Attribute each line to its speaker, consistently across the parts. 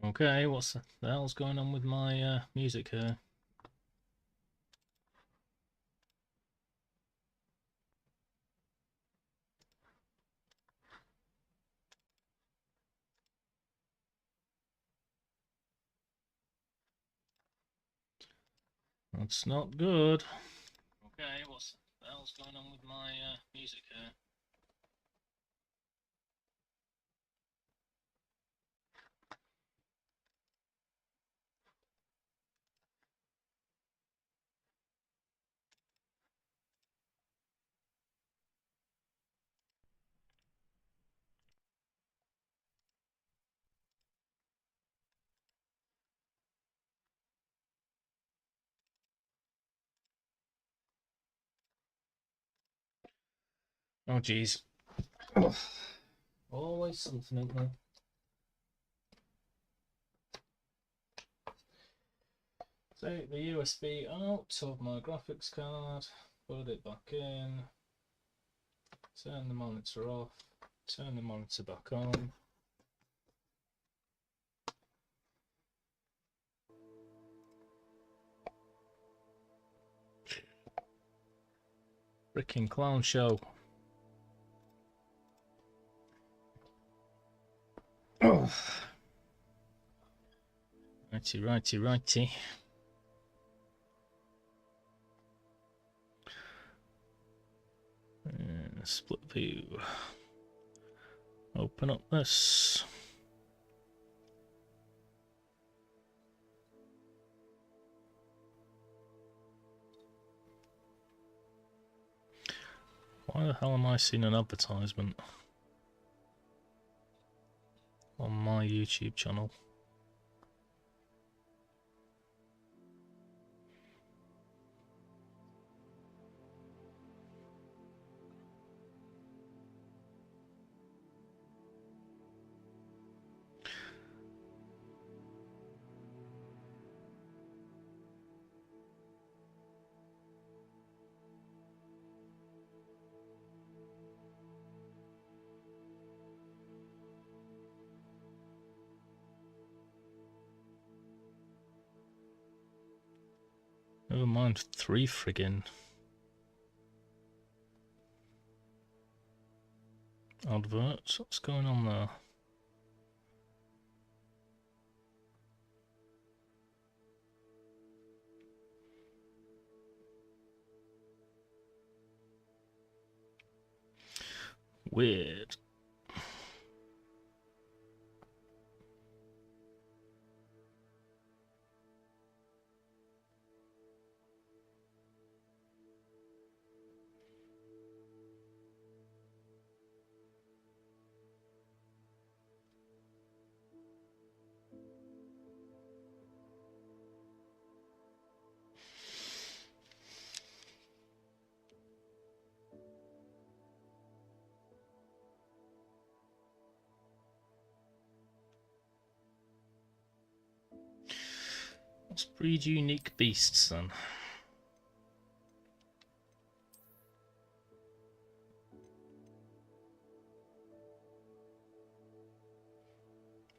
Speaker 1: Okay, what's the hell's going on with my music here? That's not good. Okay, what's the hell's going on with my music here? Oh jeez. Always something, isn't there? Take the USB out of my graphics card, put it back in, turn the monitor off, turn the monitor back on. Freaking clown show. Righty. Split view. Open up this. Why the hell am I seeing an advertisement on my YouTube channel? Never mind 3 friggin' adverts. What's going on there? Weird. Let's breed unique beasts then.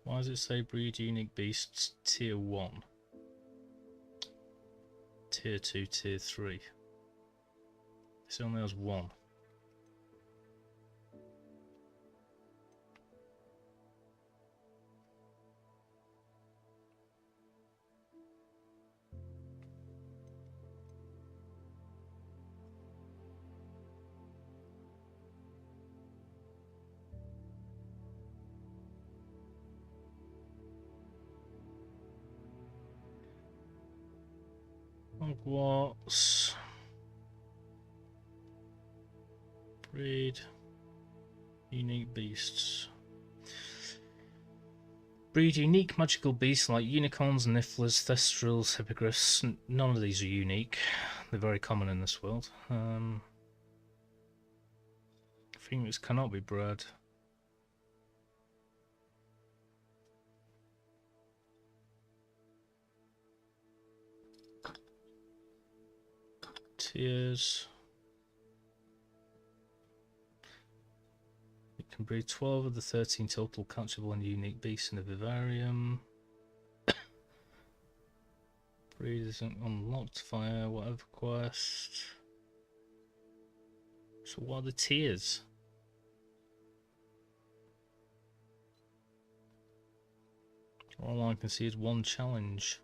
Speaker 1: Why does it say breed unique beasts tier 1? Tier 2, tier 3. This only has 1. Hogwarts. Breed unique beasts. Breed unique magical beasts like unicorns, nifflers, thestrals, hippogriffs. None of these are unique. They're very common in this world. Things cannot be bred. Tiers. It can breed 12 of the 13 total catchable and unique beasts in the vivarium. Breed isn't unlocked via whatever quest. So what are the tiers? All I can see is one challenge.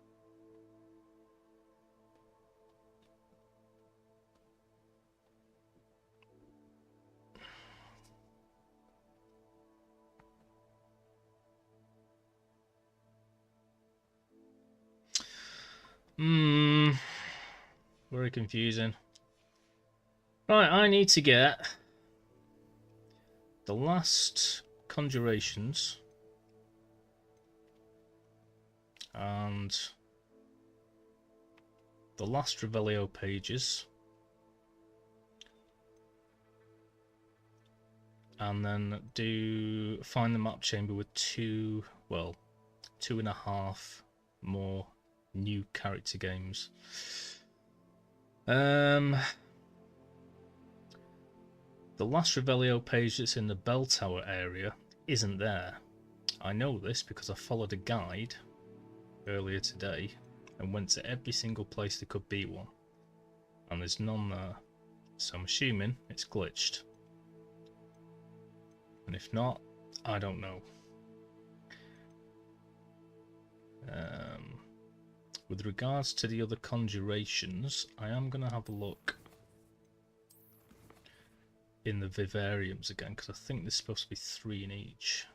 Speaker 1: Very confusing. Right, I need to get the last conjurations and the last Revelio pages, and then find the map chamber with 2.5 more new character games. The last Revelio page that's in the bell tower area isn't there. I know this because I followed a guide earlier today and went to every single place there could be one, and there's none there, so I'm assuming it's glitched, and if not, I don't know. With regards to the other conjurations, I am going to have a look in the vivariums again, because I think there's supposed to be 3 in each.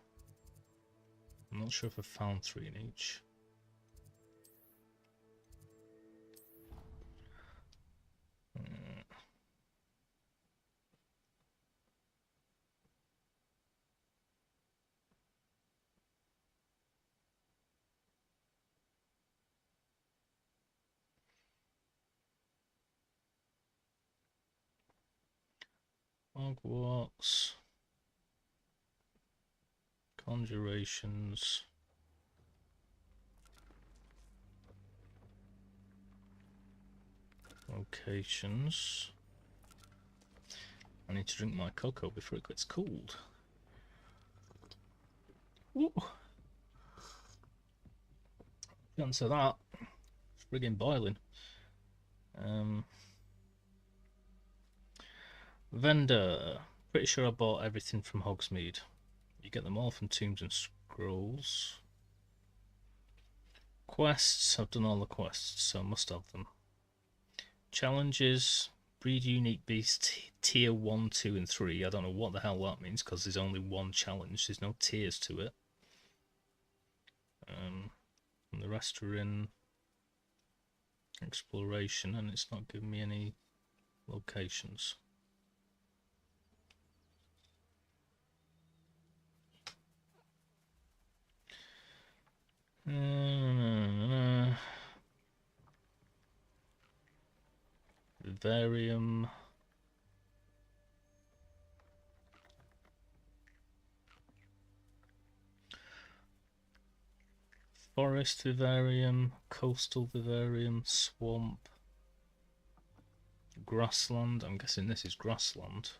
Speaker 1: I'm not sure if I found 3 in each. Hogwarts conjurations. Locations. I need to drink my cocoa before it gets cold. Ooh. Answer that. It's friggin' boiling. Vendor. Pretty sure I bought everything from Hogsmeade. You get them all from Tombs and Scrolls. Quests. I've done all the quests, so I must have them. Challenges. Breed unique beast tier 1, 2 and 3. I don't know what the hell that means because there's only one challenge. There's no tiers to it. And the rest are in exploration, and it's not giving me any locations. Vivarium. Forest vivarium, coastal vivarium, swamp, grassland. I'm guessing this is grassland.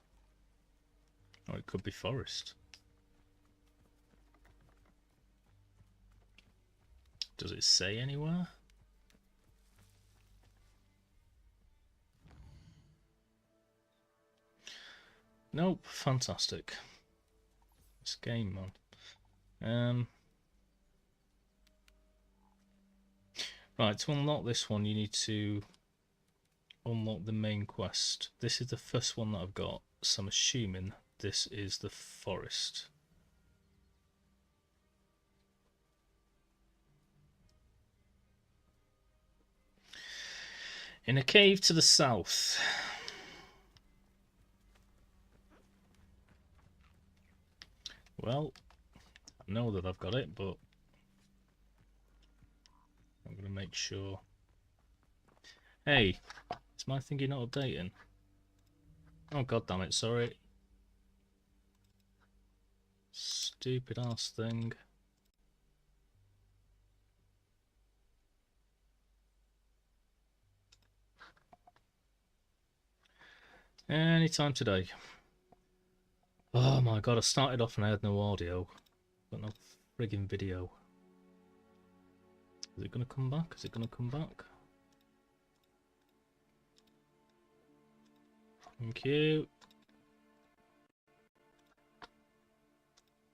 Speaker 1: Or it could be forest. Does it say anywhere? Nope, fantastic. This game, man. Right, to unlock this one, you need to unlock the main quest. This is the first one that I've got, so I'm assuming this is the forest. In a cave to the south. Well, I know that I've got it, but I'm going to make sure. Hey, is my thingy not updating? Oh, god damn it, sorry. Stupid ass thing. Anytime today. Oh my god, I started off and I had no audio. Got no friggin' video. Is it gonna come back? Is it gonna come back? Thank you.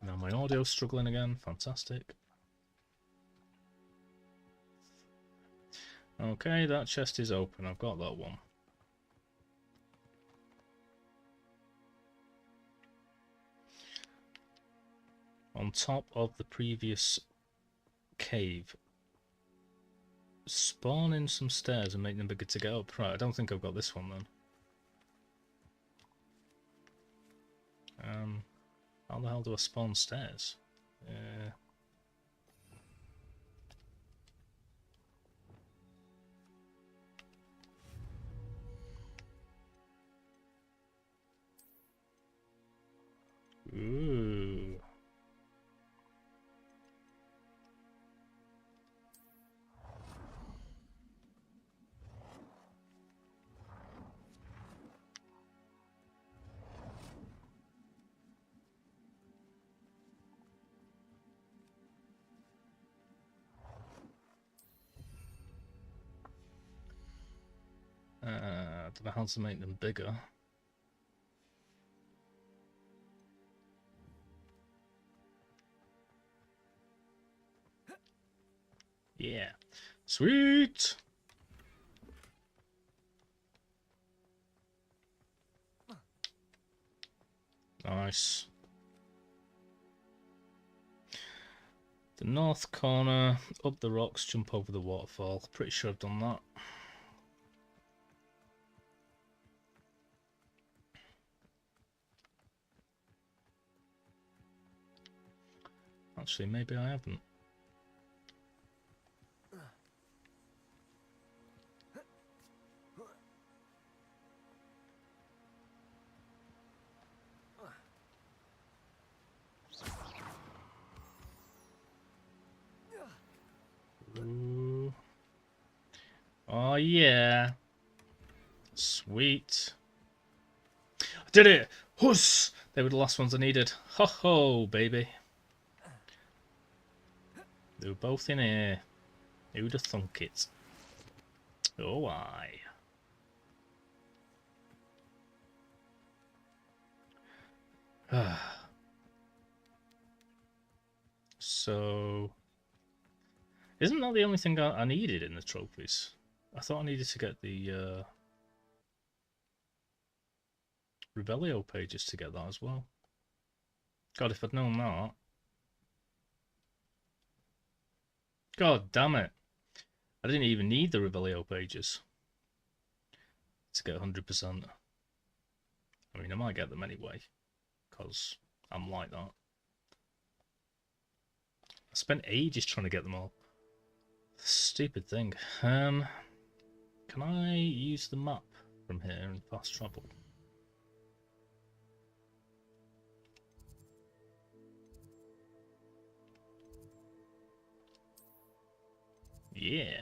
Speaker 1: Now my audio's struggling again. Fantastic. Okay, that chest is open. I've got that one. On top of the previous cave. Spawn in some stairs and make them bigger to get up. Right, I don't think I've got this one then. How the hell do I spawn stairs? Ooh. I don't know how to make them bigger. Yeah. Sweet! Nice. The north corner, up the rocks, jump over the waterfall. Pretty sure I've done that. Actually, maybe I haven't. Ooh. Oh yeah. Sweet. I did it! Huss! They were the last ones I needed. Ho ho, baby. They were both in here. Who'd have thunk it? Oh, I. So, isn't that the only thing I needed in the trophies? I thought I needed to get the Revelio pages to get that as well. God, if I'd known that. God damn it. I didn't even need the Revelio pages to get 100%. I mean, I might get them anyway, because I'm like that. I spent ages trying to get them all. Stupid thing. Can I use the map from here and fast travel? Yeah.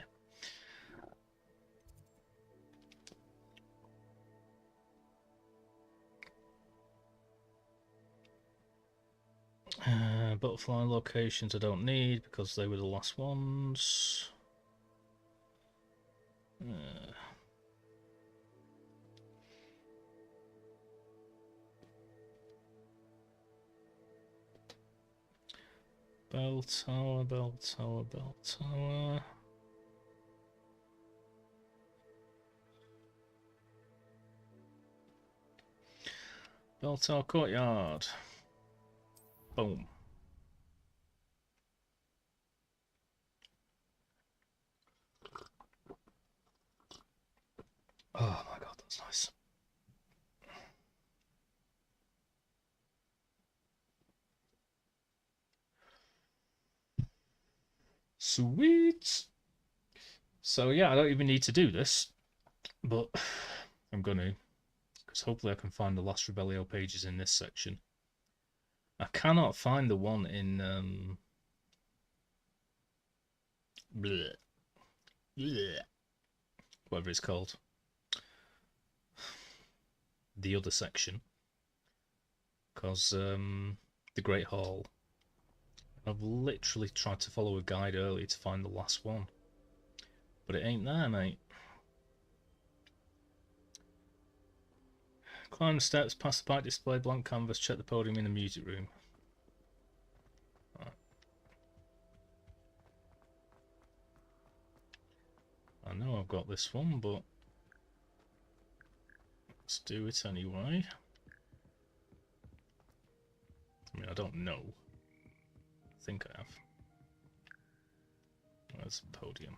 Speaker 1: Butterfly locations I don't need because they were the last ones. Bell tower, bell tower, bell tower. Bell tower courtyard. Boom. Oh my god, that's nice. Sweet. So yeah, I don't even need to do this, but I'm gonna, because hopefully I can find the last Rebellio pages in this section. I cannot find the one in bleh, bleh, whatever it's called, the other section, because the Great Hall. I've literally tried to follow a guide earlier to find the last one, but it ain't there, mate. Climb the steps, pass the bike display, blank canvas, check the podium in the music room. Right. I know I've got this one, but let's do it anyway. I mean, I don't know. I think I have. Where's the podium?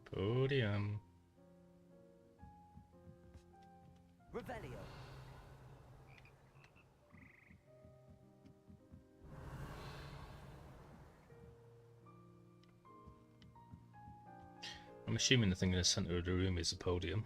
Speaker 1: Podium.
Speaker 2: Revelio.
Speaker 1: I'm assuming the thing in the centre of the room is the podium.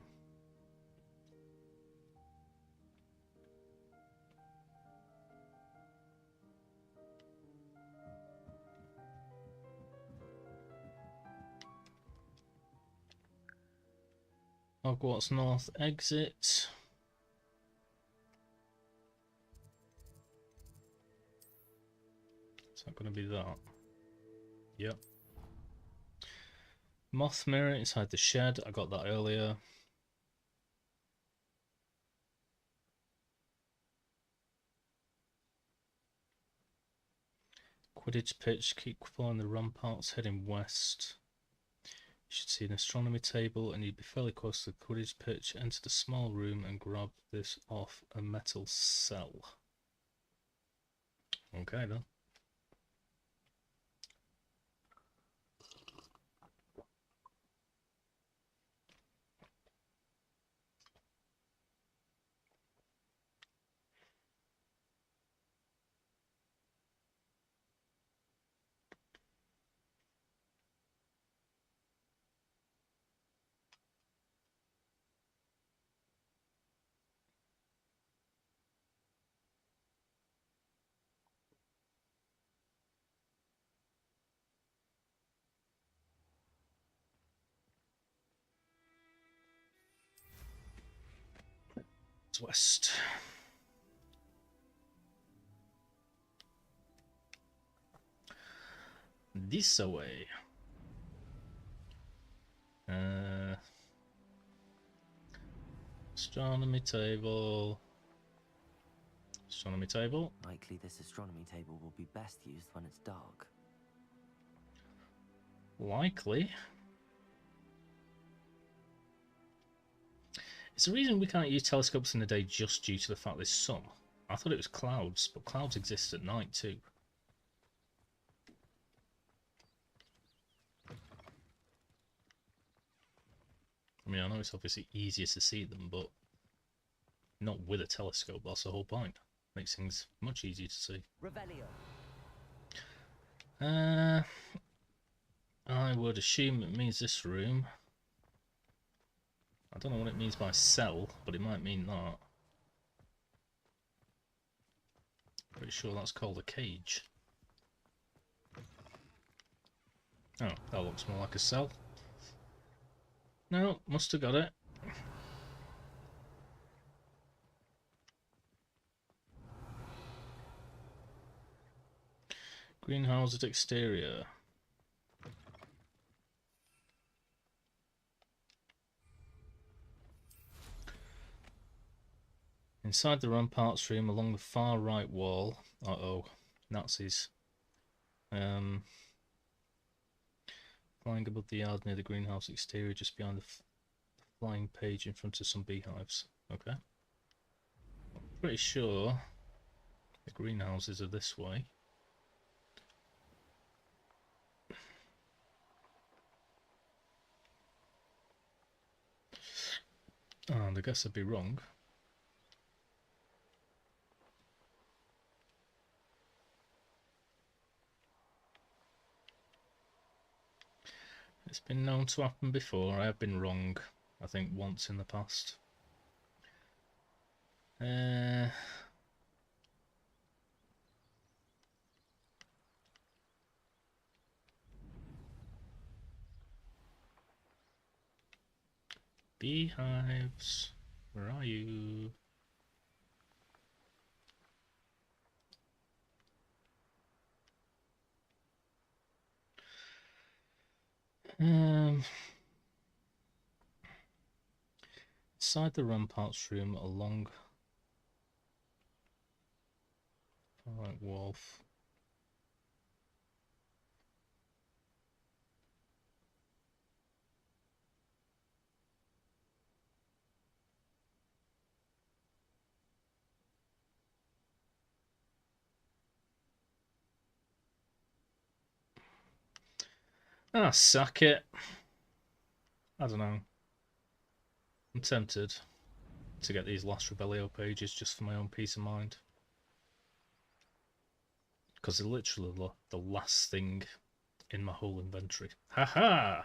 Speaker 1: Hogwarts North exit. Is that going to be that? Yep. Moth mirror inside the shed. I got that earlier. Quidditch pitch. Keep following the ramparts heading west. You should see an astronomy table and you'd be fairly close to the Quidditch pitch. Enter the small room and grab this off a metal cell. Okay then. It's west. This way. Astronomy table. Astronomy table.
Speaker 2: Likely this astronomy table will be best used when it's dark.
Speaker 1: Likely. Is the reason we can't use telescopes in the day just due to the fact there's sun? I thought it was clouds, but clouds exist at night too. I mean, I know it's obviously easier to see them, but not with a telescope. That's the whole point. Makes things much easier to see.
Speaker 2: Revelio.
Speaker 1: I would assume it means this room. I don't know what it means by cell, but it might mean that. Pretty sure that's called a cage. Oh, that looks more like a cell. No, must have got it. Greenhouse at exterior. Inside the ramparts room, along the far right wall. Uh-oh, Nazis. Flying above the yard near the greenhouse exterior, just behind the flying page in front of some beehives. Okay. I'm pretty sure the greenhouses are this way. And I guess I'd be wrong. It's been known to happen before. I have been wrong, I think, once in the past. Beehives, where are you? Inside the ramparts room along right wall. Ah, suck it. I don't know. I'm tempted to get these last Rebellio pages just for my own peace of mind. Because they're literally the last thing in my whole inventory. Haha!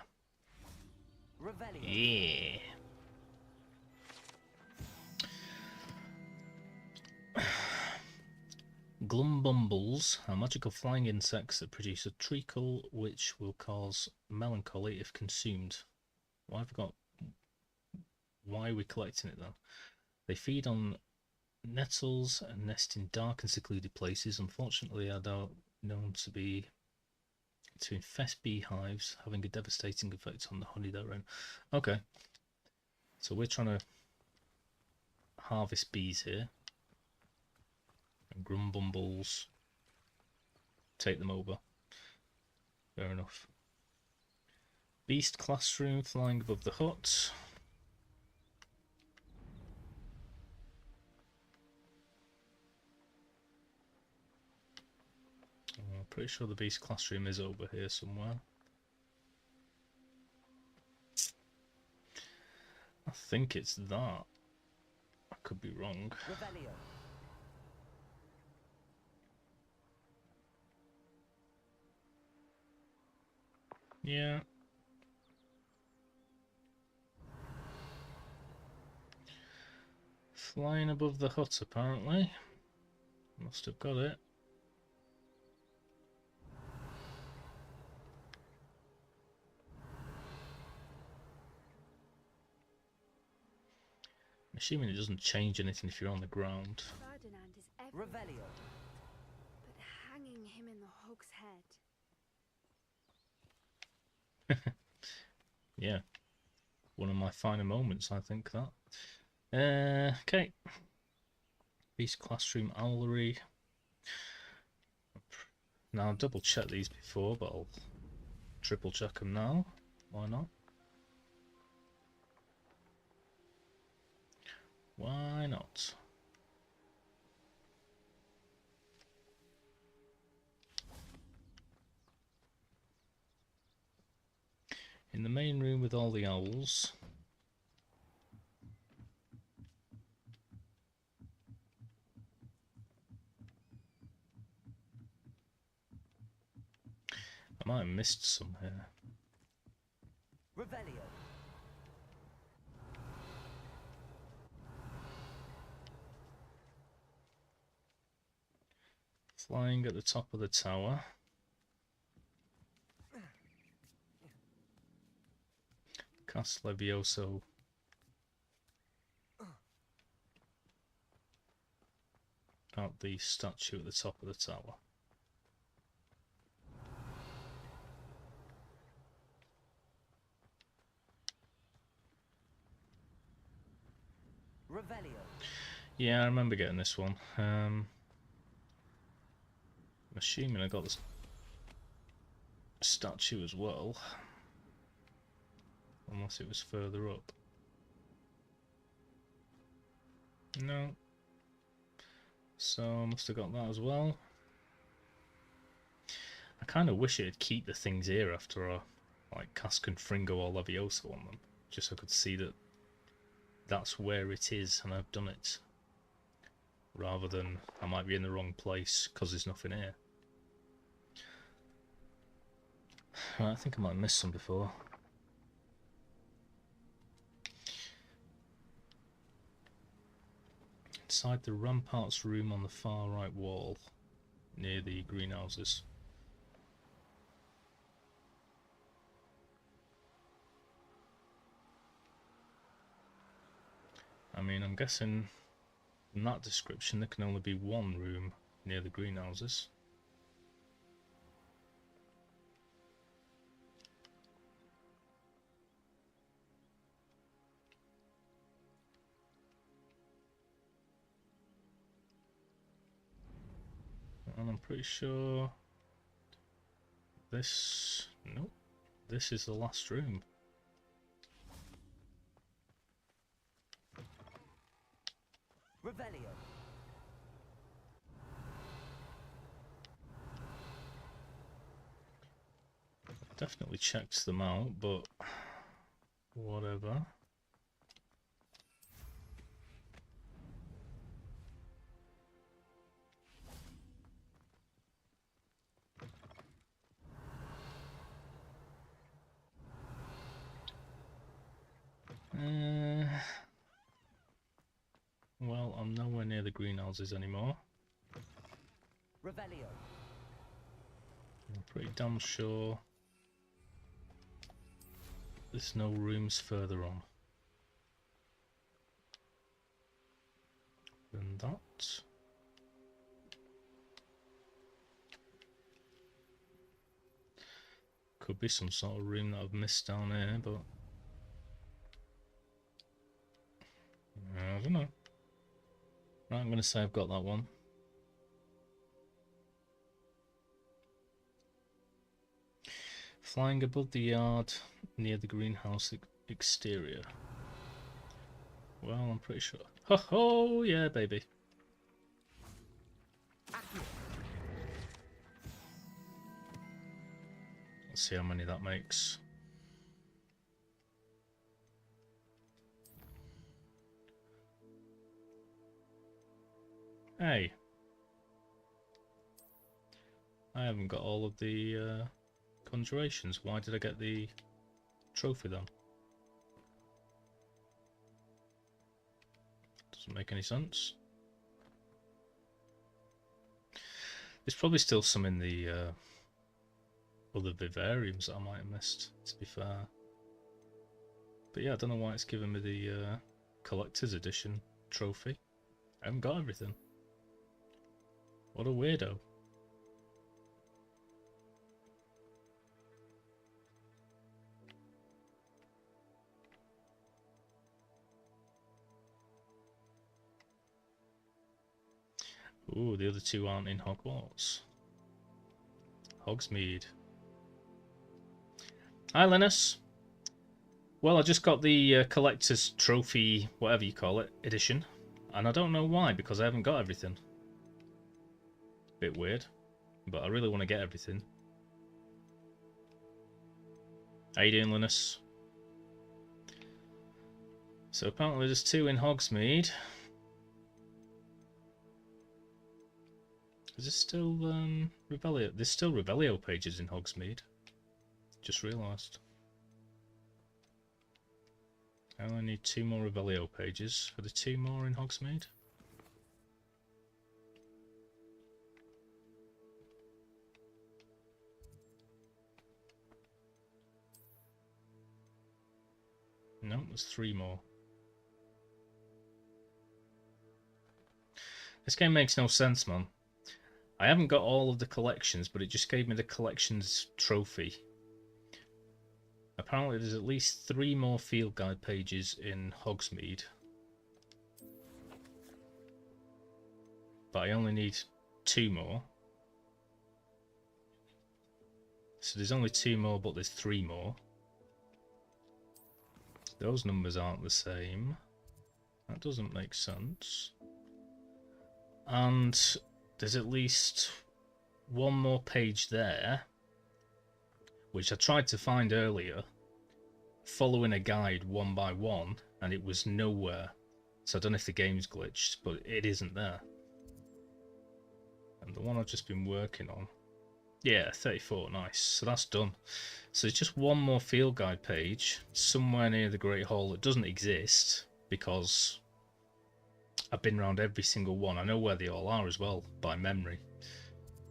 Speaker 1: Yeah! Glumbumbles are magical flying insects that produce a treacle which will cause melancholy if consumed. Why are we collecting it then? They feed on nettles and nest in dark and secluded places. Unfortunately, are known to infest beehives, having a devastating effect on the honey they're in. Okay, so we're trying to harvest bees here, and Grumbumbles take them over. Fair enough. Beast classroom flying above the hut. I'm pretty sure the beast classroom is over here somewhere. I think it's that. I could be wrong.
Speaker 2: Rebellion.
Speaker 1: Yeah. Flying above the hut, apparently. Must have got it. I'm assuming it doesn't change anything if you're on the ground.
Speaker 3: Ferdinand is everywhere,
Speaker 2: Rebellion.
Speaker 3: but hanging him in the hog's head.
Speaker 1: Yeah. One of my finer moments, I think, that. Okay. Beast classroom owlery. Now, I've double checked these before, but I'll triple check them now. Why not? Why not? In the main room with all the owls. I might have missed some here.
Speaker 2: Rebellion.
Speaker 1: Flying at the top of the tower. Cast Levioso. Out the statue at the top of the tower.
Speaker 2: Rebellion.
Speaker 1: Yeah, I remember getting this one. I'm assuming I got this statue as well. Unless it was further up. No. So I must have got that as well. I kind of wish it'd keep the things here after I like cast Confringo or Levioso on them. Just so I could see that that's where it is and I've done it. Rather than I might be in the wrong place because there's nothing here. I think I might have missed some before. Inside the ramparts room on the far right wall, near the greenhouses. I mean, I'm guessing from that description there can only be one room near the greenhouses. And I'm pretty sure this... Nope. This is the last room.
Speaker 2: Revelio.
Speaker 1: Definitely checks them out, but whatever. Well, I'm nowhere near the greenhouses anymore.
Speaker 2: Revelio.
Speaker 1: I'm pretty damn sure there's no rooms further on than that. Could be some sort of room that I've missed down here, but I don't know. Right, I'm going to say I've got that one. Flying above the yard near the greenhouse exterior. Well, I'm pretty sure. Ho ho, yeah, baby. Let's see how many that makes. Hey. I haven't got all of the conjurations. Why did I get the trophy then? Doesn't make any sense. There's probably still some in the other vivariums that I might have missed, to be fair. But yeah, I don't know why it's giving me the collector's edition trophy. I haven't got everything. What a weirdo. Ooh, the other two aren't in Hogwarts. Hogsmeade. Hi, Linus. Well, I just got the collector's trophy, whatever you call it, edition. And I don't know why, because I haven't got everything. Bit weird. But I really want to get everything. How you doing, Linus? So apparently there's two in Hogsmeade. Is there still Revelio? There's still Revelio pages in Hogsmeade. Just realised. I only need 2 more Revelio pages. Are there 2 more in Hogsmeade? No, there's 3 more. This game makes no sense, man. I haven't got all of the collections, but it just gave me the collections trophy. Apparently there's at least 3 more field guide pages in Hogsmeade. But I only need 2 more. So there's only 2 more, but there's 3 more. Those numbers aren't the same. That doesn't make sense. And there's at least 1 more page there, which I tried to find earlier, following a guide 1 by 1, and it was nowhere. So I don't know if the game's glitched, but it isn't there. And the one I've just been working on, yeah, 34, nice. So that's done. So there's just 1 more field guide page somewhere near the Great Hall that doesn't exist, because I've been around every single one. I know where they all are as well, by memory,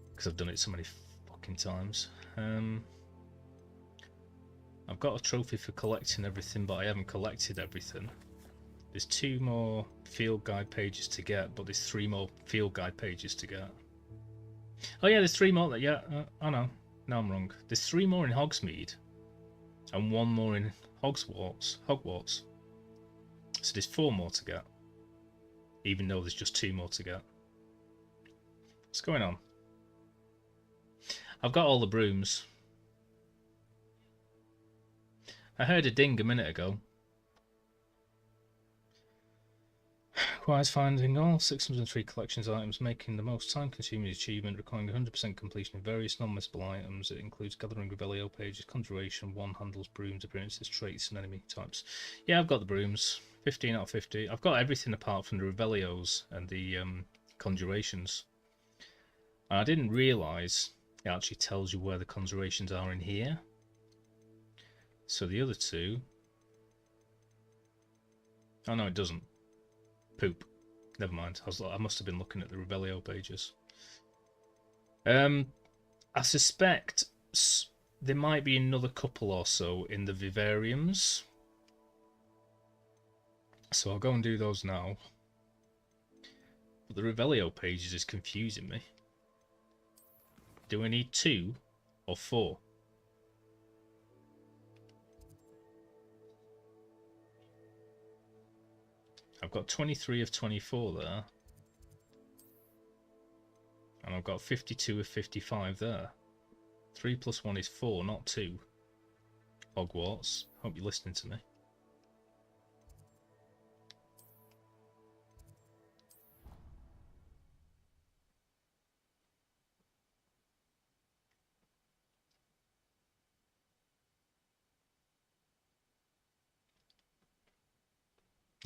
Speaker 1: because I've done it so many fucking times. I've got a trophy for collecting everything, but I haven't collected everything. There's 2 more field guide pages to get, but there's 3 more field guide pages to get. Oh yeah, there's 3 more. Yeah, I know. No, I'm wrong. There's 3 more in Hogsmeade, and 1 more in Hogwarts. So there's 4 more to get, even though there's just 2 more to get. What's going on? I've got all the brooms. I heard a ding a minute ago. Requires finding all 603 collections items, making the most time-consuming achievement, requiring 100% completion of various non-missable items. It includes gathering Revelio pages, conjuration, one handles brooms, appearances, traits, and enemy types. Yeah, I've got the brooms. 15 out of 50. I've got everything apart from the Revelios and the conjurations. And I didn't realise it actually tells you where the conjurations are in here. So the other two... Oh no, it doesn't. Poop. Never mind. I must have been looking at the Revelio pages. I suspect there might be another couple or so in the vivariums. So I'll go and do those now. But the Revelio pages is confusing me. Do I need 2 or 4? I've got 23 of 24 there. And I've got 52 of 55 there. 3 plus 1 is 4, not 2. Hogwarts. Hope you're listening to me.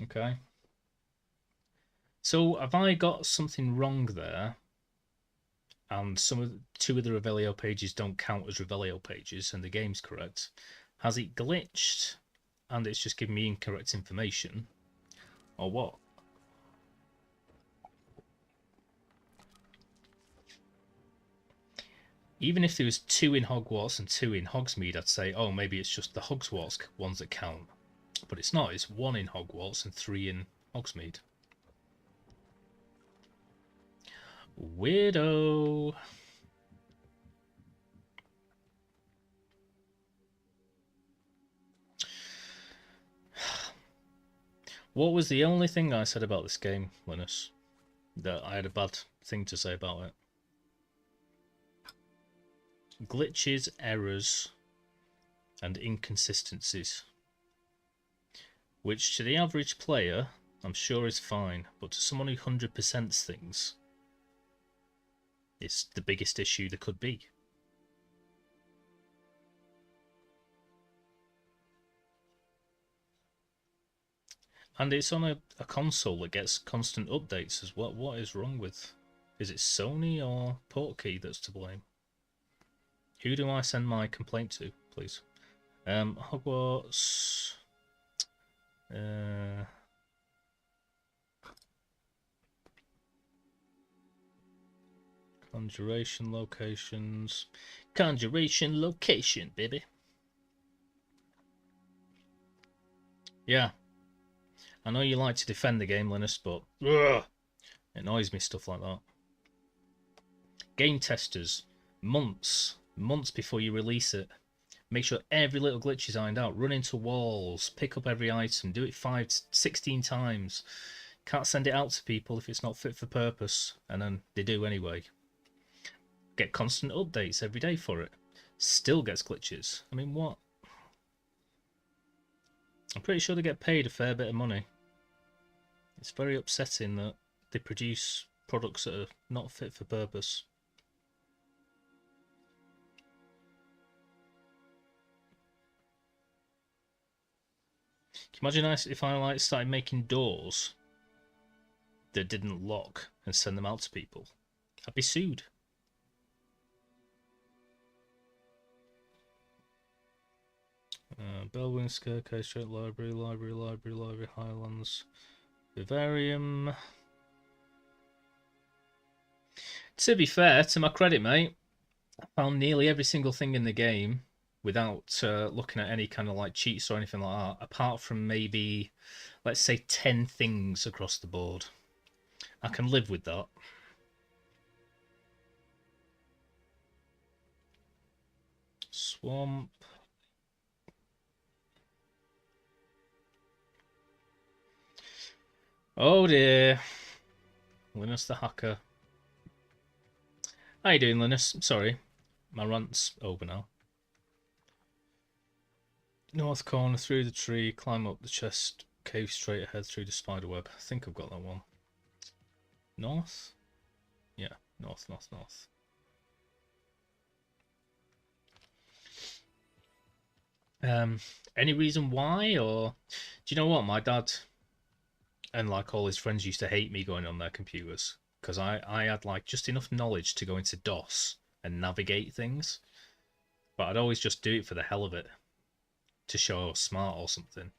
Speaker 1: Okay. So have I got something wrong there? And two of the Revelio pages don't count as Revelio pages, and the game's correct. Has it glitched, and it's just giving me incorrect information, or what? Even if there was 2 in Hogwarts and 2 in Hogsmeade, I'd say, oh, maybe it's just the Hogwarts ones that count. But it's not. It's 1 in Hogwarts and 3 in Hogsmeade. Weirdo. What was the only thing I said about this game, Linus? That I had a bad thing to say about it. Glitches, errors, and inconsistencies. Which to the average player, I'm sure is fine, but to someone who 100%s things, it's the biggest issue there could be. And it's on a console that gets constant updates as well. What is wrong with... Is it Sony or Portkey that's to blame? Who do I send my complaint to, please? Hogwarts... Conjuration locations. Conjuration location, baby. Yeah. I know you like to defend the game, Linus, but ugh, it annoys me stuff like that. Game testers, months before you release it. Make sure every little glitch is ironed out. Run into walls, pick up every item, do it 16 times. Can't send it out to people if it's not fit for purpose, and then they do anyway. Get constant updates every day for it. Still gets glitches. I mean, what? I'm pretty sure they get paid a fair bit of money. It's very upsetting that they produce products that are not fit for purpose. Can you imagine if I started making doors that didn't lock and send them out to people? I'd be sued. Bellwing, Staircase, Straight Library, Highlands, Vivarium. To be fair, to my credit, mate, I found nearly every single thing in the game without looking at any kind of like cheats or anything like that, apart from maybe, let's say, 10 things across the board. I can live with that. Swamp. Oh dear. Linus the hacker. How you doing, Linus? Sorry. my rant's over now. North corner, through the tree, climb up the chest, cave straight ahead through the spiderweb. I think I've got that one. North? Yeah, north, north, north. Any reason why, or do you know what? My dad and like all his friends used to hate me going on their computers because I had like just enough knowledge to go into DOS and navigate things, but I'd always just do it for the hell of it to show I was smart or something,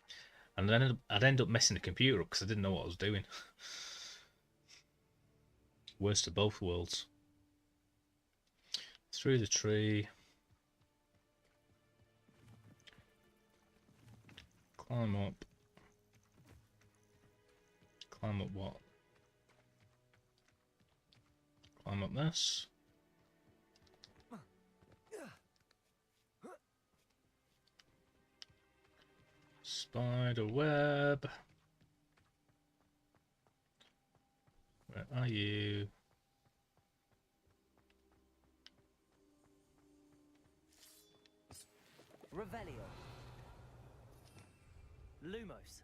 Speaker 1: and then I'd end up messing the computer up because I didn't know what I was doing. Worst of both worlds. Through the tree. Climb up. Climb up what? Climb up this. Spider web. Where are you?
Speaker 2: Revelio. Lumos.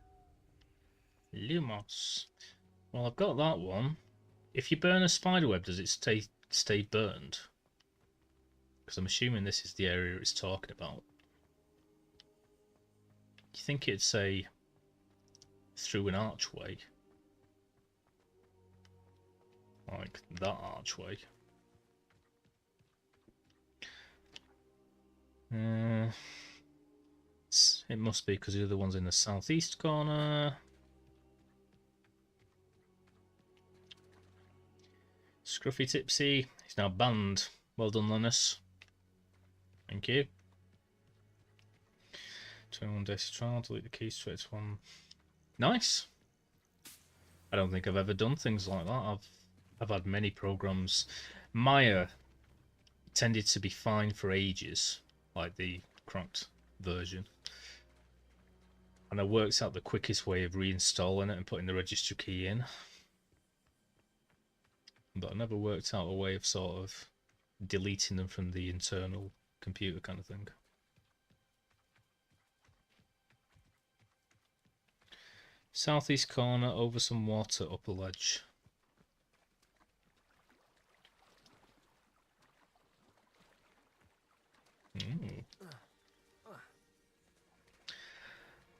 Speaker 1: Lumos. Well, I've got that one. If you burn a spiderweb, does it stay burned? Because I'm assuming this is the area it's talking about. Do you think it'd say through an archway? Like that archway. It must be because the other one's in the southeast corner. Scruffy Tipsy, he's now banned. Well done, Linus. Thank you. 21 days to trial, delete the keys straight to one. Nice. I don't think I've ever done things like that. I've had many programs. Maya tended to be fine for ages, like the cracked version. And I worked out the quickest way of reinstalling it and putting the register key in. But I never worked out a way of sort of deleting them from the internal computer kind of thing. Southeast corner, over some water, up a ledge.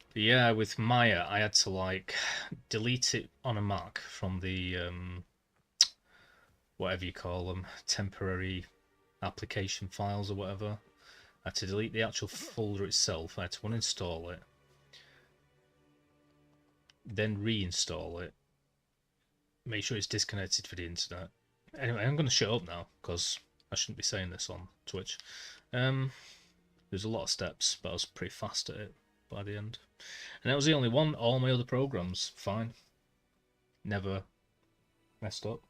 Speaker 1: But yeah, with Maya, I had to like delete it on a Mac from the whatever you call them, temporary application files or whatever. I had to delete the actual folder itself. I had to uninstall it, then reinstall it, make sure it's disconnected for the internet. Anyway, I'm going to shut up now because I shouldn't be saying this on Twitch. There's a lot of steps, but I was pretty fast at it by the end. And that was the only one. All my other programs, fine. Never messed up.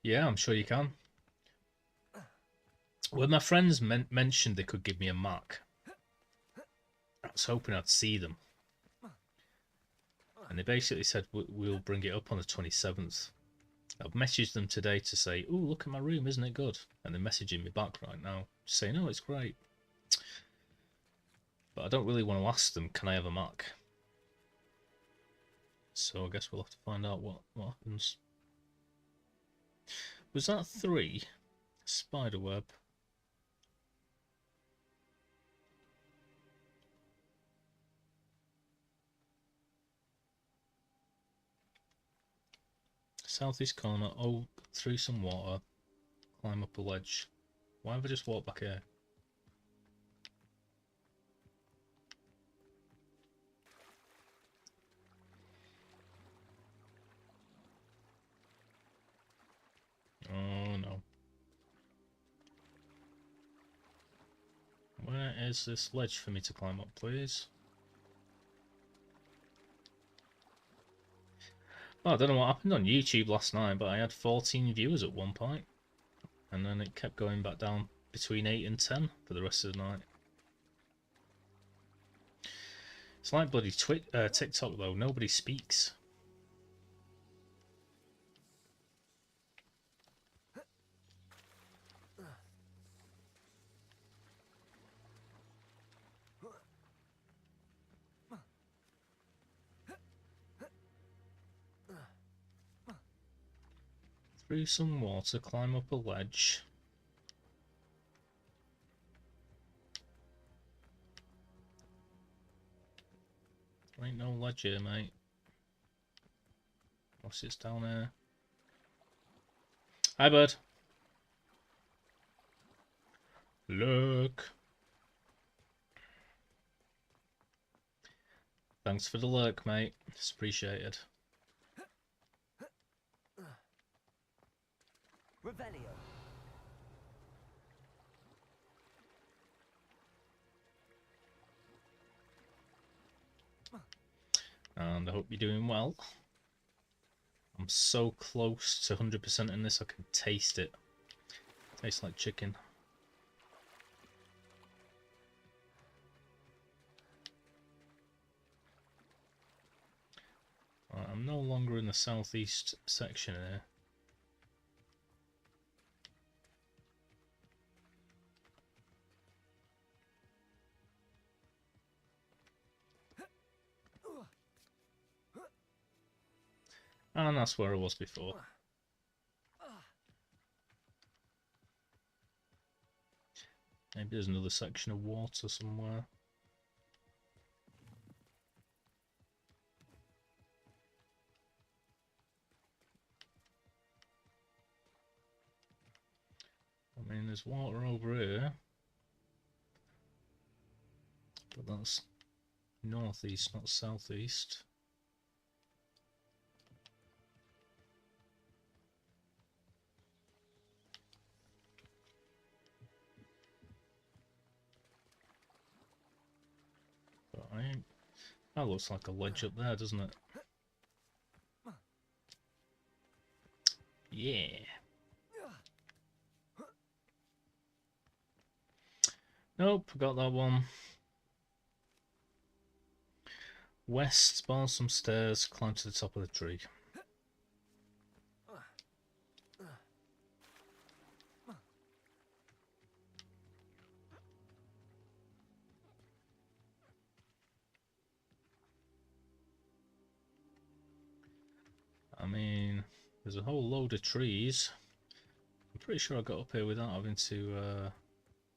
Speaker 1: Yeah, I'm sure you can. When my friends mentioned they could give me a Mac, I was hoping I'd see them. And they basically said, we'll bring it up on the 27th. I've messaged them today to say, oh, look at my room, isn't it good? And they're messaging me back right now, saying, oh, it's great. But I don't really want to ask them, can I have a Mac? So I guess we'll have to find out what happens. Was that 3? Spiderweb. Southeast corner, oh, through some water, climb up a ledge. Why have I just walked back here? Oh no. Where is this ledge for me to climb up, please? Oh, I don't know what happened on YouTube last night, but I had 14 viewers at one point. And then it kept going back down between 8 and 10 for the rest of the night. It's like bloody TikTok though. Nobody speaks. Through some water, climb up a ledge. There ain't no ledge here, mate. Unless it's down there. Hi, bud. Look. Thanks for the lurk, mate. It's appreciated.
Speaker 2: Revelio.
Speaker 1: And I hope you're doing well. I'm so close to 100% in this, I can taste it. Tastes like chicken. Right, I'm no longer in the southeast section here. And that's where I was before. Maybe there's another section of water somewhere. I mean, there's water over here. But that's northeast, not southeast. But I ain't... That looks like a ledge up there, doesn't it? Yeah. Nope, forgot that one. West, bar some stairs, climb to the top of the tree. I mean, there's a whole load of trees. I'm pretty sure I got up here without having to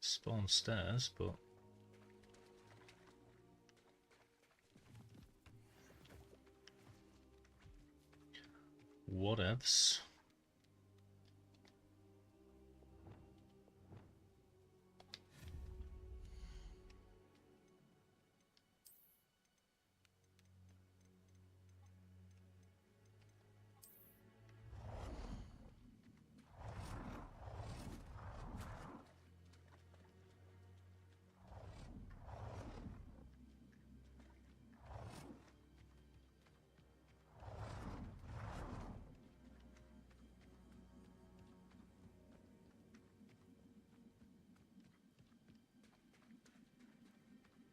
Speaker 1: spawn stairs, but... Whatevs.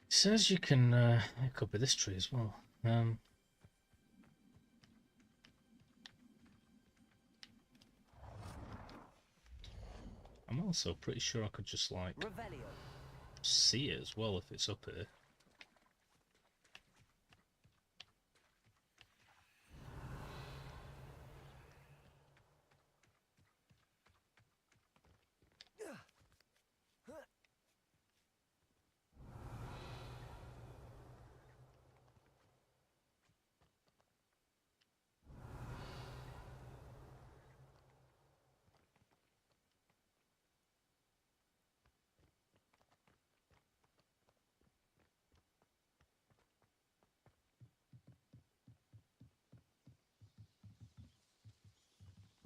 Speaker 1: It says you can, it could be this tree as well. I'm also pretty sure I could just like
Speaker 2: Revelio.
Speaker 1: see it as well if it's up here.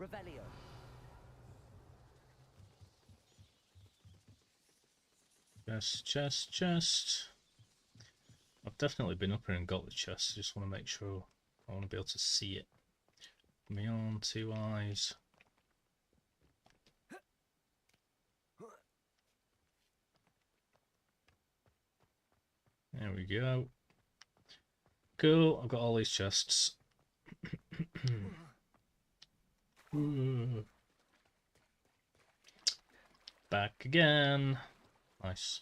Speaker 2: Revelio.
Speaker 1: Chest. I've definitely been up here and got the chest. I just want to make sure I want to be able to see it. Me on 2 eyes. There we go. Cool, I've got all these chests. Back again. Nice.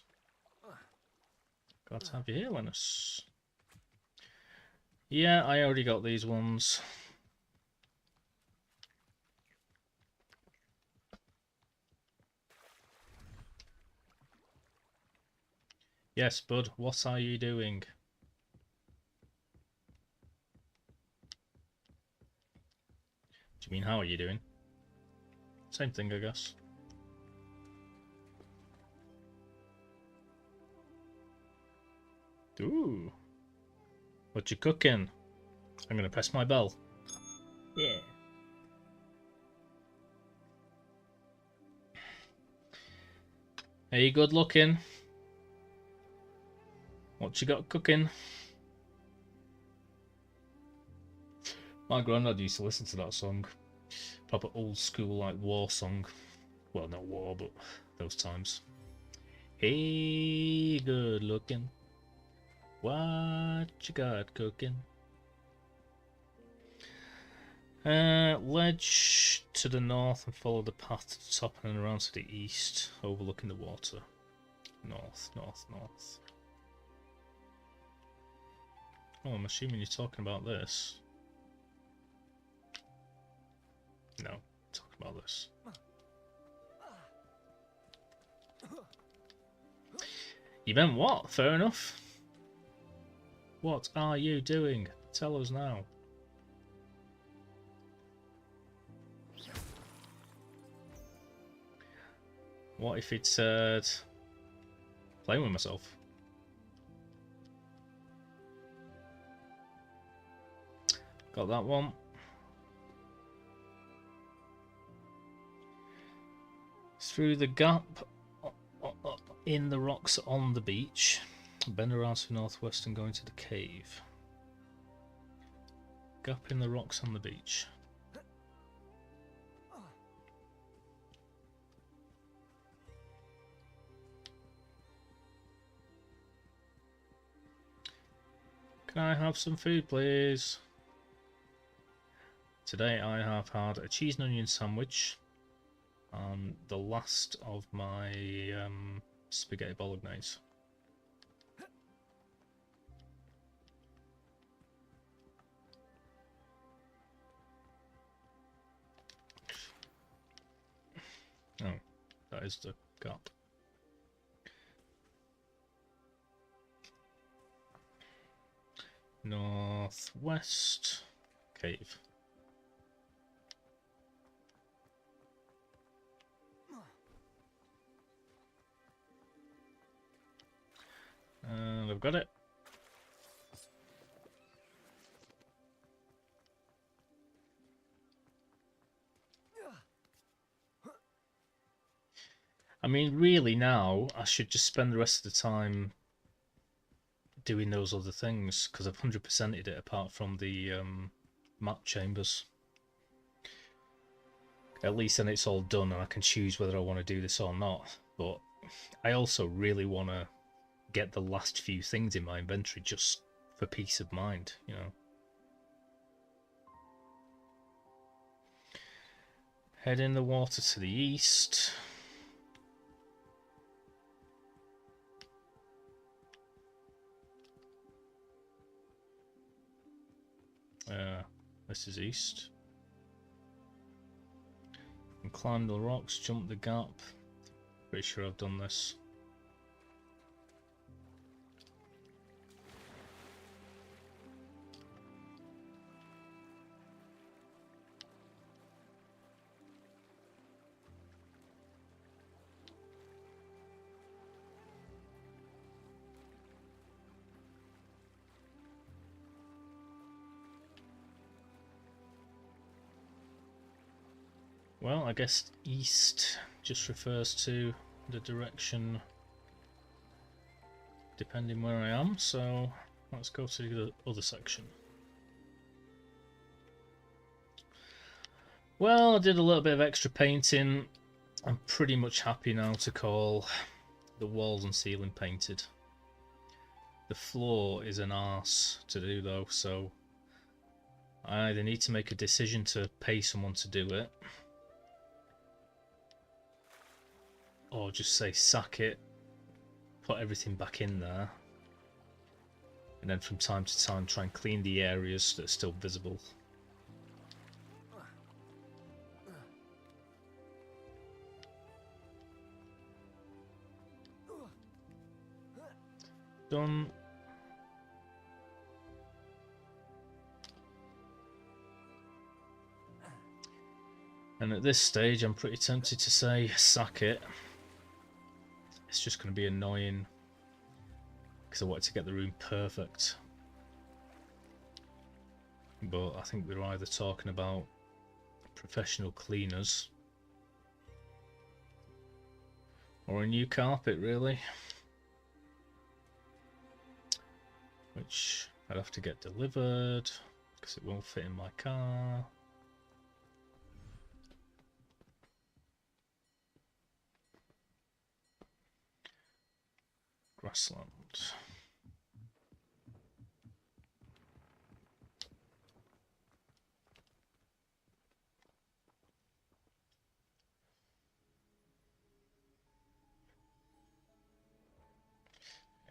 Speaker 1: Glad to have you here, Linus. Yeah, I already got these ones. Yes, bud, what are you doing? Do you mean how are you doing? Same thing, I guess. Ooh. What you cooking? I'm gonna press my bell. Yeah. Are you good looking? What you got cooking? My granddad used to listen to that song. Proper old school, like, war song. Well, not war, but those times. Hey, good looking. What you got cooking? Ledge to the north and follow the path to the top and then around to the east, overlooking the water. North, north, north. Oh, I'm assuming you're talking about this. No, I'm talking about this. You meant what? Fair enough. What are you doing? Tell us now. What if it said playing with myself? Got that one. Through the gap in the rocks on the beach. Bend around to the northwest and go into the cave. Gap in the rocks on the beach. Can I have some food, please? Today I have had a cheese and onion sandwich and the last of my spaghetti bolognese. Oh, that is the gap. Northwest cave. And I've got it. I mean, really now, I should just spend the rest of the time doing those other things, because I've 100%ed it apart from the map chambers. At least then it's all done and I can choose whether I want to do this or not. But I also really want to get the last few things in my inventory just for peace of mind, you know. Head in the water to the east. This is east. And climb the rocks, jump the gap. Pretty sure I've done this. Well, I guess east just refers to the direction depending where I am, so let's go to the other section. Well, I did a little bit of extra painting. I'm pretty much happy now to call the walls and ceiling painted. The floor is an arse to do though, so I either need to make a decision to pay someone to do it, or just say sack it, put everything back in there, and then from time to time try and clean the areas that are still visible. Done. And at this stage I'm pretty tempted to say sack it. It's just going to be annoying because I wanted to get the room perfect. But I think we're either talking about professional cleaners or a new carpet, really, which I'd have to get delivered because it won't fit in my car. Grassland.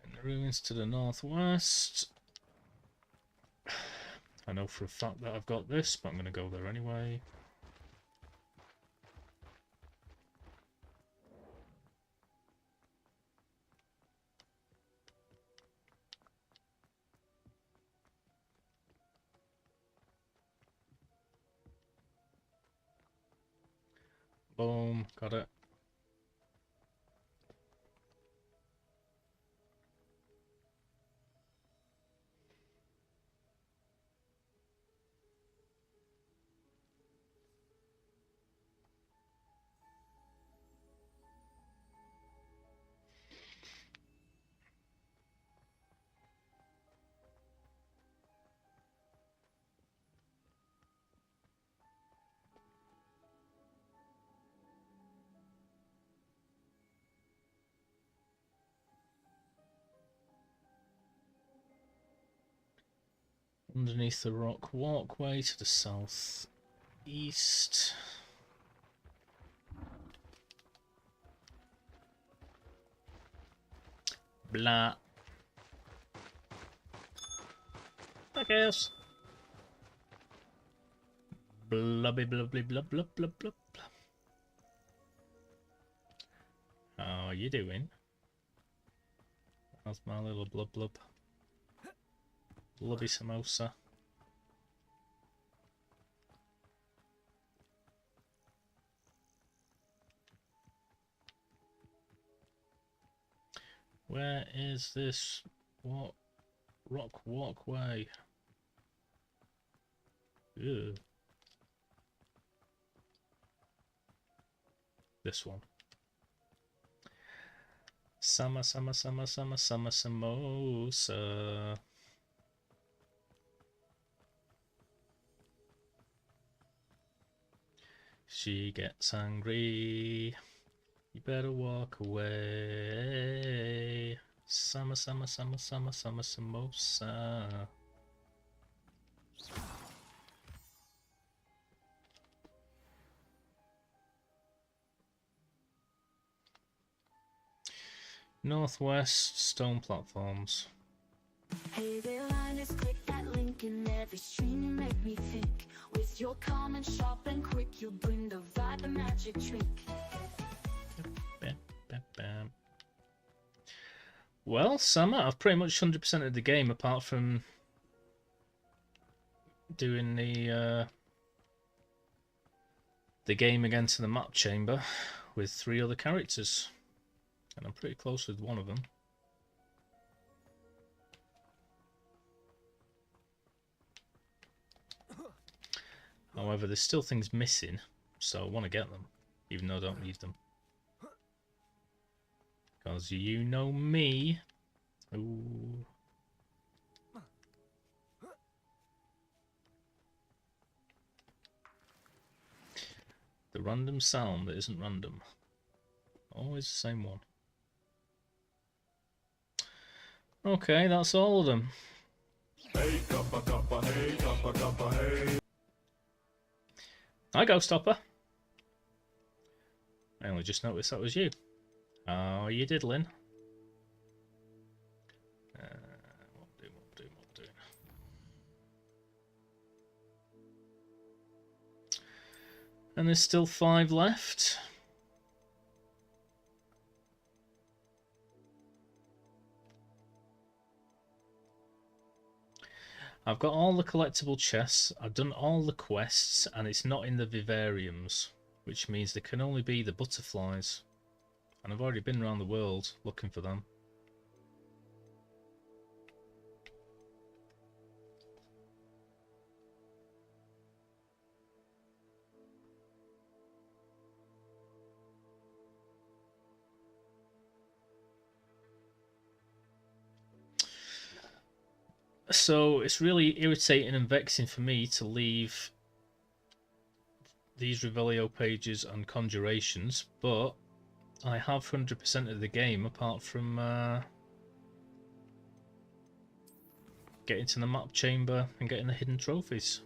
Speaker 1: And the ruins to the northwest. I know for a fact that I've got this, but I'm going to go there anyway. Boom, got it. Underneath the rock walkway to the southeast. Blah. I guess. Blubby blubby blub blub blub blub. How are you doing? How's my little blub blub? Blubby samosa. Where is this rock walkway? Ew. This one. Summer samosa. She gets angry. You better walk away. Summer samosa. Northwest stone platforms.
Speaker 4: Hey there, Linus, click that link in every stream. You make me think. With your calm and sharp and quick, you bring the vibe, the magic trick.
Speaker 1: Well, Summer, I've pretty much 100% of the game apart from doing the game again to the map chamber with 3 other characters, and I'm pretty close with one of them. However, there's still things missing, so I want to get them, even though I don't need them. Because you know me. Ooh. The random sound that isn't random. Always the same one. Okay, that's all of them. Hi, Ghost Hopper. I only just noticed that was you. How you diddling? What we'll do. And there's still 5 left. I've got all the collectible chests, I've done all the quests, and it's not in the vivariums, which means there can only be the butterflies. And I've already been around the world looking for them. So it's really irritating and vexing for me to leave these Revelio pages and conjurations, but I have 100% of the game apart from getting to the map chamber and getting the hidden trophies.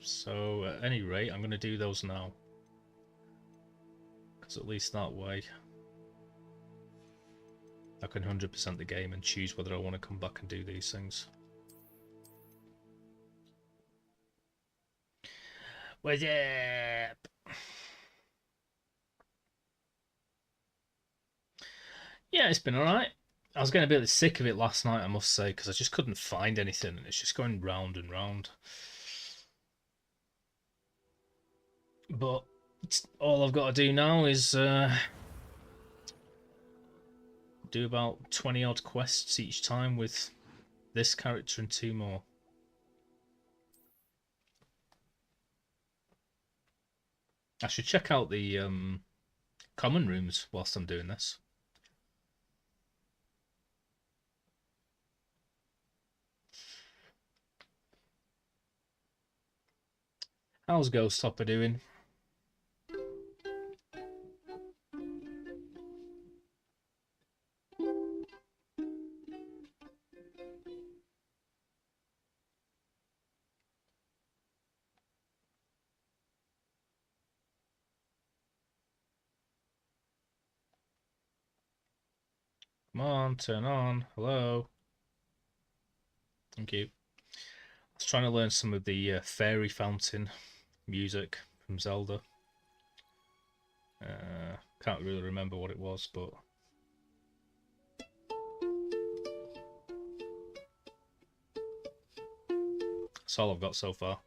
Speaker 1: So at any rate, I'm going to do those now, because at least that way I can 100% the game and choose whether I want to come back and do these things. What's up? Yeah, it's been alright. I was getting a bit sick of it last night, I must say, because I just couldn't find anything and it's just going round and round. But all I've got to do now is do about 20 odd quests each time with this character and 2 more. I should check out the common rooms whilst I'm doing this. How's Ghost Hopper doing? Come on, turn on. Hello. Thank you. I was trying to learn some of the fairy fountain music from Zelda. Can't really remember what it was, but that's all I've got so far.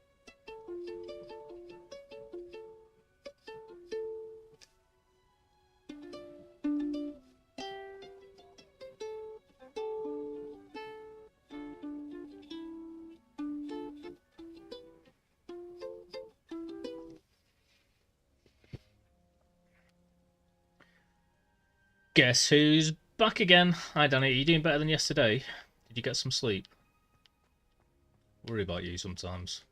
Speaker 1: Guess who's back again? Hi Danny, are you doing better than yesterday? Did you get some sleep? Worry about you sometimes.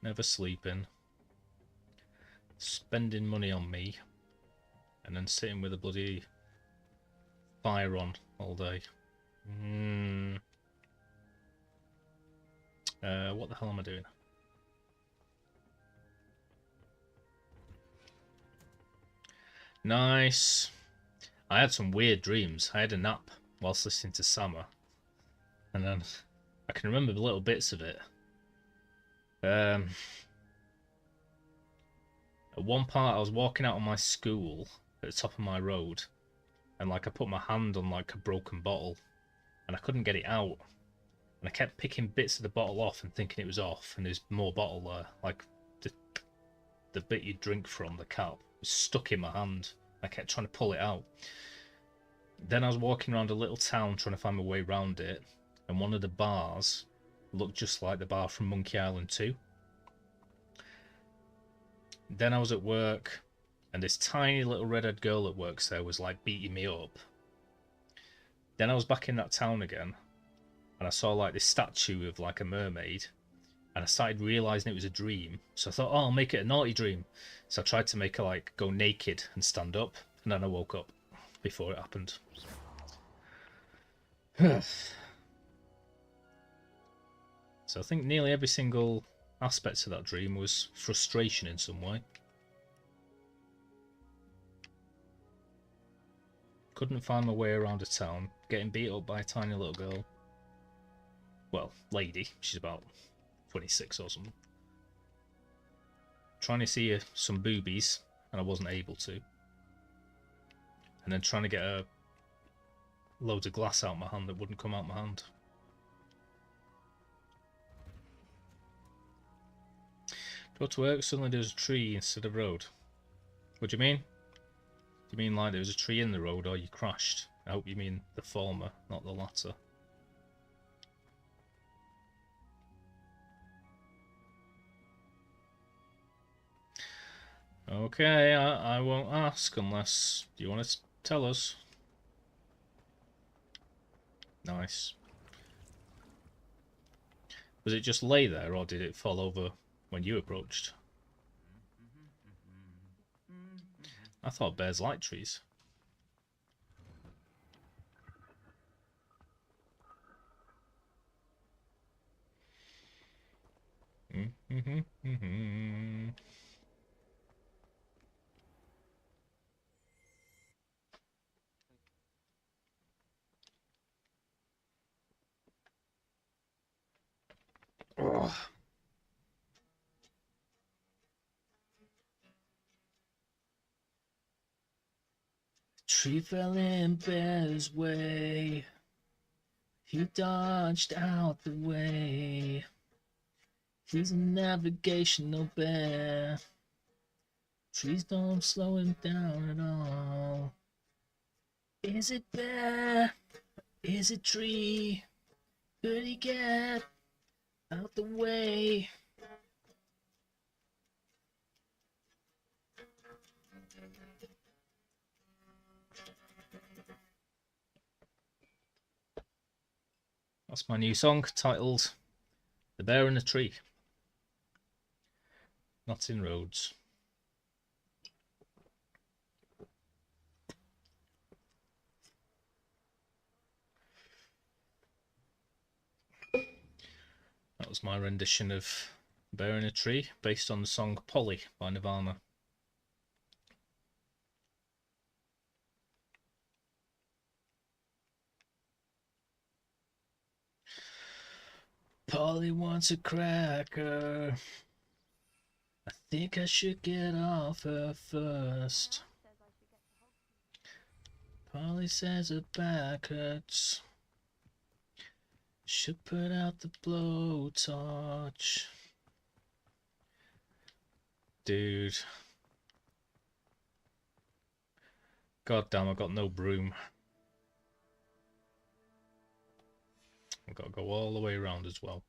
Speaker 1: Never sleeping. Spending money on me. And then sitting with a bloody fire on all day. What the hell am I doing? Nice. I had some weird dreams. I had a nap whilst listening to Summer. And then I can remember little bits of it. At one part I was walking out of my school at the top of my road. And like I put my hand on like a broken bottle. And I couldn't get it out. And I kept picking bits of the bottle off and thinking it was off. And there's more bottle there. Like the bit you drink from, the cap, was stuck in my hand. I kept trying to pull it out. Then I was walking around a little town trying to find my way around it, and one of the bars looked just like the bar from Monkey Island 2. Then I was at work, and this tiny little redhead girl that works there was like beating me up. Then I was back in that town again, and I saw like this statue of like a mermaid, and I started realising it was a dream. So I thought, oh, I'll make it a naughty dream. So I tried to make her like go naked and stand up And then I woke up before it happened. So I think nearly every single aspect of that dream was frustration in some way. Couldn't find my way around a town, getting beat up by a tiny little girl. Well, lady, she's about 26 or something. Trying to see some boobies, and I wasn't able to. And then trying to get loads of glass out my hand that wouldn't come out my hand. Go to work, suddenly there's a tree instead of road. What do you mean? Do you mean like there was a tree in the road or you crashed? I hope you mean the former, not the latter. Okay, I won't ask unless you want to tell us. Nice. Was it just lay there or did it fall over when you approached? I thought bears like trees. Oh. Tree fell in bear's way. He dodged out the way. He's a navigational bear. Trees don't slow him down at all. Is it bear? Is it tree? Could he get out the way? That's my new song titled The Bear in the Tree. Not in roads. That was my rendition of Bear in a Tree based on the song Polly by Nirvana. Polly wants a cracker. I think I should get off her first. Polly says her back hurts. Should put out the blowtorch. Dude. God damn, I got no broom. I've got to go all the way around as well.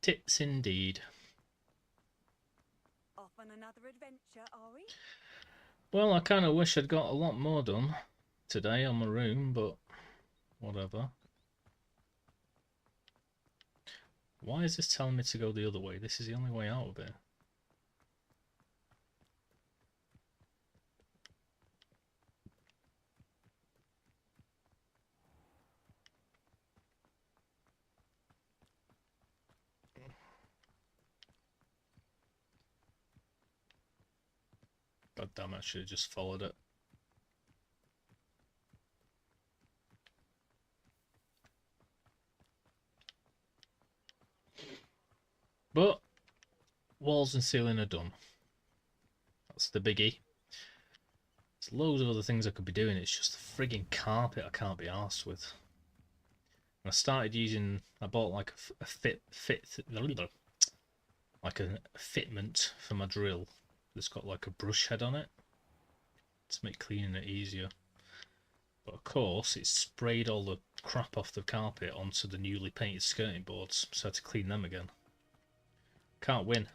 Speaker 1: Tits indeed.
Speaker 3: Off on another adventure, are we?
Speaker 1: Well, I kind of wish I'd got a lot more done today on my room, but whatever. Why is this telling me to go the other way? This is the only way out of it. God damn, I should have just followed it. But walls and ceiling are done. That's the biggie. There's loads of other things I could be doing. It's just the frigging carpet I can't be arsed with. I started using. I bought like a fitment for my drill. That's got like a brush head on it to make cleaning it easier. But of course, it sprayed all the crap off the carpet onto the newly painted skirting boards, so I had to clean them again. Can't win.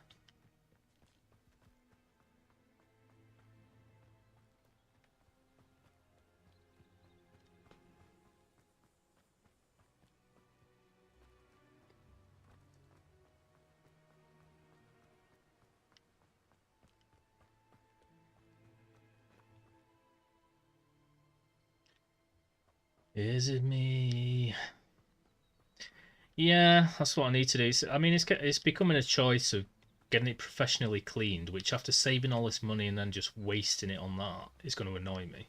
Speaker 1: Is it me? Yeah, that's what I need to do. I mean, it's becoming a choice of getting it professionally cleaned, which after saving all this money and then just wasting it on that is going to annoy me.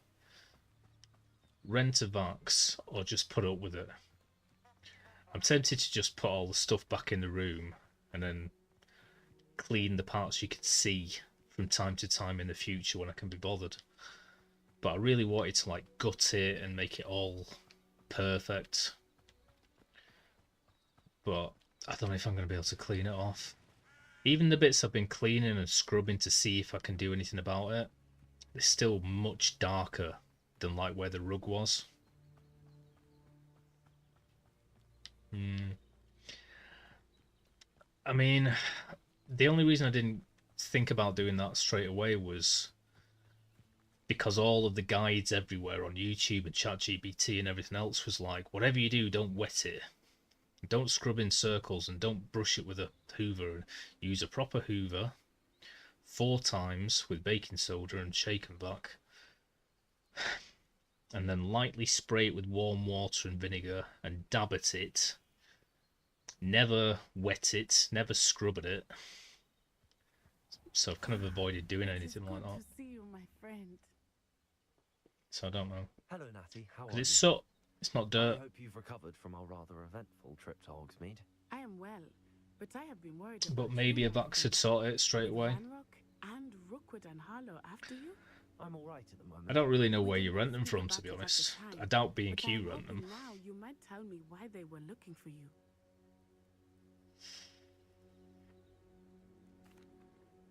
Speaker 1: Rent a Vax or just put up with it. I'm tempted to just put all the stuff back in the room and then clean the parts you can see from time to time in the future when I can be bothered. But I really wanted to like gut it and make it all perfect. But I don't know if I'm going to be able to clean it off. Even the bits I've been cleaning and scrubbing to see if I can do anything about it, it's still much darker than like where the rug was. I mean, the only reason I didn't think about doing that straight away was because all of the guides everywhere on YouTube and ChatGPT and everything else was like, whatever you do, don't wet it. Don't scrub in circles and don't brush it with a hoover. Use a proper hoover 4 times with baking soda and shake and back. And then lightly spray it with warm water and vinegar and dab at it. Never wet it, never scrub at it. So I've kind of avoided doing anything like that.
Speaker 5: To see you, my friend.
Speaker 1: So I don't know.
Speaker 2: Hello, Natty. How are
Speaker 1: Because it's
Speaker 2: you?
Speaker 1: soot, it's not dirt.
Speaker 2: I hope you've recovered from our rather eventful trip to Hogsmeade.
Speaker 5: I am well, but I have been worried
Speaker 1: But
Speaker 5: about
Speaker 1: maybe
Speaker 5: you,
Speaker 1: a
Speaker 5: my
Speaker 1: Vax
Speaker 5: friend.
Speaker 1: would sort it straight away.
Speaker 5: Ranrock and Rookwood and Harlow after you?
Speaker 2: I'm all right at the moment.
Speaker 1: I don't really know where
Speaker 5: We
Speaker 1: you
Speaker 5: didn't
Speaker 1: rent them
Speaker 5: think
Speaker 1: from,
Speaker 5: about
Speaker 1: to be
Speaker 5: it at the
Speaker 1: honest.
Speaker 5: time,
Speaker 1: I doubt
Speaker 5: but
Speaker 1: B&Q
Speaker 5: I'm
Speaker 1: rent them.
Speaker 5: hoping now you might tell me why they were looking for you.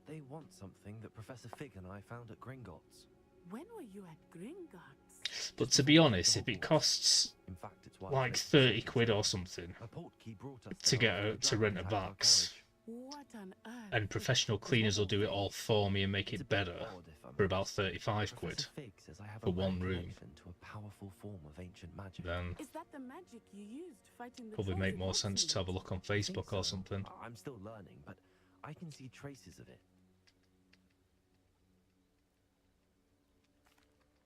Speaker 2: They want something that Professor Fig and I found at Gringotts.
Speaker 5: When were you at Gringotts?
Speaker 1: But to be honest, if it costs
Speaker 2: In fact, it's why I
Speaker 1: like
Speaker 2: made
Speaker 1: 30
Speaker 2: the
Speaker 1: quid or
Speaker 2: decision.
Speaker 1: something
Speaker 2: A portkey brought us
Speaker 1: to
Speaker 2: there
Speaker 1: get
Speaker 2: after
Speaker 1: to
Speaker 2: the
Speaker 1: rent a
Speaker 2: dragon attacked our
Speaker 1: Vax,
Speaker 5: What on earth?
Speaker 1: and professional cleaners will do it all for me and make
Speaker 2: It's a
Speaker 1: it
Speaker 2: bit
Speaker 1: better
Speaker 2: odd, if I'm
Speaker 1: for about
Speaker 2: honest.
Speaker 1: 35 quid,
Speaker 2: Professor Fig says I have
Speaker 1: for
Speaker 2: a
Speaker 1: one
Speaker 2: rare
Speaker 1: room.
Speaker 2: connection to a powerful form of ancient magic.
Speaker 1: then
Speaker 5: Is that the magic you used fighting the
Speaker 1: probably
Speaker 5: trolls
Speaker 1: make
Speaker 5: in
Speaker 1: more sense
Speaker 5: Hogsmeade?
Speaker 1: to have a look on
Speaker 2: I think
Speaker 1: Facebook or
Speaker 2: so.
Speaker 1: something.
Speaker 2: I'm still learning, but I can see traces of it.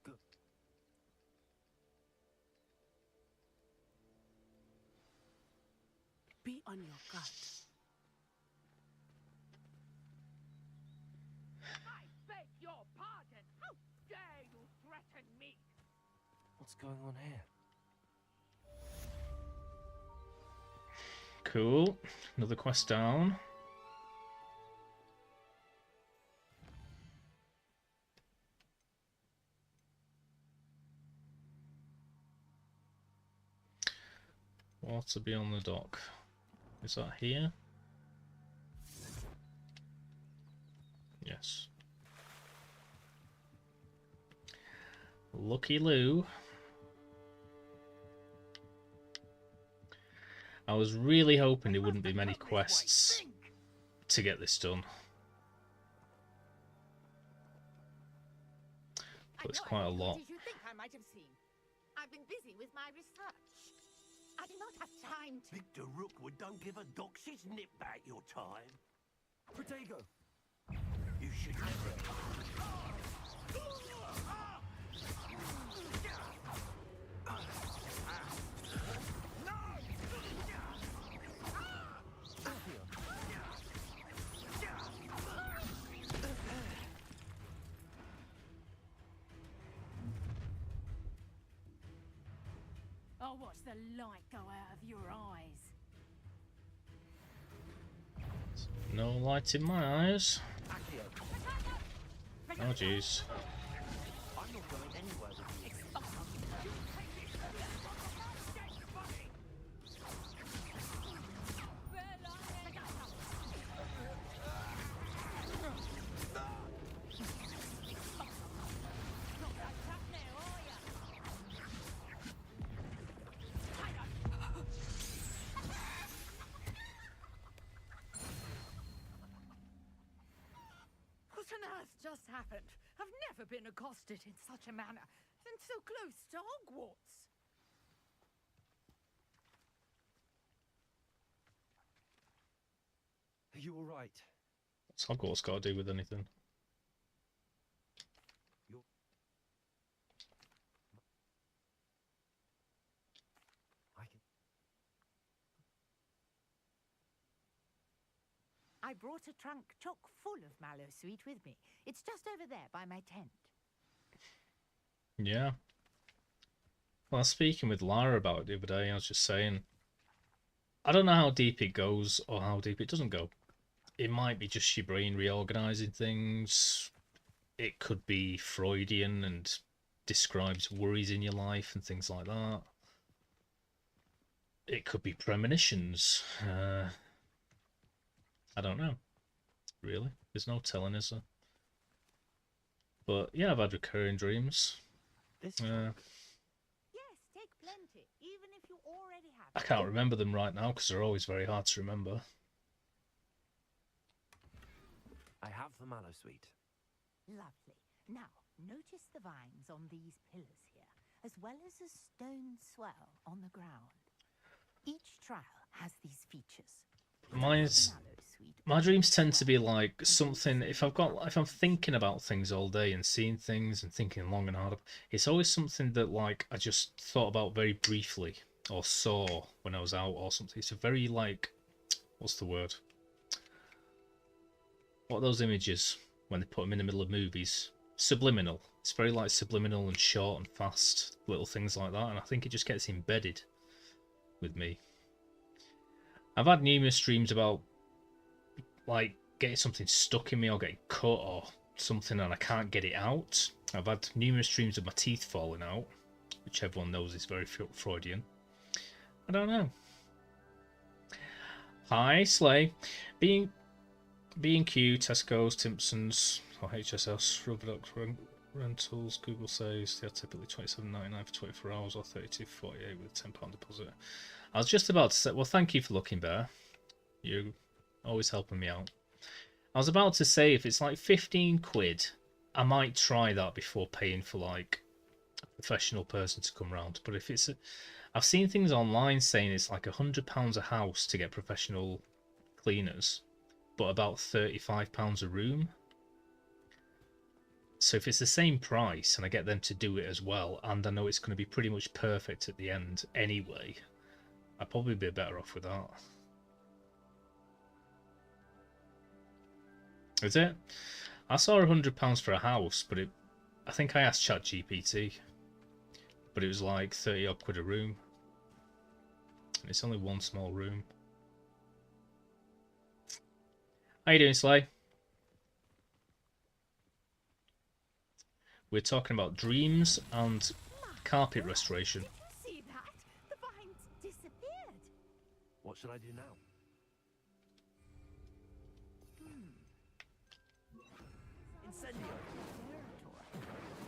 Speaker 2: Good.
Speaker 5: Be on your guard.
Speaker 6: I beg your pardon! How dare you threaten me!
Speaker 2: What's going on here?
Speaker 1: Cool. Another quest down. Water beyond the dock. Is that here? Yes. Lucky Lou. I was really hoping there wouldn't be many quests to get this done. But it's quite a lot.
Speaker 6: You think I might have seen. I've been busy with my research. I do not have time to.
Speaker 7: Victor Rookwood don't give a doxy's nip back your time.
Speaker 2: Protego!
Speaker 7: You should never.
Speaker 5: I'll watch the light go out of your eyes.
Speaker 1: No light in my eyes. Oh jeez.
Speaker 2: I'm not going anywhere with you.
Speaker 6: What on earth just happened? I've never been accosted in such a manner, and so close to Hogwarts.
Speaker 2: Are you all right?
Speaker 1: What's Hogwarts got to do with anything?
Speaker 6: I brought a trunk chock full of mallow sweet with me. It's just over there by my tent.
Speaker 1: Yeah. Well, I was speaking with Lara about it the other day. I was just saying, I don't know how deep it goes or how deep it doesn't go. It might be just your brain reorganizing things. It could be Freudian and describes worries in your life and things like that. It could be premonitions. I don't know, really. There's no telling, is there? But yeah, I've had recurring dreams.
Speaker 2: This
Speaker 6: Yes, take plenty, even if you already have.
Speaker 1: I can't remember them right now because they're always very hard to remember.
Speaker 2: I have the mallow sweet.
Speaker 6: Lovely. Now, notice the vines on these pillars here, as well as a stone swell on the ground. Each trial has these features.
Speaker 1: My dreams tend to be like something. If I'm thinking about things all day and seeing things and thinking long and hard, it's always something that like I just thought about very briefly or saw when I was out or something. It's a very like, what's the word? What are those images when they put them in the middle of movies? Subliminal. It's very like subliminal and short and fast, little things like that, and I think it just gets embedded with me. I've had numerous dreams about like getting something stuck in me or getting cut or something and I can't get it out. I've had numerous dreams of my teeth falling out, which everyone knows is very Freudian. I don't know. Hi, Slay. B&Q, Tesco's, Timpsons, or HSS, Rubberduck Rentals, Google says they are typically $27.99 for 24 hours or $32.48 with a £10 deposit. I was just about to say, well, thank you for looking, Bear. You're always helping me out. I was about to say, if it's like 15 quid, I might try that before paying for like a professional person to come round. But if it's, I've seen things online saying it's like £100 a house to get professional cleaners, but about £35 a room. So if it's the same price and I get them to do it as well, and I know it's going to be pretty much perfect at the end anyway, I'd probably be better off with that. Is it? I saw £100 for a house, but I think I asked ChatGPT, but it was like 30 odd quid a room. And it's only one small room. How you doing, Slay? We're talking about dreams and carpet restoration.
Speaker 6: Did you see that? The vines disappeared.
Speaker 2: What should I do now? Incendio!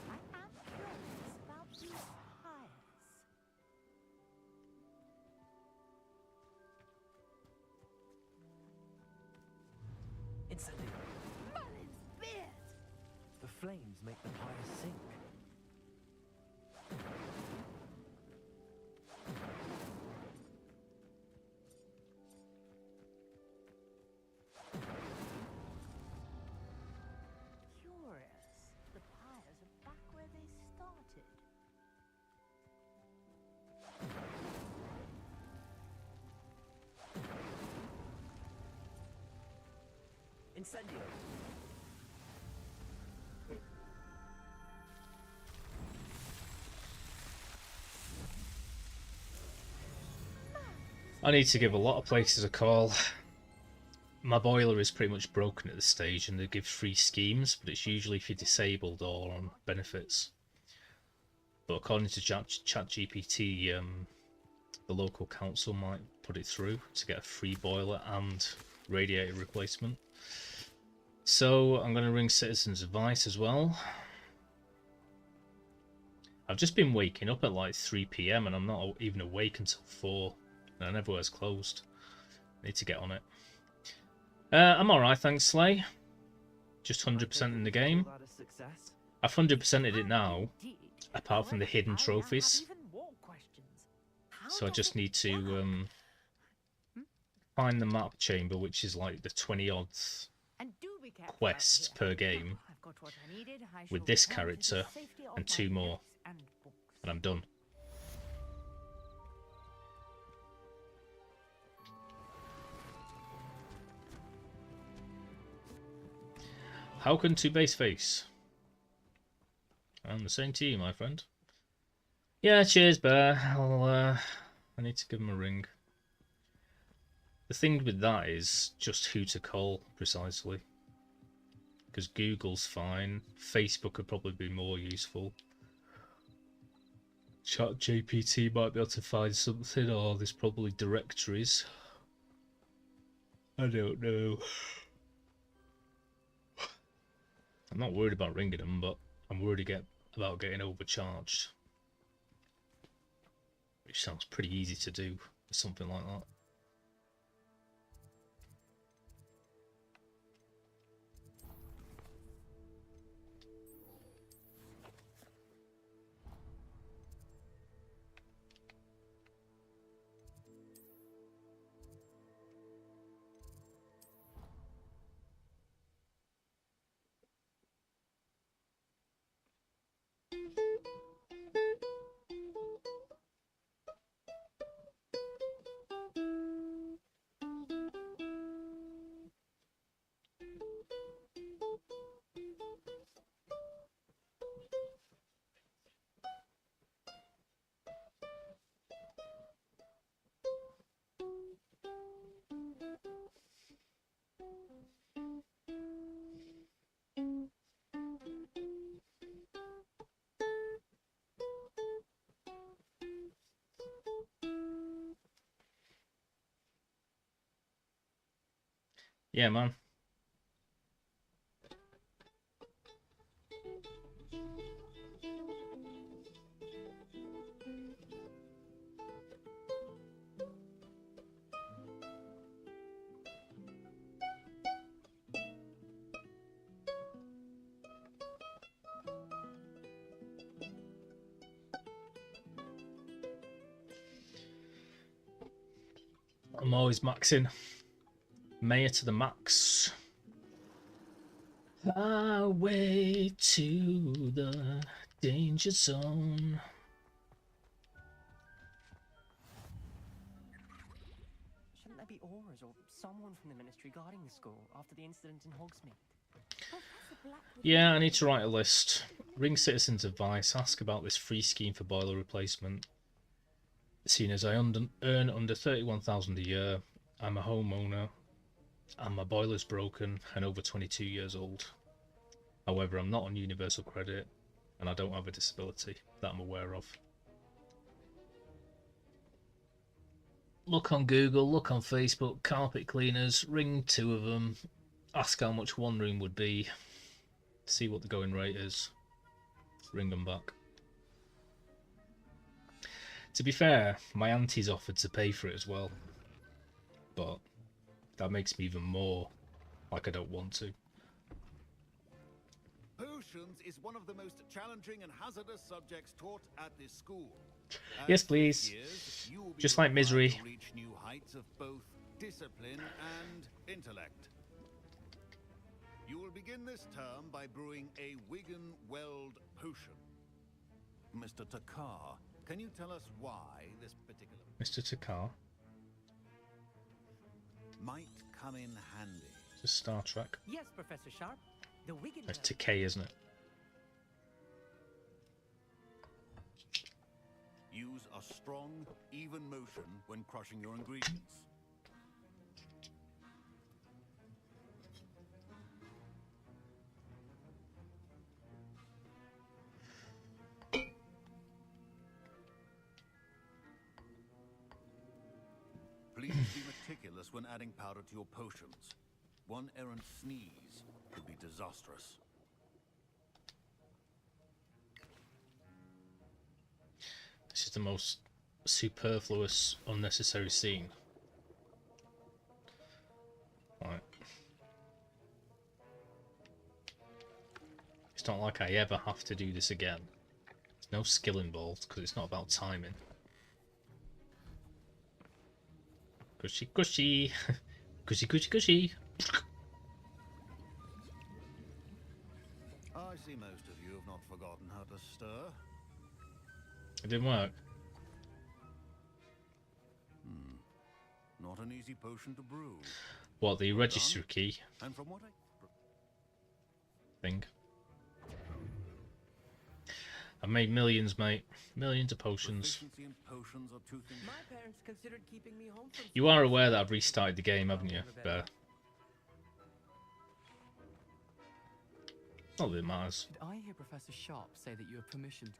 Speaker 6: I am curious about these pyres.
Speaker 2: Incendio!
Speaker 6: Merlin's beard!
Speaker 2: The flames make the pyre sink.
Speaker 6: Curious. The pyres are back where they started.
Speaker 2: Incendio!
Speaker 1: I need to give a lot of places a call. My boiler is pretty much broken at this stage and they give free schemes, but it's usually if you're disabled or on benefits. But according to ChatGPT, the local council might put it through to get a free boiler and radiator replacement. So I'm going to ring Citizens Advice as well. I've just been waking up at like 3 PM and I'm not even awake until 4. And everywhere's closed. Need to get on it. I'm alright, thanks, Slay. Just 100% in the game. I've 100%ed it now, apart from the hidden trophies. So I just need to find the map chamber, which is like the 20-odd quests per game, with this character and 2 more, and I'm done. How can two base face? I'm the same to you, my friend. Yeah, cheers, Bear. I need to give him a ring. The thing with that is just who to call, precisely. Because Google's fine. Facebook would probably be more useful. ChatGPT might be able to find something, or there's probably directories. I don't know. I'm not worried about ringing them, but I'm worried about getting overcharged. Which sounds pretty easy to do, something like that. Yeah, man. I'm always maxing. Mayor to the max. Highway to the danger zone.
Speaker 8: Shouldn't there be aurors or someone from the ministry guarding the school after the incident in Hogsmeade?
Speaker 1: Yeah, I need to write a list. Ring citizens' advice. Ask about this free scheme for boiler replacement. Seeing as I earn under 31,000 a year, I'm a homeowner, and my boiler's broken and over 22 years old. However, I'm not on universal credit, and I don't have a disability that I'm aware of. Look on Google, look on Facebook, carpet cleaners, ring 2 of them, ask how much one room would be, see what the going rate is, ring them back. To be fair, my auntie's offered to pay for it as well, but that makes me even more like I don't want to.
Speaker 9: Potions is one of the most challenging and hazardous subjects taught at this school.
Speaker 1: Yes, please. Just like misery.
Speaker 9: To reach new heights of both discipline and intellect. You will begin this term by brewing a Wigan Weld potion. Mr. Takar, can you tell us why this particular
Speaker 1: Mr. Takar?
Speaker 9: might come in handy?
Speaker 1: It's Star Trek.
Speaker 8: Yes, Professor Sharp. The Wigan.
Speaker 1: That's Takei, isn't it?
Speaker 9: Use a strong, even motion when crushing your ingredients. Please be meticulous when adding powder to your potions. One errant sneeze could be disastrous.
Speaker 1: This is the most superfluous, unnecessary scene. Right. It's not like I ever have to do this again. There's no skill involved because it's not about timing. Gushy, gushy. Gushy, gushy, gushy.
Speaker 9: I see most of you have not forgotten how to stir.
Speaker 1: It didn't work.
Speaker 9: Not an easy potion to brew.
Speaker 1: What, the register key?
Speaker 9: And from what
Speaker 1: thing. I've made millions, mate. Millions of potions.
Speaker 9: Proficiency in potions are two things.
Speaker 8: My parents considered keeping me home from
Speaker 1: You are aware that I've restarted the game, haven't you, Bear? Not that it matters.
Speaker 8: Did I hear Professor Sharp say that you have permission to...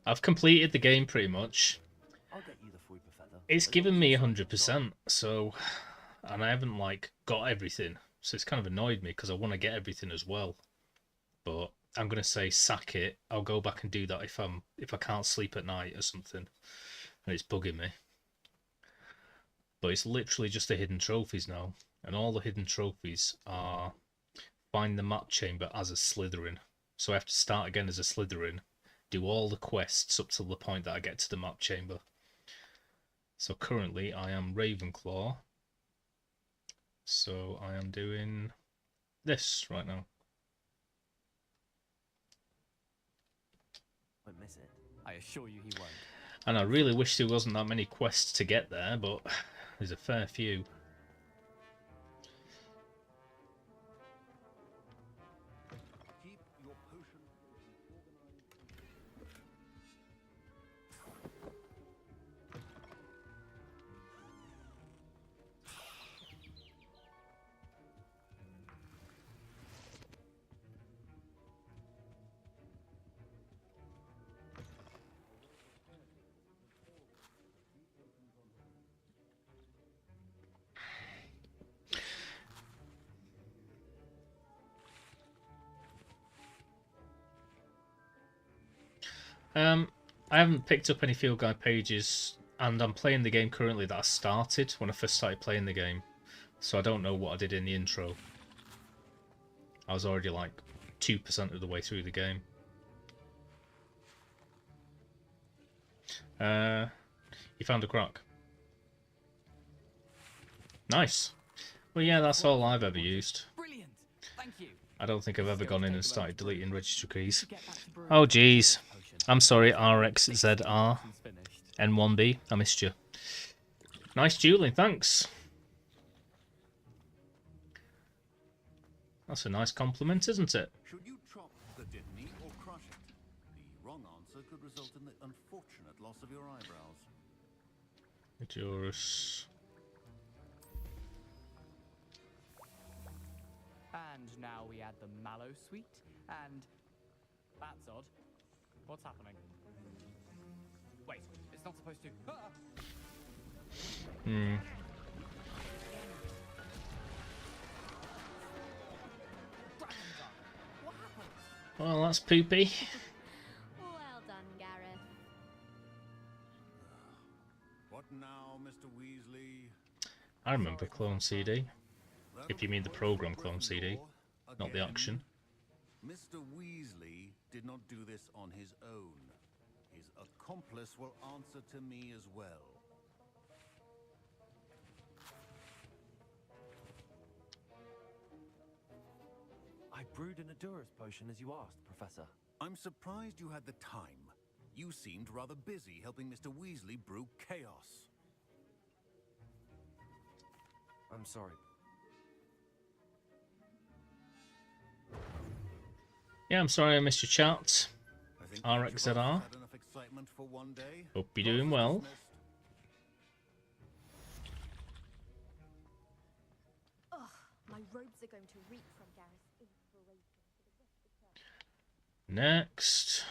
Speaker 1: I've completed the game pretty much.
Speaker 2: I'll get you the food, Professor.
Speaker 1: It's given me 100%, so... And I haven't, like, got everything. So it's kind of annoyed me, because I want to get everything as well. But I'm going to say sack it. I'll go back and do that if I can't sleep at night or something. And it's bugging me. But it's literally just the hidden trophies now. And all the hidden trophies are find the map chamber as a Slytherin. So I have to start again as a Slytherin. Do all the quests up to the point that I get to the map chamber. So currently I am Ravenclaw. So I am doing this right now.
Speaker 2: Won't miss it.
Speaker 8: I assure you he won't.
Speaker 1: And I really wish there wasn't that many quests to get there, but there's a fair few.
Speaker 9: Keep your potion organized.
Speaker 1: I haven't picked up any field guide pages, and I'm playing the game currently that I started when I first started playing the game. So I don't know what I did in the intro. I was already like 2% of the way through the game. You found a crock. Nice. Well, yeah, that's all I've ever used.
Speaker 8: Brilliant! Thank you.
Speaker 1: I don't think I've ever gone in and started deleting registry keys.
Speaker 8: Get back to brewing
Speaker 1: Oh,
Speaker 8: the
Speaker 1: jeez.
Speaker 8: potion.
Speaker 1: I'm sorry, RXZR.
Speaker 8: It's finished.
Speaker 1: N1B, I missed you. Nice dueling, thanks. That's a nice compliment, isn't it?
Speaker 9: Should you chop the Dittany or crush it? The wrong answer could result in the unfortunate loss of your eyebrows.
Speaker 1: Majorus.
Speaker 8: And now we add the mallow sweet, and that's odd. What's happening? Wait, it's not supposed to. Ah!
Speaker 1: Hmm.
Speaker 8: What happened?
Speaker 1: Well, that's poopy.
Speaker 3: Well done, Gareth.
Speaker 9: What now, Mr. Weasley?
Speaker 1: I remember Clone CD.
Speaker 9: That
Speaker 1: If you mean the
Speaker 9: was
Speaker 1: program
Speaker 9: Gryffindor
Speaker 1: Clone CD, not the
Speaker 9: again.
Speaker 1: action.
Speaker 9: Mr. Weasley did not do this on his own. His accomplice will answer to me as well.
Speaker 2: I brewed an Adura's potion as you asked, Professor.
Speaker 9: I'm surprised you had the time. You seemed rather busy helping Mr. Weasley brew chaos.
Speaker 2: I'm sorry.
Speaker 1: Yeah, I'm sorry I missed your chat.
Speaker 9: I think
Speaker 1: RXZR.
Speaker 9: each of us has had enough excitement for one day.
Speaker 1: Hope you're doing
Speaker 9: Both
Speaker 1: well.
Speaker 9: dismissed.
Speaker 3: Ugh, my robes are going to reek from Gareth's inspiration for the rest of the term.
Speaker 1: Next.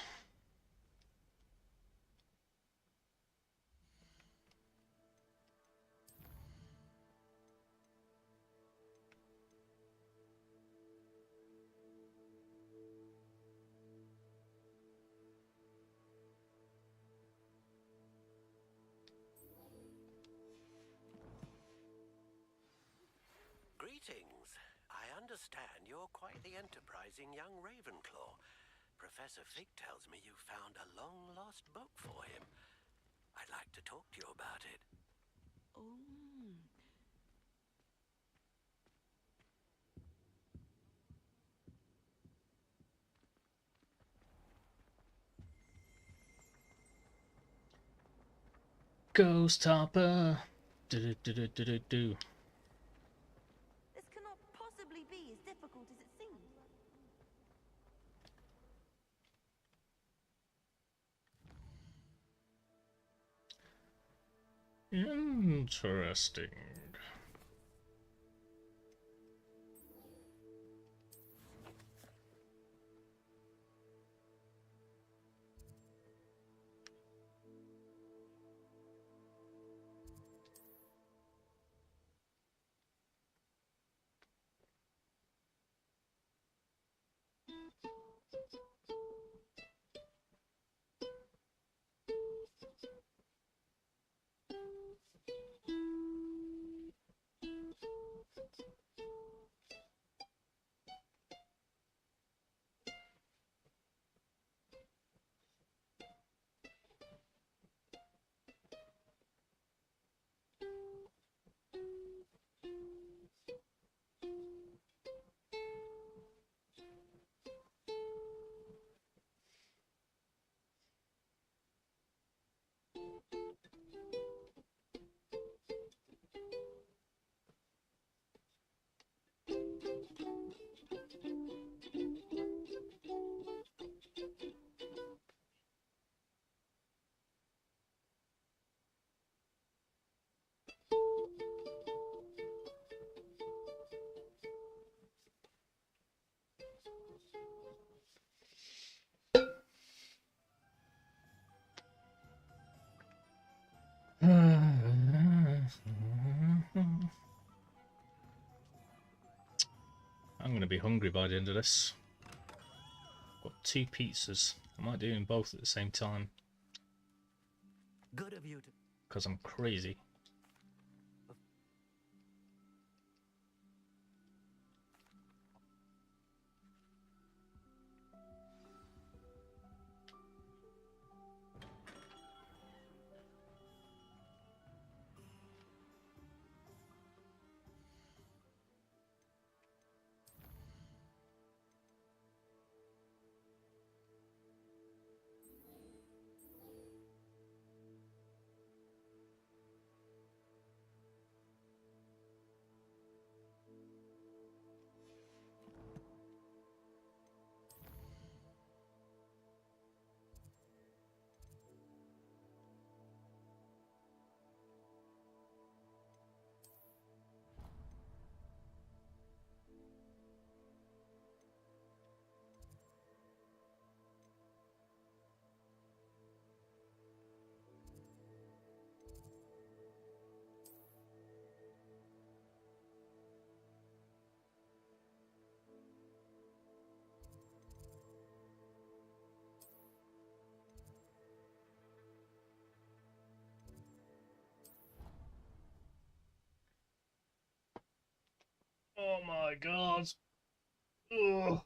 Speaker 7: Greetings. I understand you're quite the enterprising young Ravenclaw. Professor Fig tells me you found a long-lost book for him. I'd like to talk to you about it.
Speaker 5: Oh.
Speaker 1: Ghost Hopper. Do. Interesting. I'm going to be hungry by the end of this. Got 2 pizzas. I might do them both at the same time.
Speaker 2: Good of you to...
Speaker 1: Because I'm crazy. Oh my god. Ugh.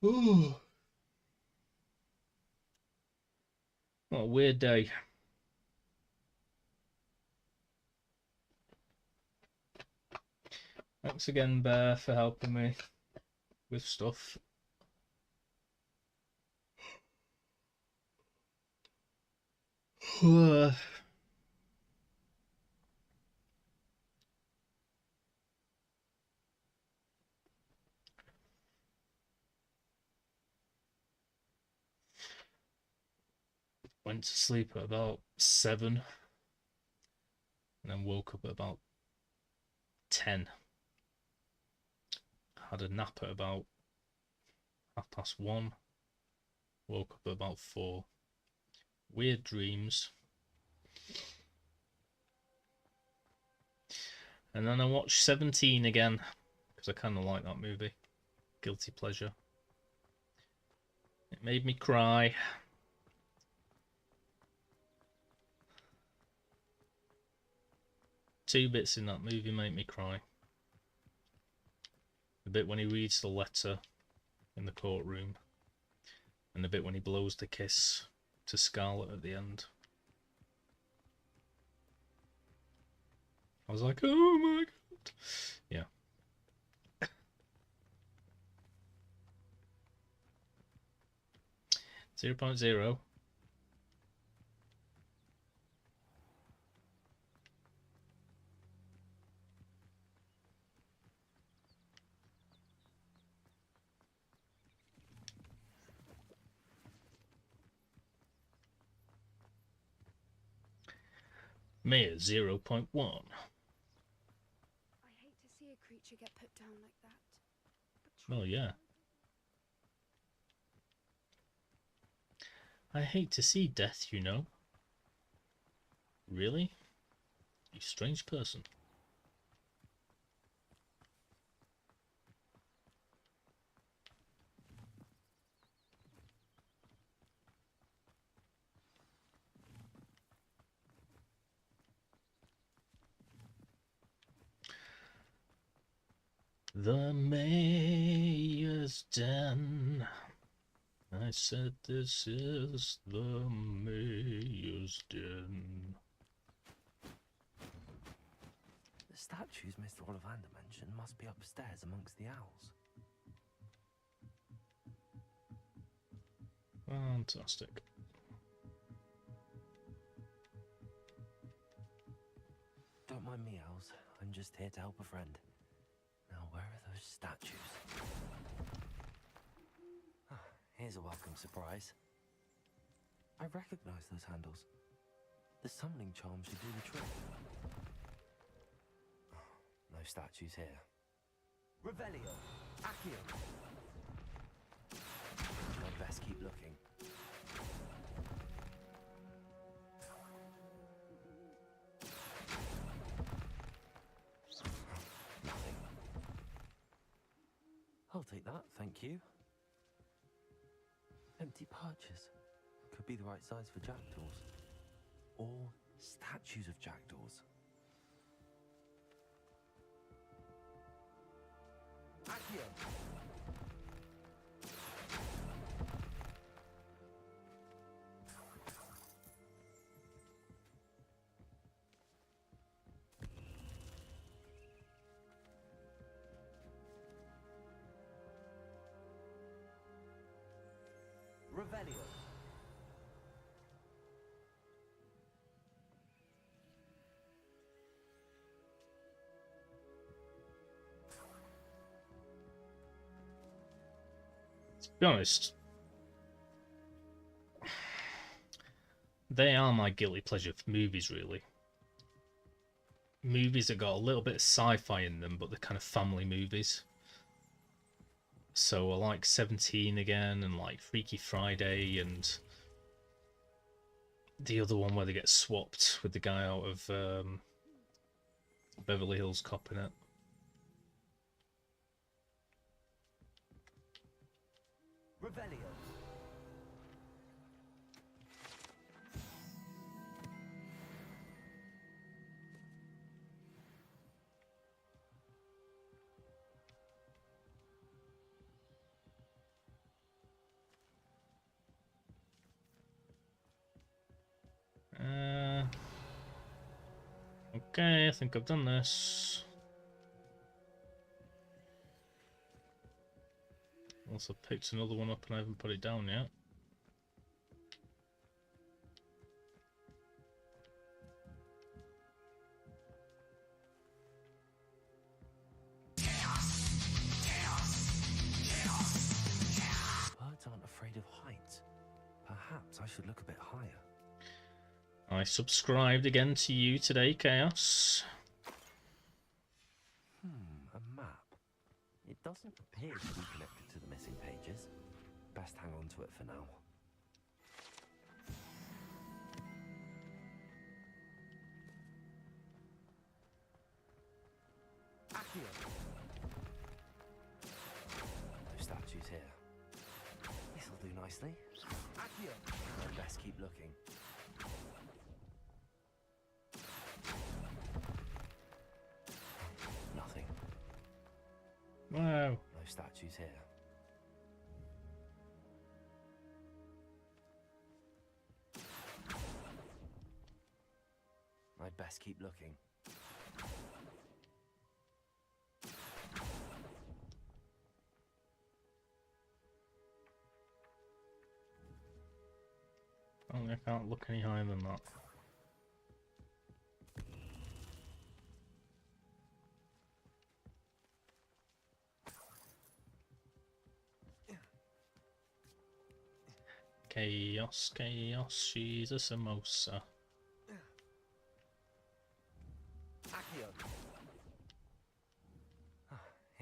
Speaker 1: Ooh. What a weird day. Thanks again, Bear, for helping me with stuff. Went to sleep at about 7 and then woke up at about 10. Had a nap at about 1:30. Woke up at about 4. Weird dreams. And then I watched 17 again because I kind of like that movie. Guilty pleasure. It made me cry. Two bits in that movie make me cry. The bit when he reads the letter in the courtroom, and the bit when he blows the kiss to Scarlet at the end. I was like, oh my god. Yeah. .0. Mayor 0.1.
Speaker 3: I hate to see a creature get put down like that.
Speaker 1: Well, yeah. I hate to see death, you know. Really? You strange person. The mayor's den. I said this is the mayor's den.
Speaker 2: The statues Mr. Ollivander mentioned must be upstairs amongst the owls.
Speaker 1: Fantastic.
Speaker 2: Don't mind me, owls. I'm just here to help a friend. Now, where are those statues? Ah, here's a welcome surprise. I recognize those handles. The summoning charm should do the trick. Oh, no statues here. Revelio! Accio! I'd best keep looking. Nothing. I'll take that, thank you. Empty perches. Could be the right size for jackdaws. Or statues of jackdaws. Accio! Revelio.
Speaker 1: To be honest, they are my guilty pleasure for movies, really. Movies that got a little bit of sci-fi in them, but they're kind of family movies. So I like 17 again, and like Freaky Friday, and the other one where they get swapped with the guy out of Beverly Hills Cop in it.
Speaker 2: Revelio.
Speaker 1: Okay, I think I've done this. Also picked another one up and I haven't put it down yet.
Speaker 2: Birds aren't afraid of heights. Perhaps I should look a bit higher.
Speaker 1: I subscribed again to you today, Chaos.
Speaker 2: A map. It doesn't appear to be connected to the missing pages. Best hang on to it for now. Accio! No statues here. This'll do nicely. Accio! I'd best keep looking. Nothing.
Speaker 1: Wow.
Speaker 2: No statues here. I'd best keep looking.
Speaker 1: I can't look any higher than that. Chaos, chaos, she's a samosa.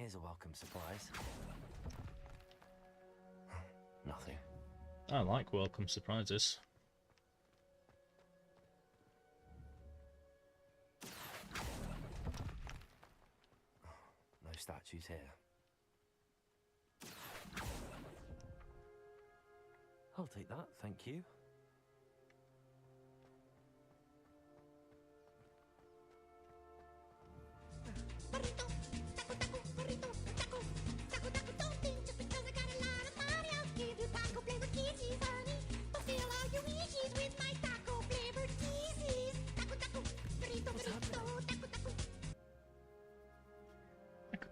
Speaker 2: Here's a welcome surprise. Nothing.
Speaker 1: I like welcome surprises.
Speaker 2: No statues here. I'll take that, thank you.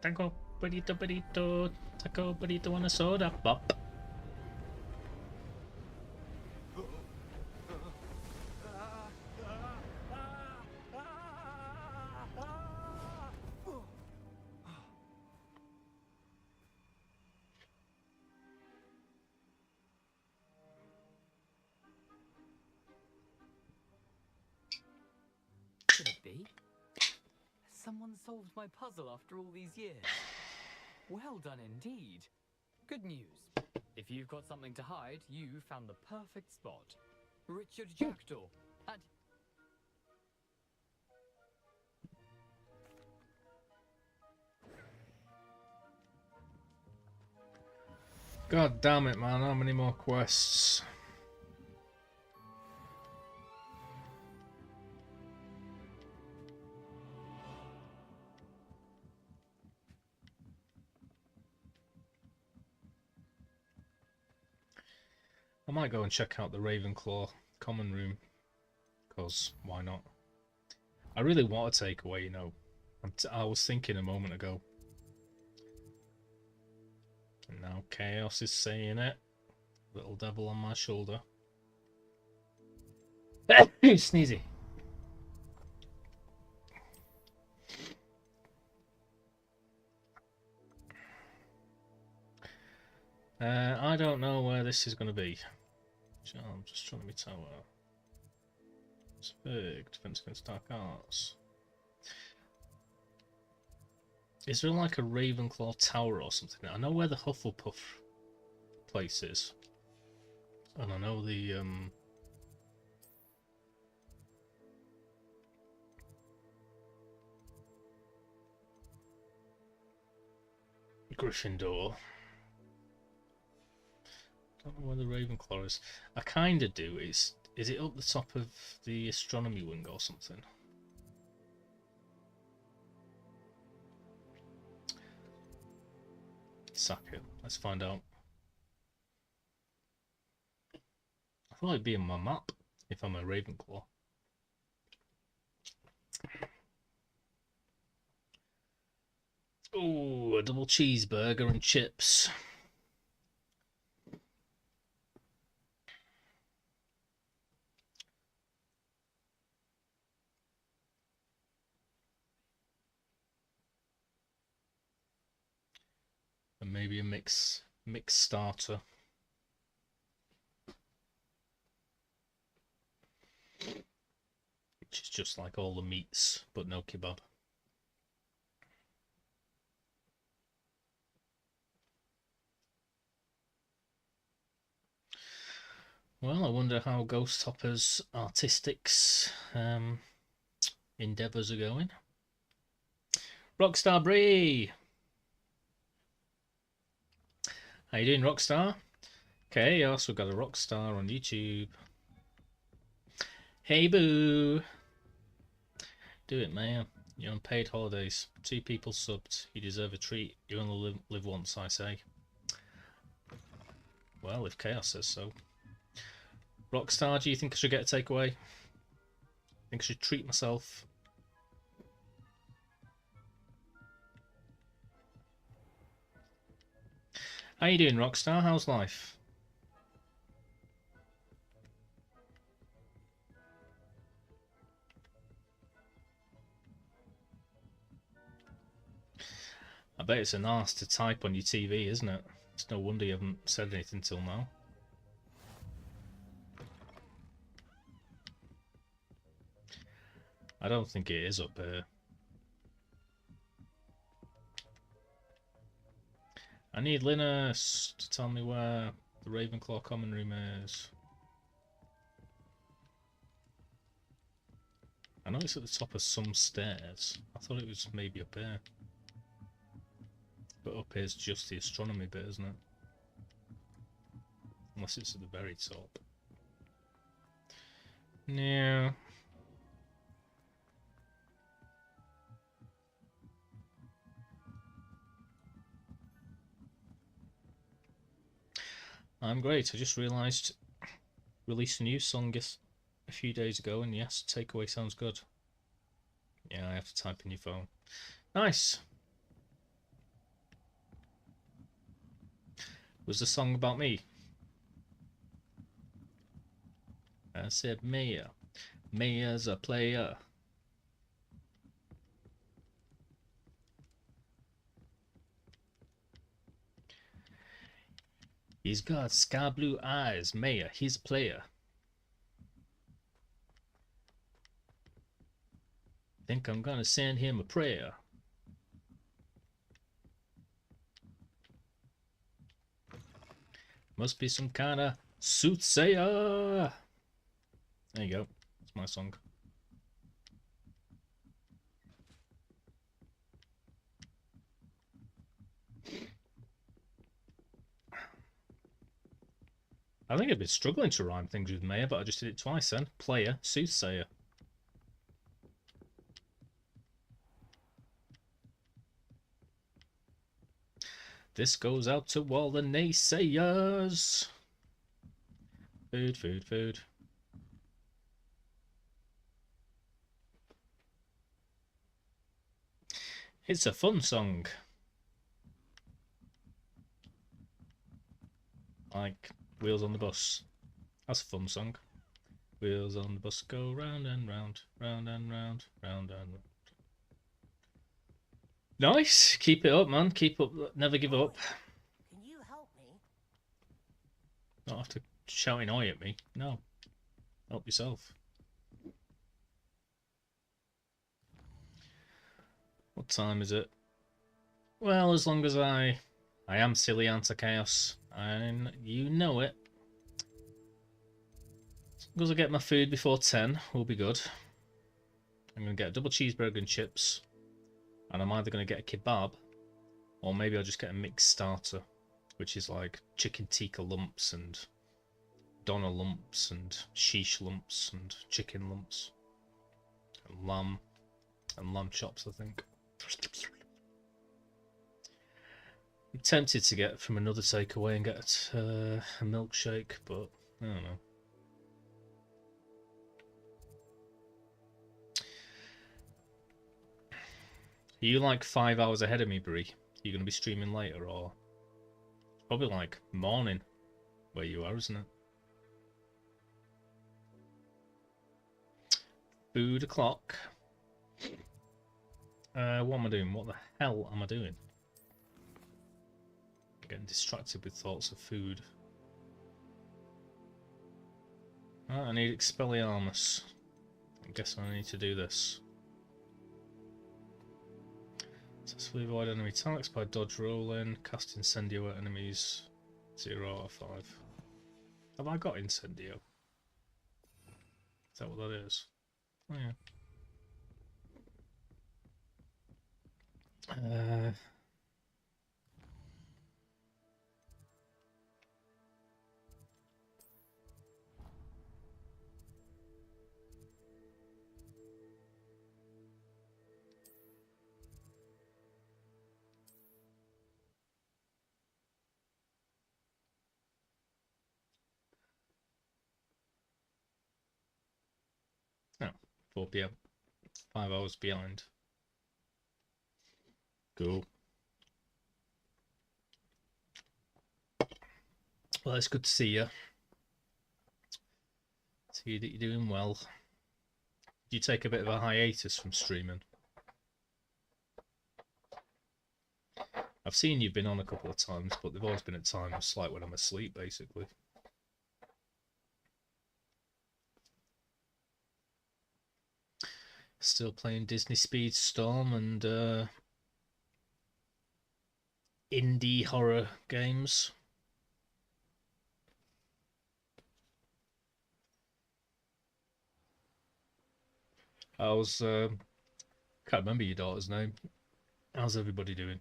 Speaker 1: Taco, burrito, burrito, taco, burrito, and a soda pop.
Speaker 8: Could it be? Someone solved my puzzle after all these years. Well done indeed. Good news. If you've got something to hide, you found the perfect spot. Richard Jackdaw. And
Speaker 1: God damn it, man! How many more quests? I might go and check out the Ravenclaw common room, because why not? I really want a takeaway, you know. I was thinking a moment ago. And now Chaos is saying it. Little devil on my shoulder. Sneezy. I don't know where this is going to be. So I'm just trying to be tower. It's big. Defense against dark arts. Is there like a Ravenclaw tower or something? I know where the Hufflepuff place is. And I know the Gryffindor. Don't know where the Ravenclaw is. I kinda do. Is it up the top of the astronomy wing or something? Suck it. Let's find out. I thought it'd be on my map if I'm a Ravenclaw. Ooh, a double cheeseburger and chips. And maybe a mix starter. Which is just like all the meats, but no kebab. Well, I wonder how Ghost Hopper's artistics endeavours are going. Rockstar Bree! How you doing, Rockstar? Okay, I also got a Rockstar on YouTube. Hey, boo! Do it, man. You're on paid holidays. 2 people subbed. You deserve a treat. You only live once, I say. Well, if Chaos says so. Rockstar, do you think I should get a takeaway? Think I should treat myself? How you doing, Rockstar? How's life? I bet it's an arse to type on your TV, isn't it? It's no wonder you haven't said anything till now. I don't think it is up here. I need Linus to tell me where the Ravenclaw common room is. I know it's at the top of some stairs. I thought it was maybe up here. But up here's just the astronomy bit, isn't it? Unless it's at the very top. No. I'm great. I just realised released a new song a few days ago, and yes, takeaway sounds good. Yeah, I have to type in your phone. Nice. Was the song about me? I said Maya. Maya's a player. He's got sky blue eyes. Maya, he's a player. Think I'm gonna send him a prayer. Must be some kind of soothsayer. There you go. It's my song. I think I've been struggling to rhyme things with Maya, but I just did it twice then. Player, soothsayer. This goes out to all the naysayers. Food, food, food. It's a fun song. Like Wheels on the Bus. That's a fun song. Wheels on the bus go round and round, round and round, round and round. Nice. Keep it up, man. Keep up. Never give up.
Speaker 7: Can you help me?
Speaker 1: Not after shouting oi at me. No. Help yourself. What time is it? Well, as long as I am silly anti-chaos, and you know it. As long as I get my food before 10, we'll be good. I'm going to get a double cheeseburger and chips. And I'm either going to get a kebab, or maybe I'll just get a mixed starter, which is like chicken tikka lumps and doner lumps and sheesh lumps and chicken lumps and lamb chops, I think. I'm tempted to get from another takeaway and get a milkshake, but I don't know. Are you like 5 hours ahead of me, Brie? Are you going to be streaming later, or probably like morning where you are, isn't it? Food o'clock. What am I doing? What the hell am I doing? I'm getting distracted with thoughts of food. I need Expelliarmus. I guess I need to do this. Successfully avoid enemy attacks by dodge rolling, cast Incendio at enemies 0 out of 5. Have I got Incendio? Is that what that is? Oh yeah. Oh, 4 PM. 5 hours behind. Cool. Well, it's good to see you. See that you're doing well. Did you take a bit of a hiatus from streaming? I've seen you've been on a couple of times, but they've always been at times like when I'm asleep, basically. Still playing Disney Speedstorm and indie horror games. How's can't remember your daughter's name. How's everybody doing?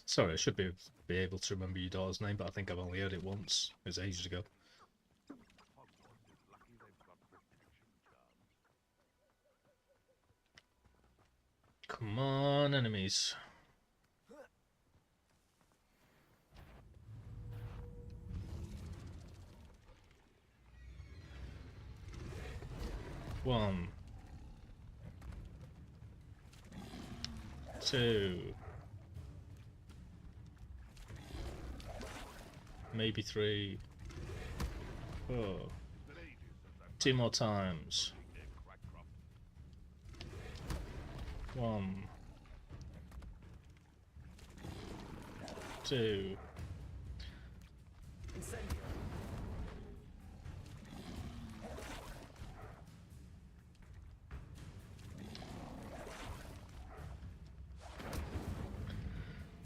Speaker 1: Sorry, I should be able to remember your daughter's name, but I think I've only heard it once. It was ages ago. Come on, enemies. One. Two. Maybe three. Four. Two more times. One. Two.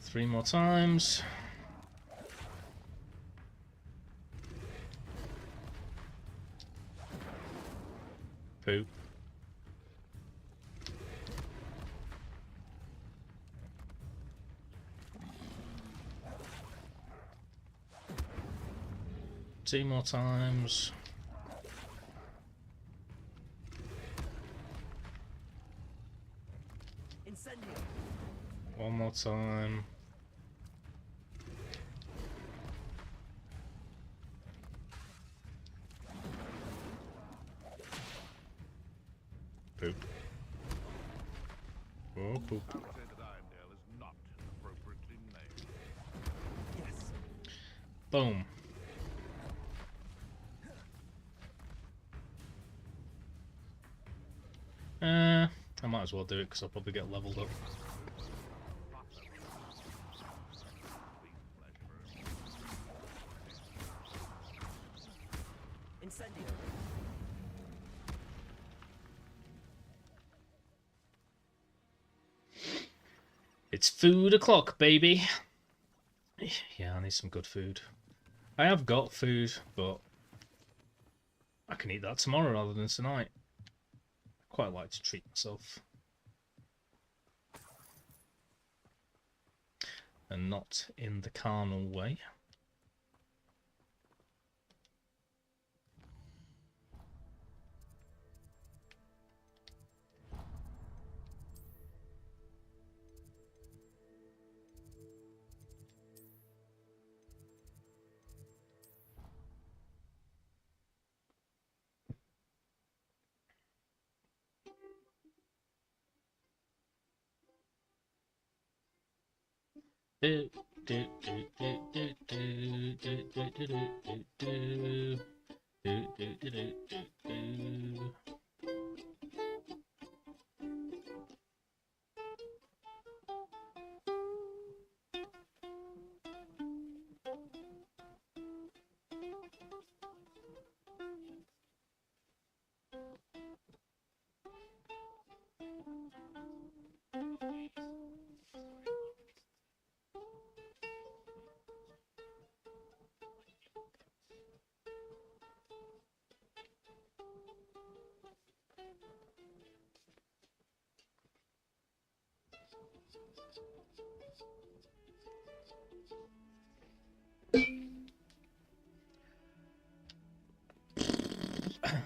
Speaker 1: Three more times. Poop. Two more times. One more time. Poop. Oh, poop. Boom. I might as well do it because I'll probably get leveled up. It's food o'clock, baby. Yeah, I need some good food. I have got food, but I can eat that tomorrow rather than tonight. I quite like to treat myself. And not in the carnal way.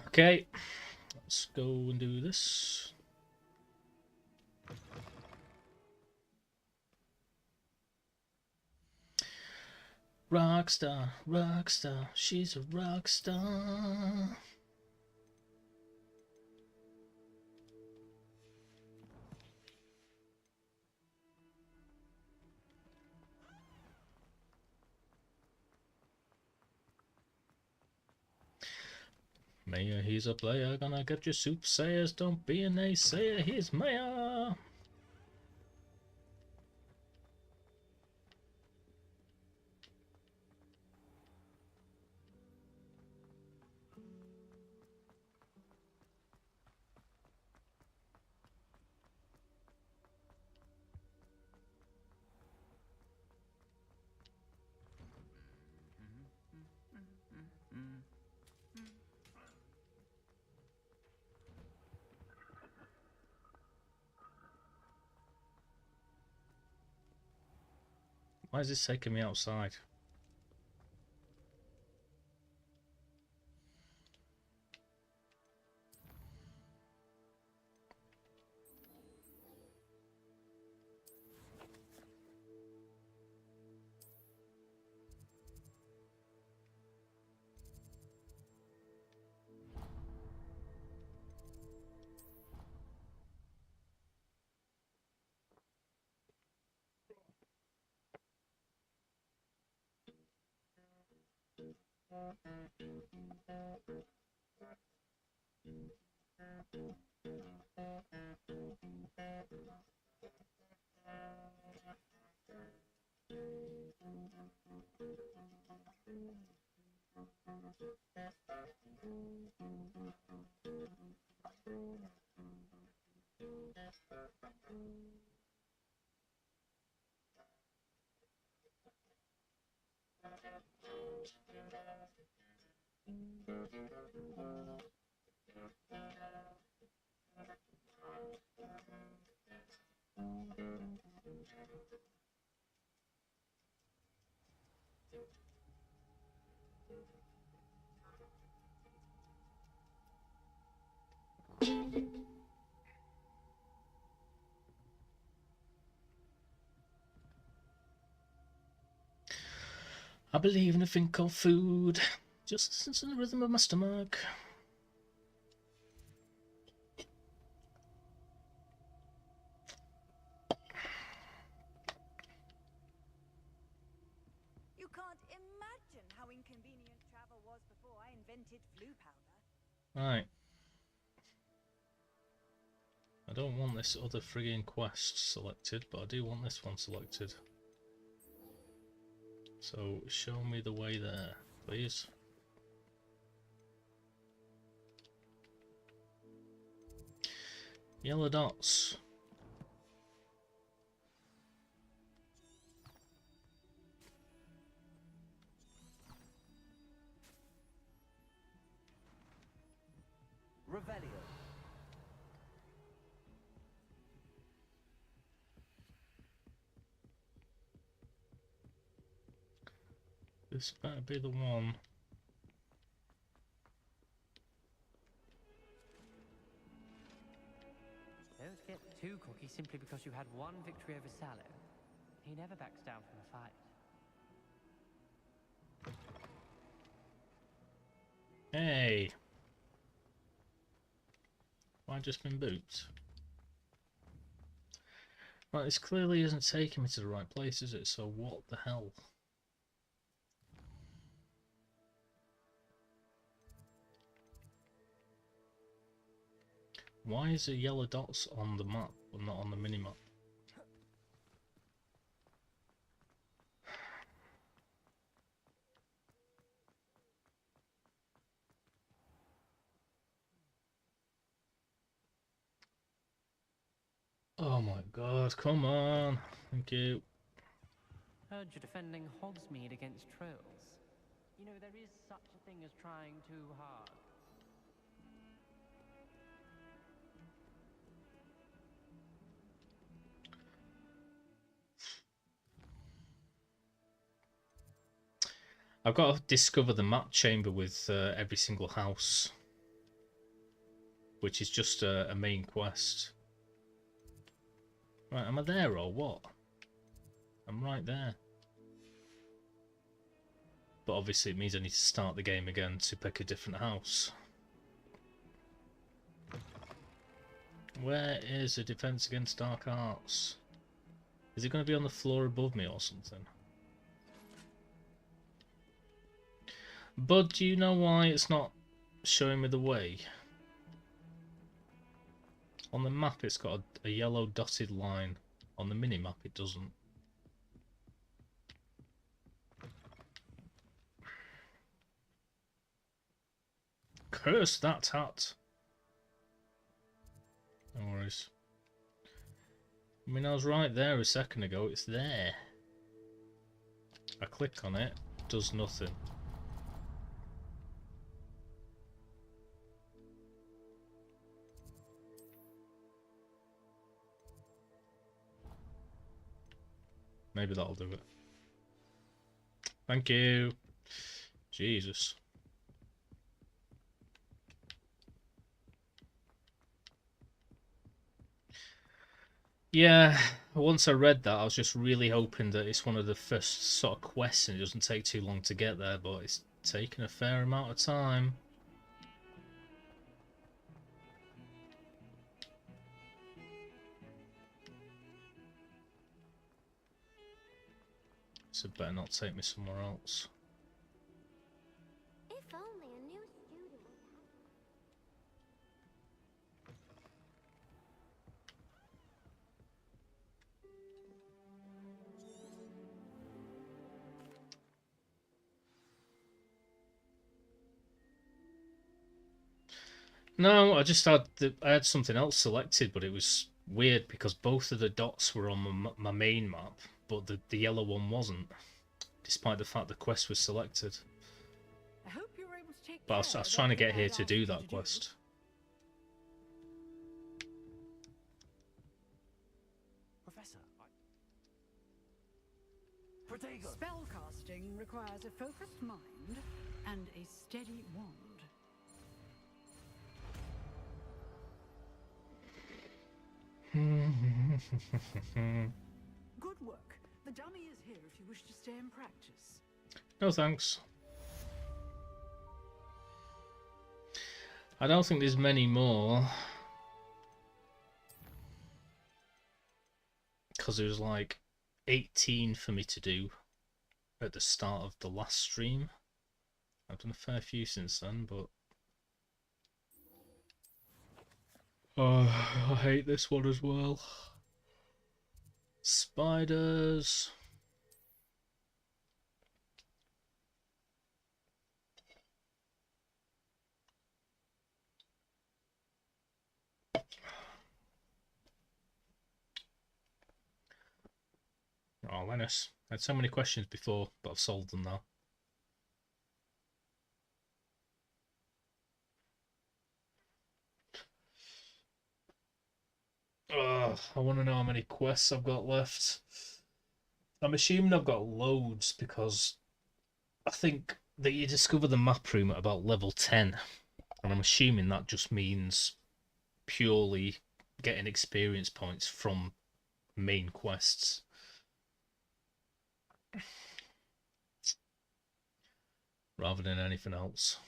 Speaker 1: Okay, let's go and do this. Rockstar, rockstar, she's a rockstar. Mayor, he's a player, gonna get your soup sayers. Don't be a naysayer, he's mayor. Why is this taking me outside? I believe in a thing called food. Just listen to the rhythm of my stomach.
Speaker 5: You can't imagine how inconvenient travel was before I invented flu powder.
Speaker 1: Right. I don't want this other frigging quest selected, but I do want this one selected. So show me the way there, please. Yellow dots.
Speaker 2: Revelio.
Speaker 1: This better be the one.
Speaker 8: Don't get too cocky simply because you had one victory over Sallow. He never backs down from a fight.
Speaker 1: Hey! Have I just been booped? Right, this clearly isn't taking me to the right place, is it? So what the hell? Why is there yellow dots on the map but not on the mini-map? Oh my god, come on. Thank you.
Speaker 8: Heard you're defending Hogsmeade against trolls. You know, there is such a thing as trying too hard.
Speaker 1: I've got to discover the map chamber with every single house, which is just a main quest. Right, am I there or what? I'm right there. But obviously it means I need to start the game again to pick a different house. Where is the defense against dark arts? Is it going to be on the floor above me or something? But do you know why it's not showing me the way? On the map it's got a yellow dotted line. On the mini-map it doesn't. Curse that hat! No worries. I mean, I was right there a second ago. It's there. I click on it, does nothing. Maybe that'll do it. Thank you. Jesus. Yeah, once I read that, I was just really hoping that it's one of the first sort of quests and it doesn't take too long to get there, but it's taken a fair amount of time. So it better not take me somewhere else.
Speaker 3: If only a new student would have.
Speaker 1: No, I just had I had something else selected, but it was weird because both of the dots were on my main map, but the yellow one wasn't, despite the fact the quest was selected.
Speaker 5: I hope you're able to take
Speaker 1: But I
Speaker 5: care
Speaker 1: was
Speaker 5: of
Speaker 1: trying to get
Speaker 5: everything
Speaker 1: here
Speaker 5: I'd
Speaker 1: to
Speaker 5: asked
Speaker 1: do
Speaker 5: you
Speaker 1: that
Speaker 5: to
Speaker 1: quest.
Speaker 2: Professor, Protego!
Speaker 5: Spellcasting requires a focused mind and a steady wand. Good work. The dummy is here if you wish to stay and practice.
Speaker 1: No thanks. I don't think there's many more. Because there was like 18 for me to do at the start of the last stream. I've done a fair few since then, but... Oh, I hate this one as well. Spiders. Oh, Linus. I had so many questions before, but I've solved them now. Ugh, I want to know how many quests I've got left. I'm assuming I've got loads because I think that you discover the map room at about level 10. And I'm assuming that just means purely getting experience points from main quests. Rather than anything else.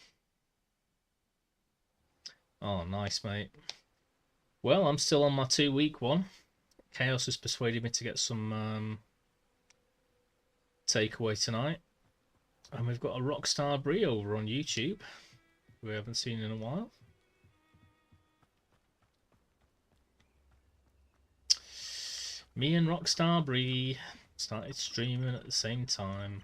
Speaker 1: Oh, nice, mate. Well, I'm still on my 2-week one. Chaos has persuaded me to get some takeaway tonight. And we've got a Rockstar Brie over on YouTube. We haven't seen in a while. Me and Rockstar Brie started streaming at the same time.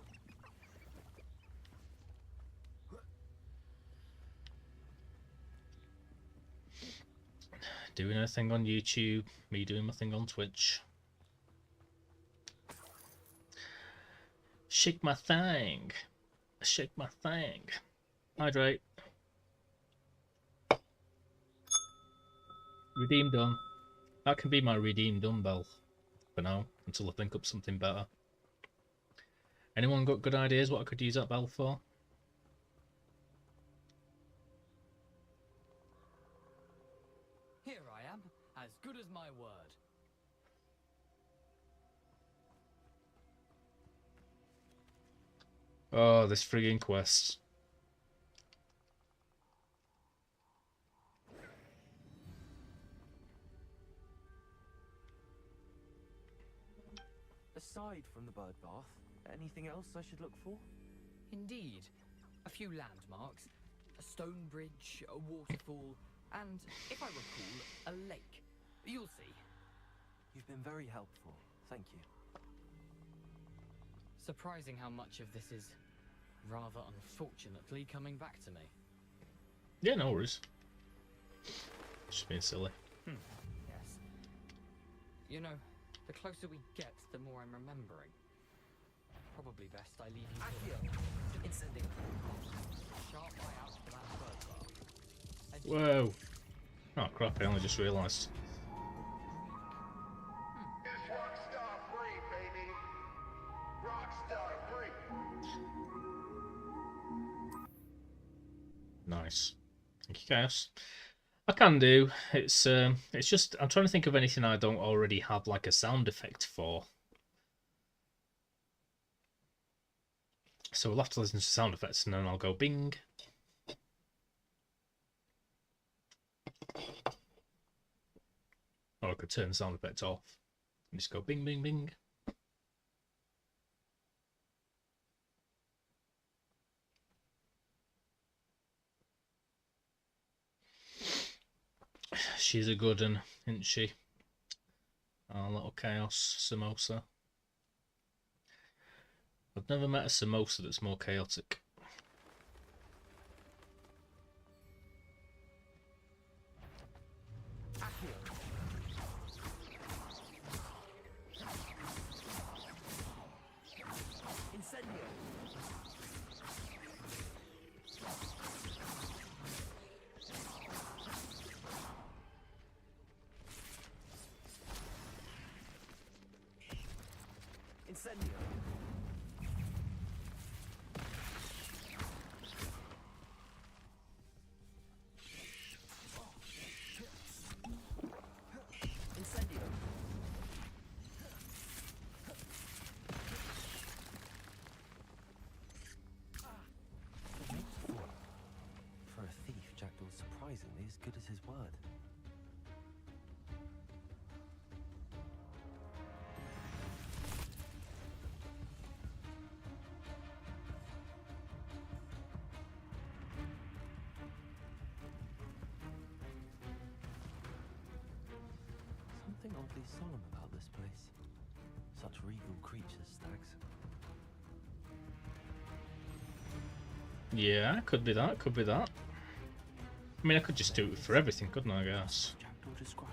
Speaker 1: Doing a thing on YouTube, me doing my thing on Twitch. Shake my thing. Shake my thing. Hydrate. Redeem done. That can be my redeem done bell for now, until I think up something better. Anyone got good ideas what I could use that bell for?
Speaker 8: Here I am, as good as my word.
Speaker 1: Oh, this frigging quest.
Speaker 2: Aside from the bird bath, anything else I should look for?
Speaker 8: Indeed. A few landmarks, a stone bridge, a waterfall, and, if I recall, a lake. You'll see.
Speaker 2: You've been very helpful. Thank you.
Speaker 8: Surprising how much of this is, rather unfortunately, coming back to me.
Speaker 1: Yeah, no worries. Just being silly.
Speaker 8: Yes. You know, the closer we get, the more I'm remembering. Probably best I leave you here.
Speaker 2: Incendiary.
Speaker 8: Sharp eye out for that bird bath.
Speaker 1: Whoa. Oh crap, I only just realised.
Speaker 10: It's Rockstar Free, baby. Rockstar Free.
Speaker 1: Nice. Thank you, Chaos. I can do. It's just I'm trying to think of anything I don't already have like a sound effect for. So we'll have to listen to sound effects and then I'll go bing. Or I could turn the sound effects off and just go bing, bing, bing. She's a good one, isn't she? Our little Chaos Samosa. I've never met a samosa that's more chaotic.
Speaker 2: For a thief, Jackdaw's surprisingly as good as his word. Something oddly solemn about this place. Such regal creatures, Stags.
Speaker 1: Yeah, could be that, could be that. I mean, I could just do it for everything, couldn't I, I guess?
Speaker 2: Jackdaw described.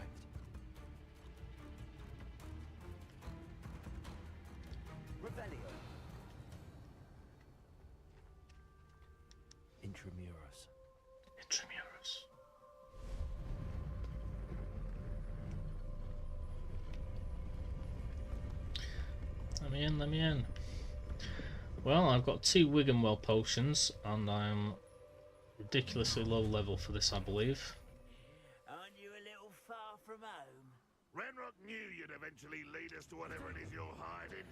Speaker 2: Revelio. Intramuros.
Speaker 1: Intramuros. Let me in, let me in. Well, I've got 2 Wiggenwell potions, and I'm ridiculously low level for this, I believe.
Speaker 7: Aren't you a little far from home?
Speaker 9: Renrock knew you'd eventually lead us to whatever it is you're hiding.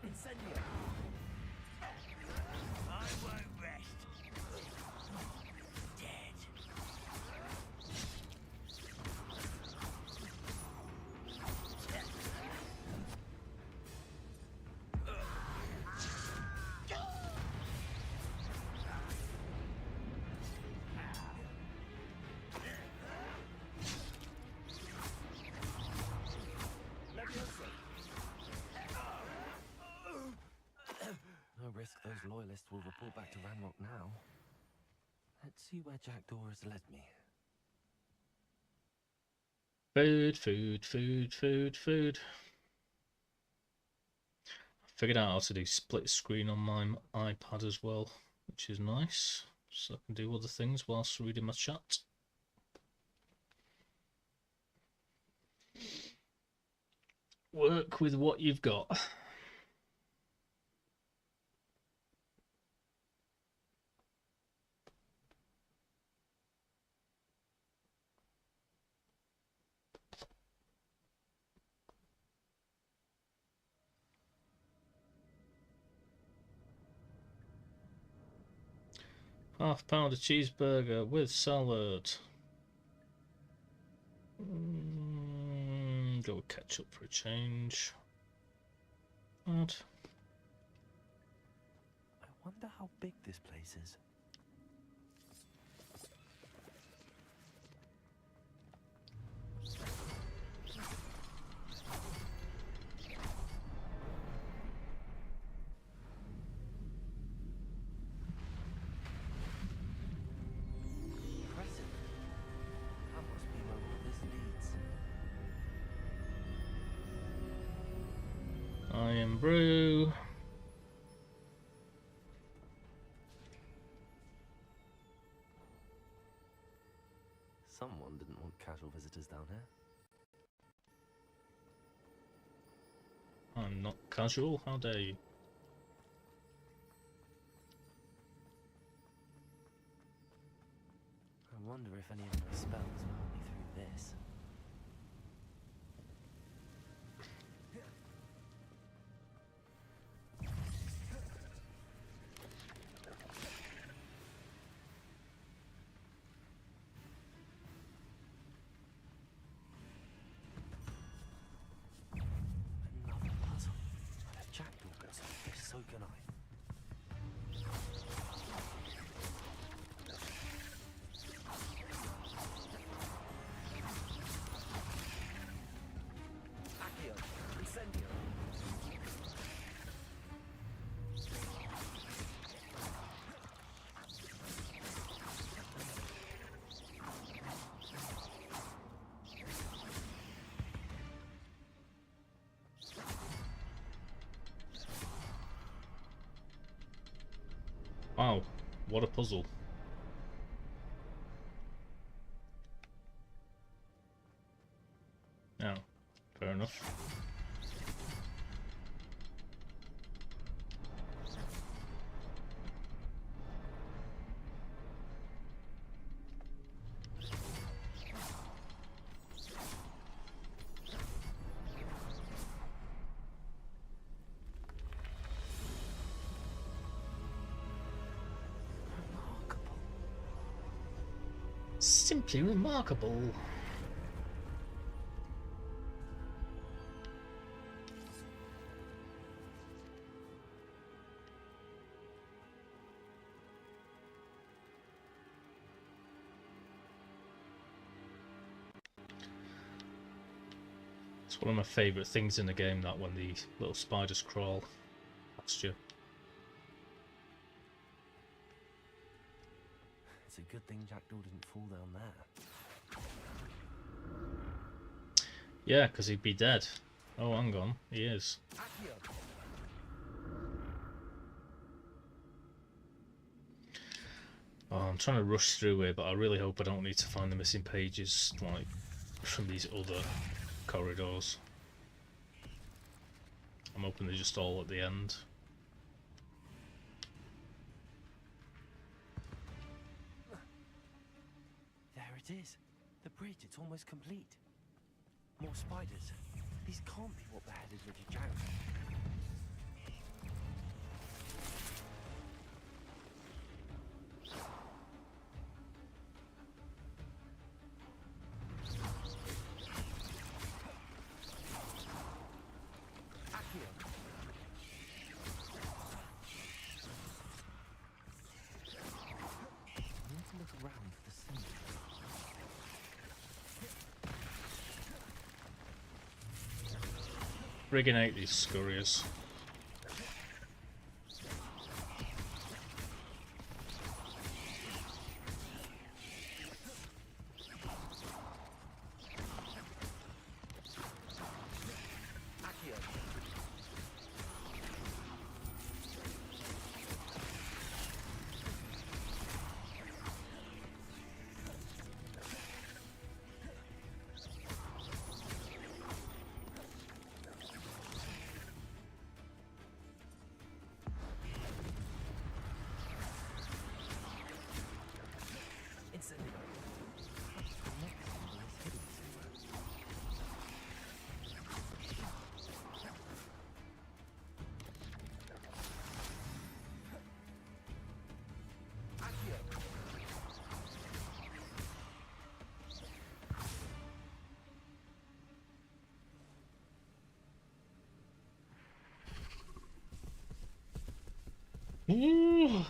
Speaker 2: Incendio.
Speaker 7: I won't rest. Dead.
Speaker 2: No risk those loyalists will report back to Ranrock now. Let's see where Jackdaw has led me.
Speaker 1: Food, food, food, food, food. I figured out how to do split screen on my iPad as well, which is nice. So I can do other things whilst reading my chat. Work with what you've got. £1/2 cheeseburger with salad. Go with ketchup for a change. Add.
Speaker 2: I wonder how big this place is. Impressive. That must be where all this leads.
Speaker 1: I am brew.
Speaker 2: Someone didn't want casual visitors down here.
Speaker 1: I'm not casual, how dare you?
Speaker 2: if any of my spells will help me through this. Another puzzle. But if Jackdaw can solve this, so can I. Accio, Incendio.
Speaker 1: Wow, what a puzzle. Oh, fair enough.
Speaker 2: Remarkable.
Speaker 1: Simply remarkable. It's one of my favourite things in the game, that when the little spiders crawl past you.
Speaker 2: It's a good thing Jackdaw didn't fall down there.
Speaker 1: Yeah, because he'd be dead. Oh, hang on, he is.
Speaker 2: Accio.
Speaker 1: Oh, I'm trying to rush through here, but I really hope I don't need to find the missing pages, like, from these other corridors. I'm hoping they're just all at the end.
Speaker 2: There it is. The bridge, it's almost complete. More spiders. These can't be what beheaded Richard Jarrett. Accio. I need to look around for the symbol.
Speaker 1: Rigging out these scurriers.
Speaker 2: Accio. Incendio. The next symbol is hidden somewhere. Accio.
Speaker 1: Ooh.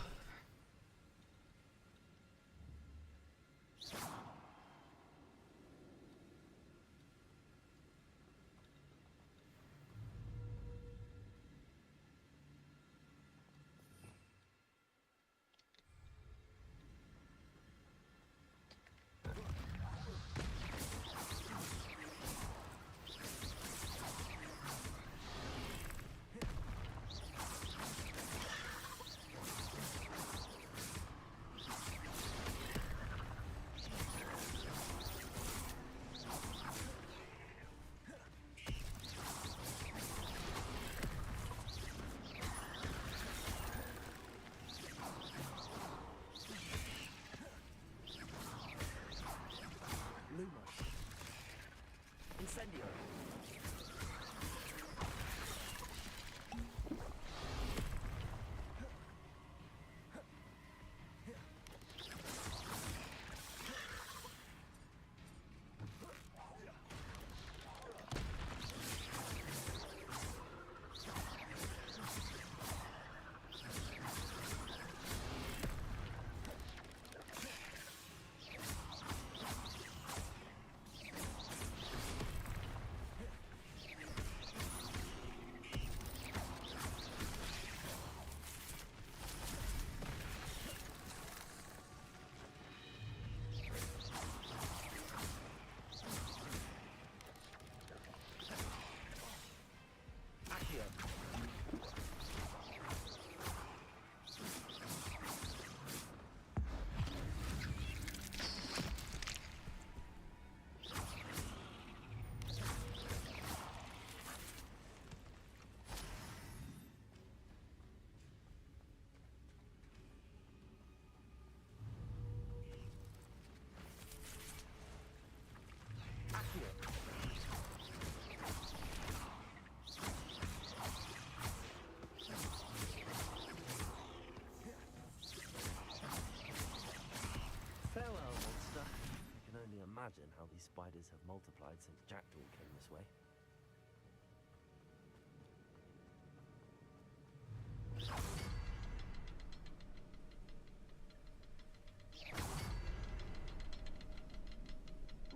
Speaker 2: spiders have multiplied since Jackdaw came this way.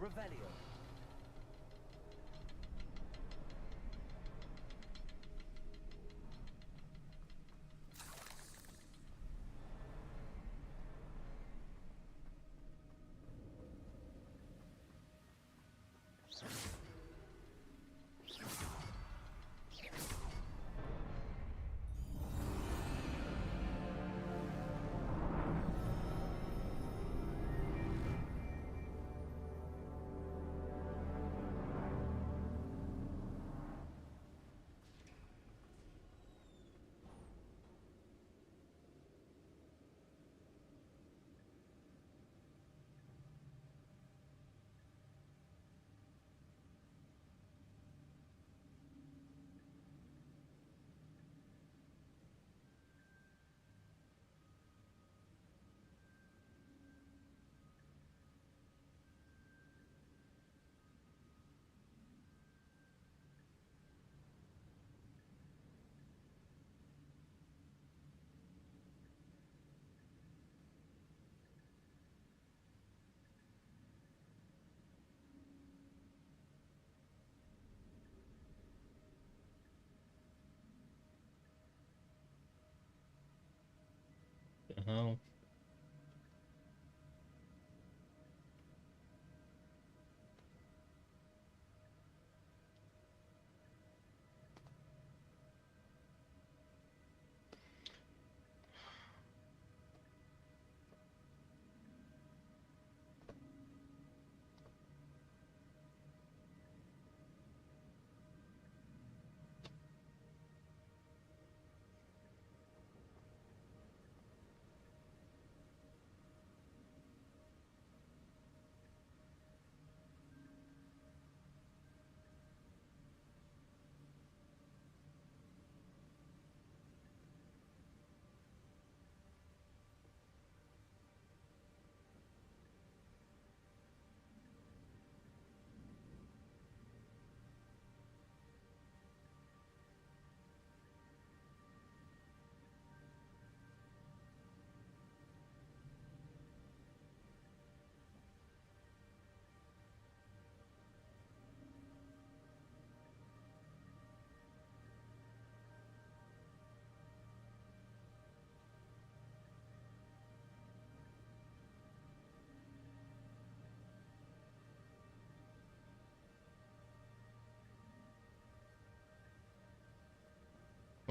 Speaker 2: Revelio.
Speaker 1: Oh.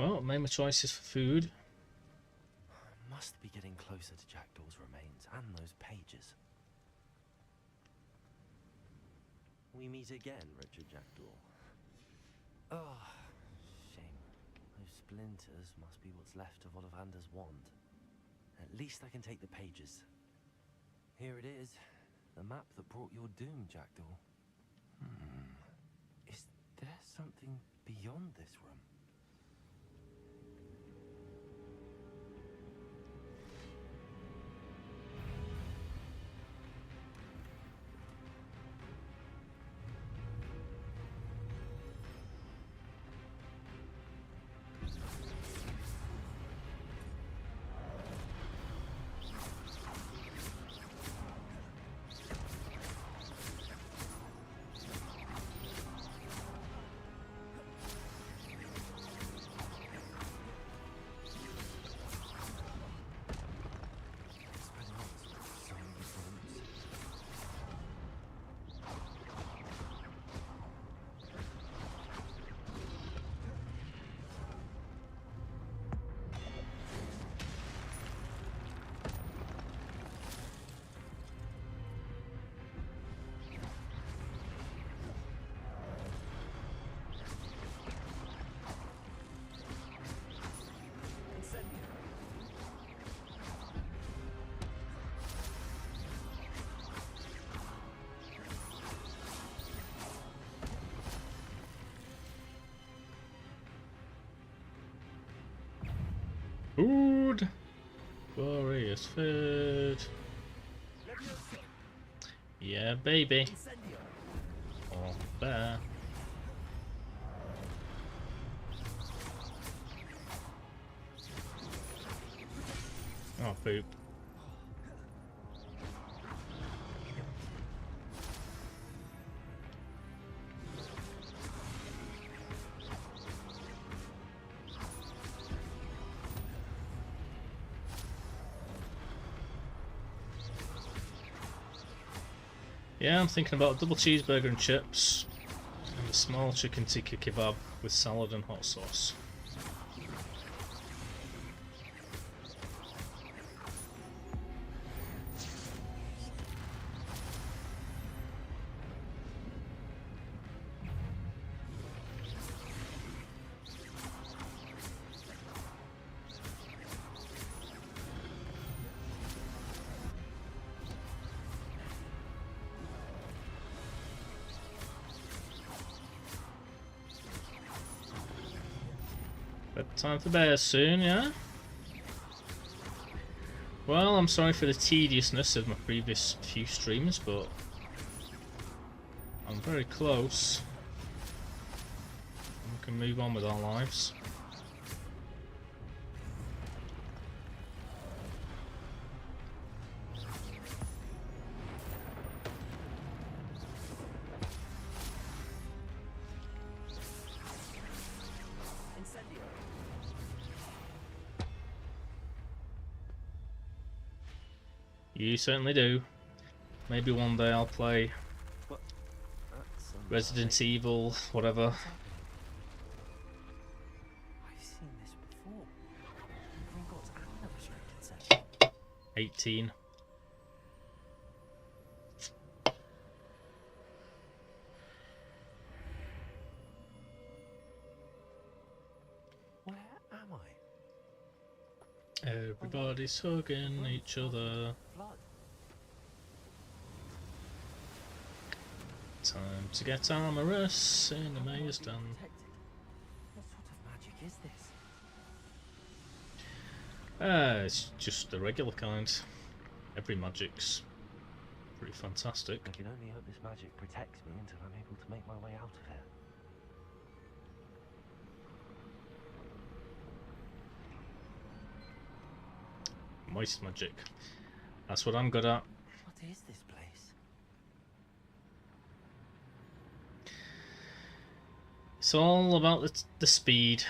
Speaker 1: Well, made my choices for food.
Speaker 2: Must be getting closer to Jackdaw's remains and those pages. We meet again, Richard Jackdaw. Oh, shame. Those splinters must be what's left of Ollivander's wand. At least I can take the pages. Here it is. The map that brought your doom, Jackdaw. Is there something beyond this room?
Speaker 1: Food! Glorious food! Yeah, baby.
Speaker 2: Incendio.
Speaker 1: Oh, bear. Oh, poop. Yeah, I'm thinking about a double cheeseburger and chips, and a small chicken tikka kebab with salad and hot sauce. Time for bears soon, yeah? Well, I'm sorry for the tediousness of my previous few streams, but I'm very close. We can move on with our lives. You certainly do. Maybe one day I'll play Resident Evil, whatever.
Speaker 2: I've seen this before. Gringotts and a restricted set.
Speaker 1: 18.
Speaker 2: Where am I?
Speaker 1: Everybody's hugging each other.
Speaker 2: Blood.
Speaker 1: Time to get amorous in the maze done.
Speaker 2: What sort of magic is this?
Speaker 1: It's just the regular kind. Every magic's pretty fantastic.
Speaker 2: I can only hope this magic protects me until I'm able to make my way out of here.
Speaker 1: Moist magic. That's what I'm good at.
Speaker 2: What is this place?
Speaker 1: It's all about the speed.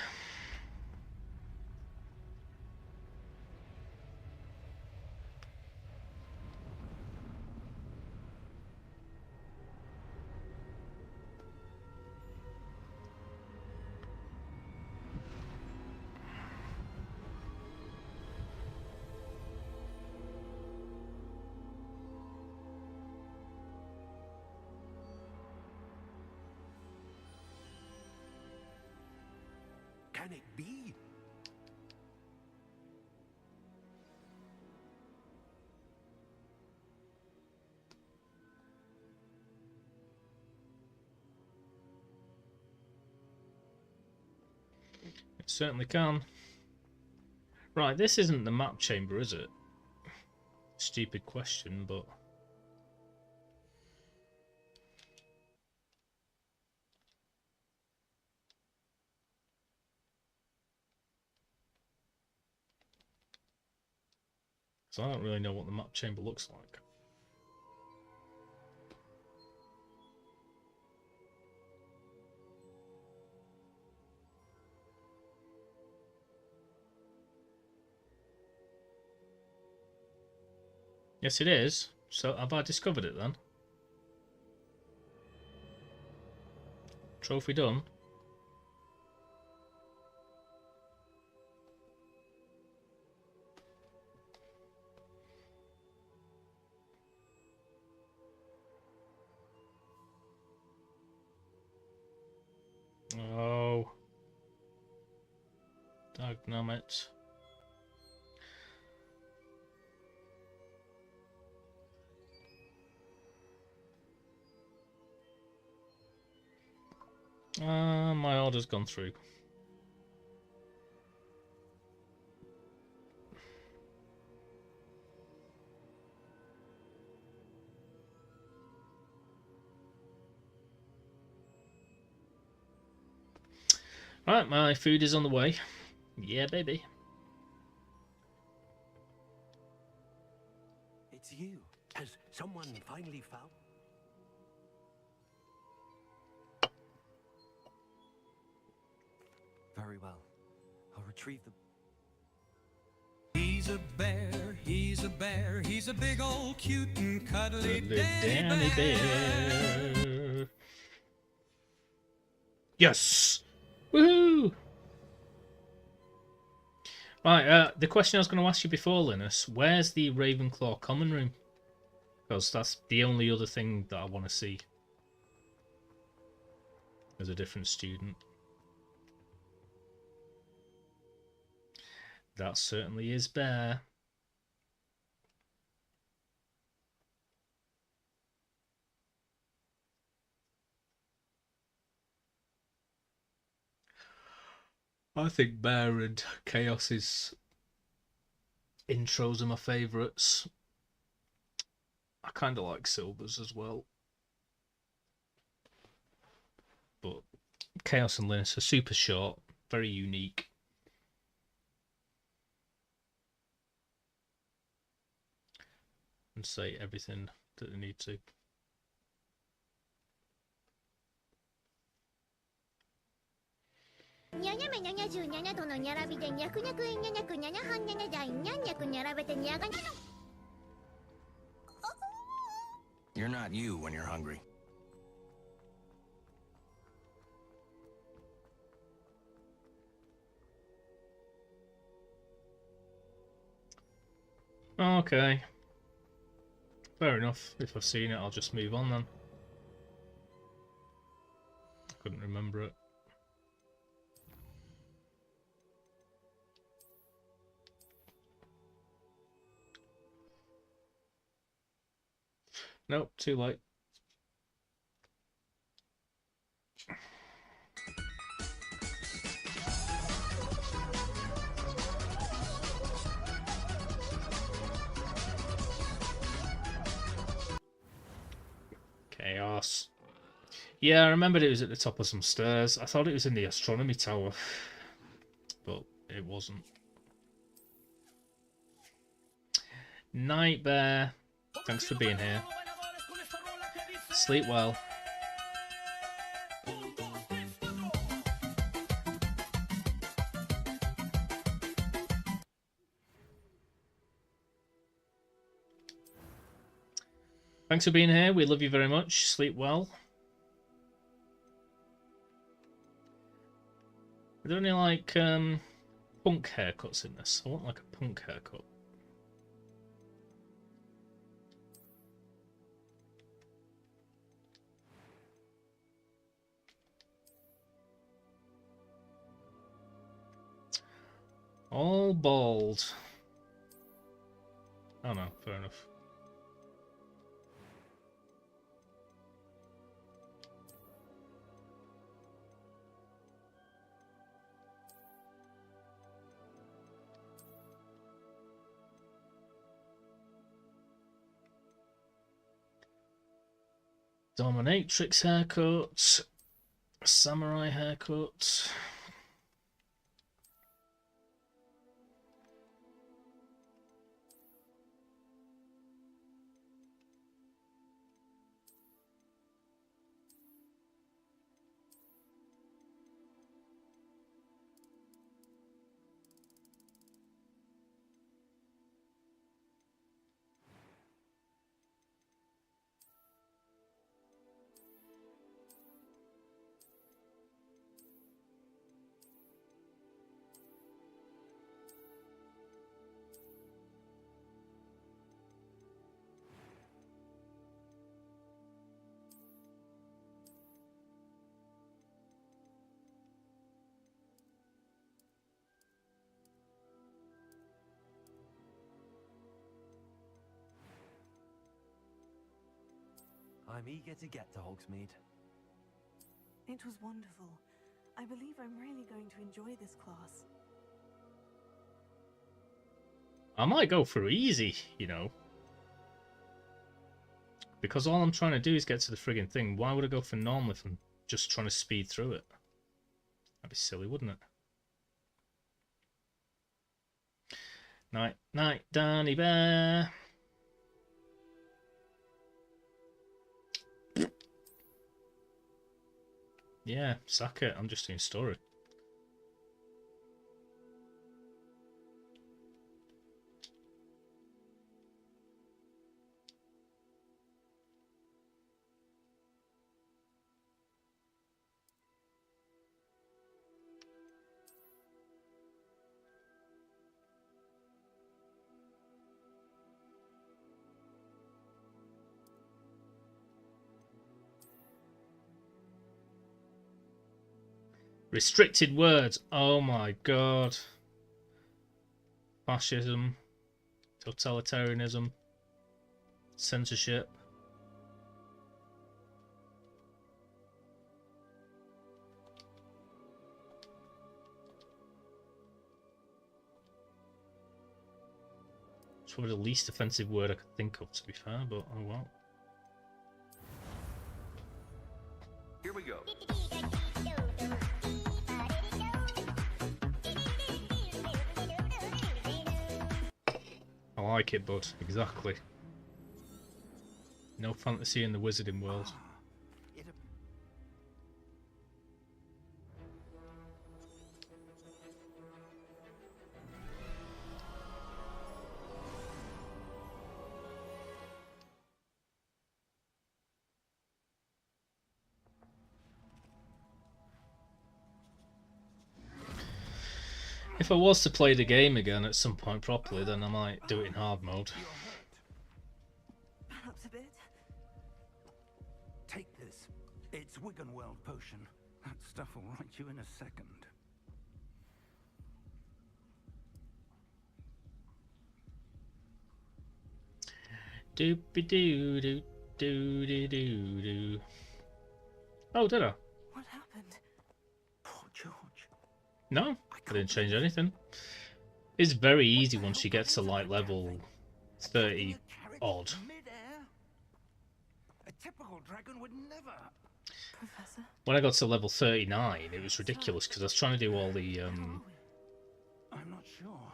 Speaker 7: Can it be?
Speaker 1: It certainly can. Right, this isn't the map chamber, is it? Stupid question, but... So I don't really know what the map chamber looks like. Yes, it is. So have I discovered it then? Trophy done. Oh. Dagnammit. My order's gone through. Right, my food is on the way. Yeah, baby.
Speaker 7: It's you. Has someone finally found?
Speaker 2: Very well. I'll retrieve the...
Speaker 10: He's a bear, he's a bear, he's a big old cute and cuddly
Speaker 1: Danny Bear. Yes! Woohoo! Right, the question I was going to ask you before, Linus, where's the Ravenclaw common room? Because that's the only other thing that I want to see as a different student. That certainly is Bear. I think Bear and Chaos's intros are my favourites. I kind of like Silver's as well. But Chaos and Linus are super short, very unique. And say everything that they need to.
Speaker 11: You're not you when you're hungry.
Speaker 1: Okay. Fair enough. If I've seen it, I'll just move on then. I couldn't remember it. Nope, too late. Chaos. Yeah, I remembered it was at the top of some stairs. I thought it was in the astronomy tower, but it wasn't. Night Bear, thanks for being here. Sleep well. Thanks for being here. We love you very much. Sleep well. Are there any like punk haircuts in this? I want like a punk haircut. All bald. Oh no, fair enough. Dominatrix haircut. Samurai haircut.
Speaker 2: I'm eager to get to Hogsmeade.
Speaker 12: It was wonderful. I believe I'm really going to enjoy this class.
Speaker 1: I might go for easy, you know. Because all I'm trying to do is get to the friggin' thing. Why would I go for normal if I'm just trying to speed through it? That'd be silly, wouldn't it? Night, night, Danny Bear. Yeah, sack it. I'm just doing story. Restricted words. Oh my god. Fascism. Totalitarianism. Censorship. It's probably the least offensive word I could think of, to be fair, but oh well.
Speaker 13: Here we go.
Speaker 1: I like it, bud. Exactly. No fantasy in the wizarding world. If I was to play the game again at some point properly, then I might do it in hard mode.
Speaker 12: Perhaps a bit.
Speaker 13: Take this. It's Wiggenweld potion. That stuff will right you in a second.
Speaker 1: Doopy doo doo doo doo doo doo. Oh, did I?
Speaker 12: What happened?
Speaker 13: Poor George.
Speaker 1: No, I didn't change anything. It's very easy once you get to like level 30 odd.
Speaker 13: A typical dragon would never.
Speaker 12: Professor?
Speaker 1: When I got to level 39, it was ridiculous because I was trying to do all the
Speaker 13: I'm not sure.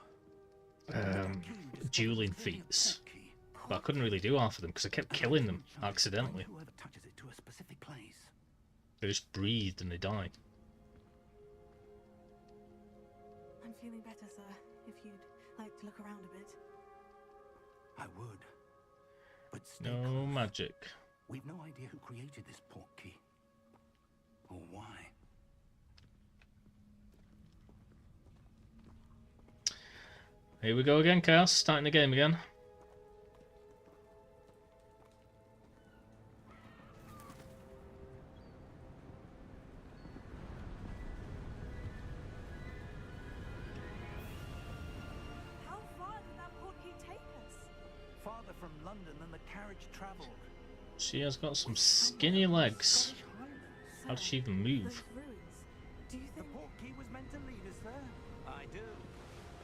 Speaker 1: dueling feats, but I couldn't really do half of them because I kept killing them accidentally.
Speaker 13: Whoever touches it to a specific place.
Speaker 1: They just breathed and they died.
Speaker 12: I'm feeling better, sir. If you'd like to look around a bit.
Speaker 13: I would. But stay
Speaker 1: No
Speaker 13: close.
Speaker 1: magic.
Speaker 13: We've no idea who created this port key. Or why.
Speaker 1: Here we go again, Chaos. Starting the game again.
Speaker 12: How far did that port key take us?
Speaker 13: Farther from London than the carriage travelled.
Speaker 1: She has got some skinny legs. How does she even move?
Speaker 12: Those ruins. Do you
Speaker 13: The
Speaker 12: think...
Speaker 13: port key was meant to lead us there. I do.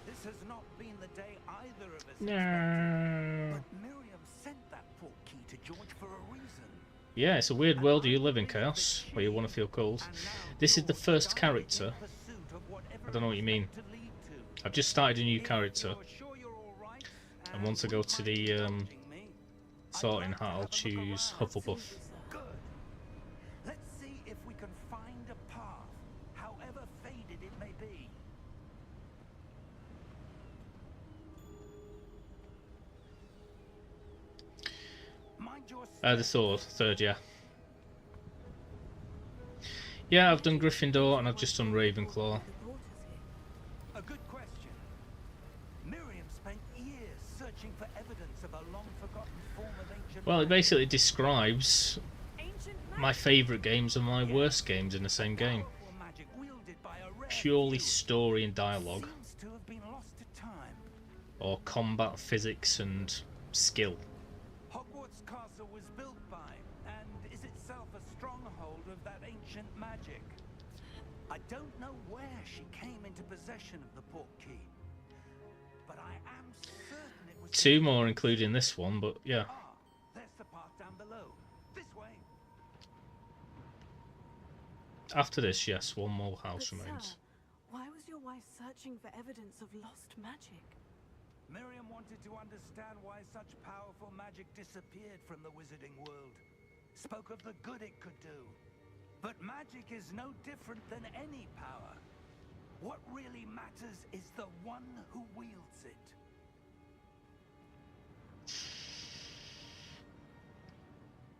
Speaker 13: This has not been the day either of us expected.
Speaker 1: No.
Speaker 13: But Miriam sent that port key to George for a reason.
Speaker 1: Yeah, it's a weird world you live in, Chaos, where you want to feel cold. This is the first character. I don't know what you mean. I've just started a new character, and once I go to the sorting hat, I'll choose Hufflepuff.
Speaker 13: Good. Let's see if we can find a path, however faded it may be. Mind your
Speaker 1: The third, yeah. Yeah, I've done Gryffindor and I've just done Ravenclaw.
Speaker 12: They brought us here?
Speaker 13: A good question. Miriam spent years searching for evidence of a long-forgotten form of ancient
Speaker 1: Well, it
Speaker 13: magic.
Speaker 1: basically describes
Speaker 12: Ancient
Speaker 1: my favourite games and my worst games in the same game.
Speaker 13: Powerful magic wielded by a rare
Speaker 1: Purely
Speaker 13: few.
Speaker 1: story and dialogue,
Speaker 13: Seems to have been lost to time.
Speaker 1: or combat, physics and skill.
Speaker 13: Hogwarts Castle was built by, and is itself a stronghold of that ancient magic. I don't know where she came into possession of the port key, but I am certain it was...
Speaker 1: Two more including this one, but yeah.
Speaker 13: Ah, there's the path down below. This way.
Speaker 1: After this, yes, one more house
Speaker 12: But
Speaker 1: remains.
Speaker 12: sir, why was your wife searching for evidence of lost magic?
Speaker 13: Miriam wanted to understand why such powerful magic disappeared from the wizarding world. Spoke of the good it could do. But magic is no different than any power. What really matters is the one who wields it.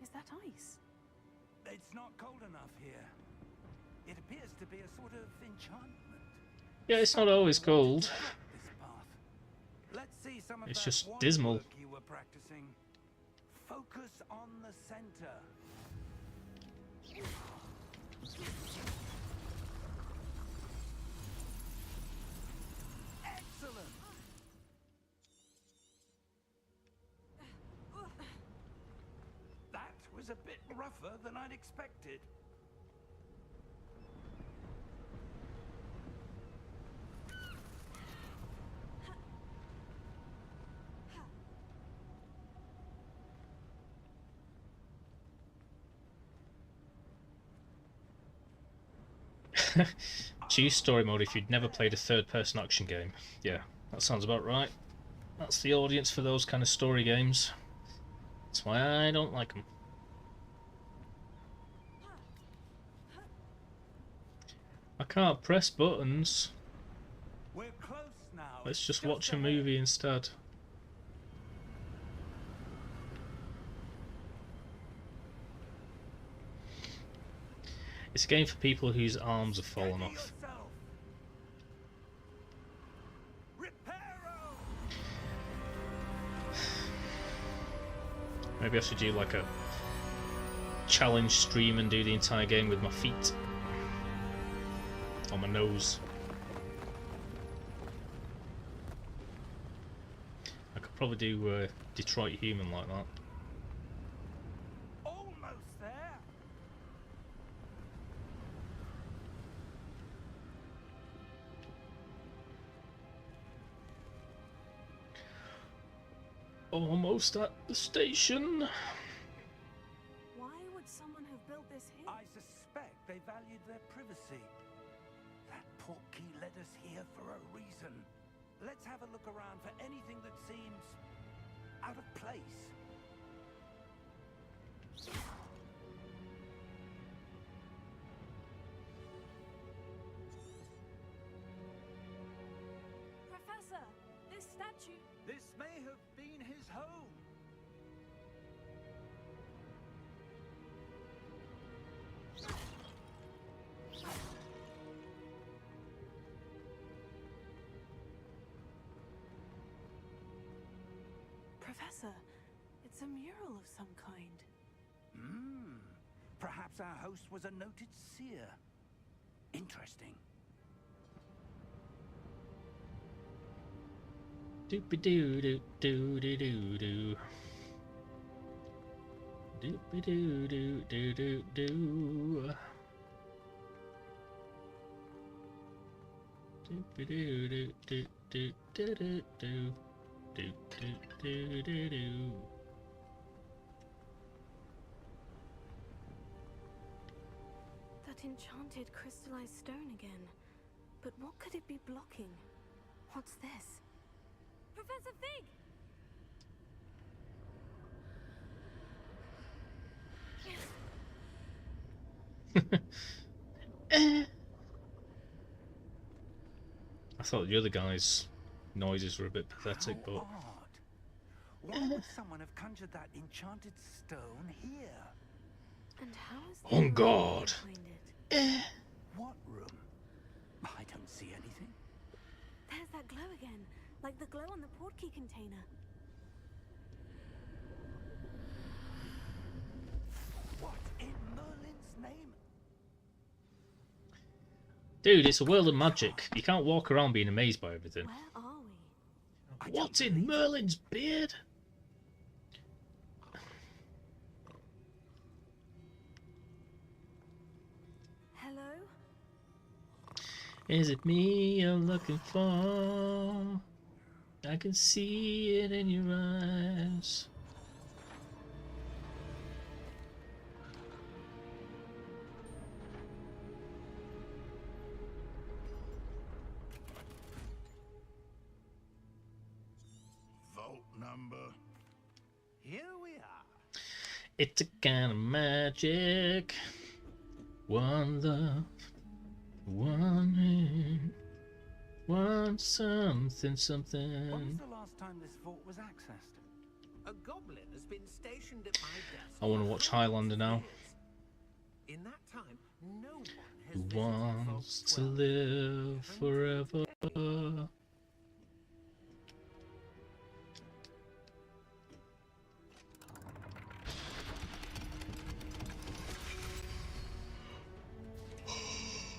Speaker 12: Is that ice?
Speaker 13: It's not cold enough here. It appears to be a sort of enchantment.
Speaker 1: Yeah, it's not always cold.
Speaker 13: This path. Let's see some of
Speaker 1: It's
Speaker 13: that
Speaker 1: just
Speaker 13: wand
Speaker 1: dismal.
Speaker 13: work you were practicing. Focus on the center. Excellent. That was a bit rougher than I'd expected.
Speaker 1: Choose story mode if you'd never played a third-person action game. Yeah, that sounds about right. That's the audience for those kind of story games. That's why I don't like them. I can't press buttons.
Speaker 13: We're close now.
Speaker 1: Let's just watch a movie instead. It's a game for people whose arms have fallen off. Maybe I should do like a challenge stream and do the entire game with my feet on my nose. I could probably do Detroit Human like that.
Speaker 13: Almost there.
Speaker 1: Almost at the station.
Speaker 12: Why would someone have built this here?
Speaker 13: I suspect they valued their privacy. That portkey led us here for a reason. Let's have a look around for anything that seems out of place.
Speaker 3: Professor, this statue...
Speaker 13: This may have been his home.
Speaker 12: Professor, it's a mural of some kind.
Speaker 13: Perhaps our host was a noted seer. Interesting.
Speaker 1: Doopy doo doo doo doo doo doo. Doopy doo doo doo doo doo. Doopy doo doo doo doo doo doo doo. Doo doo doo doo doo.
Speaker 12: That enchanted crystallized stone again. But what could it be blocking? What's this?
Speaker 3: Professor Fig!
Speaker 1: I thought the other guy's noises were a bit pathetic,
Speaker 13: How
Speaker 1: but
Speaker 13: odd. Why would someone have conjured that enchanted stone here?
Speaker 12: And how is
Speaker 1: on guard.
Speaker 13: What room? I don't see anything.
Speaker 12: There's that glow again, like the glow on the portkey container.
Speaker 13: What in Merlin's name?
Speaker 1: Dude, it's a world of magic. You can't walk around being amazed by everything.
Speaker 12: Where are we?
Speaker 1: What's in Merlin's beard?
Speaker 12: Hello?
Speaker 1: Is it me you're looking for? I can see it in your eyes.
Speaker 9: number.
Speaker 13: Here we are.
Speaker 1: It's a kind of magic. One love, one aim, one something something.
Speaker 13: When was the last time this vault was accessed?
Speaker 7: A goblin has been stationed at my desk.
Speaker 1: I want to watch Highlander now.
Speaker 7: In that time, no one has
Speaker 1: Who
Speaker 7: visited
Speaker 1: wants
Speaker 7: Vault
Speaker 1: to
Speaker 7: 12.
Speaker 1: live forever?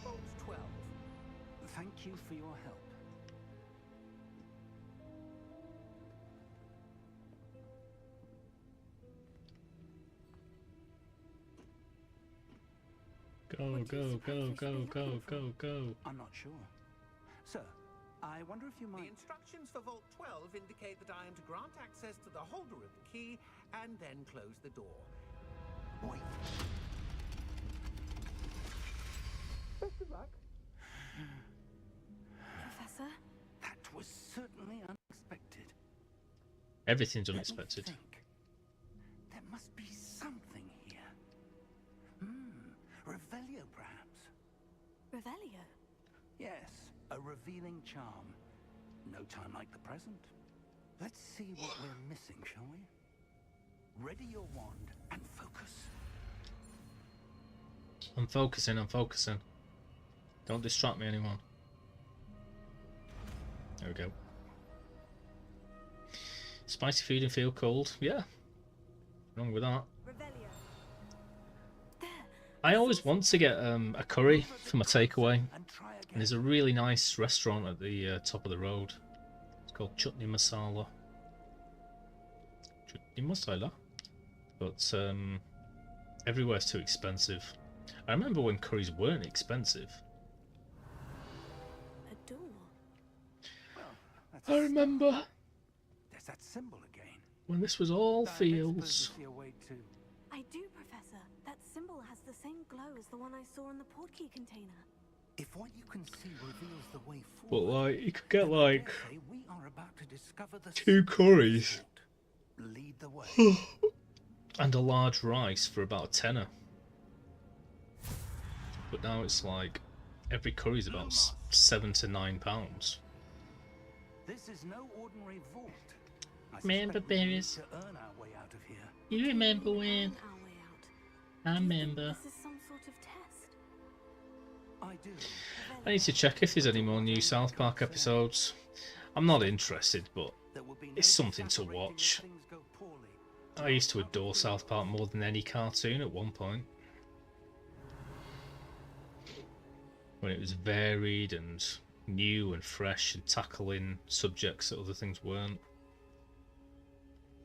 Speaker 13: Vault 12. Thank you for your help.
Speaker 1: Go, go, go, go, go, go, go.
Speaker 13: I'm not sure. Sir, I wonder if you
Speaker 7: The
Speaker 13: might...
Speaker 7: instructions for Vault 12 indicate that I am to grant access to the holder of the key and then close the door.
Speaker 13: Wait.
Speaker 7: Best of luck.
Speaker 12: Professor?
Speaker 13: That was certainly unexpected.
Speaker 1: Everything's
Speaker 13: Let me
Speaker 1: unexpected.
Speaker 13: think. There must be something here. Revelio, perhaps.
Speaker 12: Revelio?
Speaker 13: Yes, a revealing charm. No time like the present. Let's see what we're missing, shall we? Ready your wand and focus.
Speaker 1: I'm focusing, I'm focusing. Don't distract me, anyone. There we go. Spicy food and feel cold. Yeah. Wrong with that.
Speaker 12: Revelio.
Speaker 1: I always want to get a curry for my takeaway. And there's a really nice restaurant at the top of the road. It's called Chutney Masala. Chutney Masala. But everywhere's too expensive. I remember when curries weren't expensive.
Speaker 12: A door.
Speaker 1: I remember
Speaker 13: There's that symbol again.
Speaker 1: when this was all fields.
Speaker 12: I do, Professor. That symbol has the same glow as the one I saw in the portkey container.
Speaker 13: If what you can see reveals the way
Speaker 1: But
Speaker 13: forward,
Speaker 1: like, you could get like
Speaker 13: say we are about to discover the
Speaker 1: 2 curries
Speaker 13: lead the way.
Speaker 1: and a large rice for about a tenner. But now it's like every curry's about £7 to £9.
Speaker 13: This is no ordinary vault. I
Speaker 1: Remember,
Speaker 13: suspect we need
Speaker 1: berries?
Speaker 13: to earn our way out of here.
Speaker 1: You remember when?
Speaker 12: Our way out.
Speaker 1: I remember.
Speaker 12: This is some sort of test.
Speaker 13: I do.
Speaker 1: I need to check if there's any more new South Park episodes. I'm not interested, but it's something to watch. I used to adore South Park more than any cartoon at one point. When it was varied and new and fresh and tackling subjects that other things weren't.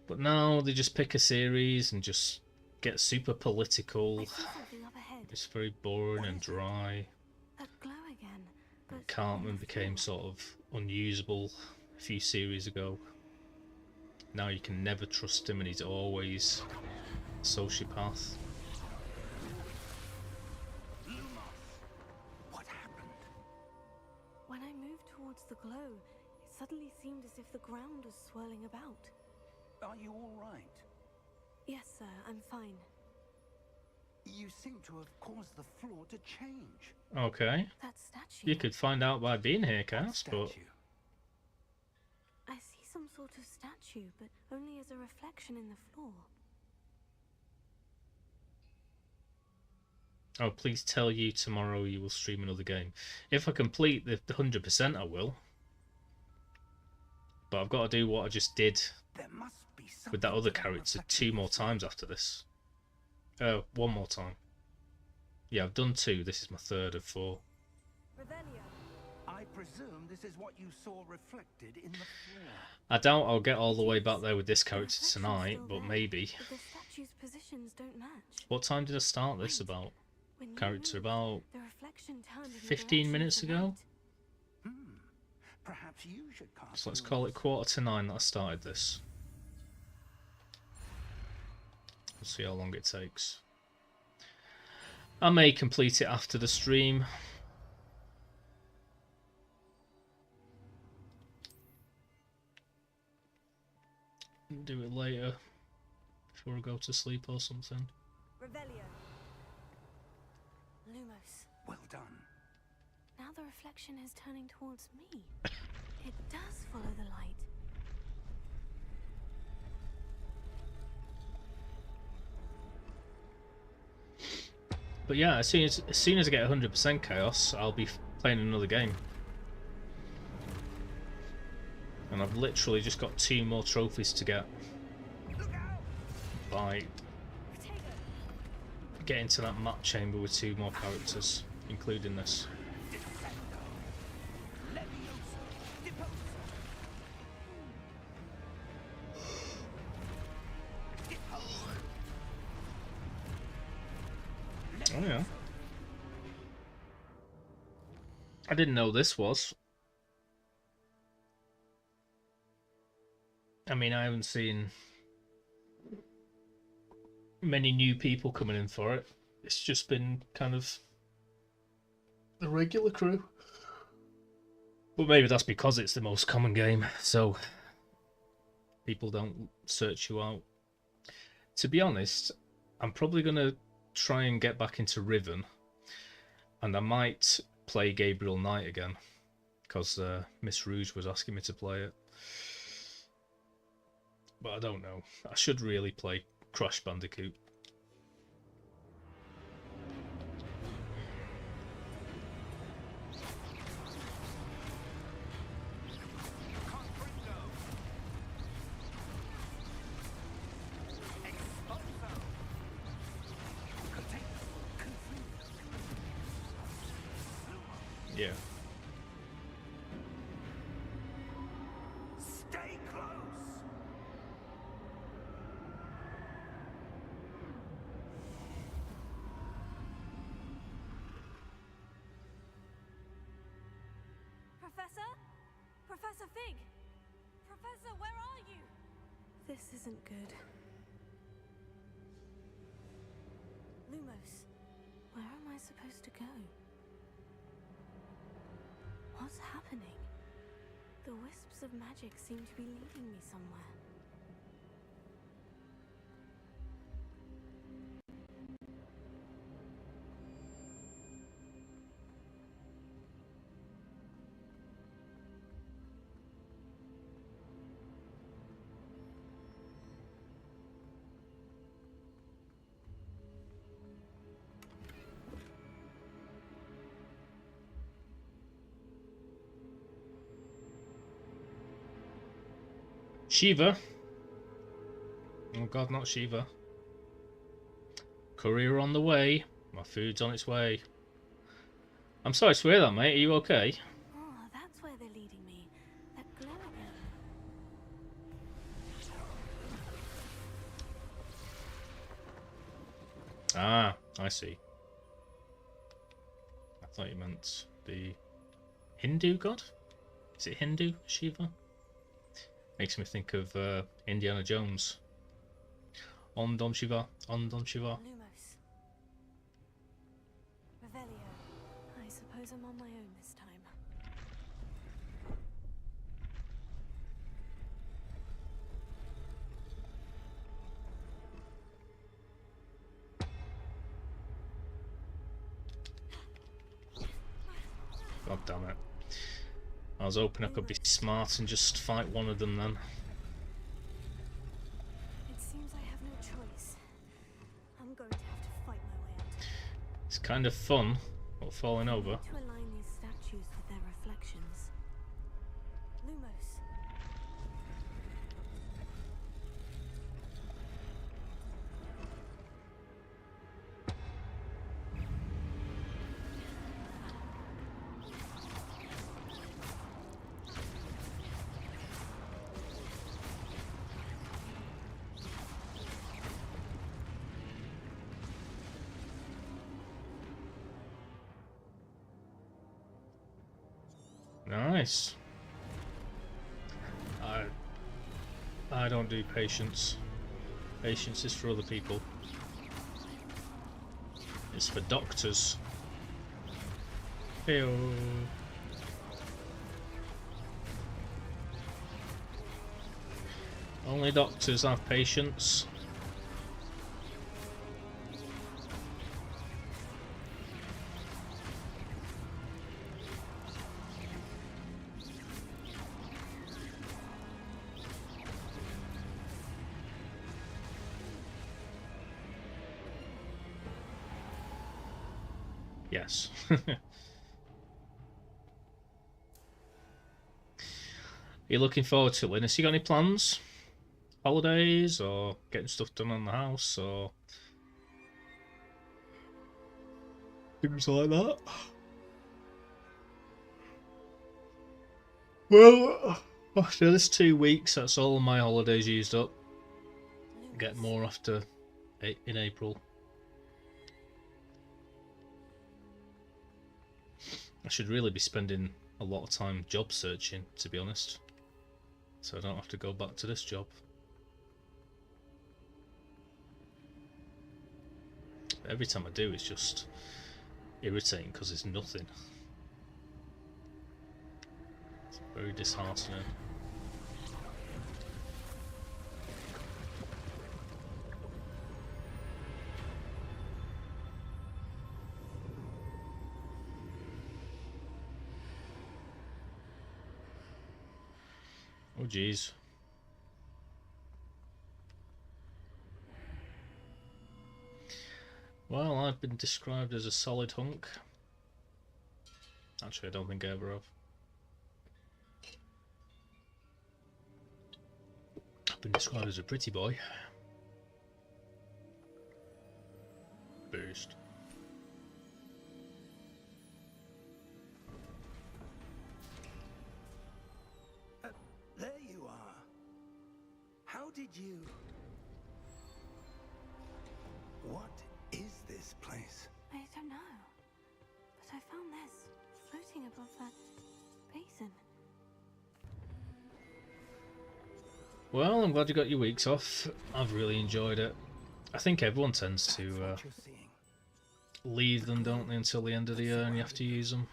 Speaker 1: But now they just pick a series and just get super political. It's very boring and dry.
Speaker 12: That glow again. But
Speaker 1: Cartman became sort of unusable a few series ago. Now you can never trust him and he's always a sociopath.
Speaker 13: What happened?
Speaker 12: when I moved towards the glow, it suddenly seemed as if the ground was swirling about.
Speaker 13: Are you all right?
Speaker 12: Yes, sir, I'm fine.
Speaker 13: You seem to have caused the floor to change.
Speaker 1: Okay.
Speaker 12: That statue.
Speaker 1: You could find out by being here, Cass, but
Speaker 12: I see some sort of statue, but only as a reflection in the floor.
Speaker 1: oh, please tell you tomorrow you will stream another game. If I complete the 100%, I will. But I've got to do what I just did with that other character 2 more times after this. 1 more time. Yeah, I've done 2. This is my 3rd of 4.
Speaker 13: I presume this is what you saw reflected in the floor.
Speaker 1: I doubt I'll get all the way back there with this character tonight, but maybe.
Speaker 12: But the statue's positions don't match.
Speaker 1: What time did I start this about?
Speaker 12: When you
Speaker 1: Character
Speaker 12: moved,
Speaker 1: about
Speaker 12: the reflection turned in the
Speaker 1: 15
Speaker 12: direction
Speaker 1: minutes
Speaker 12: of the
Speaker 1: ago?
Speaker 12: light.
Speaker 13: Perhaps you should cast.
Speaker 1: So let's call it 8:45 that I started this. We'll see how long it takes. I may complete it after the stream. do it later before I go to sleep or something.
Speaker 5: Revelio.
Speaker 12: Lumos.
Speaker 13: Well done.
Speaker 12: Now the reflection is turning towards me. It does follow the light.
Speaker 1: But yeah, as soon as I get 100% chaos, I'll be playing another game. And I've literally just got 2 more trophies to get. By getting to that map chamber with 2 more characters, including this. Oh yeah. I didn't know this was. I mean, I haven't seen many new people coming in for it. It's just been kind of the regular crew. But maybe that's because it's the most common game, so people don't search you out. To be honest, I'm probably going to try and get back into Riven, and I might play Gabriel Knight again, because Miss Rouge was asking me to play it. But I don't know. I should really play Crash Bandicoot. Yeah.
Speaker 13: Stay close.
Speaker 12: Professor? Professor Fig? Professor, where are you? This isn't good. Lumos, where am I supposed to go? What's happening? The wisps of magic seem to be leading me somewhere.
Speaker 1: Shiva. Oh god, not Shiva. Courier on the way. My food's on its way. I'm sorry to hear that, mate. Are you okay?
Speaker 12: Oh, that's where they're leading me. That glow again.
Speaker 1: Ah, I see. I thought you meant the Hindu god? Is it Hindu, Shiva? Makes me think of Indiana Jones. Om Dom Shiva, Om Dom Shiva.
Speaker 12: Lumos. Revelio. I suppose I'm on my own this time.
Speaker 1: God damn it. I was hoping I could be smart and just fight one of them then.
Speaker 12: It seems I have no choice. I'm going to have to fight my way out.
Speaker 1: It's kind of fun, but falling over.
Speaker 12: I need to align these statues with their reflections. Lumos.
Speaker 1: Nice. I don't do patience. Patience is for other people. It's for doctors. Heyo. Only doctors have patience. Yes. You looking forward to it, Linus? You got any plans? Holidays or getting stuff done on the house or things like that? Well, after this 2 weeks, that's all my holidays used up. Get more after in April. I should really be spending a lot of time job searching, to be honest, so I don't have to go back to this job. Every time I do, it's just irritating because it's nothing. It's very disheartening. Oh jeez. Well, I've been described as a solid hunk. Actually, I don't think I ever have. I've been described as a pretty boy. Boost.
Speaker 13: There you are. How did you... What is this place?
Speaker 12: I don't know. But I found this floating above that basin.
Speaker 1: Well, I'm glad you got your weeks off. I've really enjoyed it. I think everyone tends to leave them, don't they, until the end of the year and you have to use them.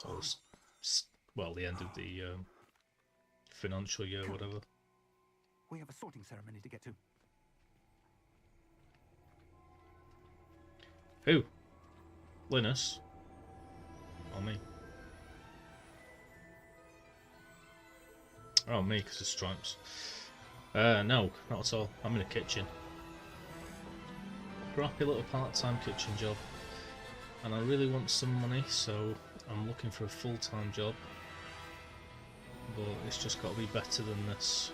Speaker 1: Or, well, the end of the financial year, whatever.
Speaker 13: We have a sorting ceremony to get to.
Speaker 1: Who? Linus? Or me? Oh, me, because of stripes. No, not at all. I'm in a kitchen. Crappy little part-time kitchen job. And I really want some money, so I'm looking for a full-time job. But it's just got to be better than this.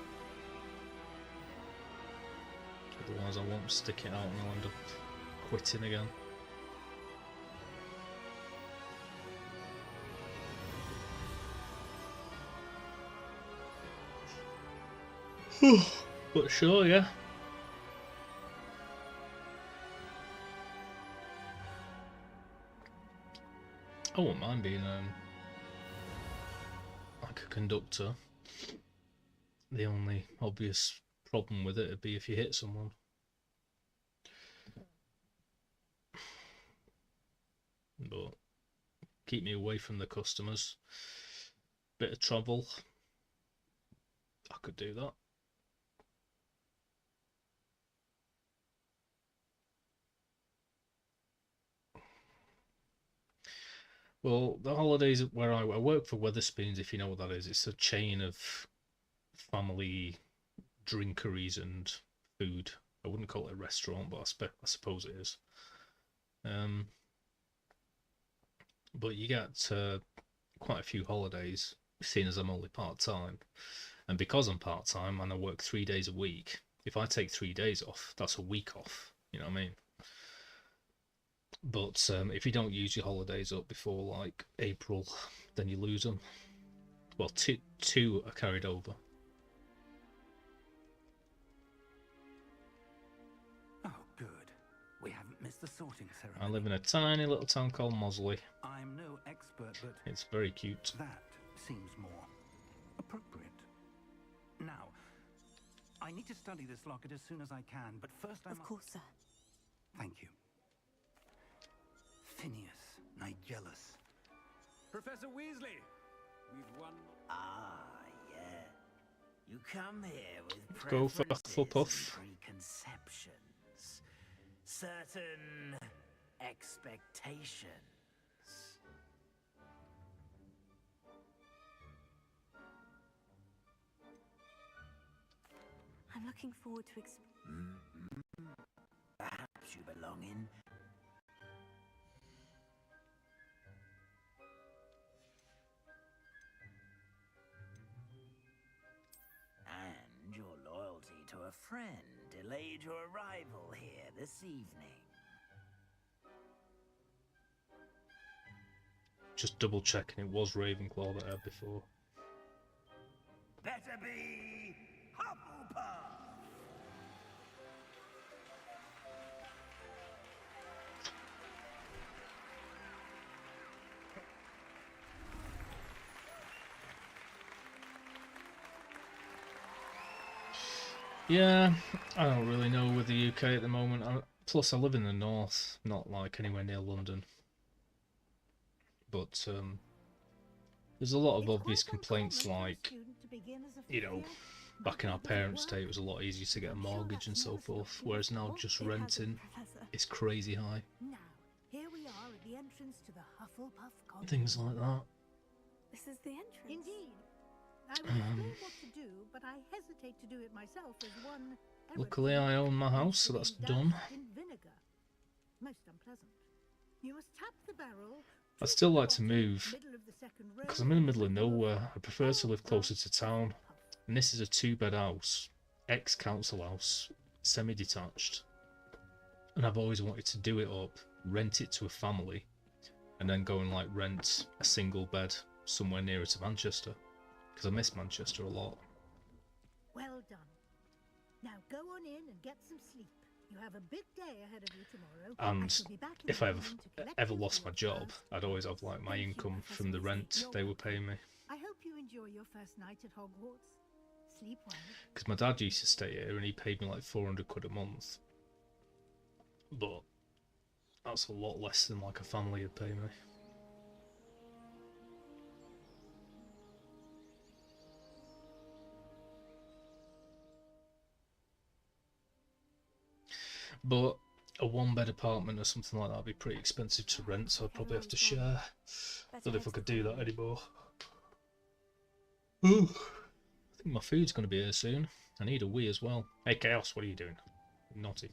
Speaker 1: Otherwise I won't stick it out and I'll end up quitting again. But sure, yeah. I wouldn't mind being like a conductor. The only obvious problem with it would be if you hit someone. But keep me away from the customers. Bit of travel. I could do that. Well, the holidays where I work for Weatherspoons, if you know what that is, it's a chain of family drinkeries and food. I wouldn't call it a restaurant, but I suppose it is. But you get quite a few holidays, seeing as I'm only part-time. And because I'm part-time and I work 3 days a week, if I take 3 days off, that's a week off. You know what I mean? But if you don't use your holidays up before like April, then you lose them. Well, two are carried over.
Speaker 13: Oh, good. We haven't missed the sorting ceremony.
Speaker 1: I live in a tiny little town called Mosley.
Speaker 13: I'm no expert, but
Speaker 1: it's very cute.
Speaker 13: That seems more appropriate. Now, I need to study this locket as soon as I can, but first I must...
Speaker 12: Of course, sir.
Speaker 13: Thank you. Phineas, Nigellus.
Speaker 14: Professor Weasley, we've won.
Speaker 2: Ah, yeah. You come here with
Speaker 1: Go for
Speaker 2: preferences
Speaker 1: Hufflepuff.
Speaker 2: and preconceptions, certain expectations.
Speaker 12: I'm looking forward to
Speaker 2: Perhaps you belong in. And your loyalty to a friend delayed your arrival here this evening.
Speaker 1: Just double checking, it was Ravenclaw that I had before.
Speaker 2: Better be Hufflepuff!
Speaker 1: Yeah, I don't really know with the UK at the moment. Plus, I live in the north, not like anywhere near London. But there's a lot of obvious complaints, like, you know, back in our parents' day, it was a lot easier to get a mortgage and so forth, whereas now just renting is crazy high.
Speaker 6: Now, here we are at the entrance to the Hufflepuff College.
Speaker 1: Things like that.
Speaker 12: This is the entrance.
Speaker 6: Indeed. I would explain what to do, but I hesitate to do it myself as one.
Speaker 1: Luckily, I own my house, so that's done.
Speaker 6: In vinegar. Most unpleasant. You must tap the barrel.
Speaker 1: I'd still like to move, because I'm in the middle of nowhere. I prefer to live closer to town. And this is a 2-bed house, ex-council house, semi-detached. And I've always wanted to do it up, rent it to a family, and then go and like rent a single bed somewhere nearer to Manchester. Because I miss Manchester a lot.
Speaker 6: Well done. Now go on in and get some sleep. You have a big day ahead of you tomorrow.
Speaker 1: And if I ever lost my job, I'd always have like my income from the rent they were paying me.
Speaker 6: I hope you enjoy your first night at Hogwarts. Sleep well.
Speaker 1: Because my dad used to stay here and he paid me like 400 quid a month. But that's a lot less than like a family would pay me. But a 1-bed apartment or something like that would be pretty expensive to rent, so I'd probably have to share. Don't know if I could do that anymore. Ooh. I think my food's going to be here soon. I need a wee as well. Hey Chaos, what are you doing? Naughty.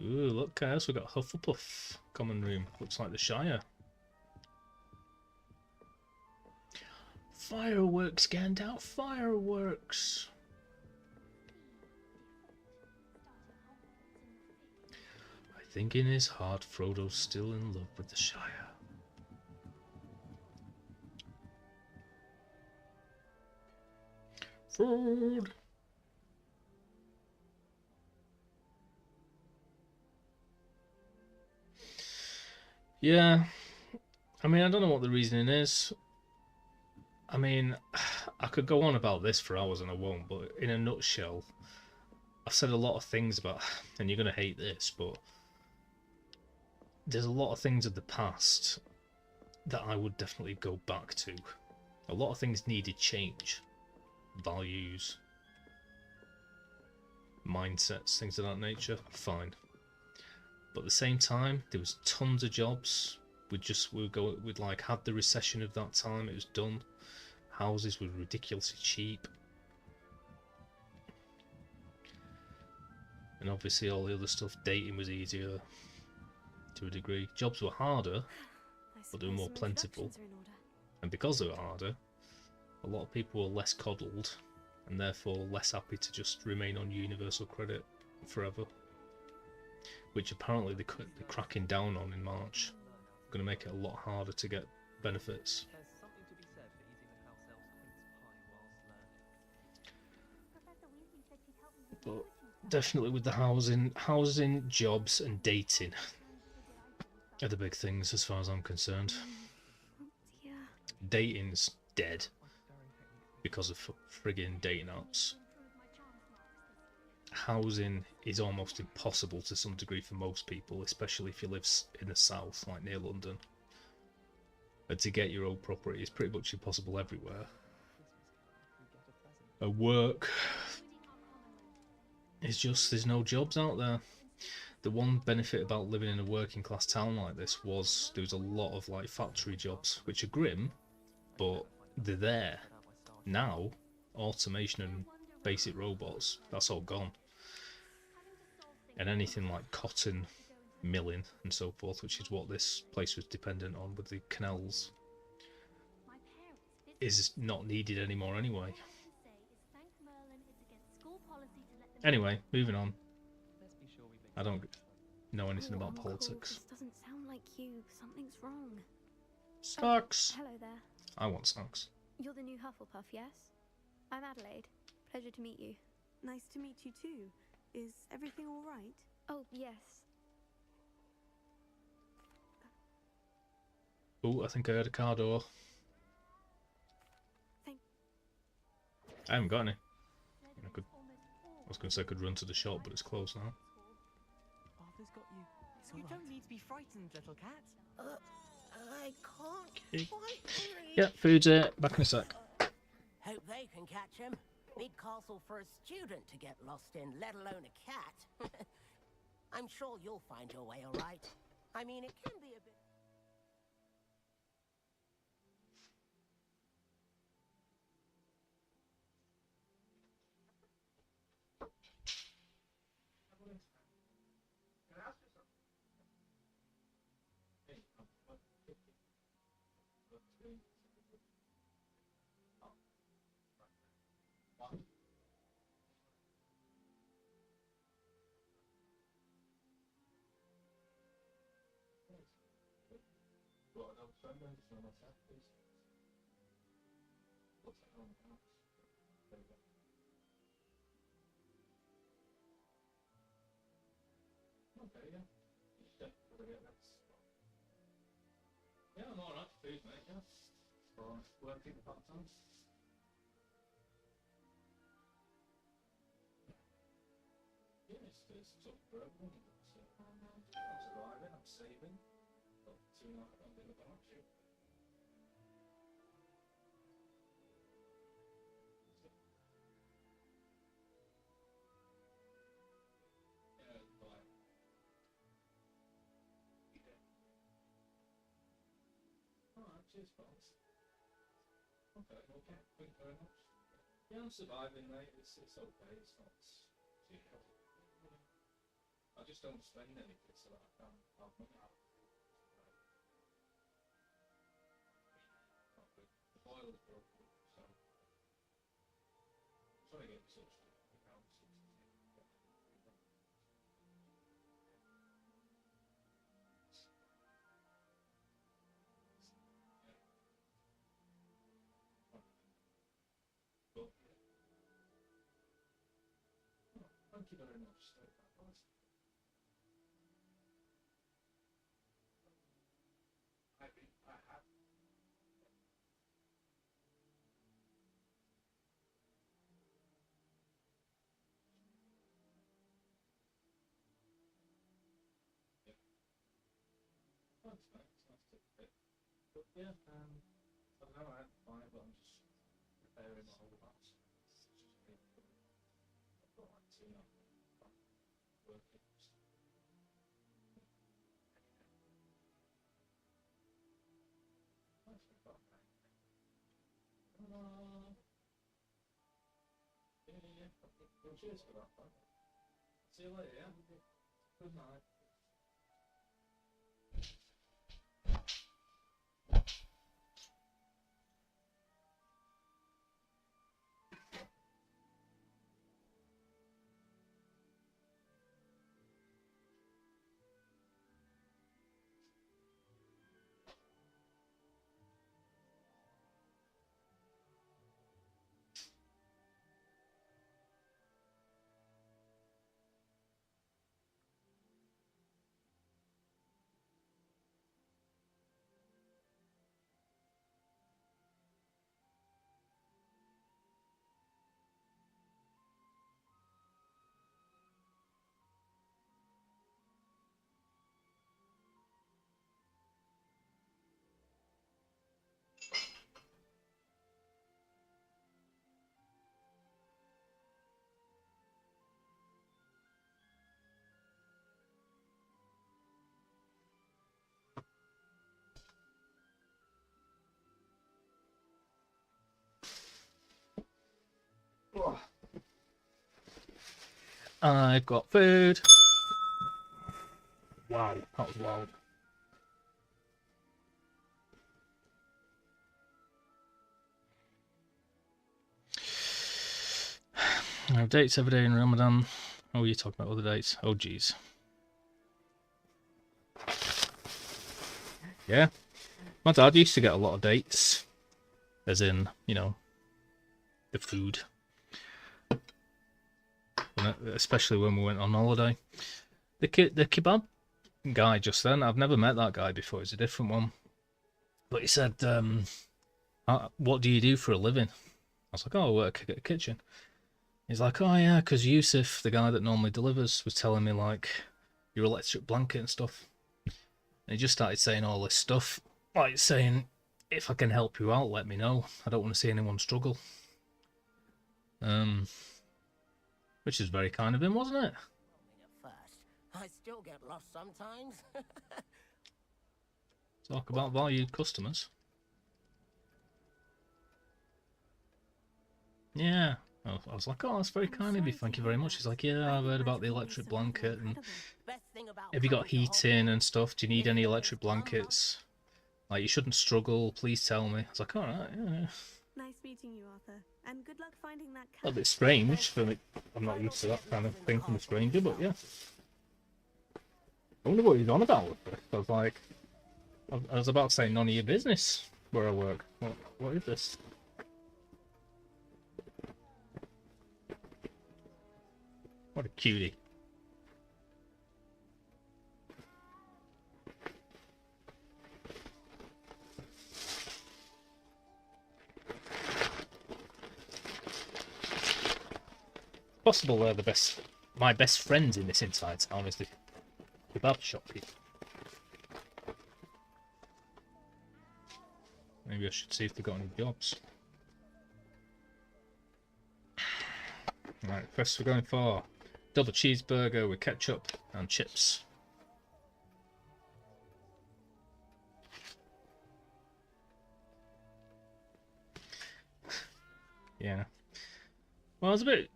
Speaker 1: Ooh, look Chaos, we've got Hufflepuff common room. Looks like the Shire. Fireworks, Gandalf, fireworks! I think in his heart Frodo's still in love with the Shire. Food! Yeah, I mean, I don't know what the reasoning is. I mean, I could go on about this for hours and I won't, but in a nutshell, I've said a lot of things about, and you're going to hate this, but there's a lot of things of the past that I would definitely go back to. A lot of things needed change. Values, mindsets, things of that nature, fine. But at the same time, there was tons of jobs. We'd like had the recession of that time, it was done. Houses were ridiculously cheap. And obviously all the other stuff, dating was easier to a degree. Jobs were harder, but they were more plentiful. And because they were harder, a lot of people were less coddled and therefore less happy to just remain on universal credit forever. Which apparently they're cracking down on in March. Going to make it a lot harder to get benefits. But definitely with the housing, jobs and dating are the big things as far as I'm concerned. Dating's dead because of friggin' dating apps. Housing is almost impossible to some degree for most people, especially if you live in the south, like near London. and to get your own property is pretty much impossible everywhere. And work is just, there's no jobs out there. The one benefit about living in a working class town like this was there was a lot of like factory jobs, which are grim, but they're there. Now, automation and basic robots, that's all gone. And anything like cotton milling and so forth, which is what this place was dependent on with the canals, is not needed anymore anyway. Anyway, moving on. I don't know anything about politics.
Speaker 12: This doesn't sound like you. Something's wrong.
Speaker 1: Snacks!
Speaker 12: Hello there.
Speaker 1: I want snacks.
Speaker 12: You're the new Hufflepuff, yes? I'm Adelaide. Pleasure to meet you.
Speaker 14: Nice to meet you too. Is everything all right?
Speaker 12: Oh, yes.
Speaker 1: Oh, I think I heard a car door. I haven't got any. I was going to say I could run to the shop, but it's closed now.
Speaker 8: Arthur's got you. You don't need to be frightened, little cat.
Speaker 7: I can't quite believe...
Speaker 1: Yeah, food's here. Back in a sec.
Speaker 7: Hope they can catch him. Big castle for a student to get lost in, let alone a cat. I'm sure you'll find your way all right. I mean, it can be a bit...
Speaker 1: Okay, yeah. Yeah, I'm alright for food, mate, yeah. For working part-time. Yeah, it's tough for everyone, but I'm surviving, I'm saving. Got 2.5 grand in the balance sheet. Alright, cheers, folks. Okay, well, thank you very much. Yeah, I'm surviving, mate. It's okay. It's not too heavy. I just don't spend anything so that I can have money out. The boiler's broken, so I'm trying to get in touch with the council. Thank you very much. I have. Yeah. Thanks, mate. It's nice to hear. But yeah, I don't know, I had to buy it, but I'm just repairing my whole house. It's just me. I've got like 2.5 working. Nice to be back, mate. Yeah. Well, cheers for that, man. See you later, yeah? Good night. I've got food. Wow, that was loud. I have dates every day in Ramadan. Oh, you're talking about other dates. Oh, geez. Yeah. My dad used to get a lot of dates. As in, you know, the food. Especially when we went on holiday. The kebab guy just then, I've never met that guy before. He's a different one. But he said, what do you do for a living? I was like, oh, I work at a kitchen. He's like, oh yeah, because Yusuf, the guy that normally delivers, was telling me like your electric blanket and stuff. And he just started saying all this stuff, like saying, if I can help you out, let me know. I don't want to see anyone struggle. Which is very kind of him, wasn't it?
Speaker 15: I still get lost sometimes.
Speaker 1: Talk about valued customers. Yeah. I was like, oh, that's very kind of you, thank you very much. He's like, yeah, I've heard about the electric blanket. And have you got heating and stuff? Do you need any electric blankets? Like, you shouldn't struggle, please tell me. I was like, alright, yeah.
Speaker 14: Nice meeting you, Arthur. And good luck finding that
Speaker 1: A bit strange for me. I'm not used to that kind of thing from a stranger, but yeah. I wonder what he's on about with this. I was like, I was about to say none of your business where I work. What is this? What a cutie. Possible they're my best friends in this entire town is the kebab shop people. Maybe I should see if they've got any jobs. Right, first we're going for double cheeseburger with ketchup and chips. Yeah. Well, I was a bit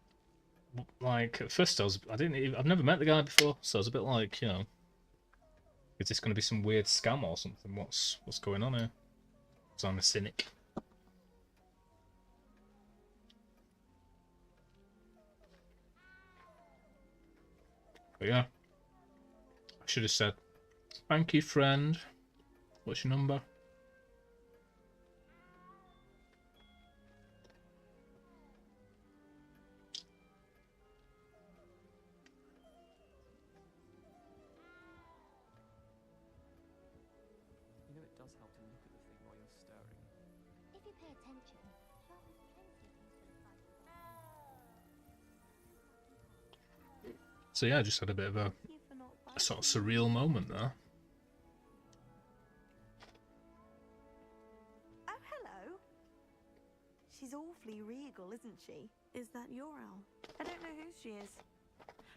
Speaker 1: like, at first I've never met the guy before, so I was a bit like, you know, is this going to be some weird scam or something? What's going on here? Because I'm a cynic. But yeah, I should have said, thank you, friend. What's your number?
Speaker 8: You know, it does help to look at the thing while you're stirring.
Speaker 3: If you pay attention, you'll find plenty of useful advice.
Speaker 1: So yeah, I just had a bit of a sort of surreal moment there.
Speaker 14: Oh, hello. She's awfully regal, isn't she? Is that your owl? I don't know who she is.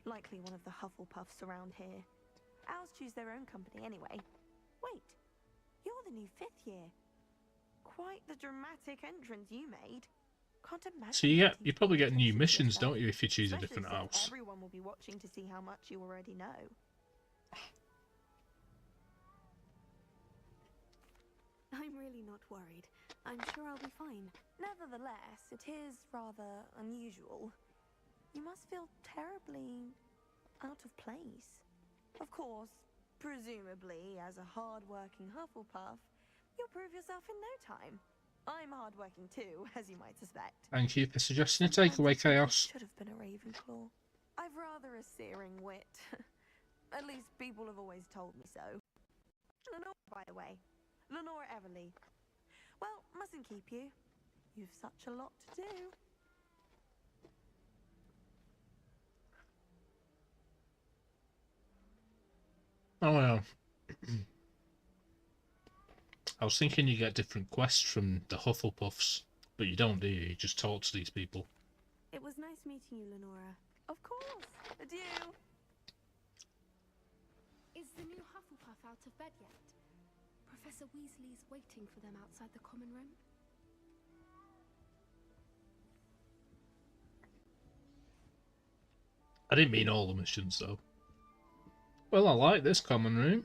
Speaker 14: Likely one of the Hufflepuffs around here. Owls choose their own company anyway. Wait, you're the new 5th year. Quite the dramatic entrance you made. Can't imagine.
Speaker 1: So you probably get new missions, don't you, if you choose a different house?
Speaker 14: Everyone will be watching to see how much you already know. I'm really not worried. I'm sure I'll be fine. Nevertheless, it is rather unusual. You must feel terribly out of place. Of course, presumably, as a hard-working Hufflepuff, you'll prove yourself in no time. I'm hard-working too, as you might suspect.
Speaker 1: Thank you for suggesting a takeaway, Chaos.
Speaker 14: Should have been a Ravenclaw. I've rather a searing wit. At least people have always told me so. Lenore, by the way. Lenore Everly. Well, mustn't keep you. You've such a lot to do.
Speaker 1: Oh well. I was thinking you get different quests from the Hufflepuffs, but you don't, do you? You just talk to these people.
Speaker 14: It was nice meeting you, Lenora. Of course. Adieu.
Speaker 3: Is the new Hufflepuff out of bed yet? Professor Weasley's waiting for them outside the common room.
Speaker 1: I didn't mean all the missions, though. Well, I like this common room.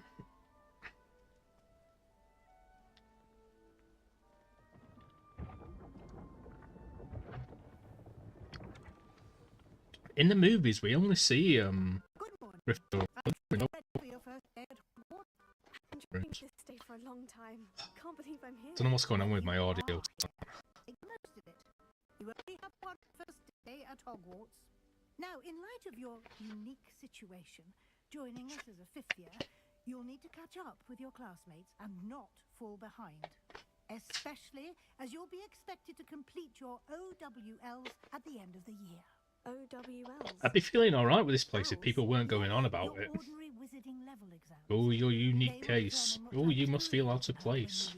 Speaker 1: In the movies, we only see Gryffindor.
Speaker 3: I've been dreaming this day for a long time. Can't believe I'm here.
Speaker 1: Don't know what's going on with my audio.
Speaker 6: Make the most of it. You only have one first day at Hogwarts. Now, in light of your unique situation, joining us as a 5th year, you'll need to catch up with your classmates and not fall behind. Especially as you'll be expected to complete your OWLs at the end of the year.
Speaker 3: OWLs?
Speaker 1: I'd be feeling alright with this place if people weren't going on about it. Oh, your unique case. Oh, you must feel out of place.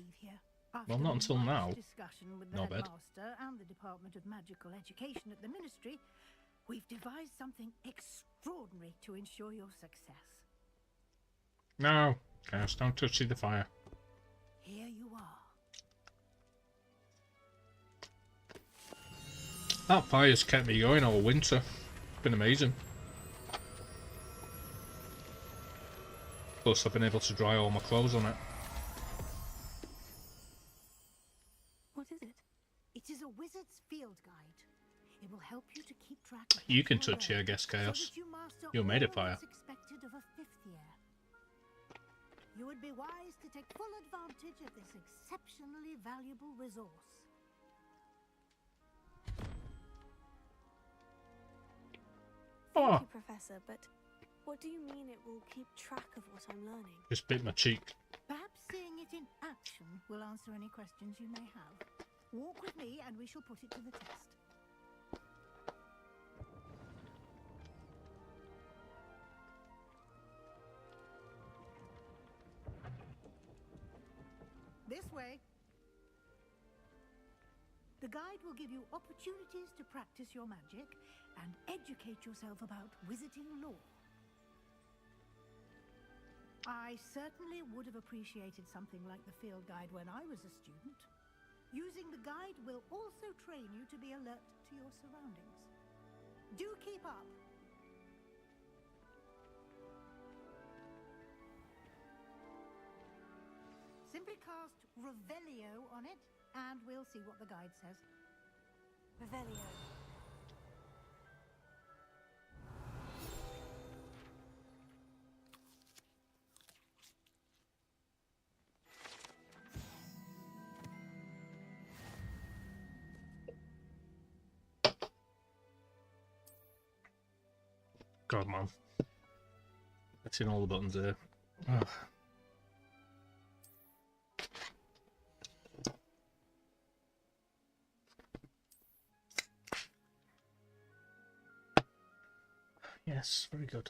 Speaker 1: Well, not until now.
Speaker 6: Discussion with the
Speaker 1: No bed.
Speaker 6: headmaster and the Department of Magical Education at the Ministry, we've devised something extraordinary to ensure your success.
Speaker 1: No, Chaos, don't touch the fire.
Speaker 6: Here you are.
Speaker 1: That fire's kept me going all winter. It's been amazing. Plus, I've been able to dry all my clothes on it.
Speaker 6: What is it? It is a wizard's field guide. It will help you to keep track of
Speaker 1: You can
Speaker 6: what you
Speaker 1: touch it, I guess,
Speaker 6: so
Speaker 1: Chaos.
Speaker 6: that you master
Speaker 1: You're made of
Speaker 6: all
Speaker 1: fire.
Speaker 6: that's expected of a 5th year. You would be wise to take full advantage of this exceptionally valuable resource.
Speaker 3: Thank you, Professor, but what do you mean it will keep track of what I'm learning?
Speaker 1: Just bit my cheek.
Speaker 6: Perhaps seeing it in action will answer any questions you may have. Walk with me and we shall put it to the test. This way. The guide will give you opportunities to practice your magic and educate yourself about wizarding lore. I certainly would have appreciated something like the field guide when I was a student. Using the guide will also train you to be alert to your surroundings. Do keep up! Simply cast Revelio on it, and we'll see what the guide says.
Speaker 3: Revelio.
Speaker 1: God, man. Hitting all the buttons there. Ugh. Yes, very good.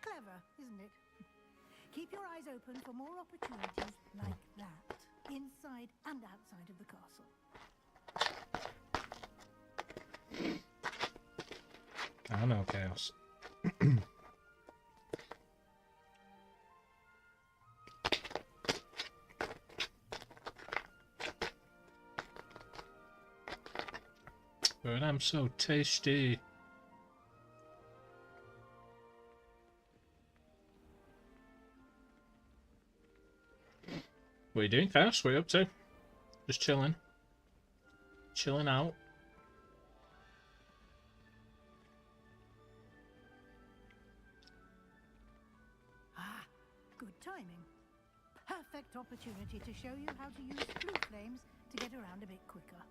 Speaker 6: Clever, isn't it? Keep your eyes open for more opportunities like that, inside and outside of the castle.
Speaker 1: I know, Chaos. But I'm so tasty. What are you doing, Chaos? What are you up to? Just chilling. Chilling out.
Speaker 6: Ah, good timing. Perfect opportunity to show you how to use blue flames to get around a bit quicker.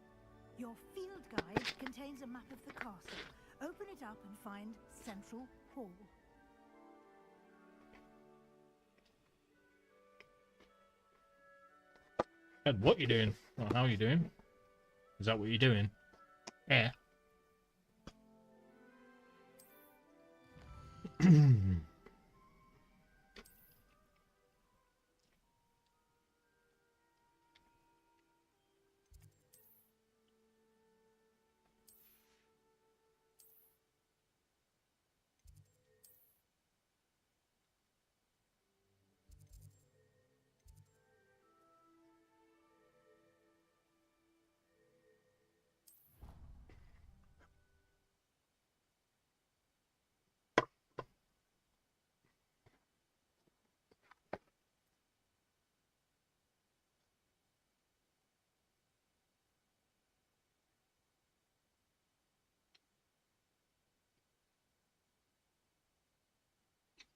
Speaker 6: Your field guide contains a map of the castle. Open it up and find Central Hall.
Speaker 1: Ed, what you doing? Or how you doing? Is that what you're doing? Yeah.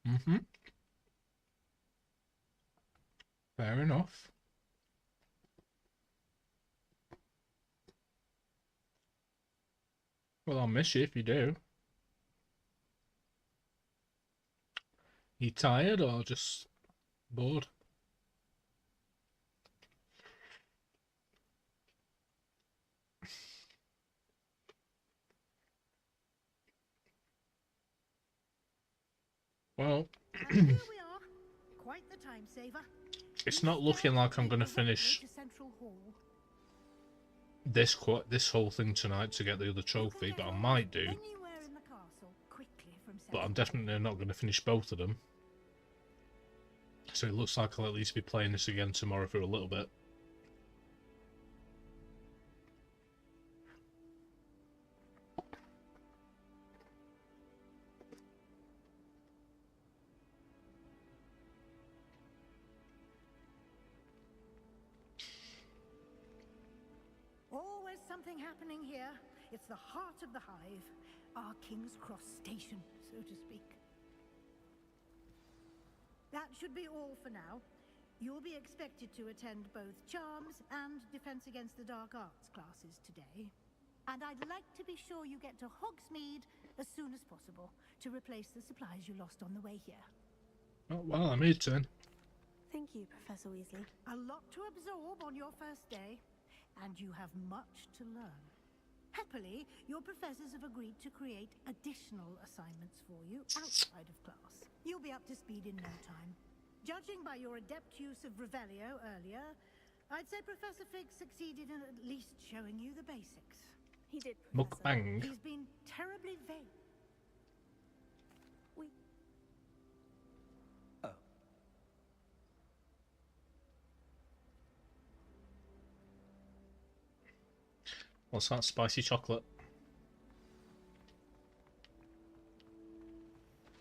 Speaker 1: Mm-hmm. Fair enough. Well, I'll miss you if you do. You tired or just bored? Well,
Speaker 6: And here we are. Quite the time saver.
Speaker 1: it's not looking like I'm going to finish this whole thing tonight to get the other trophy, but I might do.
Speaker 6: Anywhere in the castle quickly from
Speaker 1: But I'm definitely not going to finish both of them. So it looks like I'll at least be playing this again tomorrow for a little bit.
Speaker 6: Always something happening here. It's the heart of the hive, our King's Cross station, so to speak. That should be all for now. You'll be expected to attend both Charms and Defense Against the Dark Arts classes today. And I'd like to be sure you get to Hogsmeade as soon as possible to replace the supplies you lost on the way here.
Speaker 1: Oh, well, I'm here turn.
Speaker 12: Thank you, Professor Weasley.
Speaker 6: A lot to absorb on your first day, and you have much to learn. Happily, your professors have agreed to create additional assignments for you outside of class. You'll be up to speed in no time. Judging by your adept use of Revelio earlier, I'd say Professor Fig succeeded in at least showing you the basics.
Speaker 12: He did,
Speaker 1: Professor. Mukbang.
Speaker 6: He's been terribly vague.
Speaker 1: What's that? Spicy chocolate.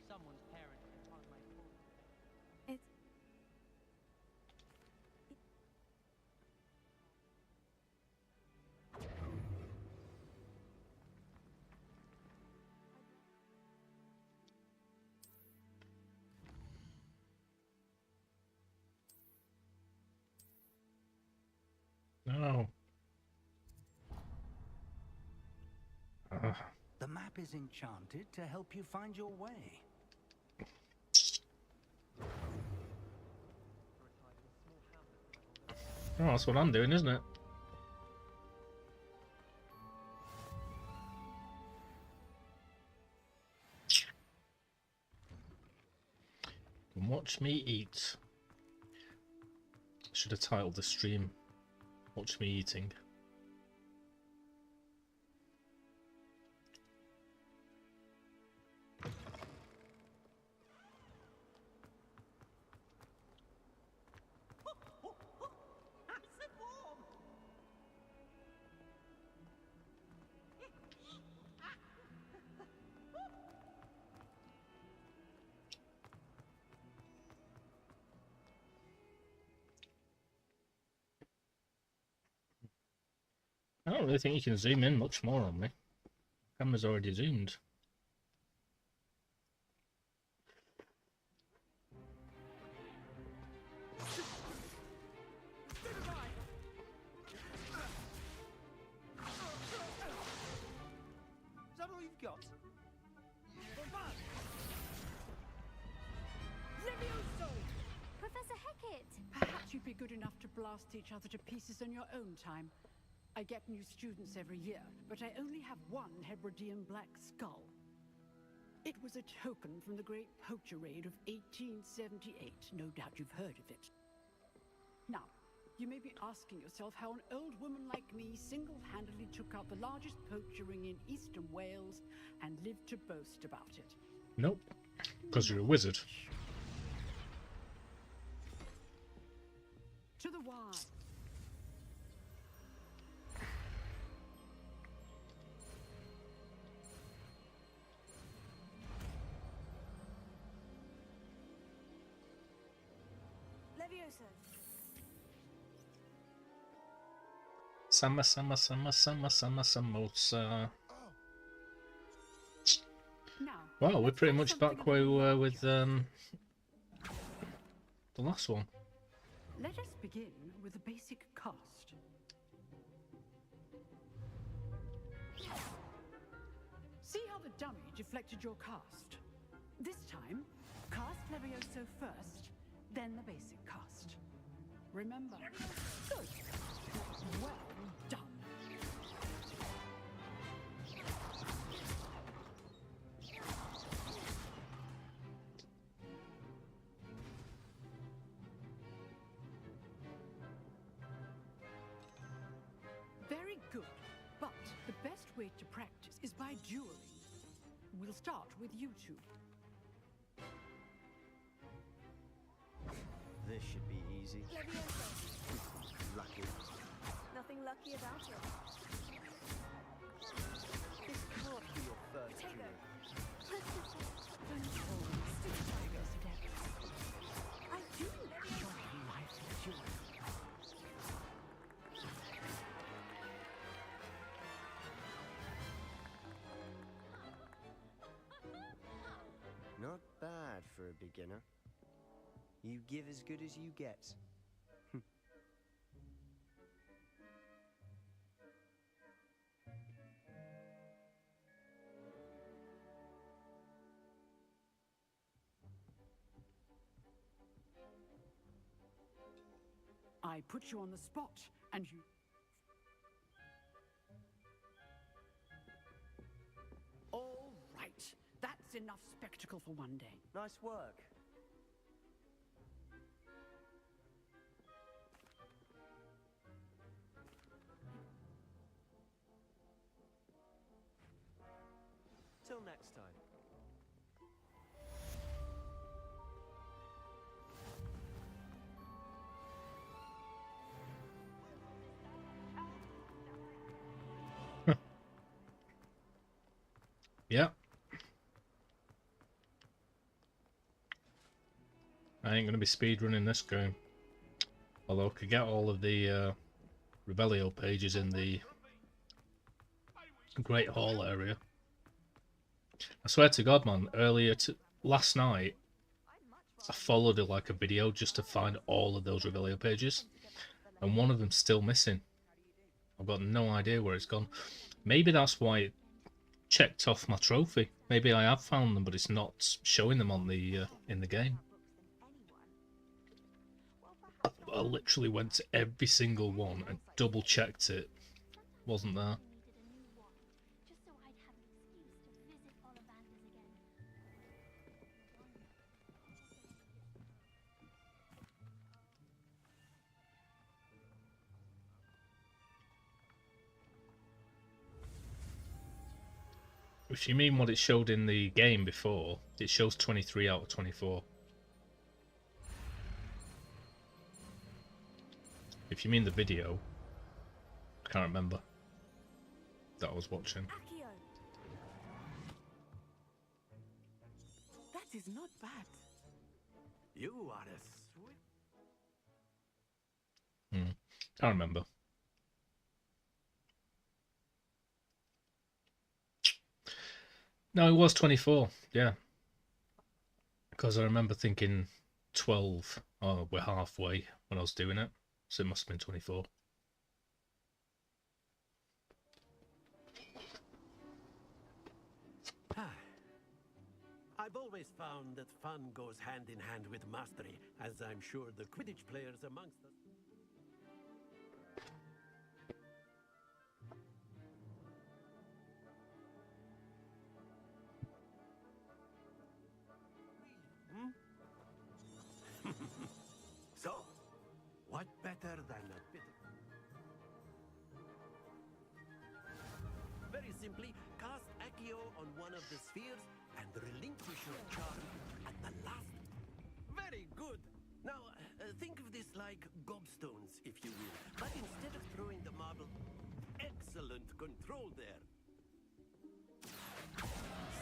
Speaker 16: Someone's parent is on my phone.
Speaker 12: It's...
Speaker 1: No.
Speaker 13: The map is enchanted to help you find your way.
Speaker 1: Oh, that's what I'm doing, isn't it? And watch me eat. Should have titled the stream "Watch Me Eating." I don't really think you can zoom in much more on me. Camera's already zoomed.
Speaker 16: Is that all you've got?
Speaker 17: Levioso!
Speaker 12: Professor Hecat!
Speaker 17: Perhaps you'd be good enough to blast each other to pieces in your own time. I get new students every year, but I only have one Hebridean black skull. It was a token from the Great Poacher Raid of 1878. No doubt you've heard of it. Now, you may be asking yourself how an old woman like me single-handedly took out the largest poacher ring in eastern Wales and lived to boast about it.
Speaker 1: Nope, because you're a wizard.
Speaker 17: To the Y.
Speaker 12: Levioso!
Speaker 1: Sama sama sama sama sama samosa.
Speaker 17: Now,
Speaker 1: Well, we're pretty much back where we were with the last one.
Speaker 17: Let us begin with the basic cast. See how the dummy deflected your cast? This time, cast Levioso first, then the basic cast. Remember? Good. Well done. Very good. But the best way to practice is by dueling. We'll start with you two.
Speaker 2: This should be easy.
Speaker 14: Levioso.
Speaker 2: Lucky.
Speaker 14: Nothing lucky about it.
Speaker 2: This can't be your first
Speaker 14: Potato.
Speaker 17: I do enjoy life with you.
Speaker 2: Not bad for a beginner. You give as good as you get.
Speaker 17: I put you on the spot, and you... All right. That's enough spectacle for one day.
Speaker 2: Nice work. Till next time.
Speaker 1: Yeah. I ain't gonna be speedrunning this game. Although I could get all of the Rebellio pages in the Great Hall area. I swear to God, man, last night, I followed like a video just to find all of those Rebellio pages, and one of them's still missing. I've got no idea where it's gone. Maybe that's why it checked off my trophy. Maybe I have found them, but it's not showing them on the in the game. I literally went to every single one and double checked it. Wasn't there. If you mean what it showed in the game before, it shows 23 out of 24. If you mean the video, I can't remember that I was watching.
Speaker 14: Accio.
Speaker 16: That is not bad.
Speaker 7: You are a sweet...
Speaker 1: Can't remember. No, it was 24, yeah. Because I remember thinking 12. Oh, we're halfway when I was doing it. So it must have been 24.
Speaker 7: I've always found that fun goes hand in hand with mastery, as I'm sure the Quidditch players amongst us... So, what better than a bit of... Very simply, cast Accio on one of the spheres and relinquish your charm at the last. Very good! Now, think of this like gobstones, if you will. But instead of throwing the marble... Excellent control there!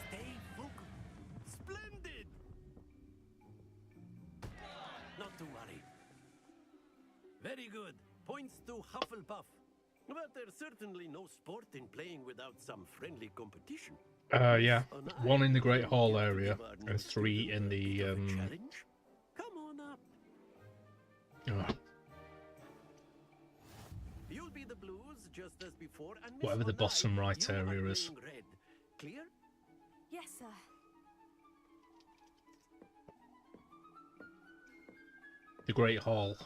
Speaker 7: Stay focused. Splendid! Not to worry. Very good. Points to Hufflepuff. But there's certainly no sport in playing without some friendly competition.
Speaker 1: Yeah. 1 in the Great Hall area and 3 in the
Speaker 7: Challenge? Come on up.
Speaker 1: oh,
Speaker 7: You'll be the blues just as before, and Miss
Speaker 1: whatever the
Speaker 7: Onai,
Speaker 1: bottom right
Speaker 7: you are
Speaker 1: area is.
Speaker 7: playing red. Clear?
Speaker 3: Yes, sir.
Speaker 1: The Great Hall.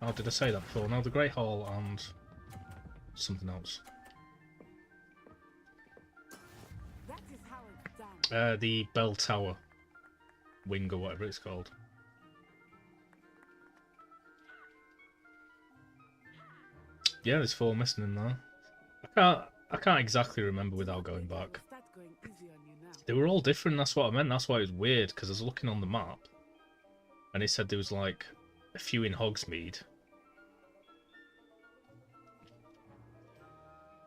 Speaker 1: Oh, did I say that before? No, the Great Hall and something else.
Speaker 17: That is how it's done.
Speaker 1: The Bell Tower wing or whatever it's called. Yeah, there's 4 missing in there. I can't exactly remember without going back.
Speaker 17: Start going easy on you now.
Speaker 1: They were all different, that's what I meant. That's why it was weird, because I was looking on the map and it said there was like a few in Hogsmeade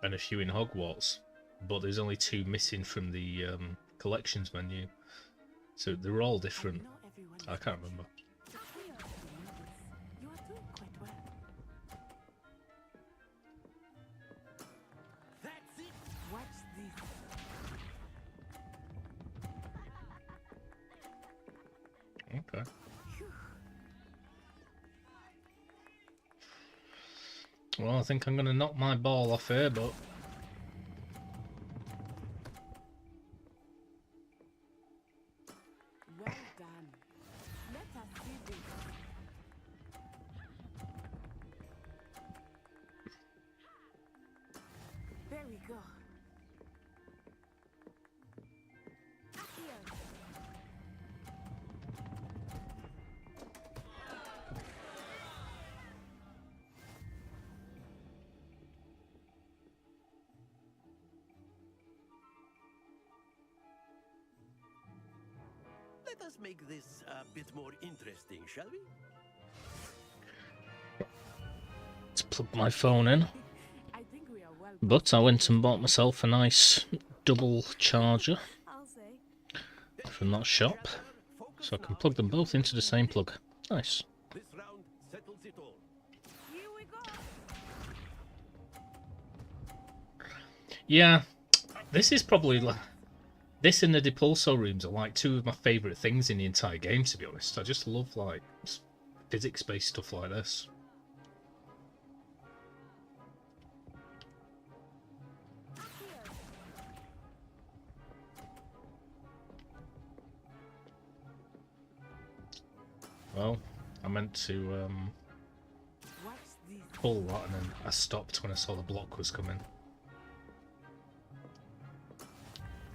Speaker 1: and a few in Hogwarts, but there's only 2 missing from the collections menu. So they were all different. I can't remember.
Speaker 17: You are doing quite well.
Speaker 7: That's it.
Speaker 17: Watch this.
Speaker 1: Okay. Well, I think I'm going to knock my ball off here, but...
Speaker 17: Well done. Let us see this. There we go.
Speaker 7: Let us make this a bit more interesting, shall we?
Speaker 1: Let's plug my phone in.
Speaker 17: I think we are well.
Speaker 1: But I went and bought myself a nice double charger from that shop, so I can plug them both into the same plug. Nice.
Speaker 7: This round settles it all.
Speaker 3: Here we go.
Speaker 1: Yeah, this is probably like... This and the Depulso rooms are like 2 of my favourite things in the entire game, to be honest. I just love like physics-based stuff like this. Well, I meant to pull that and then I stopped when I saw the block was coming.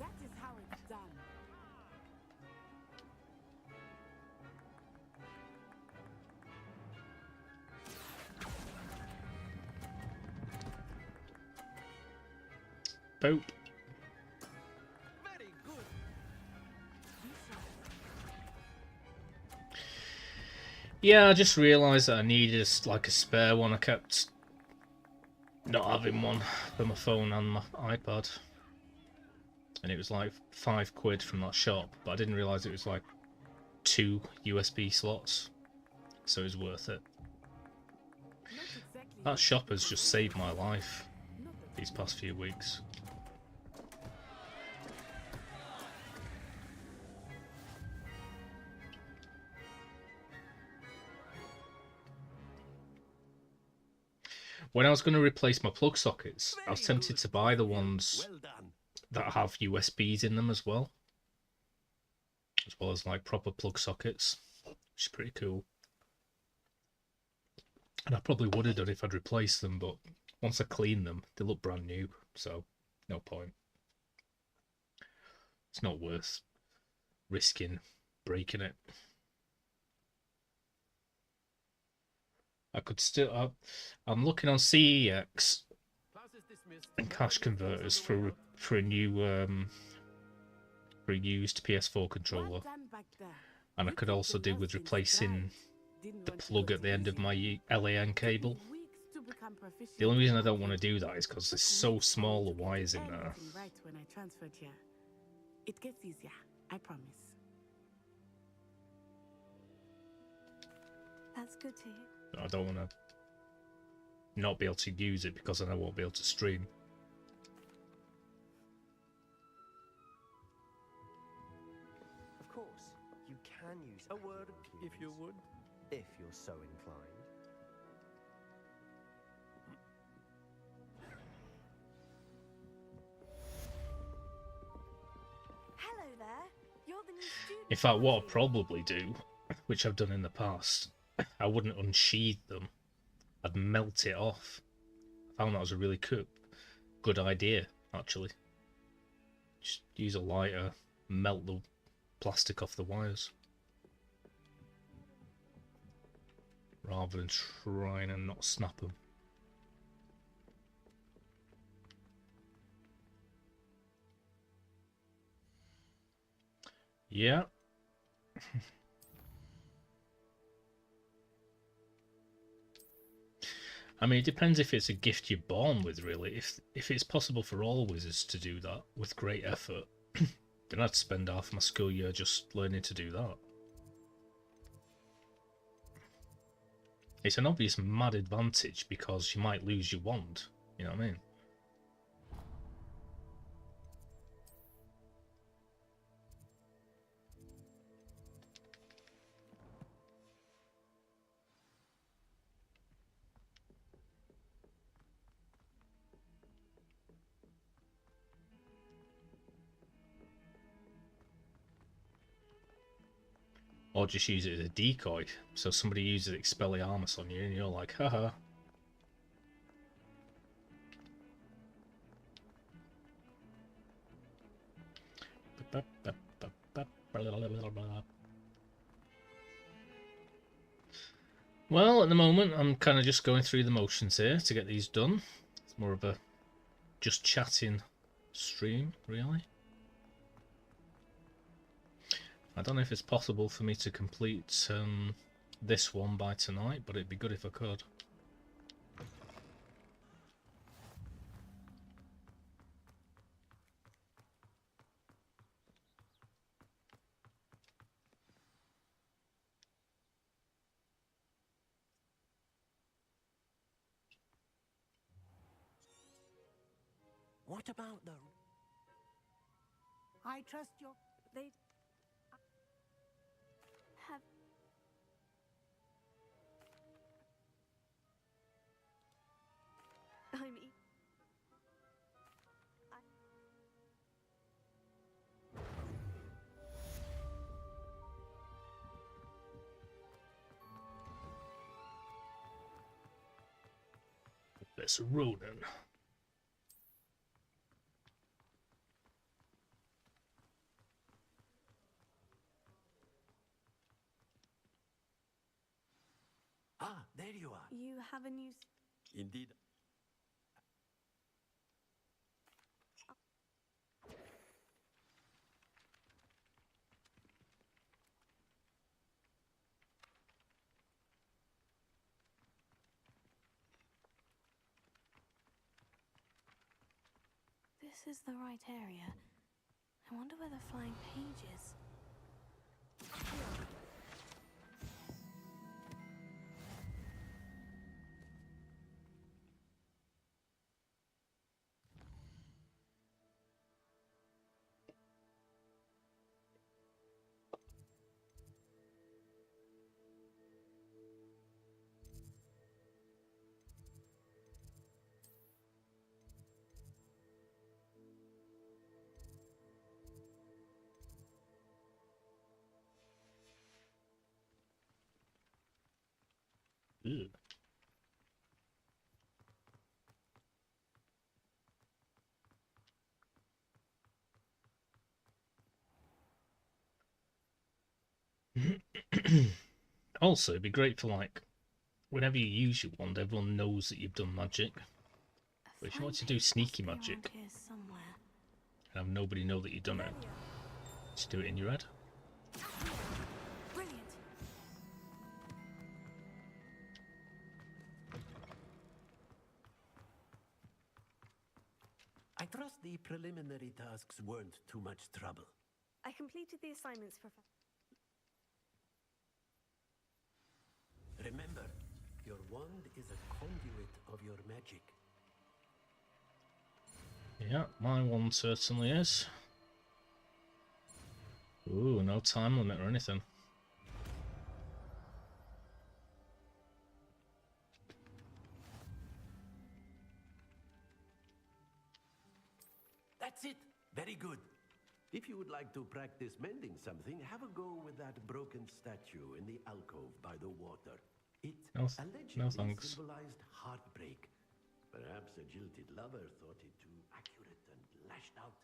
Speaker 17: That is how it's done.
Speaker 1: Boop.
Speaker 7: Very good.
Speaker 1: Yeah, I just realised that I needed like a spare one. I kept not having one for my phone and my iPad. And it was like £5 from that shop, but I didn't realise it was like 2 USB slots. So it was worth it. That shop has just saved my life these past few weeks. When I was going to replace my plug sockets, I was tempted to buy the ones that have USBs in them as well as like proper plug sockets, which is pretty cool. And I probably would have done if I'd replaced them, but once I cleaned them, they look brand new, so no point. It's not worth risking breaking it. I could still... I'm looking on CEX and cash converters for a new for a used PS4 controller, and I could also do with replacing the plug at the end of my LAN cable. The only reason I don't want to do that is because there's so small the wires in there.
Speaker 17: Right when I transferred here. It gets easier, I promise.
Speaker 14: That's good to hear.
Speaker 1: I don't want to not be able to use it because then I won't be able to stream.
Speaker 2: Of course, you can use a word if you would, if you're so inclined.
Speaker 14: Hello there. You're the new student.
Speaker 1: In fact, what I'd probably do, which I've done in the past, I wouldn't unsheathe them. I'd melt it off. I found that was a really good idea, actually. Just use a lighter, melt the plastic off the wires. Rather than trying and not snap them. Yeah. I mean, it depends if it's a gift you're born with, really. If it's possible for all wizards to do that with great effort, then I'd spend half my school year just learning to do that. It's an obvious mad advantage because you might lose your wand, you know what I mean? Or just use it as a decoy, so somebody uses Expelliarmus on you and you're like, haha. Well, at the moment I'm kind of just going through the motions here to get these done. It's more of a just chatting stream, really. I don't know if it's possible for me to complete this one by tonight, but it'd be good if I could.
Speaker 7: What about the...
Speaker 6: I trust your...
Speaker 14: They have.
Speaker 1: There's Ronan.
Speaker 7: Ah, there you are.
Speaker 14: You have a new.
Speaker 7: Indeed.
Speaker 14: This is the right area. I wonder where the flying page is.
Speaker 1: Ew. Also, it'd be great for, like, whenever you use your wand, everyone knows that you've done magic. But if you want to do sneaky magic and have nobody know that you've done it, just do it in your head.
Speaker 14: Brilliant.
Speaker 7: I trust the preliminary tasks weren't too much trouble.
Speaker 14: I completed the assignments for.
Speaker 7: Remember, Your wand is a conduit of your magic.
Speaker 1: Yeah, my one certainly is. Ooh, no time limit or anything.
Speaker 7: That's it. Very good. If you would like to practice mending something, have a go with that broken statue in the alcove by the water. It allegedly
Speaker 1: thanks.
Speaker 7: symbolized heartbreak. Perhaps a jilted lover thought it too accurate and lashed out.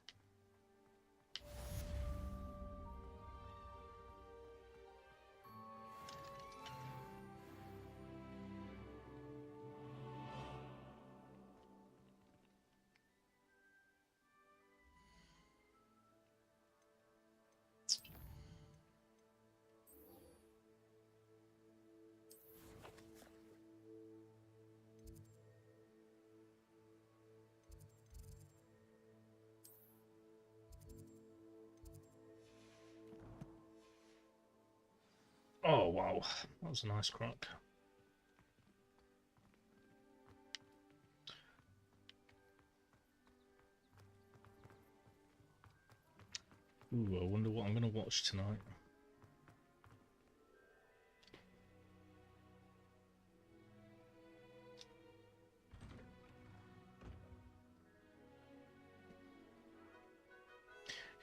Speaker 1: Oh wow, that was a nice crack. Ooh, I wonder what I'm gonna watch tonight.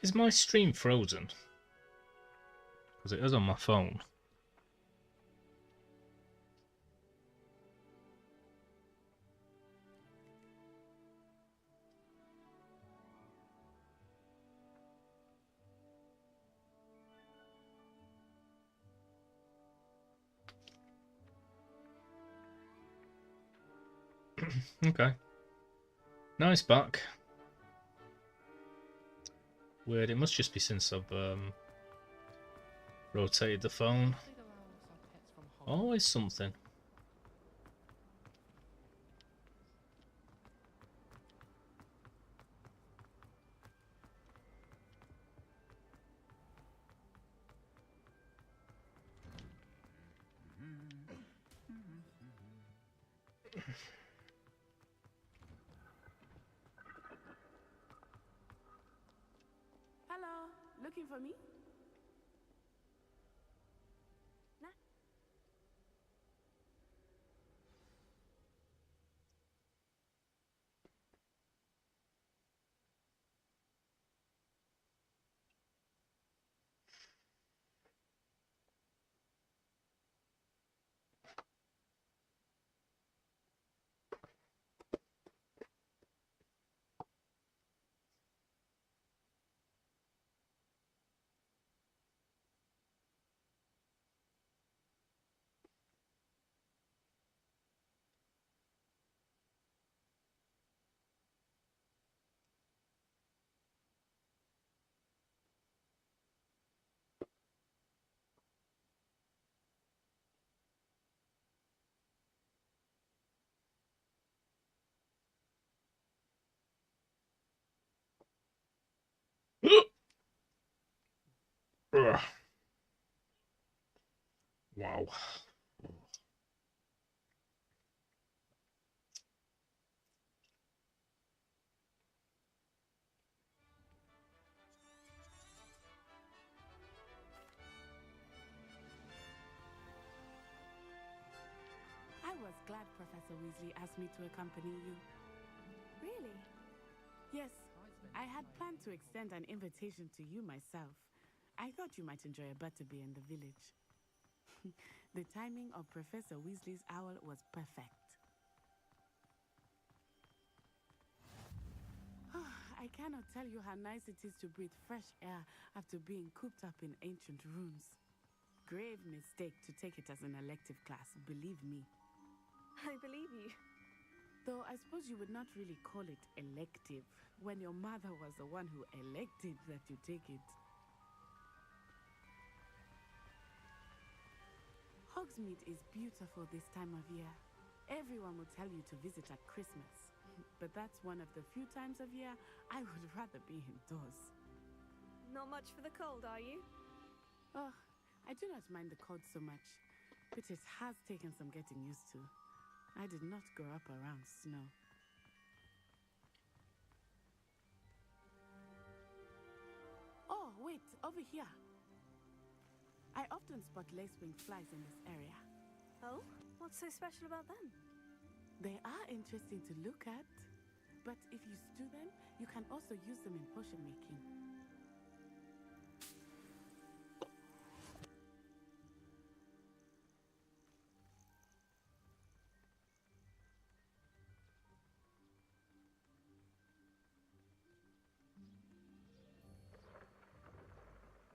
Speaker 1: Is my stream frozen? Because it is on my phone. Okay. Nice back. Weird, it must just be since I've rotated the phone. Always something.
Speaker 16: Hello, looking for me?
Speaker 3: Nah.
Speaker 1: Ugh. Wow.
Speaker 16: I was glad Professor Weasley asked me to accompany you.
Speaker 3: Really?
Speaker 16: Yes, I had planned to extend an invitation to you myself. I thought you might enjoy a butterbeer in the village. The timing of Professor Weasley's owl was perfect. I cannot tell you how nice it is to breathe fresh air after being cooped up in ancient rooms. Grave mistake to take it as an elective class, believe me.
Speaker 3: I believe you.
Speaker 16: Though I suppose you would not really call it elective when your mother was the one who elected that you take it. Hogsmeade is beautiful this time of year. Everyone will tell you to visit at Christmas. But that's one of the few times of year I would rather be indoors.
Speaker 3: Not much for the cold, are you?
Speaker 16: Oh, I do not mind the cold so much. but it has taken some getting used to. I did not grow up around snow. Oh, wait, over here. I often spot lacewing flies in this area.
Speaker 12: Oh? What's so special about them?
Speaker 16: They are interesting to look at, but if you stew them, you can also use them in potion making.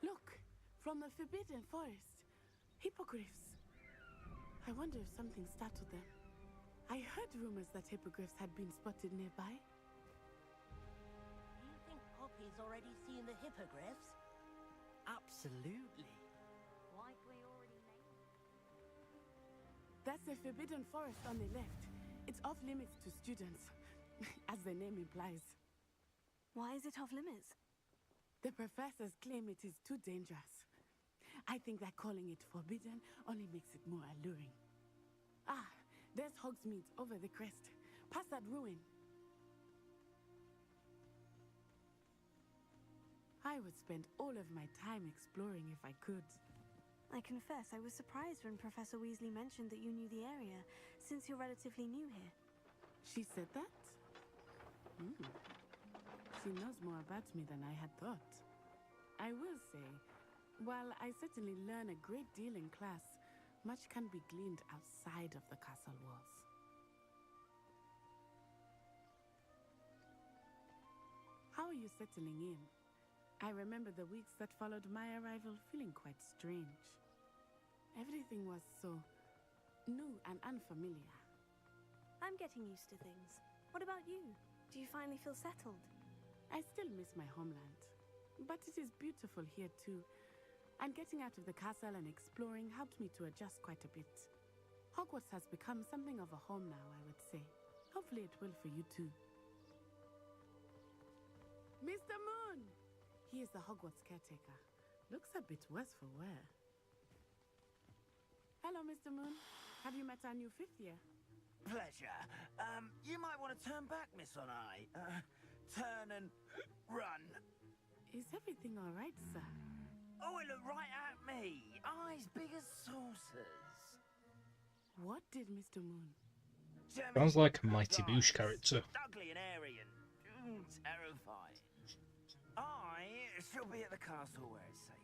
Speaker 16: Look, from the Forbidden Forest. Hippogriffs. I wonder if something startled them. I heard rumors that hippogriffs had been spotted nearby.
Speaker 15: Do you think Poppy's already seen the hippogriffs?
Speaker 2: Absolutely.
Speaker 3: Like we already made.
Speaker 16: That's the Forbidden Forest on the left. It's off limits to students, as the name implies.
Speaker 12: Why is it off limits?
Speaker 16: The professors claim it is too dangerous. I think that calling it forbidden only makes it more alluring. Ah, there's Hogsmeade over the crest. Past that ruin. I would spend all of my time exploring if I could.
Speaker 12: I confess I was surprised when Professor Weasley mentioned that you knew the area, since you're relatively new here.
Speaker 16: She said that? She knows more about me than I had thought. I will say, while I certainly learn a great deal in class, much can be gleaned outside of the castle walls. How are you settling in? I remember the weeks that followed my arrival feeling quite strange. Everything was so new and unfamiliar.
Speaker 12: I'm getting used to things. What about you? Do you finally feel settled?
Speaker 16: I still miss my homeland, but it is beautiful here too. And getting out of the castle and exploring helped me to adjust quite a bit. Hogwarts has become something of a home now, I would say. Hopefully it will for you too. Mr. Moon! He is the Hogwarts caretaker. Looks a bit worse for wear. Hello, Mr. Moon. Have you met our new 5th year?
Speaker 18: Pleasure. You might want to turn back, Miss On-Eye. Turn and run.
Speaker 16: Is everything all right, sir?
Speaker 18: Oh, it looked right at me. Eyes big as saucers.
Speaker 16: What did Mr. Moon?
Speaker 1: Sounds like a Mighty Boosh character.
Speaker 18: Ugly and airy and terrifying. I shall be at the castle where it's safe.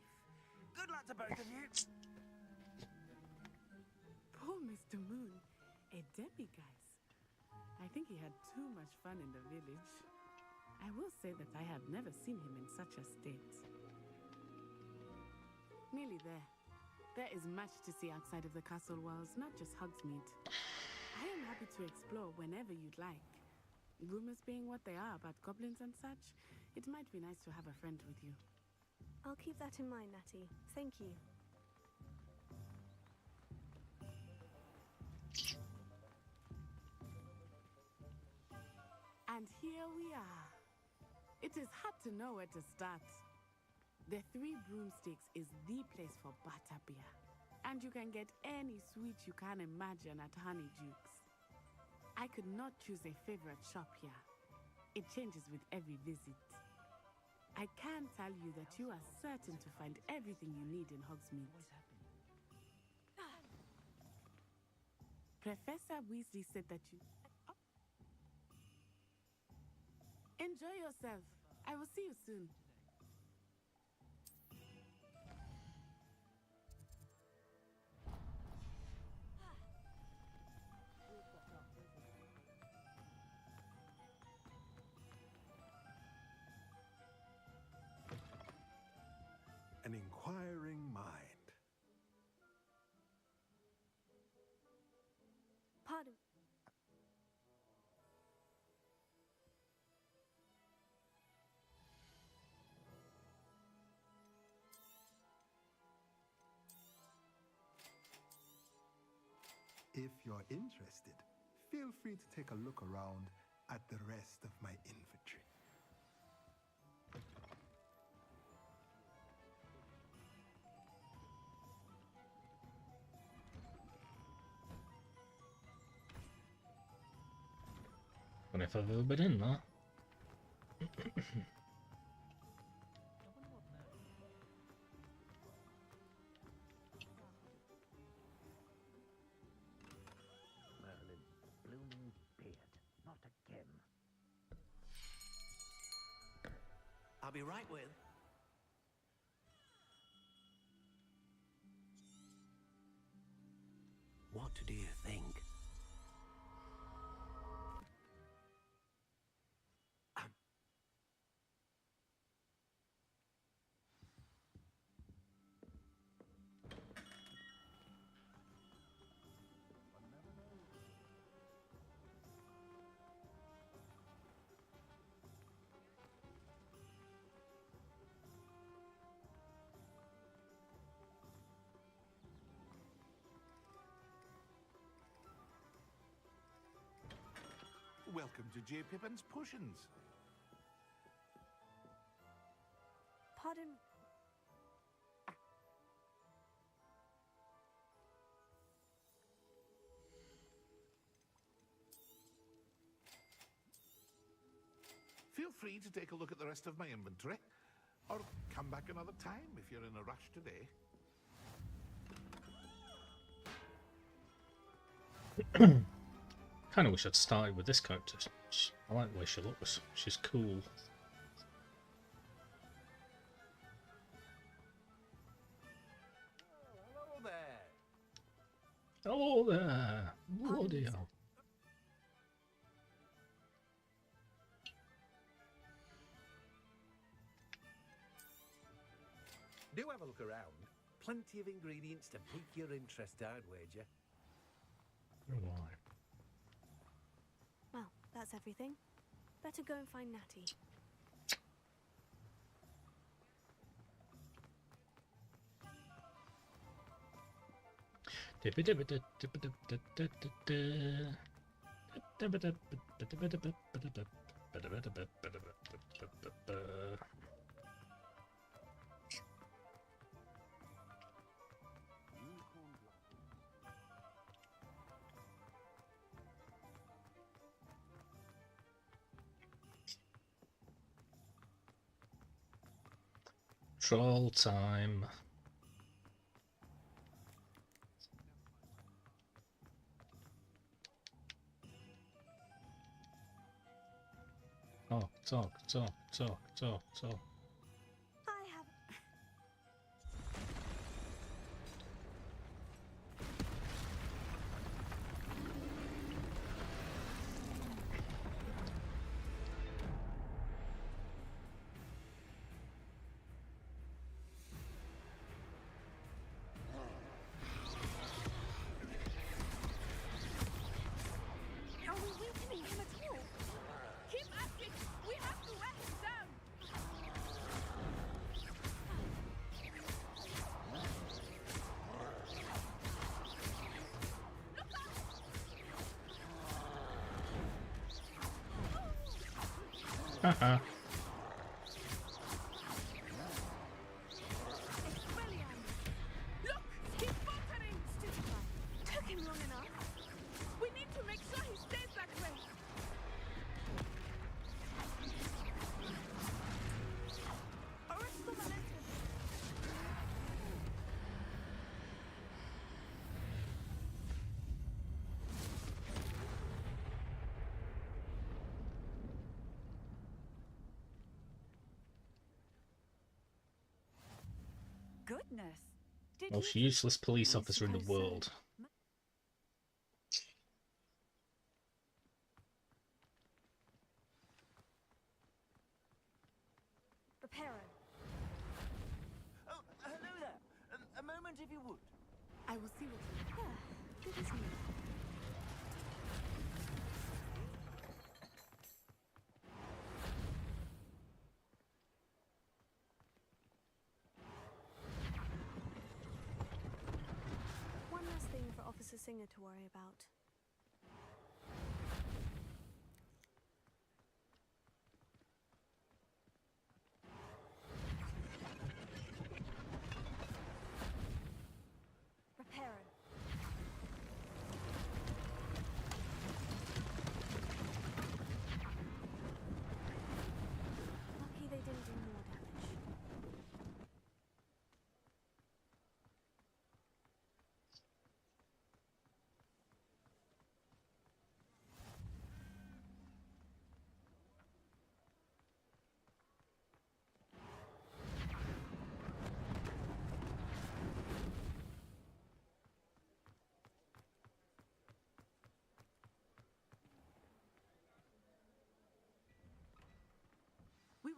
Speaker 18: Good luck to both of you.
Speaker 16: Poor Mr. Moon, a demiguise. I think he had too much fun in the village. I will say that I have never seen him in such a state. Nearly there. There is much to see outside of the castle walls, not just Hogsmeade. I am happy to explore whenever you'd like. Rumors being what they are about goblins and such, it might be nice to have a friend with you.
Speaker 12: I'll keep that in mind, Natty. Thank you.
Speaker 16: And here we are. It is hard to know where to start. The Three Broomsticks is the place for butterbeer. And you can get any sweet you can imagine at Honeydukes. I could not choose a favorite shop here. It changes with every visit. I can tell you that you are certain to find everything you need in Hogsmeade. Professor Weasley said that you... Oh. Enjoy yourself. I will see you soon.
Speaker 19: An inquiring mind.
Speaker 12: Pardon.
Speaker 19: If you're interested, feel free to take a look around at the rest of my inventory.
Speaker 1: if I've ever been in there.
Speaker 7: Merlin's blooming beard. Not again. I'll be right with. What do you think?
Speaker 20: Welcome to J. Pippin's Potions.
Speaker 14: Pardon.
Speaker 20: Feel free to take a look at the rest of my inventory, or come back another time if you're in a rush today.
Speaker 1: Kind of wish I'd started with this character. I like the way she looks. She's cool.
Speaker 7: Hello there.
Speaker 1: Hello there. Bloody hell.
Speaker 7: Do have a look around. Plenty of ingredients to pique your interest, I'd wager.
Speaker 1: Why?
Speaker 14: Well, that's everything. Better go and find Natty. Troll time. Talk. I have.
Speaker 5: Are we weakening him at all? Keep at it! We have to wear him down!
Speaker 1: Haha.
Speaker 5: Look! He's faltering! Took him long enough. We need to make sure he stays that way. Arrest the momentum.
Speaker 17: Goodness. Did
Speaker 1: Most
Speaker 17: he
Speaker 1: useless police
Speaker 17: I
Speaker 1: officer in the
Speaker 17: suppose so.
Speaker 1: world.
Speaker 14: Reparo.
Speaker 18: Oh, hello there. A moment, if you would.
Speaker 16: I will see what you... Good as new.
Speaker 14: One last thing for Officer Singer to worry about. Reparo.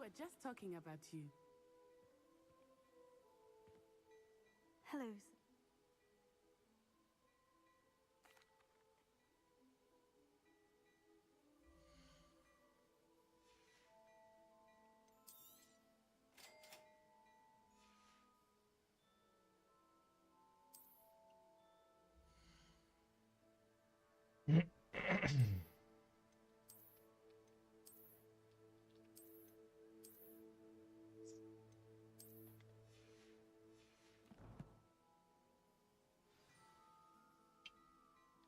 Speaker 16: were just talking about you.
Speaker 12: Hello.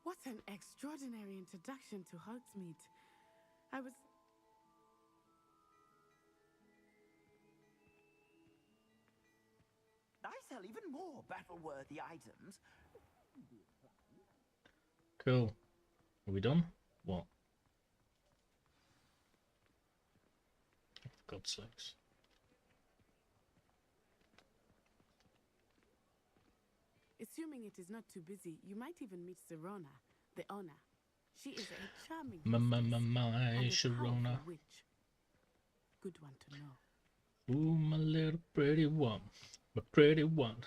Speaker 16: What an extraordinary introduction to Hogsmeade. I was...
Speaker 18: I sell even more battle-worthy items.
Speaker 1: Cool. Are we done? What? For God's sakes.
Speaker 16: Assuming it is not too busy, you might even meet Sirona, the owner. She is a charming hostess and a
Speaker 1: Sharona.
Speaker 16: powerful witch. Good one to know.
Speaker 1: Ooh, my little pretty one, my pretty one.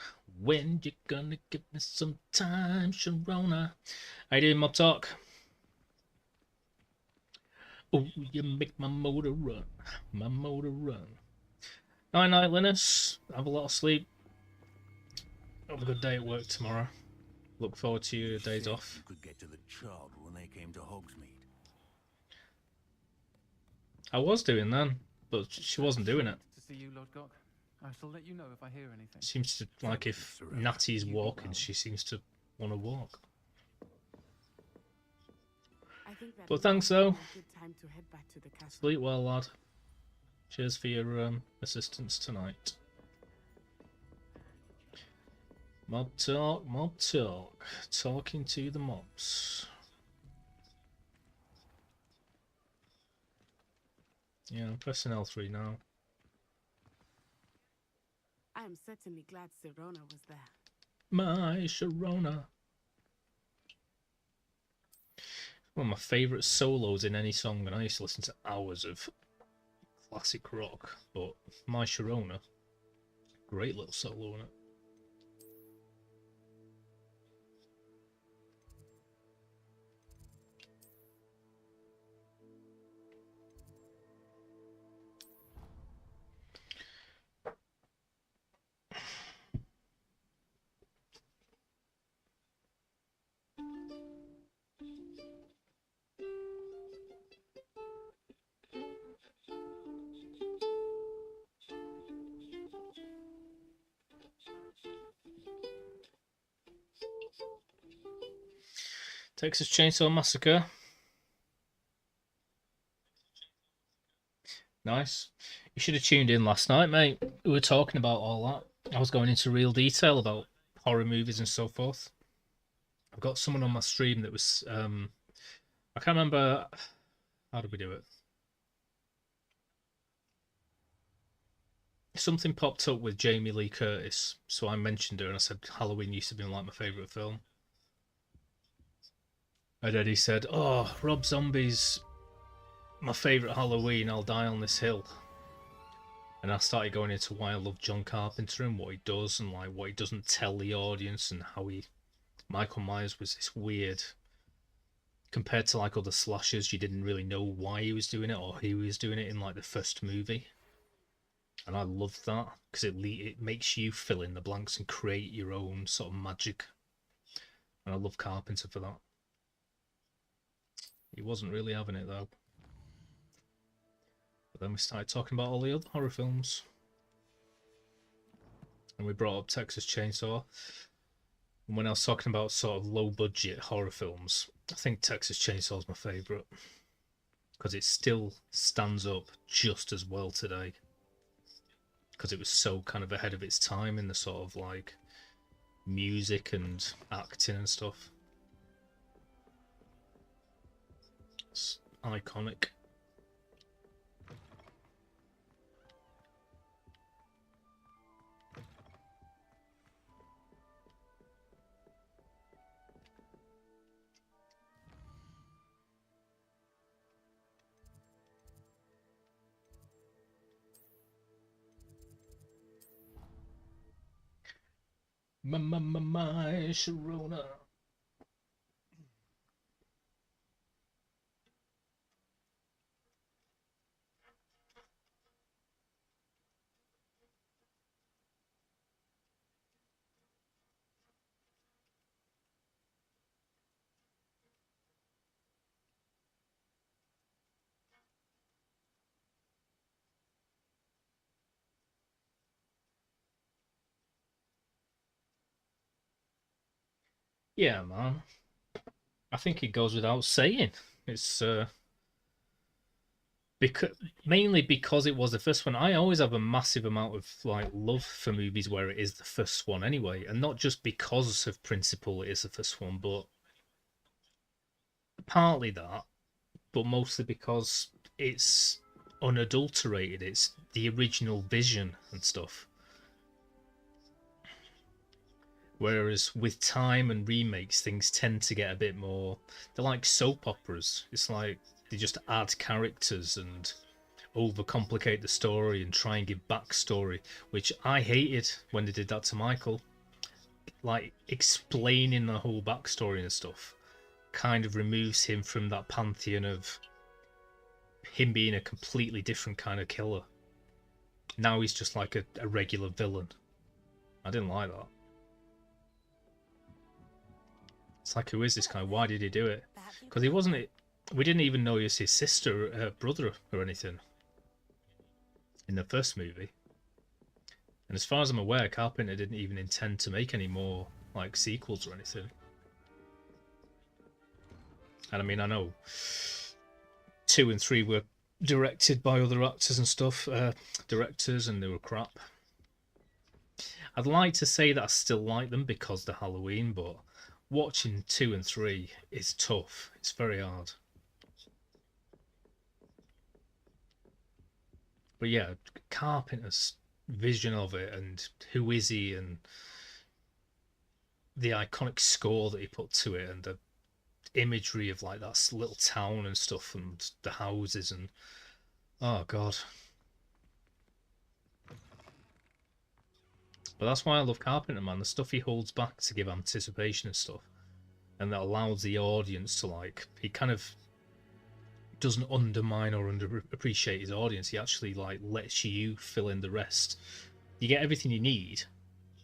Speaker 1: When you gonna give me some time, Sharona? How you doing, Mob Talk? Oh, you make my motor run, my motor run. Night night, Linus. Have a lot of sleep. Have a good day at work tomorrow. Look forward to your days off.
Speaker 9: You could get to the child when they came to Hogsmeade.
Speaker 1: I was doing then, but she wasn't doing it.
Speaker 21: To see you, Lord Gok. I shall let you know if I hear anything.
Speaker 1: Seems to, like, if Natty's walking, she seems to want to walk.
Speaker 16: I think that
Speaker 1: But thanks though.
Speaker 16: Good time to head back to the castle.
Speaker 1: Sleep well, lad. Cheers for your assistance tonight. Mob talk, mob talk. Talking to the mobs. Yeah, I'm pressing L3 now.
Speaker 16: I am certainly glad Sirona was there.
Speaker 1: My Sharona. One of my favourite solos in any song, and I used to listen to hours of classic rock, but My Sharona, great little solo in it. Texas Chainsaw Massacre. Nice. You should have tuned in last night, mate. We were talking about all that. I was going into real detail about horror movies and so forth. I've got someone on my stream that was... I can't remember... How did we do it? Something popped up with Jamie Lee Curtis, so I mentioned her and I said Halloween used to be like my favourite film. And then he said, "Oh, Rob Zombie's my favourite Halloween, I'll Die on This Hill." And I started going into why I love John Carpenter and what he does and like what he doesn't tell the audience and how Michael Myers was this weird, compared to like other slashers, you didn't really know why he was doing it or who he was doing it in like the first movie. And I loved that because it makes you fill in the blanks and create your own sort of magic. And I love Carpenter for that. He wasn't really having it though. But then we started talking about all the other horror films. And we brought up Texas Chainsaw. And when I was talking about sort of low budget horror films, I think Texas Chainsaw is my favourite. Because it still stands up just as well today. Because it was so kind of ahead of its time in the sort of like music and acting and stuff. It's iconic. My Sharona. Yeah, man. I think it goes without saying. It's because mainly because it was the first one. I always have a massive amount of like love for movies where it is the first one anyway, and not just because of principle it is the first one, but partly that, but mostly because it's unadulterated. It's the original vision and stuff. Whereas with time and remakes, things tend to get a bit more. They're like soap operas. It's like they just add characters and overcomplicate the story and try and give backstory, which I hated when they did that to Michael. Like explaining the whole backstory and stuff kind of removes him from that pantheon of him being a completely different kind of killer. Now he's just like a regular villain. I didn't like that. It's like, who is this guy? Why did he do it? Because he wasn't. We didn't even know he was his sister, brother, or anything in the first movie. And as far as I'm aware, Carpenter didn't even intend to make any more like sequels or anything. And I mean, I know 2 and 3 were directed by other actors and stuff, directors, and they were crap. I'd like to say that I still like them because they're Halloween, but watching 2 and 3 is tough. It's very hard. But yeah, Carpenter's vision of it and who is he and the iconic score that he put to it and the imagery of like that little town and stuff and the houses and oh god. But that's why I love Carpenter, man. The stuff he holds back to give anticipation and stuff, and that allows the audience to like, he kind of doesn't undermine or underappreciate his audience. He actually like lets you fill in the rest. You get everything you need,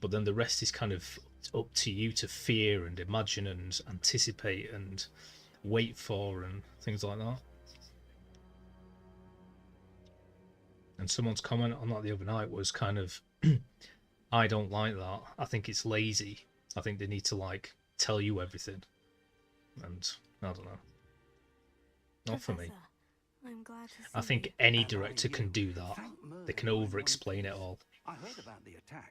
Speaker 1: but then the rest is kind of up to you to fear and imagine and anticipate and wait for and things like that. And someone's comment on that the other night was kind of, I don't like that. I think it's lazy. I think they need to like tell you everything. And I don't know. Not for me.
Speaker 12: I'm glad to see
Speaker 1: I think any director can do that. They can over-explain it all.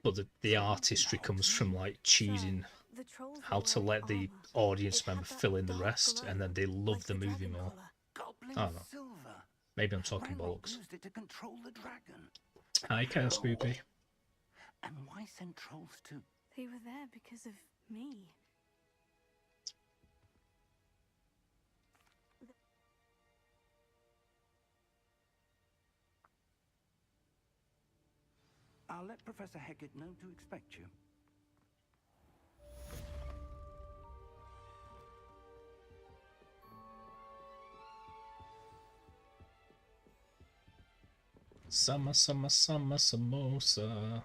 Speaker 1: But the artistry comes from like choosing how to let the audience member fill in the rest, and then they love the movie more. I don't know. Maybe I'm talking bollocks.
Speaker 13: Used it to control the dragon.
Speaker 1: Hi, Chaos Spoopy.
Speaker 13: And why send trolls too?
Speaker 12: They were there because of me.
Speaker 13: I'll let Professor Hecat know to expect you.
Speaker 1: Summer, summer, summer, samosa.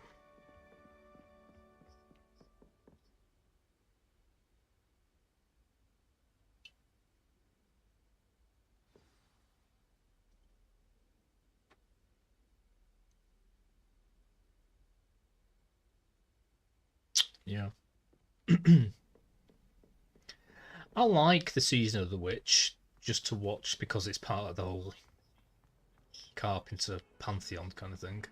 Speaker 1: Yeah. I like the Season of the Witch just to watch because it's part of the whole Carpenter pantheon kind of thing.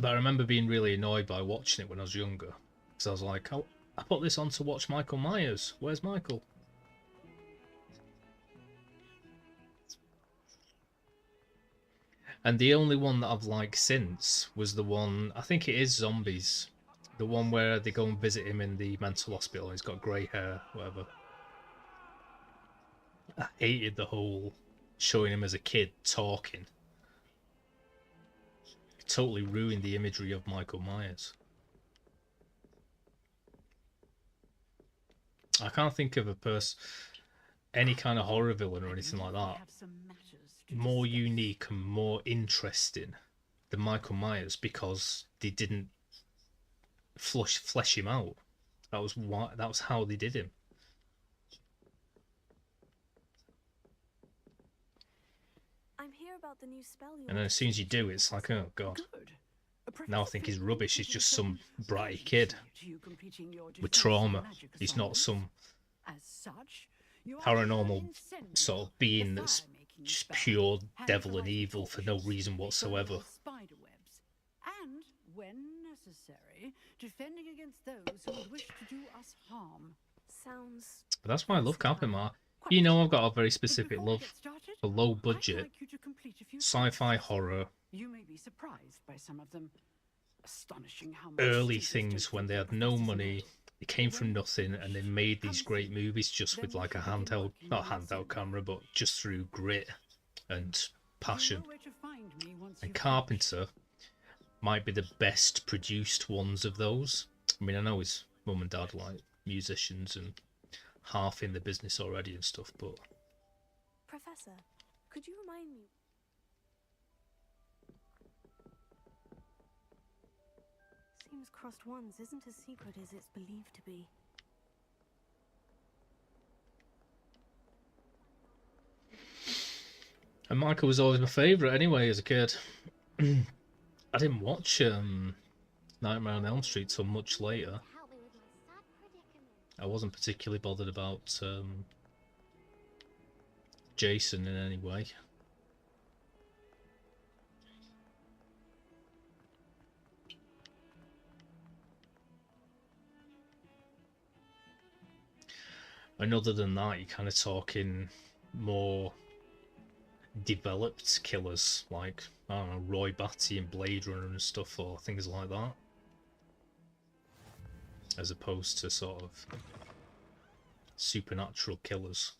Speaker 1: But I remember being really annoyed by watching it when I was younger. Because I was like, oh, I put this on to watch Michael Myers. Where's Michael? And the only one that I've liked since was the one, I think it is Zombies. The one where they go and visit him in the mental hospital and he's got grey hair, whatever. I hated the whole showing him as a kid talking. totally ruined the imagery of Michael Myers. I can't think of any kind of horror villain or anything like that more unique and more interesting than Michael Myers, because they didn't flesh him out. That was how they did him.
Speaker 12: I'm here about the new spell you
Speaker 1: And then as soon as you do, it's like, oh god. Now I think he's rubbish. He's just some bratty kid with trauma. He's not some paranormal sort of being that's just pure devil and evil for no reason whatsoever.
Speaker 17: And, when necessary, defending against those who would wish to do us harm.
Speaker 12: Sounds...
Speaker 1: But that's why I love Carpenter. You know, I've got a very specific love for low budget sci-fi horror.
Speaker 17: You may be surprised by some of them. Astonishing how much
Speaker 1: Early things when they had no money, they came from nothing, and they made these great movies just with like a handheld, not handheld camera, but just through grit and passion. And Carpenter might be the best produced ones of those. I mean, I know his mum and dad like musicians and half in the business already and stuff, but
Speaker 12: Professor, could you remind me? Seems crossed ones isn't as secret as it's believed to be.
Speaker 1: and Michael was always my favourite anyway as a kid. I didn't watch Nightmare on Elm Street till much later. I wasn't particularly bothered about Jason in any way. And other than that, you're kind of talking more developed killers, like, I don't know, Roy Batty and Blade Runner and stuff, or things like that. As opposed to sort of supernatural killers.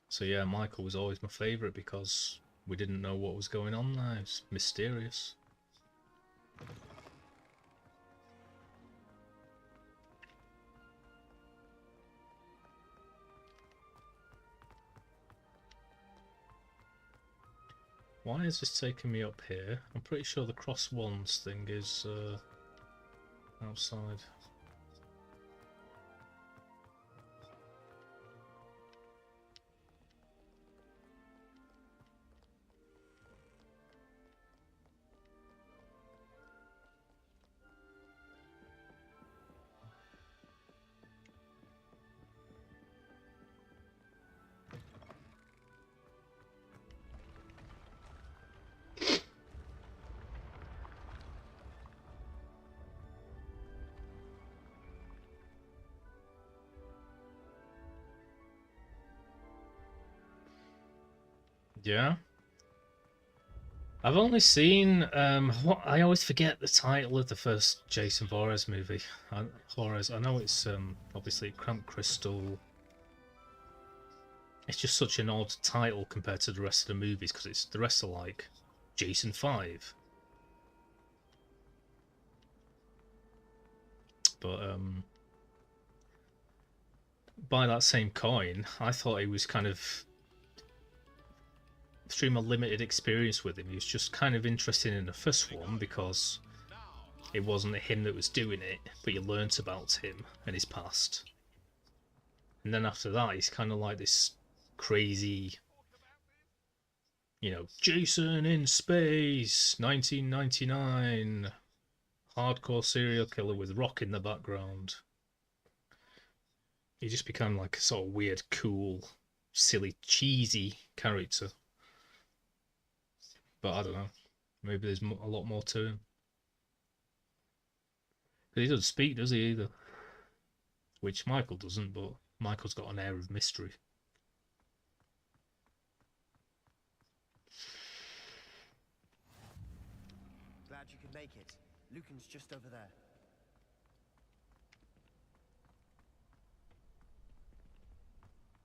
Speaker 1: So yeah, Michael was always my favourite because we didn't know what was going on there. It was mysterious. Why is this taking me up here? I'm pretty sure the cross wands thing is outside. Yeah. I've only seen what I always forget the title of the first Jason Voorhees movie. Voorhees. I know it's obviously Cramped Crystal. It's just such an odd title compared to the rest of the movies because it's the rest are like Jason 5. But by that same coin, I thought he was kind of, through my limited experience with him, he was just kind of interesting in the first one because it wasn't him that was doing it, but you learnt about him and his past. And then after that, he's kind of like this crazy, you know, Jason in space, 1999, hardcore serial killer with rock in the background. He just became like a sort of weird, cool, silly, cheesy character. But I don't know. Maybe there's a lot more to him. Because he doesn't speak, does he, either? Which Michael doesn't, but Michael's got an air of mystery.
Speaker 2: Glad you could make it. Lucan's just over there.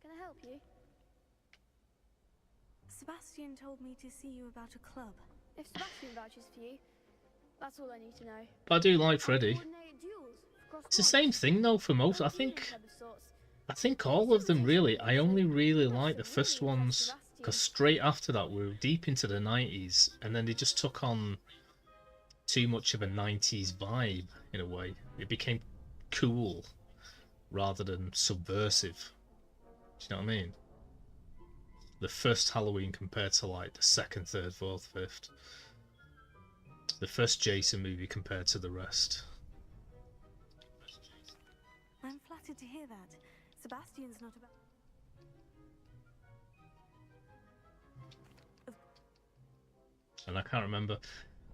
Speaker 12: Can I help you? Sebastian told me to see you about a club.
Speaker 3: If Sebastian vouches for you, that's all I need to know.
Speaker 1: But I do like Freddy.
Speaker 3: Coordinate duels across
Speaker 1: It's the same thing though for most. I think all of them really. I only really like the first ones because straight after that we were deep into the 90s, and then they just took on too much of a 90s vibe in a way. It became cool rather than subversive. Do you know what I mean? The first Halloween compared to like the second, third, fourth, fifth. The first Jason movie compared to the rest.
Speaker 14: I'm flattered to hear that. Sebastian's not about...
Speaker 1: And I can't remember.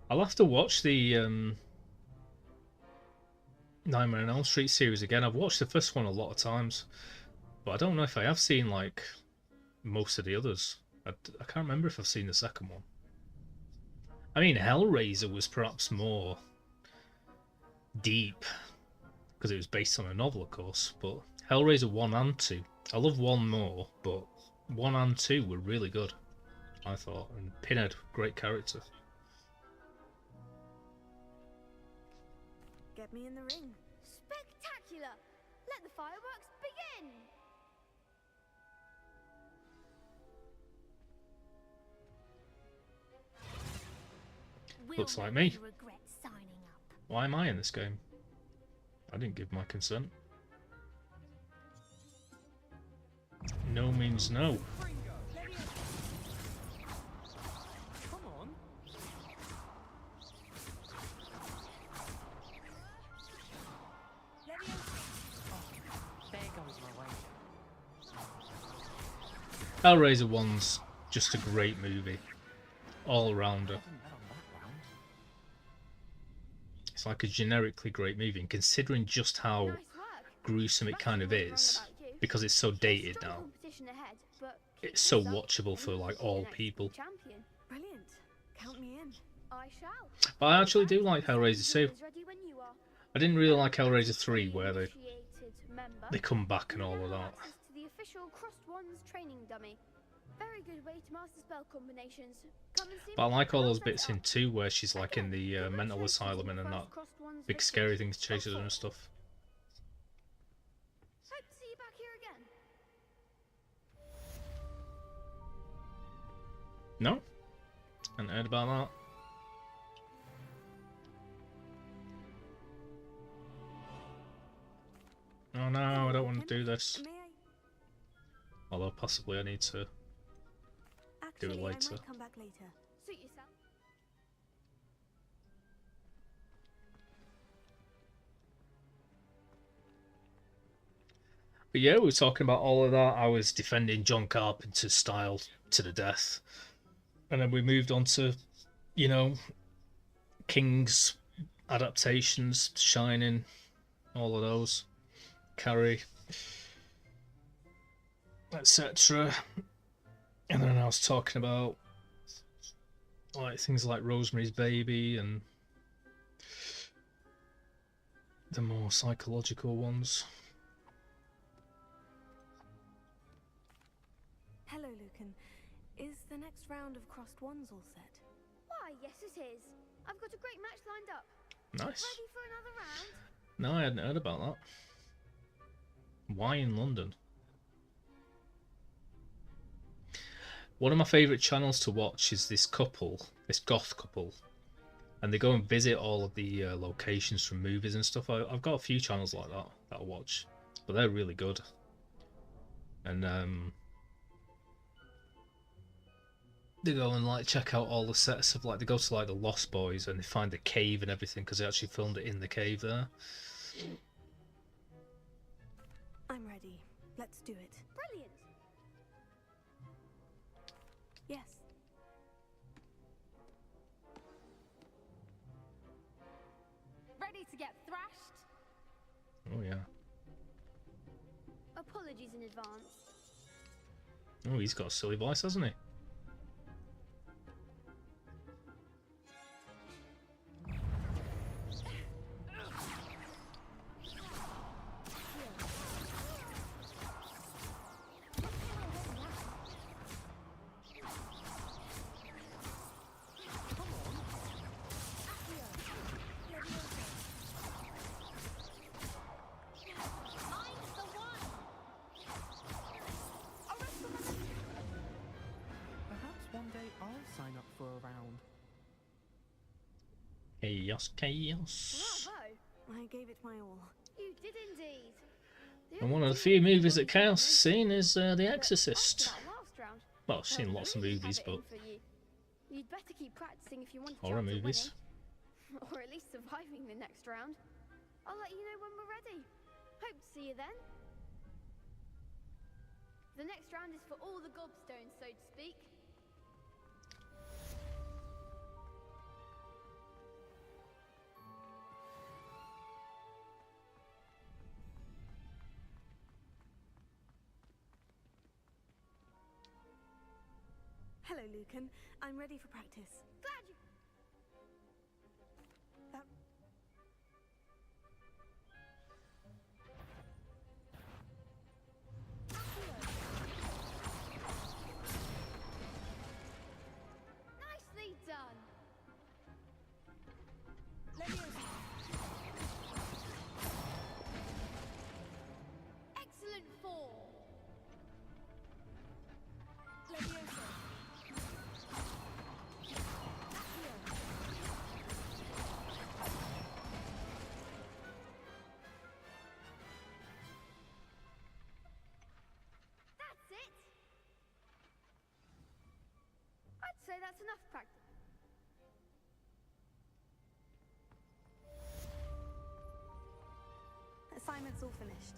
Speaker 1: I'll have to watch the Nightmare on Elm Street series again. I've watched the first one a lot of times, but I don't know if I have seen like most of the others. I can't remember if I've seen the second one. I mean, Hellraiser was perhaps more deep because it was based on a novel, of course, but Hellraiser 1 and 2. I love 1 more, but 1 and 2 were really good, I thought. And Pinhead, great character.
Speaker 14: Get me in the ring.
Speaker 3: Spectacular! Let the fireworks begin!
Speaker 1: Looks like me. Why am I in this game? I didn't give my consent. No means no.
Speaker 8: Come on. There goes my way.
Speaker 1: Hellraiser 1's just a great movie. All-rounder. It's like a generically great movie, and considering just how gruesome it kind of is, because it's so dated now, it's so watchable for like all people.
Speaker 14: Brilliant. Count me in.
Speaker 3: I shall.
Speaker 1: But I actually do like Hellraiser 2. I didn't really like Hellraiser 3, where they come back and all of that.
Speaker 3: To the official Crossed Wands training dummy. Very good way to master spell combinations. Come and see
Speaker 1: But I
Speaker 3: me.
Speaker 1: like all
Speaker 3: I'll
Speaker 1: those
Speaker 3: set
Speaker 1: bits
Speaker 3: it
Speaker 1: in
Speaker 3: up.
Speaker 1: 2 where she's like in the mental asylum and that big scary things chases her and stuff.
Speaker 3: Hope to see you back here again.
Speaker 1: No? Hadn't heard about that. Oh no, I don't want to do this. Although possibly I need to do it
Speaker 14: Actually,
Speaker 1: later.
Speaker 14: I might come back later.
Speaker 3: Suit yourself.
Speaker 1: But yeah, we were talking about all of that. I was defending John Carpenter's style to the death. And then we moved on to, you know, King's adaptations, Shining, all of those, Carrie, etc. And then I was talking about like things like Rosemary's Baby and the more psychological ones.
Speaker 14: Hello, Lucan. Is the next round of Crossed Wands all set?
Speaker 3: Why, yes it is. I've got a great match lined up.
Speaker 1: Nice.
Speaker 3: Ready for another round?
Speaker 1: No, I hadn't heard about that. Why in London? One of my favourite channels to watch is this couple, this goth couple. And they go and visit all of the locations from movies and stuff. I've got a few channels like that I watch. But they're really good. And they go and like check out all the sets of like, they go to like the Lost Boys and they find the cave and everything because they actually filmed it in the cave there.
Speaker 14: I'm ready. Let's do it.
Speaker 3: Brilliant.
Speaker 14: Yes.
Speaker 3: Ready to get thrashed?
Speaker 1: Oh yeah.
Speaker 3: Apologies in advance.
Speaker 1: Oh, he's got a silly voice, hasn't he? Chaos, chaos.
Speaker 14: Bravo! I gave it my all.
Speaker 3: You did indeed.
Speaker 1: And one of the few movies that Chaos has seen is The Exorcist.
Speaker 3: Last round,
Speaker 1: Well, I've seen lots of movies, but
Speaker 3: you'd better keep practicing if you want a
Speaker 1: horror
Speaker 3: chance
Speaker 1: movies.
Speaker 3: Of winning, or at least surviving the next round. I'll let you know when we're ready. Hope to see you then. The next round is for all the gobstones, so to speak.
Speaker 14: Hello, Lucan. I'm ready for practice.
Speaker 3: Glad you...
Speaker 14: That...
Speaker 3: Nicely done. Excellent form. That's it. I'd say that's enough practice.
Speaker 14: Assignment's all finished.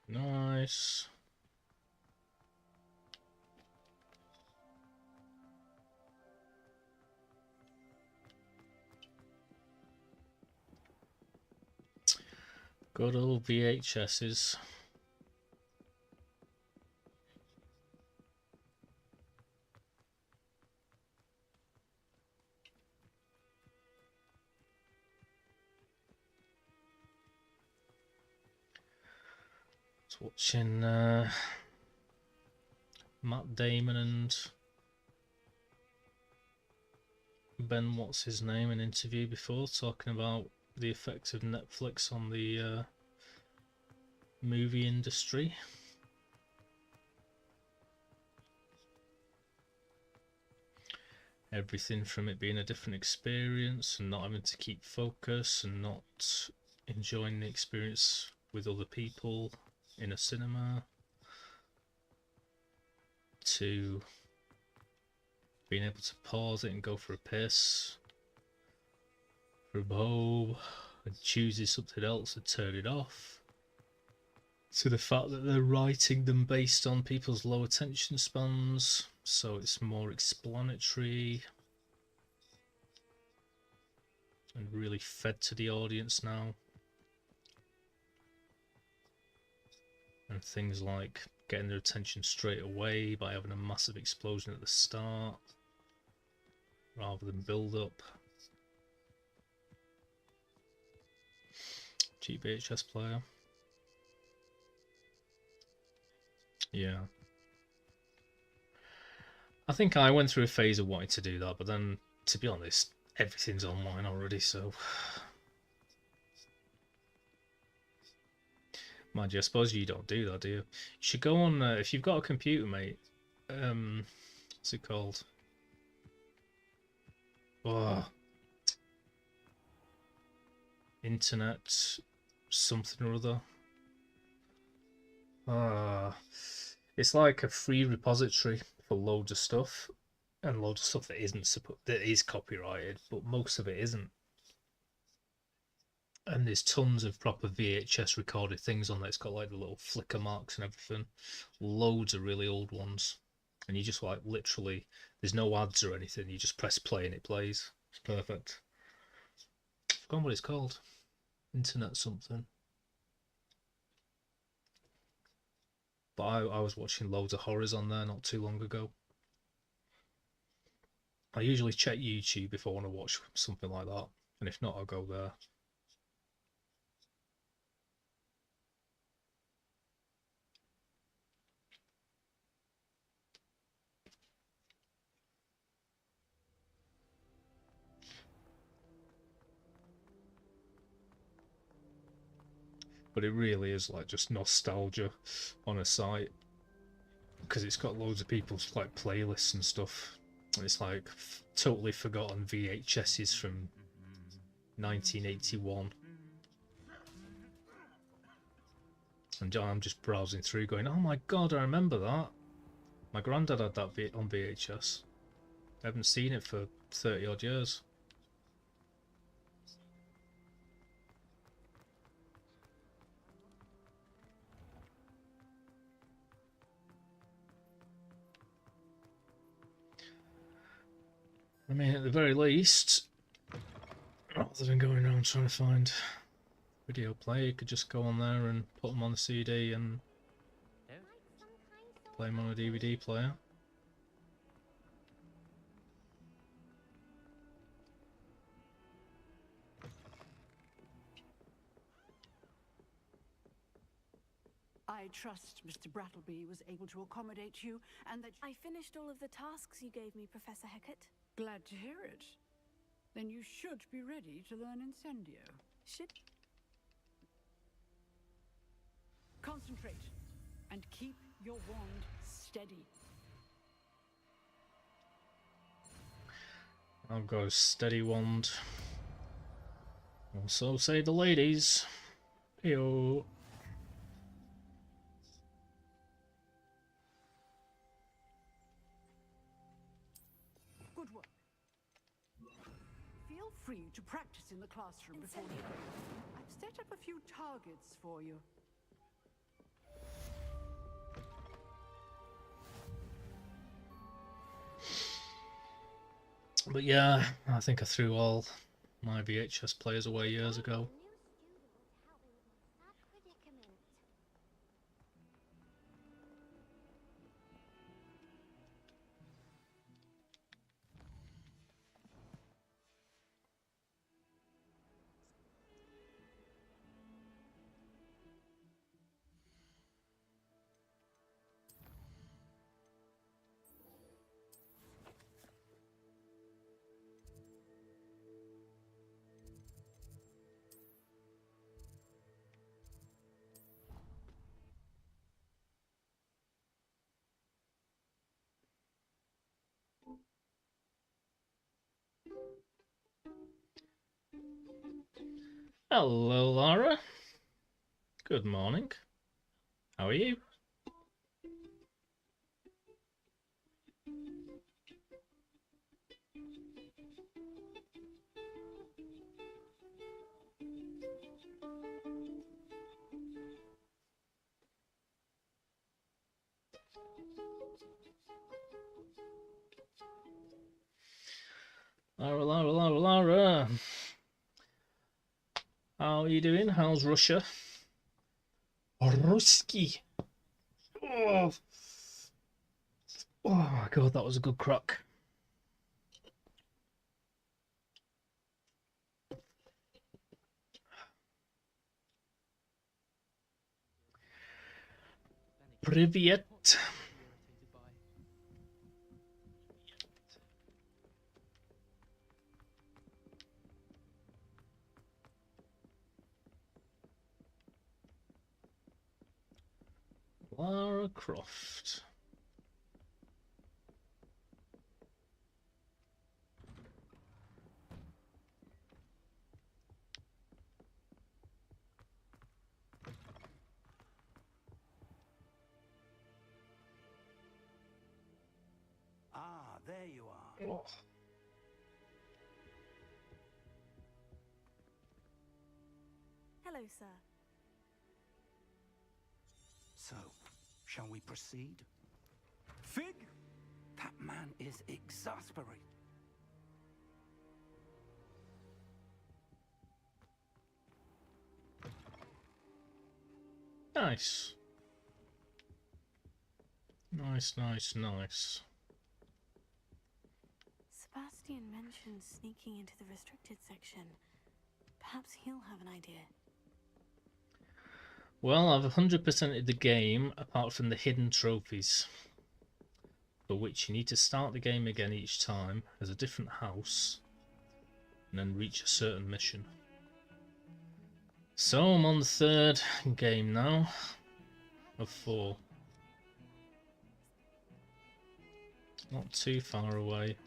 Speaker 1: Nice. Good old VHSs. Watching Matt Damon and Ben, what's his name, an interview before talking about the effect of Netflix on the movie industry. Everything from it being a different experience and not having to keep focus and not enjoying the experience with other people in a cinema, to being able to pause it and go for a piss from home and choosing something else and turn it off, to the fact that they're writing them based on people's low attention spans, so it's more explanatory and really fed to the audience now. And things like getting their attention straight away by having a massive explosion at the start rather than build up. Cheap VHS player. Yeah. I think I went through a phase of wanting to do that, but then, to be honest, everything's online already, so... Mind you, I suppose you don't do that, do you? You should go on, if you've got a computer, mate, what's it called? Oh. Internet something or other. It's like a free repository for loads of stuff, and loads of stuff that is copyrighted, but most of it isn't. And there's tons of proper VHS recorded things on there. It's got like the little flicker marks and everything. Loads of really old ones. And you just like literally, there's no ads or anything. You just press play and it plays. It's perfect. I've forgotten what it's called. Internet something. But I was watching loads of horrors on there not too long ago. I usually check YouTube if I want to watch something like that. And if not, I'll go there. But it really is like just nostalgia on a site, because it's got loads of people's like playlists and stuff It's like totally forgotten VHSs from 1981. And I'm just browsing through going, oh my god, I remember that. My granddad had that on VHS. I haven't seen it for 30 odd years. I mean, at the very least, rather than going around trying to find video player, you could just go on there and put them on the CD and play them on a DVD player.
Speaker 17: I trust Mr. Brattleby was able to accommodate you and that...
Speaker 12: I finished all of the tasks you gave me, Professor Hecat.
Speaker 17: Glad to hear it. Then you should be ready to learn Incendio.
Speaker 12: Should...
Speaker 17: Concentrate and keep your wand steady.
Speaker 1: I've got a steady wand. Also say the ladies. Ew.
Speaker 17: Good work. Feel free to practice in the classroom before you go. I've set up a few targets for you.
Speaker 1: But yeah, I think I threw all my VHS players away years ago. Hello, Lara. Good morning. How are you? Lara, Lara, Lara, Lara. How are you doing? How's Russia? Ruski. Oh. Oh my god, that was a good crack. Привет. Lara Croft.
Speaker 13: Ah, there you are.
Speaker 1: Oh.
Speaker 12: Hello, sir.
Speaker 13: So, shall we proceed? Fig? That man is exasperating.
Speaker 1: Nice. Nice, nice, nice.
Speaker 12: Sebastian mentioned sneaking into the restricted section. Perhaps he'll have an idea.
Speaker 1: Well, I've 100%ed the game, apart from the hidden trophies, for which you need to start the game again each time as a different house, and then reach a certain mission. So I'm on the third game now, of 4. Not too far away.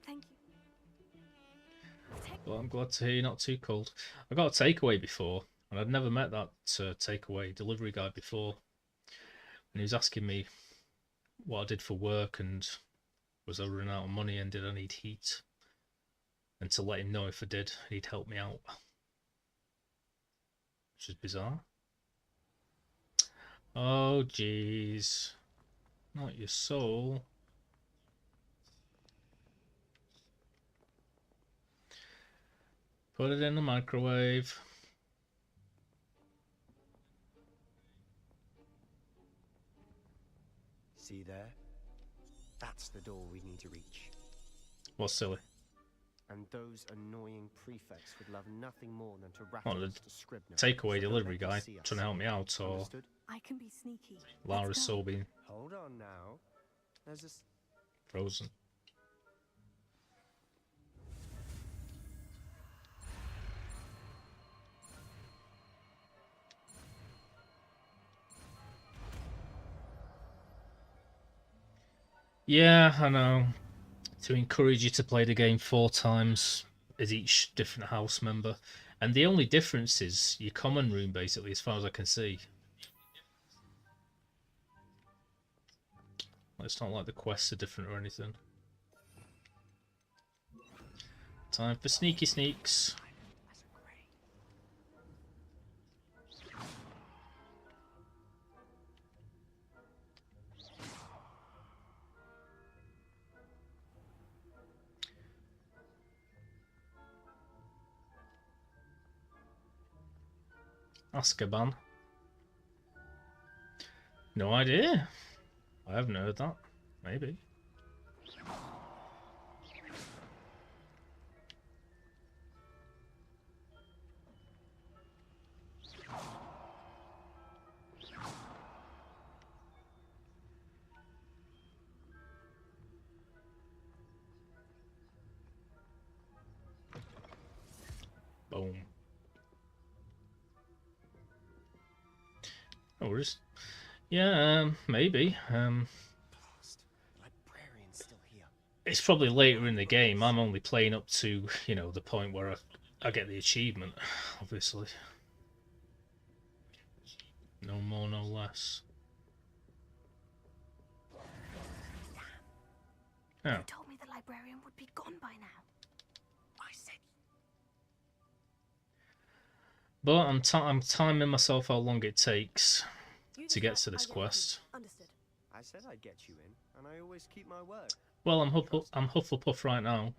Speaker 12: Thank you.
Speaker 1: Well, I'm glad to hear you're not too cold. I got a takeaway before, and I'd never met that takeaway delivery guy before. And he was asking me what I did for work and was I running out of money and did I need heat? And to let him know if I did, he'd help me out. Which is bizarre. Oh, jeez. Not your soul. Put it in the microwave.
Speaker 4: See there? That's the door we need to reach.
Speaker 1: What's silly?
Speaker 4: And those annoying prefects would love nothing more than to
Speaker 1: Oh,
Speaker 4: rattle
Speaker 1: the
Speaker 4: us to Scribner.
Speaker 1: takeaway
Speaker 4: So
Speaker 1: delivery
Speaker 4: don't let
Speaker 1: guy
Speaker 4: them see us.
Speaker 1: trying to help me out, or
Speaker 4: Understood?
Speaker 12: I can be sneaky.
Speaker 1: Lara's soul being
Speaker 4: Hold on now. There's a
Speaker 1: frozen. Yeah, I know. To encourage you to play the game 4 times as each different house member. And the only difference is your common room, basically, as far as I can see. It's not like the quests are different or anything. Time for sneaky sneaks. Azkaban. No idea. I haven't heard that. Maybe. Boom. No worries. Yeah, maybe. It's probably later in the game. I'm only playing up to, you know, the point where I get the achievement, obviously. No more, no less. Yeah.
Speaker 12: You told me the librarian would be gone by now.
Speaker 4: I said.
Speaker 1: But I'm timing myself how long it takes to get to this quest.
Speaker 12: Understood.
Speaker 4: I said I'd get you in, and I always keep my word.
Speaker 1: Well, I'm Hufflepuff right now.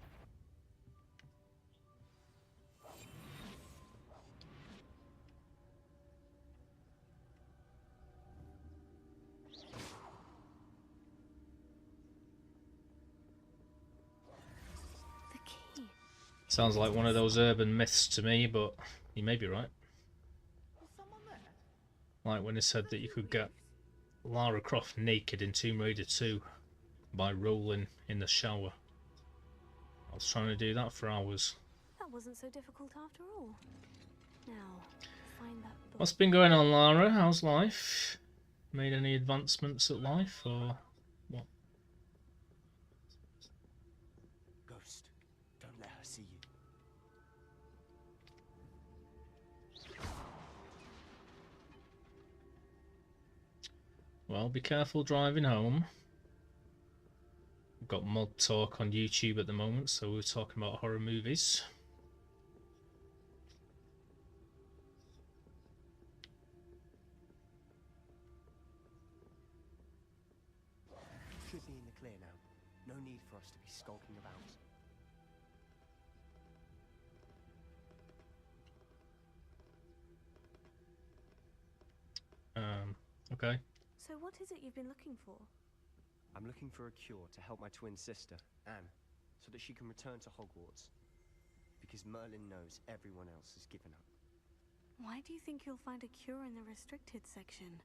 Speaker 12: The key.
Speaker 1: Sounds like one of those urban myths to me, but you may be right. Like when it said that you could get Lara Croft naked in Tomb Raider 2 by rolling in the shower. I was trying to do that for hours.
Speaker 12: That wasn't so difficult after all. Now, find that book.
Speaker 1: What's been going on, Lara? How's life? Made any advancements at life, or what?
Speaker 4: Ghost, don't let her see you.
Speaker 1: Well, be careful driving home. We've got mod talk on YouTube at the moment, so we're talking about horror movies.
Speaker 4: Should be in the clear now. No need for us to be skulking about.
Speaker 1: Okay.
Speaker 12: So what is it you've been looking for?
Speaker 4: I'm looking for a cure to help my twin sister, Anne, so that she can return to Hogwarts. Because Merlin knows everyone else has given up.
Speaker 12: Why do you think you'll find a cure in the restricted section?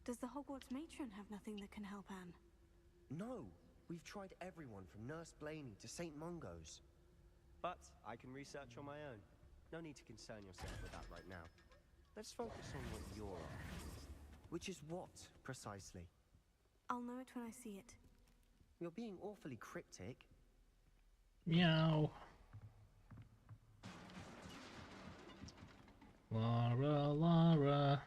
Speaker 12: Does the Hogwarts matron have nothing that can help Anne?
Speaker 4: No! We've tried everyone from Nurse Blaney to St. Mungo's. But I can research on my own. No need to concern yourself with that right now. Let's focus on what you're after. Which is what, precisely?
Speaker 12: I'll know it when I see it.
Speaker 4: You're being awfully cryptic.
Speaker 1: Meow. Lara, Lara.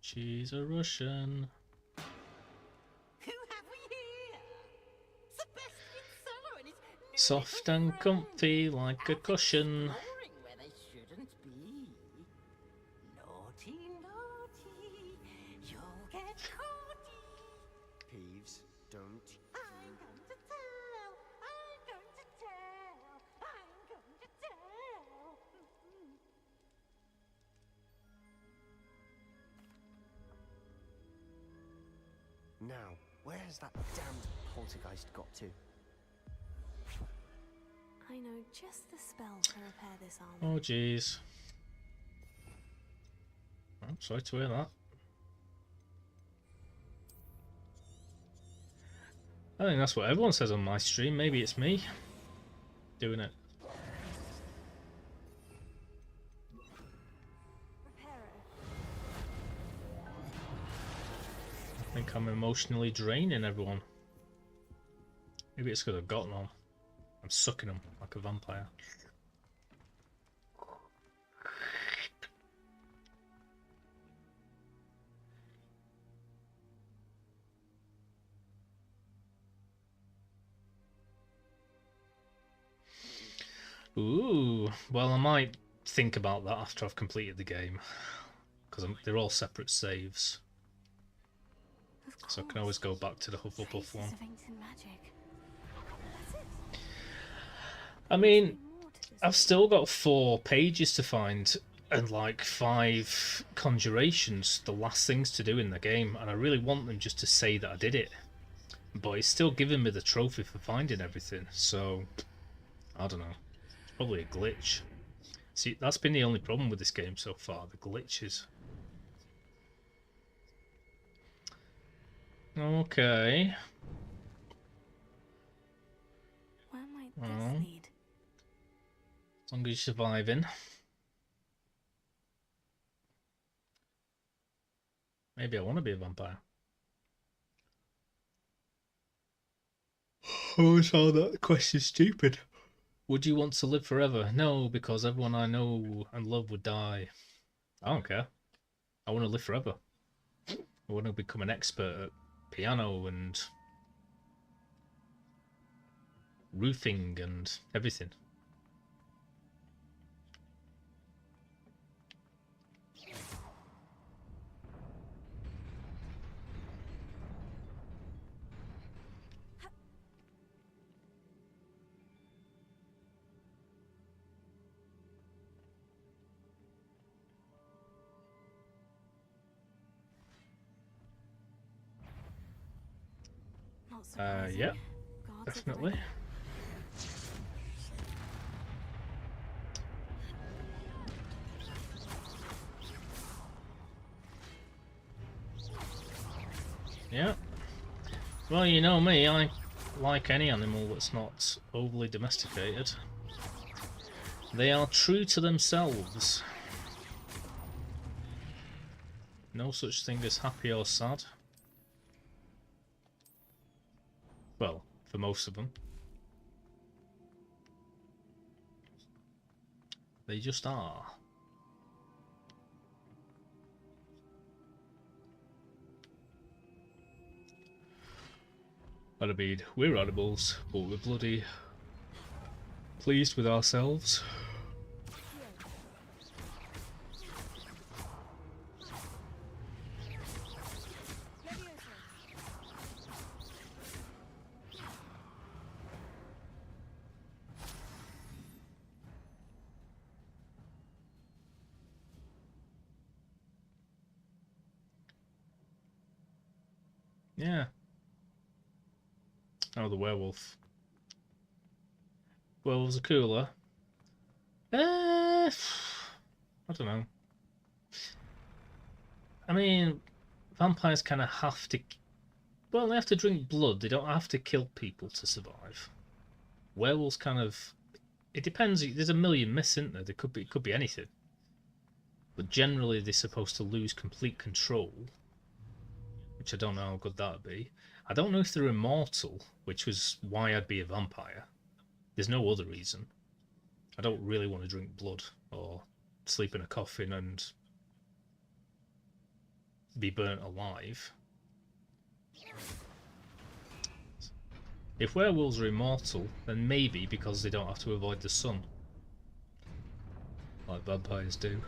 Speaker 1: She's a Russian.
Speaker 15: Who have we here? Sebastian Cellar and his
Speaker 1: Soft and comfy like a cushion.
Speaker 15: exploring where they shouldn't be. Naughty, naughty, you'll get caughty.
Speaker 4: Peeves, don't.
Speaker 15: I'm going to tell. I'm going to tell. I'm going to tell.
Speaker 4: Now, where has that damned poltergeist got to?
Speaker 12: I know just the spell to repair this armor.
Speaker 1: Oh jeez. I'm sorry to hear that. I think that's what everyone says on my stream. Maybe it's me doing it. I think I'm emotionally draining everyone. Maybe it's because I've gotten on. I'm sucking them like a vampire. Ooh, well, I might think about that after I've completed the game, because they're all separate saves. So I can always go back to the Hufflepuff one. I mean, I've still got 4 pages to find and like 5 conjurations, the last things to do in the game, and I really want them just to say that I did it. But it's still giving me the trophy for finding everything, so I don't know. It's probably a glitch. See, that's been the only problem with this game so far, the glitches. Okay.
Speaker 12: Where might
Speaker 1: Well,
Speaker 12: this lead?
Speaker 1: as long as you're surviving. Maybe I want to be a vampire. I always found that question stupid. Would you want to live forever? No, because everyone I know and love would die. I don't care. I want to live forever. I want to become an expert at piano and roofing and everything.
Speaker 12: Not surprising.
Speaker 1: Yeah,
Speaker 12: Guards at the
Speaker 1: definitely.
Speaker 12: ready.
Speaker 1: Yeah. Well, you know me, I like any animal that's not overly domesticated. They are true to themselves. No such thing as happy or sad. Well, for most of them. They just are. I mean, we're animals, but we're bloody pleased with ourselves. Yeah. Oh, the werewolf. Werewolves are cooler. I don't know. I mean, vampires kind of have to... Well, they have to drink blood. They don't have to kill people to survive. Werewolves kind of... It depends. There's a million myths, isn't there? It could be anything. but generally they're supposed to lose complete control, which I don't know how good that'd be. I don't know if they're immortal, which was why I'd be a vampire. There's no other reason. I don't really want to drink blood or sleep in a coffin and be burnt alive. If werewolves are immortal, then maybe because they don't have to avoid the sun, like vampires do.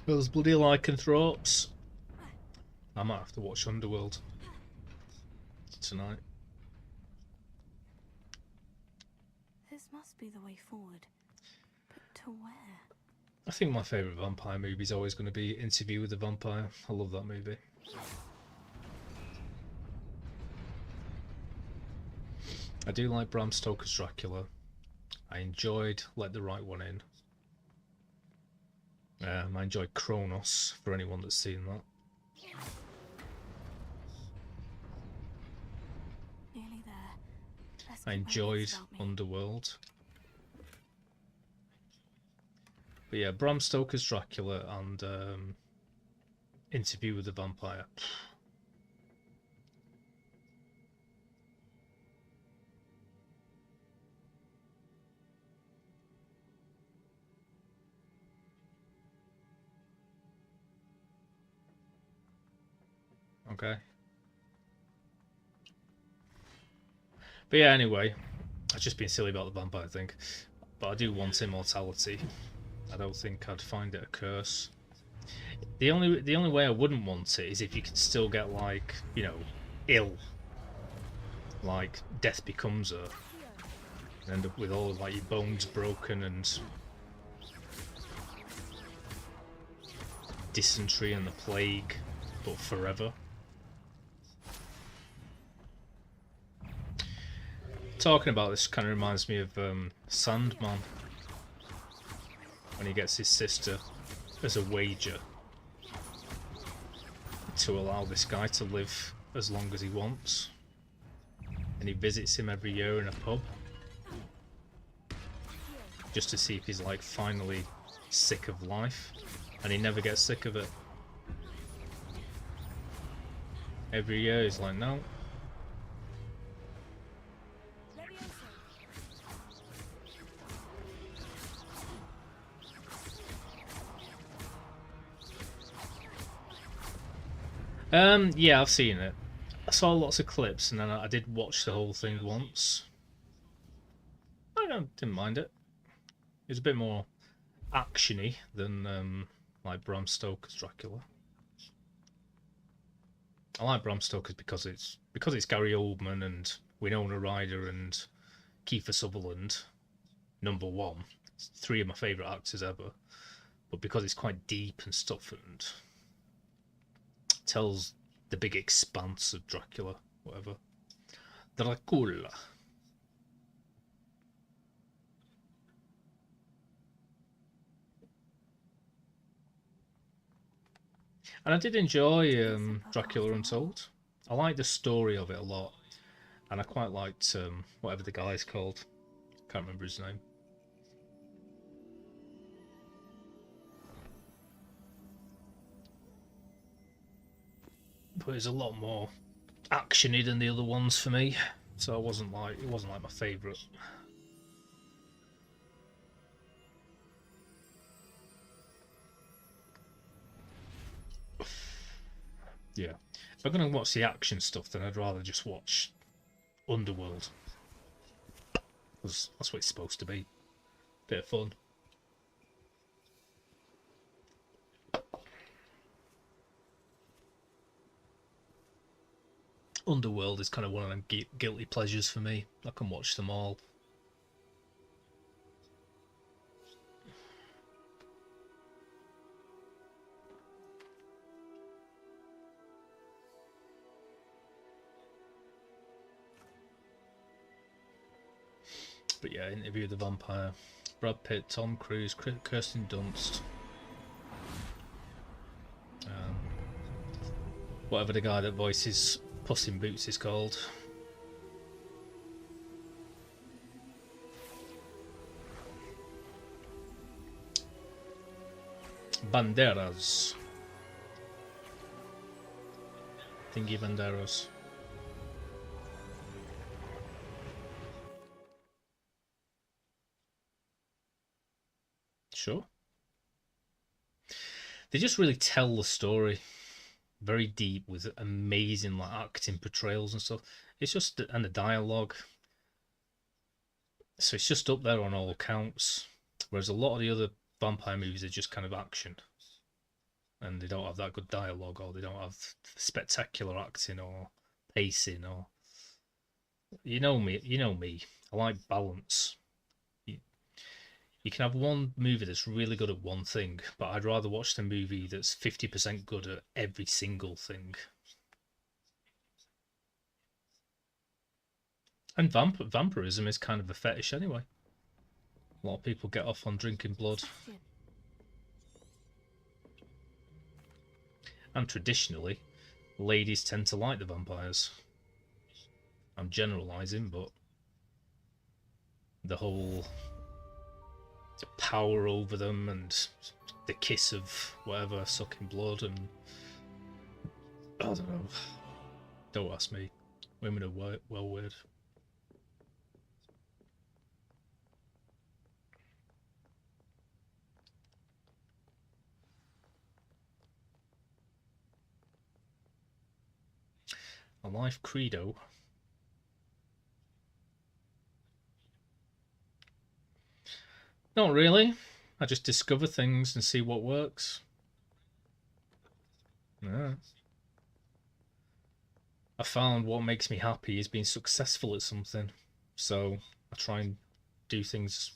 Speaker 1: Those bloody lycanthropes. I might have to watch Underworld tonight.
Speaker 12: This must be the way forward. But to where?
Speaker 1: I think my favourite vampire movie is always going to be Interview with the Vampire. I love that movie. I do like Bram Stoker's Dracula. I enjoyed Let the Right One In. I enjoyed Kronos, for anyone that's seen that.
Speaker 12: Nearly there.
Speaker 1: I enjoyed Underworld. But yeah, Bram Stoker's Dracula and Interview with the Vampire. Okay. But yeah, anyway, I've just been silly about the vampire thing. But I do want immortality. I don't think I'd find it a curse. The only way I wouldn't want it is if you could still get, like, you know, ill. Like death becomes her. And end up with all of, like, your bones broken and dysentery and the plague, but forever. Talking about this kind of reminds me of Sandman, when he gets his sister as a wager to allow this guy to live as long as he wants, and he visits him every year in a pub just to see if he's like finally sick of life, and he never gets sick of it. Every year he's like, no. Yeah, I've seen it. I saw lots of clips, and then I did watch the whole thing once. Didn't mind it. It was a bit more actiony than like Bram Stoker's Dracula. I like Bram Stoker's because it's Gary Oldman and Winona Ryder and Kiefer Sutherland, #1. It's 3 of my favourite actors ever. But because it's quite deep and stuff and tells the big expanse of Dracula, whatever. Dracula. And I did enjoy Dracula Untold. I liked the story of it a lot. And I quite liked whatever the guy's called. Can't remember his name. But it's a lot more actiony than the other ones for me, so it wasn't like my favourite. Yeah, if I'm gonna watch the action stuff, then I'd rather just watch Underworld, because that's what it's supposed to be. Bit of fun. Underworld is kind of one of them guilty pleasures for me. I can watch them all. But yeah, Interview with the Vampire. Brad Pitt, Tom Cruise, Kirsten Dunst. Whatever the guy that voices Puss in Boots is called. Banderas. Thingy banderas. Sure. They just really tell the story very deep with amazing like acting portrayals and stuff. It's just, and the dialogue. So it's just up there on all counts. Whereas a lot of the other vampire movies are just kind of action. And they don't have that good dialogue, or they don't have spectacular acting or pacing, or you know me. I like balance. You can have one movie that's really good at one thing, but I'd rather watch the movie that's 50% good at every single thing. And vampirism is kind of a fetish anyway. A lot of people get off on drinking blood. And traditionally, ladies tend to like the vampires. I'm generalising, but the whole power over them and the kiss of whatever, sucking blood, and I don't know. Don't ask me. Women are well weird. A life credo. Not really. I just discover things and see what works. Yeah. I found what makes me happy is being successful at something. So I try and do things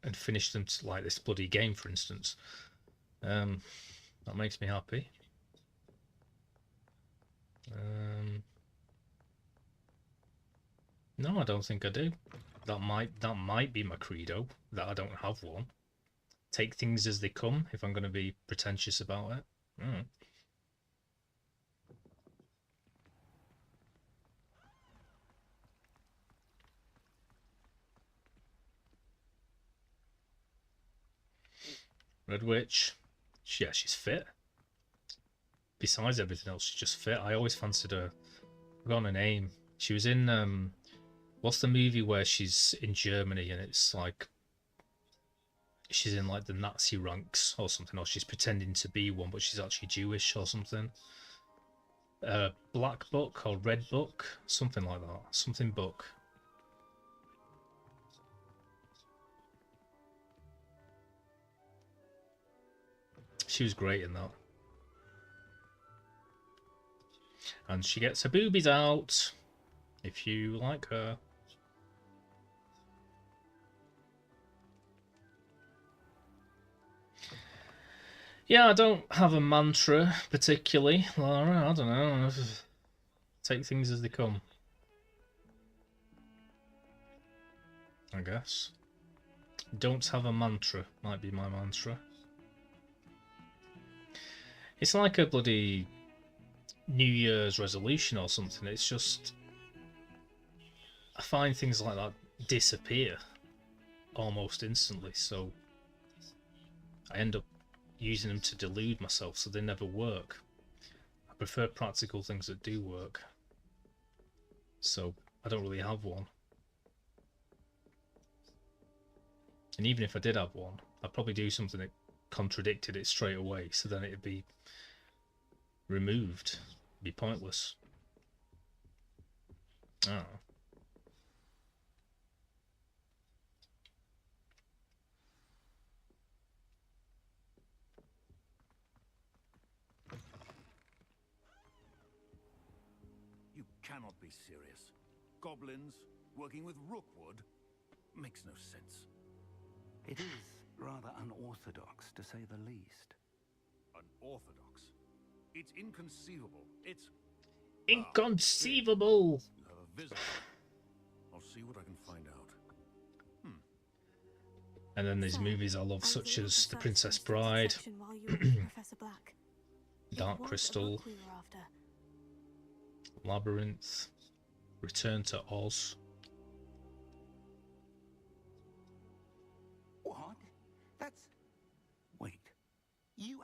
Speaker 1: and finish them to, like this bloody game, for instance. That makes me happy. No, I don't think I do. That might be my credo, that I don't have one. Take things as they come, if I'm going to be pretentious about it. Red Witch. Yeah, she's fit. Besides everything else, she's just fit. I always fancied her. I've forgotten her name. She was in, what's the movie where she's in Germany and it's like she's in like the Nazi ranks or something, or she's pretending to be one but she's actually Jewish or something. Black Book or Red Book, something like that. Something book. She was great in that. And she gets her boobies out if you like her. Yeah, I don't have a mantra particularly, Lara. I don't know. Take things as they come, I guess. Don't have a mantra might be my mantra. It's like a bloody New Year's resolution or something. It's just, I find things like that disappear almost instantly, so I end up using them to delude myself, so they never work. I prefer practical things that do work, so I don't really have one. And even if I did have one, I'd probably do something that contradicted it straight away, so then it'd be removed. It'd be pointless. Oh.
Speaker 9: You cannot be serious. Goblins working with Rookwood makes no sense.
Speaker 13: It is rather unorthodox, to say the least.
Speaker 9: Unorthodox? It's inconceivable. It's
Speaker 1: inconceivable.
Speaker 9: You have a visitor. I'll see what I can find out.
Speaker 1: And then there's movies I love, such as The Princess Bride, Dark Crystal, Labyrinth, Return to Oz.
Speaker 13: What? That's... Wait,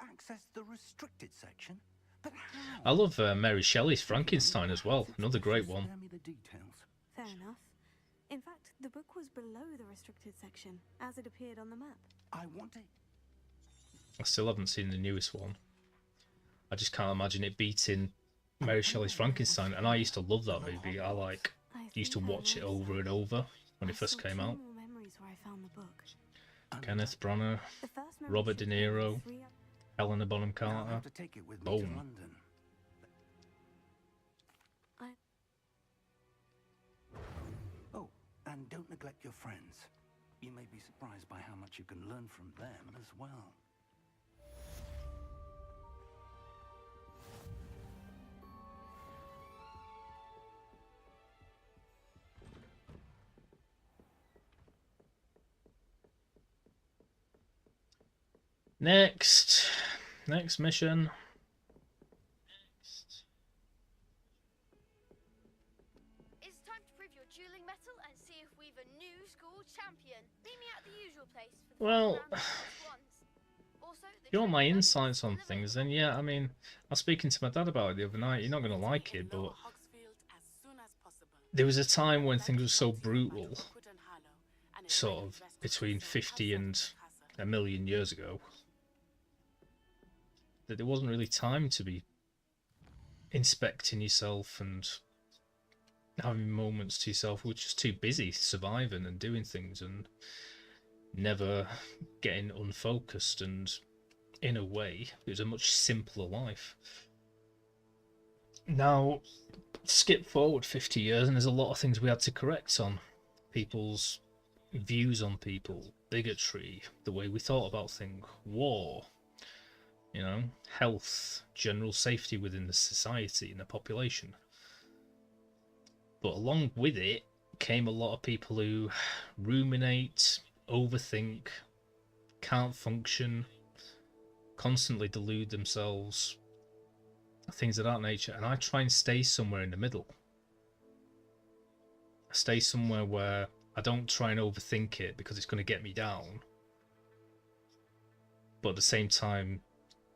Speaker 13: access the restricted section? But how?
Speaker 1: I love Mary Shelley's Frankenstein as well. Another great one.
Speaker 13: Spare me the details.
Speaker 14: Fair enough. In fact, the book was below the restricted section, as it appeared on the map.
Speaker 13: I want it.
Speaker 1: I still haven't seen the newest one. I just can't imagine it beating Mary Shelley's Frankenstein, and I used to love that movie. I used to watch it over and over when it first came out.
Speaker 14: More memories where I found the book.
Speaker 1: Kenneth Branagh,
Speaker 14: The first memory
Speaker 1: Robert De
Speaker 14: should be
Speaker 1: Niro,
Speaker 14: three-
Speaker 1: Helena Bonham
Speaker 13: I'll
Speaker 1: Carter.
Speaker 13: have to take it with me to
Speaker 1: Boom.
Speaker 13: London. Oh, and don't neglect your friends. You may be surprised by how much you can learn from them as well.
Speaker 1: Next mission.
Speaker 3: It's time to prove your dueling mettle and see if we've a new school champion. Meet me at the usual place for the
Speaker 1: Well,
Speaker 3: round of first ones. Also, the
Speaker 1: you want my
Speaker 3: training
Speaker 1: insights on things, then yeah, I mean, I was speaking to my dad about it the other night. You're not going to like it, but there was a time when things were so brutal, sort of between 50 and a million years ago, that there wasn't really time to be inspecting yourself and having moments to yourself. We were just too busy surviving and doing things and never getting unfocused, and in a way it was a much simpler life. Now skip forward 50 years and there's a lot of things we had to correct on. People's views on people, bigotry, the way we thought about things, war, you know, health, general safety within the society and the population. But along with it came a lot of people who ruminate, overthink, can't function, constantly delude themselves, things of that nature. And I try and stay somewhere in the middle. I stay somewhere where I don't try and overthink it because it's going to get me down, but at the same time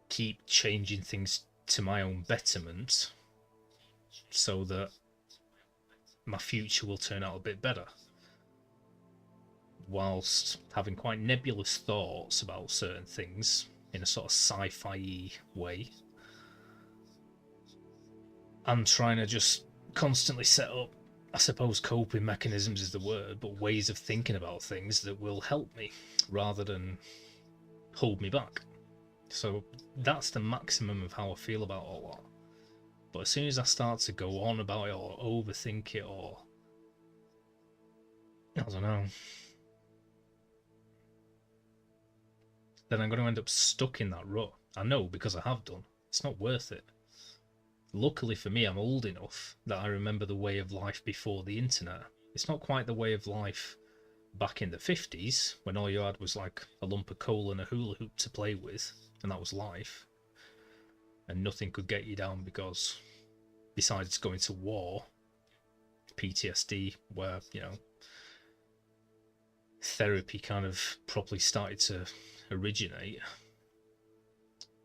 Speaker 1: keep changing things to my own betterment so that my future will turn out a bit better, whilst having quite nebulous thoughts about certain things in a sort of sci-fi way, and trying to just constantly set up, I suppose coping mechanisms is the word, but ways of thinking about things that will help me rather than hold me back. So that's the maximum of how I feel about all that. But as soon as I start to go on about it or overthink it, or I don't know, then I'm going to end up stuck in that rut. I know, because I have done. It's not worth it. Luckily for me, I'm old enough that I remember the way of life before the internet. It's not quite the way of life back in the 50s, when all you had was like a lump of coal and a hula hoop to play with, and that was life. And nothing could get you down because, besides going to war, PTSD, where, you know, therapy kind of properly started to originate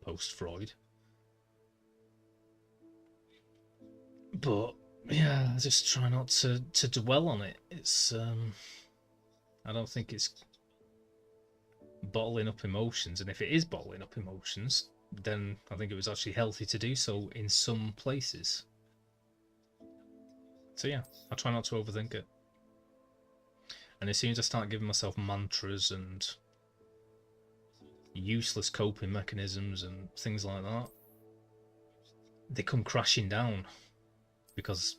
Speaker 1: post-Freud. But yeah, I just try not to dwell on it. It's I don't think it's bottling up emotions, and if it is bottling up emotions, then I think it was actually healthy to do so in some places. So yeah, I try not to overthink it. And as soon as I start giving myself mantras and useless coping mechanisms and things like that, they come crashing down, because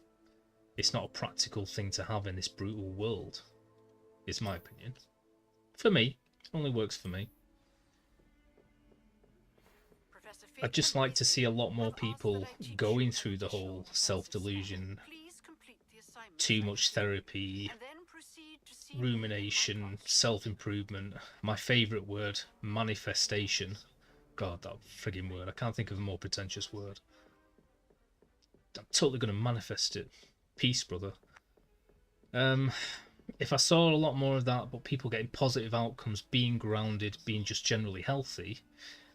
Speaker 1: it's not a practical thing to have in this brutal world. It's my opinion. For me, it only works for me. I'd just like to see a lot more people going through the whole self-delusion, too much therapy, rumination, self-improvement. My favourite word, manifestation. God, that frigging word. I can't think of a more pretentious word. I'm totally going to manifest it. Peace, brother. If I saw a lot more of that, but people getting positive outcomes, being grounded, being just generally healthy,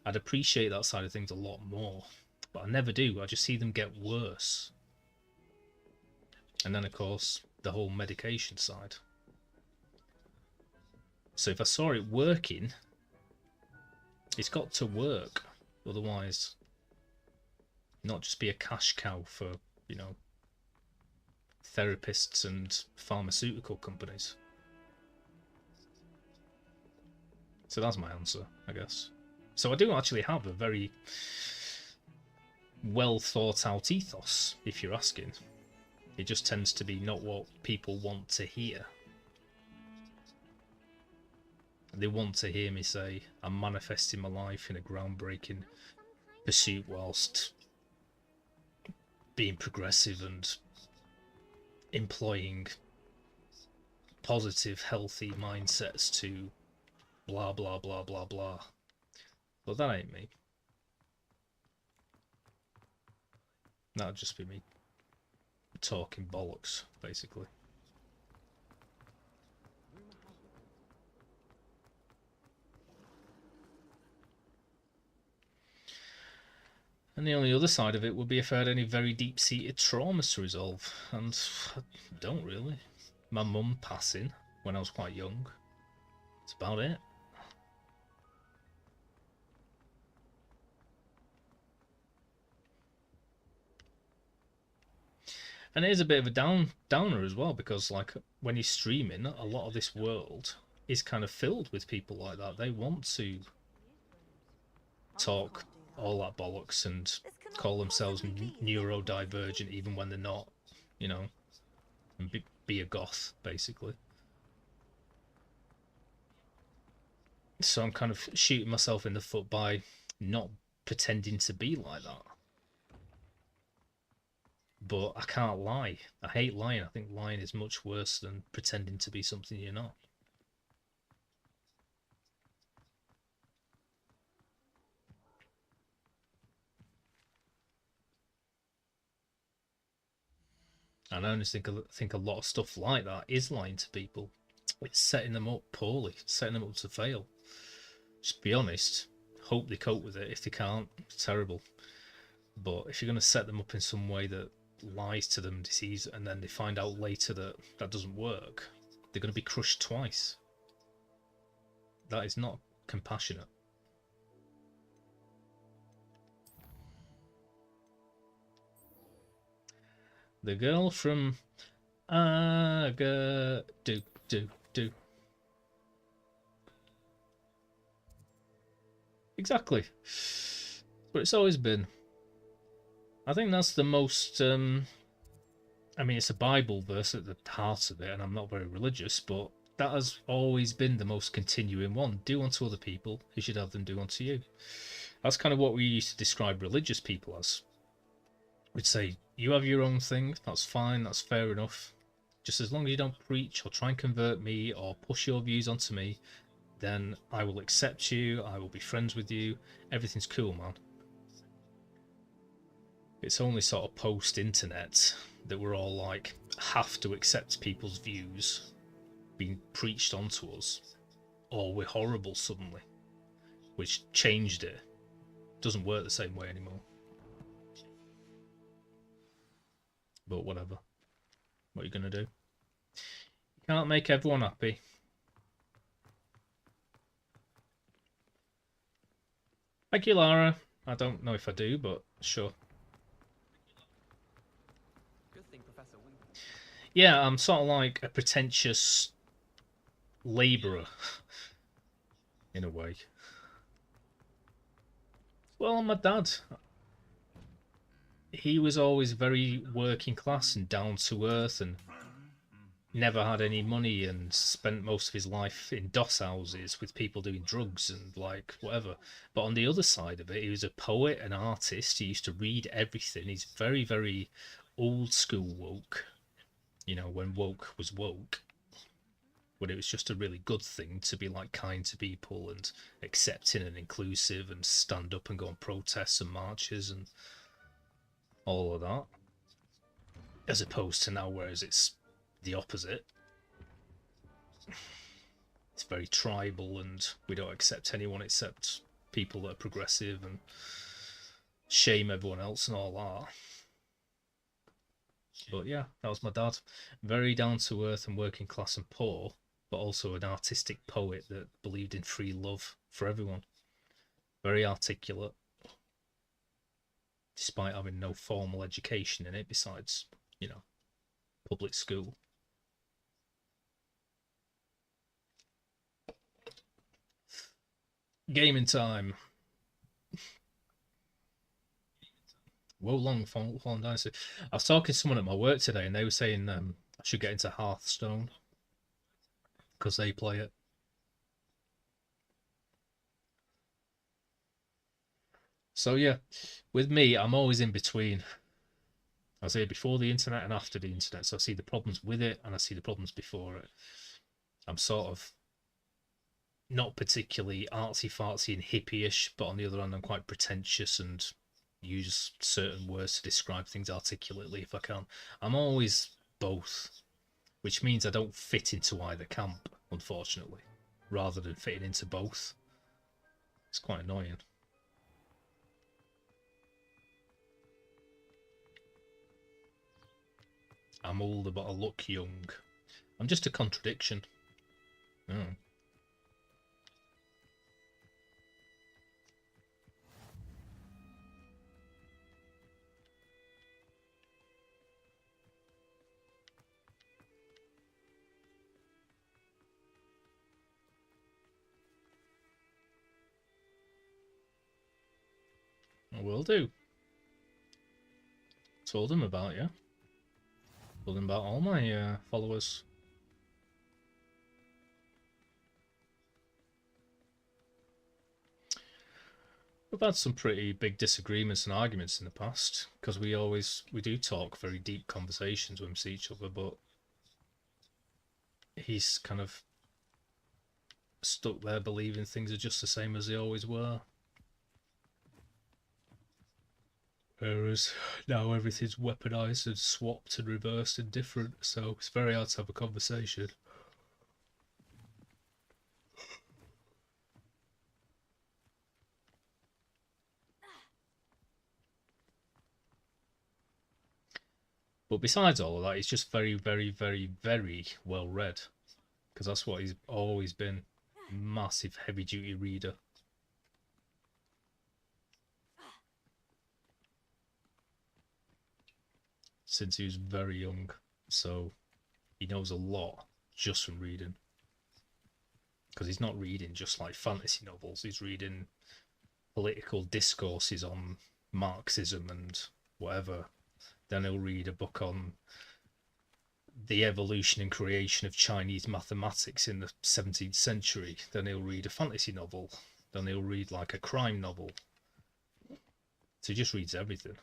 Speaker 1: I'd appreciate that side of things a lot more, but I never do. I just see them get worse. And then, of course, the whole medication side. So if I saw it working, it's got to work. Otherwise, not just be a cash cow for, you know, therapists and pharmaceutical companies. So that's my answer, I guess. So I do actually have a very well thought out ethos, if you're asking. It just tends to be not what people want to hear. They want to hear me say I'm manifesting my life in a groundbreaking pursuit whilst being progressive and employing positive, healthy mindsets to blah, blah, blah, blah, blah. But that ain't me. That'd just be me talking bollocks, basically. And the only other side of it would be if I had any very deep-seated traumas to resolve. And I don't really. My mum passing when I was quite young. That's about it. And it is a bit of a downer as well, because like when you're streaming, a lot of this world is kind of filled with people like that. They want to talk all that bollocks and call themselves neurodivergent even when they're not, you know, and be a goth, basically. So I'm kind of shooting myself in the foot by not pretending to be like that. But I can't lie. I hate lying. I think lying is much worse than pretending to be something you're not. And I honestly think a lot of stuff like that is lying to people. It's setting them up poorly, setting them up to fail. Just be honest. Hope they cope with it. If they can't, it's terrible. But if you're going to set them up in some way that lies to them, deceives, and then they find out later that that doesn't work, they're going to be crushed twice. That is not compassionate. The girl from do. Exactly. But it's always been. I think that's the most, I mean, it's a Bible verse at the heart of it, and I'm not very religious, but that has always been the most continuing one. Do unto other people as you'd have them do unto you. That's kind of what we used to describe religious people as. We'd say, you have your own thing, that's fine, that's fair enough. Just as long as you don't preach or try and convert me or push your views onto me, then I will accept you, I will be friends with you, everything's cool, man. It's only sort of post-internet that we're all like, have to accept people's views being preached onto us, or we're horrible suddenly, which changed it. Doesn't work the same way anymore. But whatever. What are you going to do? You can't make everyone happy. Thank you, Lara. I don't know if I do, but sure.
Speaker 8: Good thing Professor Winkle.
Speaker 1: Yeah, I'm sort of like a pretentious labourer, in a way. Well, my dad, he was always very working class and down to earth and never had any money and spent most of his life in doss houses with people doing drugs and like whatever. But on the other side of it, he was a poet, an artist. He used to read everything. He's very, very old school woke. You know, when woke was woke. When it was just a really good thing to be like kind to people and accepting and inclusive and stand up and go on protests and marches and all of that, as opposed to now, whereas it's the opposite. It's very tribal and we don't accept anyone except people that are progressive and shame everyone else and all that. But yeah, that was my dad. Very down to earth and working class and poor, but also an artistic poet that believed in free love for everyone. Very articulate, despite having no formal education in it besides, you know, public school. Gaming time. Wo Long Fallen Dynasty. I was talking to someone at my work today and they were saying I should get into Hearthstone because they play it. So yeah, with me, I'm always in between. I was here before the internet and after the internet, so I see the problems with it and I see the problems before it. I'm sort of not particularly artsy-fartsy and hippie-ish, but on the other hand, I'm quite pretentious and use certain words to describe things articulately if I can. I'm always both, which means I don't fit into either camp, unfortunately, rather than fitting into both. It's quite annoying. I'm older, but I look young. I'm just a contradiction. Oh. I will do. Told them about you. Told them about all my followers. We've had some pretty big disagreements and arguments in the past because we do talk very deep conversations when we see each other, but he's kind of stuck there believing things are just the same as they always were. Whereas now everything's weaponized and swapped and reversed and different, so it's very hard to have a conversation. But besides all of that, he's just very, very, very, very well read. Because that's what he's always been. Massive heavy duty reader. Since he was very young. So he knows a lot just from reading. Because he's not reading just like fantasy novels. He's reading political discourses on Marxism and whatever. Then he'll read a book on the evolution and creation of Chinese mathematics in the 17th century. Then he'll read a fantasy novel. Then he'll read like a crime novel. So he just reads everything.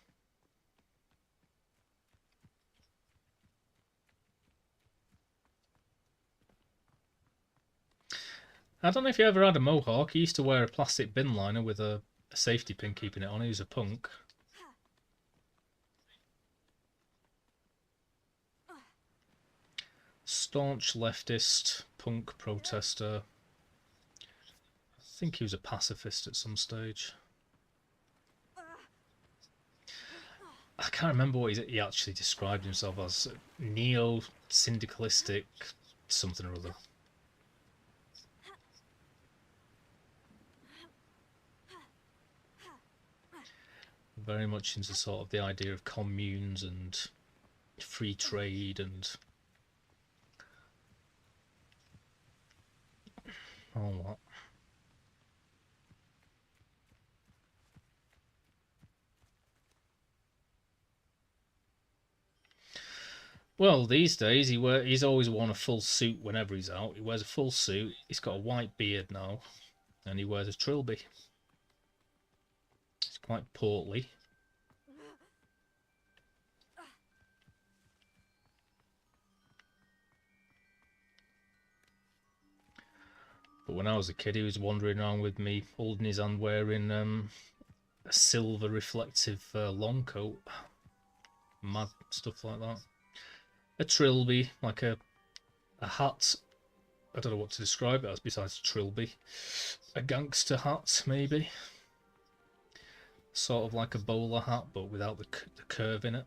Speaker 1: I don't know if you ever had a mohawk. He used to wear a plastic bin liner with a safety pin keeping it on. He was a punk. Staunch leftist, punk protester. I think he was a pacifist at some stage. I can't remember what he actually described himself as. Neo-syndicalistic something or other. Very much into sort of the idea of communes and free trade and all that. Well, these days he's always worn a full suit whenever he's out. He wears a full suit. He's got a white beard now, and he wears a trilby. He's quite portly. But when I was a kid, he was wandering around with me, holding his hand, wearing a silver reflective long coat. Mad stuff like that. A trilby, like a hat I don't know what to describe it as besides a trilby. A gangster hat, maybe. Sort of like a bowler hat, but without the curve in it.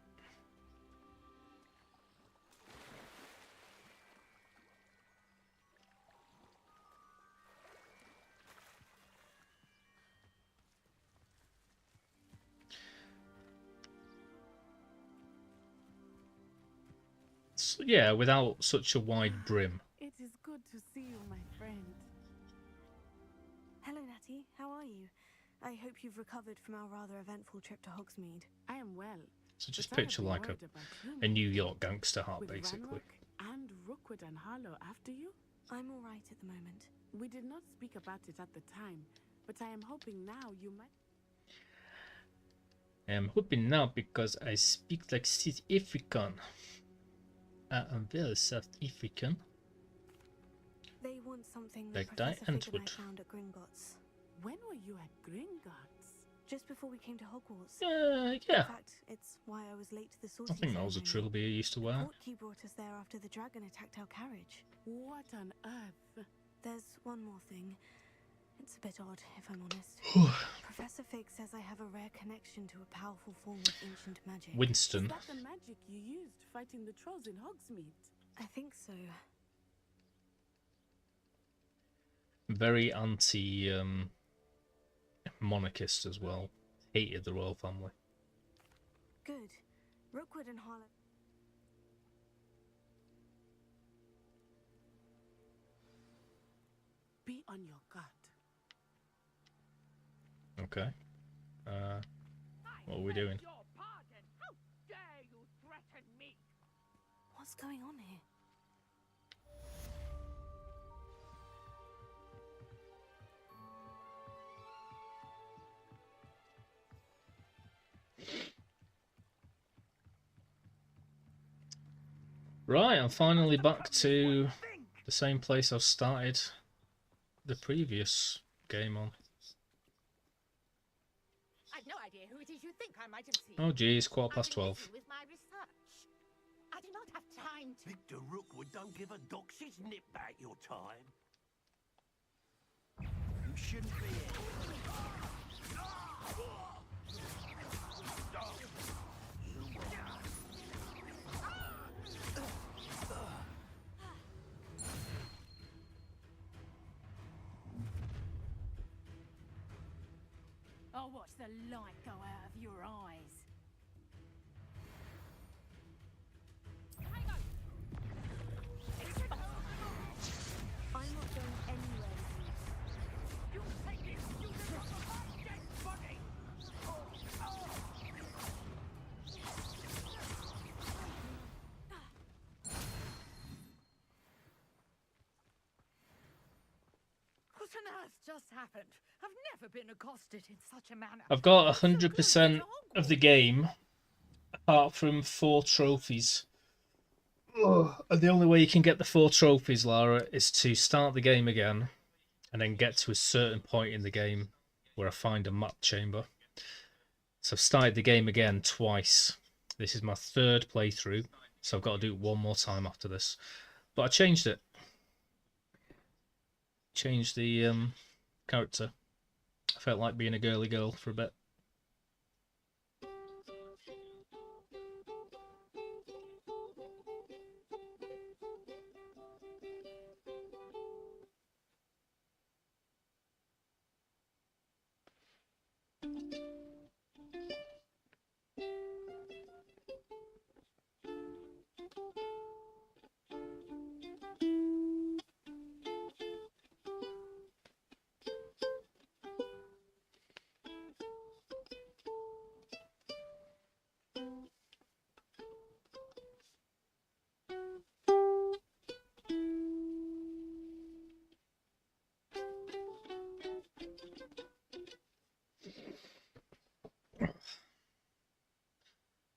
Speaker 1: So, yeah, without such a wide brim.
Speaker 16: It is good to see you, my friend.
Speaker 14: Hello, Natty. How are you? I hope you've recovered from our rather eventful trip to Hogsmeade.
Speaker 16: I am well.
Speaker 1: So just picture like a New York gangster hat, basically.
Speaker 16: And Rookwood and Harlow after you?
Speaker 14: I'm all right at the moment.
Speaker 16: We did not speak about it at the time, but I am hoping now you might...
Speaker 1: I am hoping now because I speak like South African. I am very South African.
Speaker 14: They want something
Speaker 1: like
Speaker 14: that
Speaker 1: that
Speaker 14: Professor Fig and
Speaker 1: Antwood.
Speaker 14: I found at Gringotts.
Speaker 16: When were you at Gringotts?
Speaker 14: Just before we came to Hogwarts.
Speaker 1: Yeah.
Speaker 14: In fact, it's why I was late to the
Speaker 1: I
Speaker 14: sorting
Speaker 1: think that was a
Speaker 14: ceremony.
Speaker 1: trilby I used to wear.
Speaker 14: Portkey brought us there after the dragon attacked our carriage.
Speaker 16: What on earth?
Speaker 14: There's one more thing. It's a bit odd, if I'm honest. Professor Fig says I have a rare connection to a powerful form of ancient magic.
Speaker 1: Winston.
Speaker 16: Is that the magic you used fighting the trolls in Hogsmeade?
Speaker 14: I think so.
Speaker 1: Very anti monarchist as well. Hated the royal family.
Speaker 14: Good. Rookwood and Harlow.
Speaker 16: Be on your guard.
Speaker 1: Okay. What are we doing?
Speaker 14: What's going on here?
Speaker 1: Right, I'm finally back to the same place I started the previous game on.
Speaker 15: I've no idea who it is you think I might have seen.
Speaker 1: Oh geez, 12:15.
Speaker 15: With my research. I do not have time to...
Speaker 7: Victor Rookwood don't give a doxy's nip back your time. You shouldn't be here.
Speaker 17: I'll watch the light go out of your eyes.
Speaker 14: I'm not going anywhere with you.
Speaker 15: You take it! You do not have dead body! What on earth just happened? I've never been accosted in such a manner.
Speaker 1: I've got 100% of the game, apart from 4 trophies. Ugh. And the only way you can get the 4 trophies, Lara, is to start the game again, and then get to a certain point in the game where I find a map chamber. So I've started the game again twice. This is my 3rd playthrough, so I've got to do it one more time after this. But I changed it. Changed the character. I felt like being a girly girl for a bit.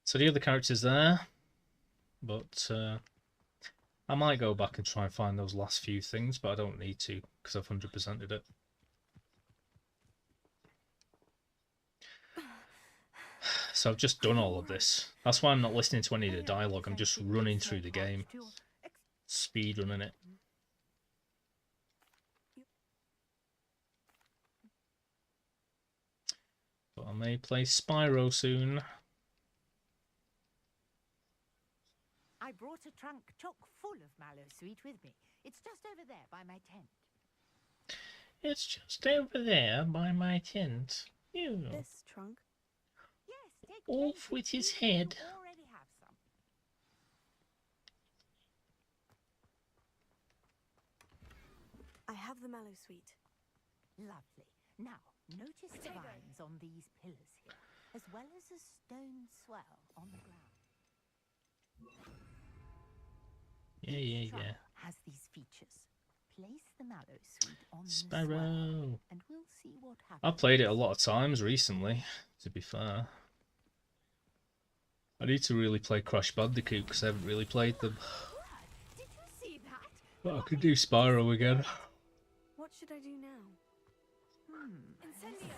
Speaker 1: So the other character's there, but I might go back and try and find those last few things, but I don't need to because I've 100%ed it. So I've just done all of this. That's why I'm not listening to any of the dialogue. I'm just running through the game, speed running it. may play Spyro soon.
Speaker 15: I brought a trunk chock full of mallow sweet with me. It's just over there by my tent.
Speaker 1: It's just over there by my tent. Ew.
Speaker 14: This trunk?
Speaker 15: Yes, take
Speaker 1: Off with his head.
Speaker 15: You already have some.
Speaker 14: I have the mallow sweet.
Speaker 15: Lovely. Now, notice the vines on these pillars here, as well as a stone swell on the ground.
Speaker 1: Yeah.
Speaker 15: Has these features. Place the mallow sweet on the
Speaker 1: Sparrow.
Speaker 15: swell, and we'll see what happens.
Speaker 1: I've played it a lot of times recently, to be fair. I need to really play Crash Bandicoot because I haven't really played them.
Speaker 15: Did you see that?
Speaker 1: But I could do Spyro again.
Speaker 14: What should I do now?
Speaker 15: Incendio!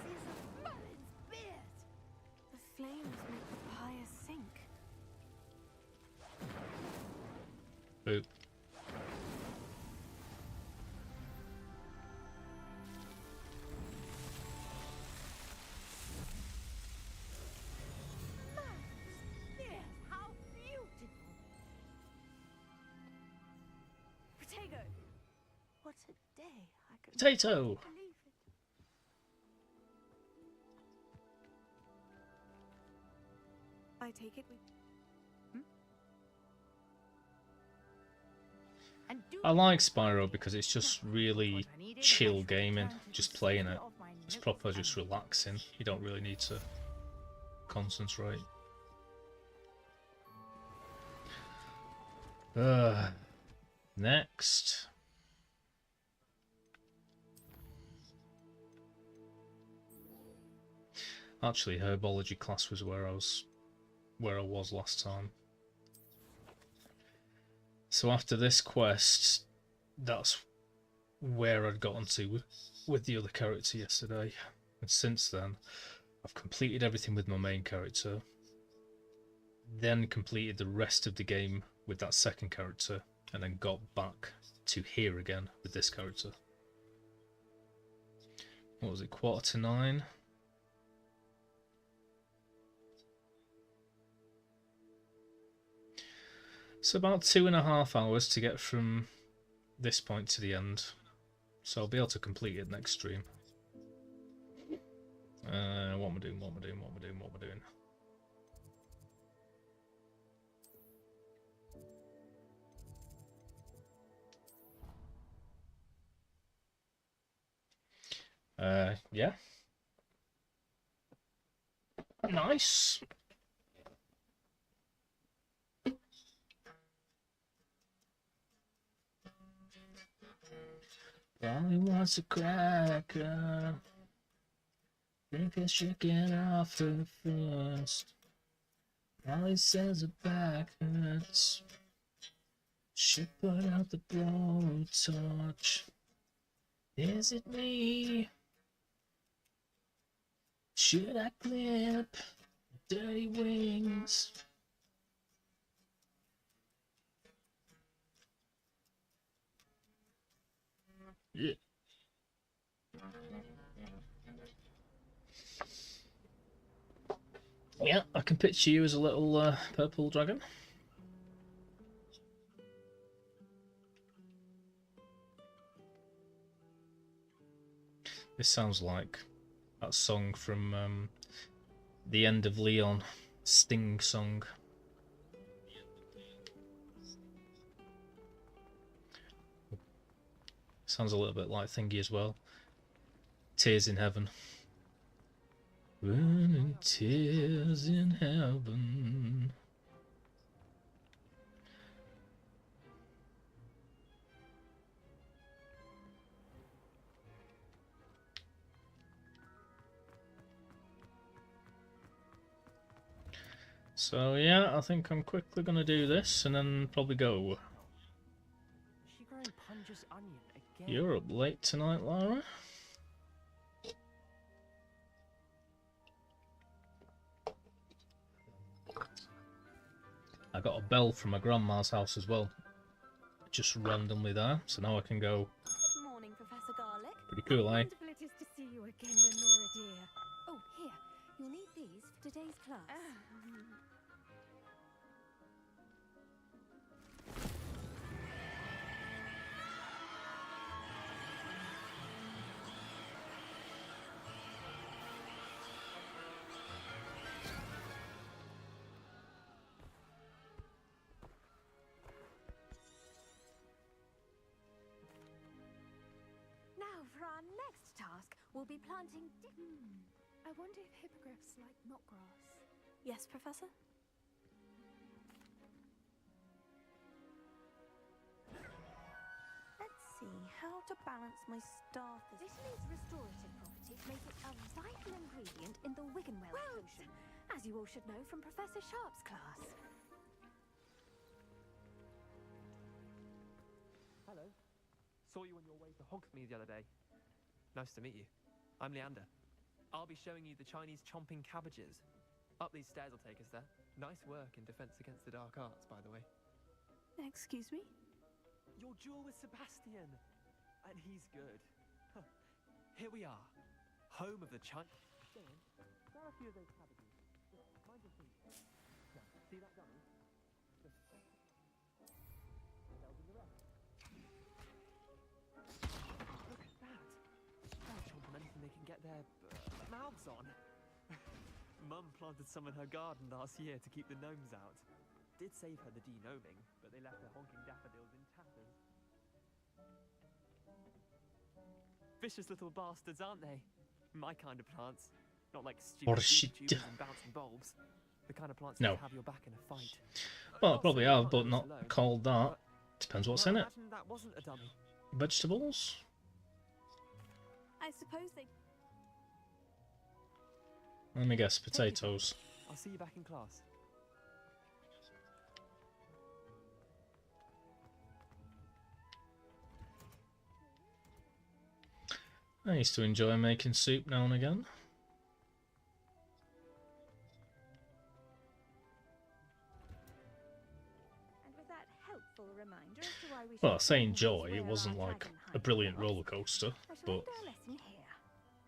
Speaker 15: Merlin's beard!
Speaker 14: The flames make the pyre sink.
Speaker 1: Boop.
Speaker 15: Beard! How beautiful! Potato!
Speaker 14: What a day! I can
Speaker 1: Potato!
Speaker 14: believe it. I take it we.
Speaker 1: I like Spyro because it's just really chill gaming, just playing it. It's proper just relaxing. You don't really need to concentrate. Next. Actually, herbology class was where I was last time. So after this quest, that's where I'd gotten to with the other character yesterday. And since then, I've completed everything with my main character. Then completed the rest of the game with that second character. And then got back to here again with this character. What was it, 8:45? So about 2.5 hours to get from this point to the end. So I'll be able to complete it next stream. What am I doing? Yeah. Nice. Probably wants a cracker. Think I should get off her first. Probably says her back hurts. Should put out the blowtorch. Is it me? Should I clip dirty wings? Yeah. Yeah, I can picture you as a little purple dragon. This sounds like that song from The End of Leon, Sting song. Sounds a little bit like Thingy as well. Tears in Heaven. Burning tears in heaven. So yeah, I think I'm quickly gonna do this and then probably go.
Speaker 2: Is she growing Punja's onion again?
Speaker 1: You're up late tonight, Lara. I got a bell from my grandma's house as well, just randomly there, so now I can go.
Speaker 14: Good morning, Professor Garlic.
Speaker 1: Pretty cool, eh?
Speaker 3: Wonderful it is to see you again, Lenora dear. Oh, here. You'll need next task will be planting.
Speaker 12: I wonder if hippogriffs like knotgrass. Yes, Professor? Let's see how to balance my staff this
Speaker 3: Vitamin's restorative properties make it a vital ingredient in the Wiggenweld potion, as you all should know from Professor Sharp's class.
Speaker 10: Hello. Saw you on your way to Hogsmeade the other day. Nice to meet you. I'm Leander. I'll be showing you the Chinese chomping cabbages. Up these stairs will take us there. Nice work in Defense Against the Dark Arts, by the way.
Speaker 12: Excuse me?
Speaker 10: Your duel with Sebastian. And he's good. Here we are. Home of the Chinese... There are a few of those cabbages. Just mind your feet. Now, see that dummy? Just... That'll be the rest. Look at that. They'll chomp on anything they can get their mouths on. Mum planted some in her garden last year to keep the gnomes out. Did save her the denoming, but they left her honking daffodils in tatters. Vicious little bastards, aren't they? My kind of plants. Not like stupid tubers and bouncing bulbs. The kind of plants that have your back in a fight.
Speaker 1: Well, probably have, but not called that. Depends what's in it.
Speaker 10: That wasn't a dummy.
Speaker 1: Vegetables?
Speaker 12: I suppose they...
Speaker 1: Let me guess, potatoes.
Speaker 10: I'll see you back in class.
Speaker 1: I used to enjoy making soup now and again.
Speaker 3: And with that helpful reminder as to why we
Speaker 1: Well, I
Speaker 3: should
Speaker 1: say
Speaker 3: always
Speaker 1: enjoy,
Speaker 3: wear
Speaker 1: it wasn't
Speaker 3: our
Speaker 1: like
Speaker 3: dragon
Speaker 1: a
Speaker 3: hide
Speaker 1: brilliant
Speaker 3: cloth.
Speaker 1: roller coaster,
Speaker 3: I shall
Speaker 1: but
Speaker 3: end our lesson here.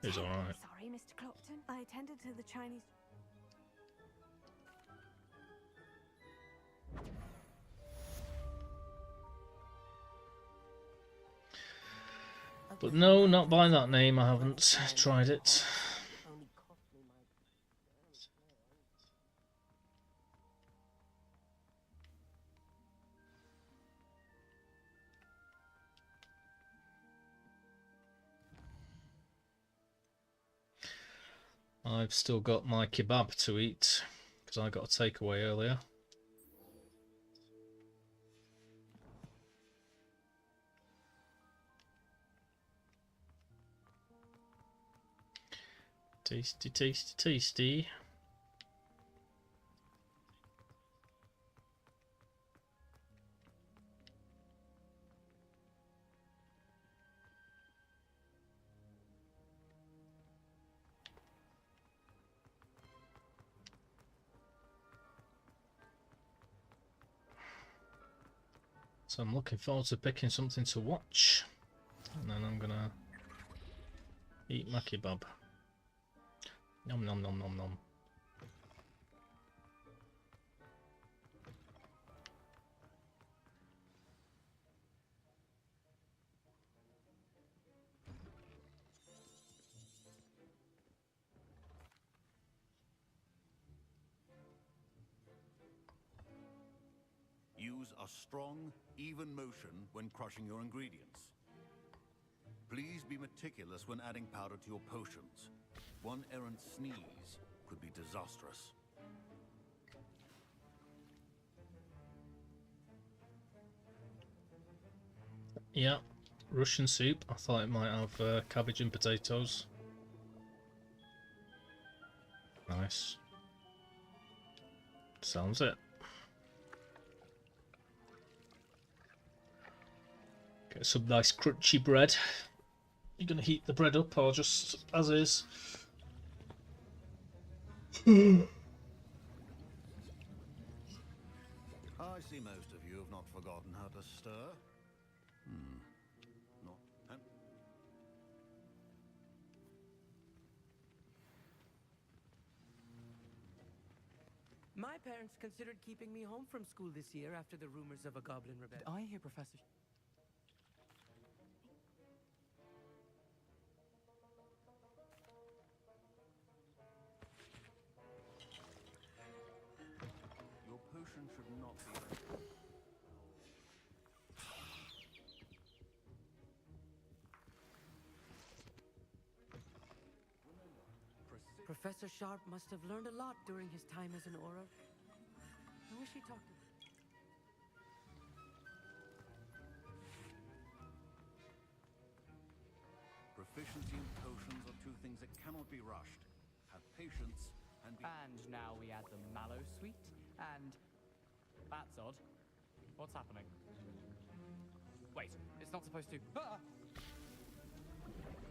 Speaker 1: it was alright.
Speaker 3: Sorry, Mr. Clopton.
Speaker 12: I attended to the Chinese...
Speaker 1: But no, not by that name, I haven't tried it. I've still got my kebab to eat, because I got a takeaway earlier. Tasty, tasty, tasty. So I'm looking forward to picking something to watch, and then I'm gonna eat my kebab. Nom nom nom nom nom.
Speaker 9: Use a strong, even motion when crushing your ingredients. Please be meticulous when adding powder to your potions. One errant sneeze could be disastrous.
Speaker 1: Yeah, Russian soup. I thought it might have cabbage and potatoes. Nice. Sounds it. Get some nice crunchy bread. You're gonna heat the bread up or just as is?
Speaker 9: I see most of you have not forgotten how to stir. Not.
Speaker 18: My parents considered keeping me home from school this year after the rumors of a goblin rebellion.
Speaker 8: I hear Professor...
Speaker 9: Your potion should not be...
Speaker 2: Professor Sharp must have learned a lot during his time as an Auror. I wish he talked to me.
Speaker 9: Proficiency in potions are two things that cannot be rushed. Have patience and be...
Speaker 8: And now we add the mallow sweet, and... That's odd. What's happening? Wait, it's not supposed to... Ah!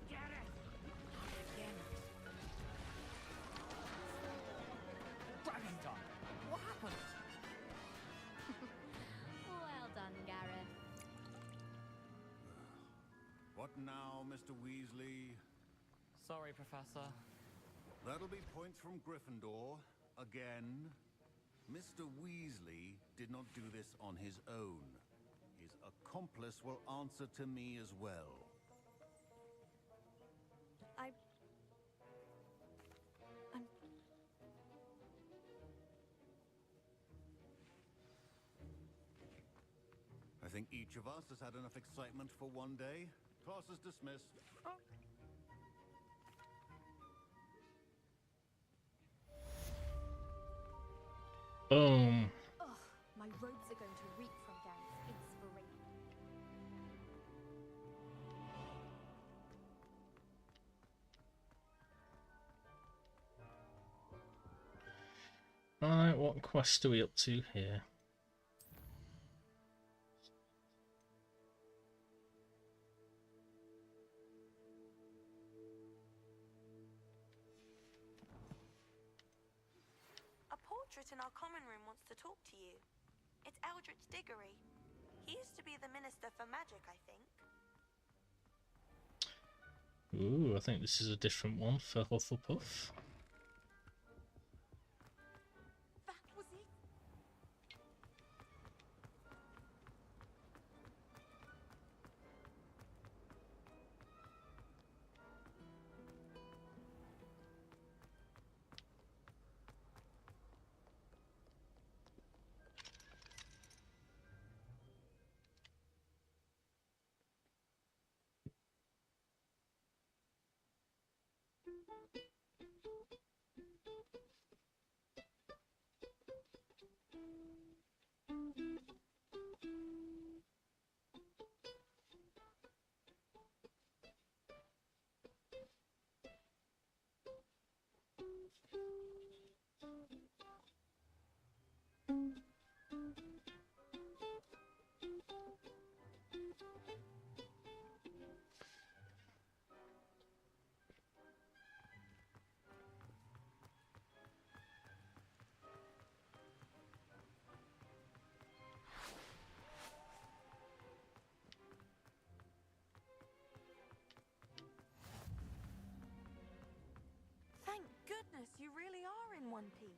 Speaker 8: Get it! Again. Dragon tongue! What happened?
Speaker 3: Well done, Gareth.
Speaker 9: What now, Mr. Weasley?
Speaker 8: Sorry, Professor.
Speaker 9: That'll be points from Gryffindor. Again. Mr. Weasley did not do this on his own. His accomplice will answer to me as well. I think each of us has had enough excitement for one day. Class is dismissed.
Speaker 1: Boom.
Speaker 3: Ugh, my robes are going to reek from Gareth's inspiration.
Speaker 1: Alright, what quest are we up to here?
Speaker 14: A portrait in our common room wants to talk to you. It's Eldritch Diggory. He used to be the Minister for Magic, I think.
Speaker 1: Ooh, I think this is a different one for Hufflepuff.
Speaker 14: That was it. Thank goodness you really are in one piece.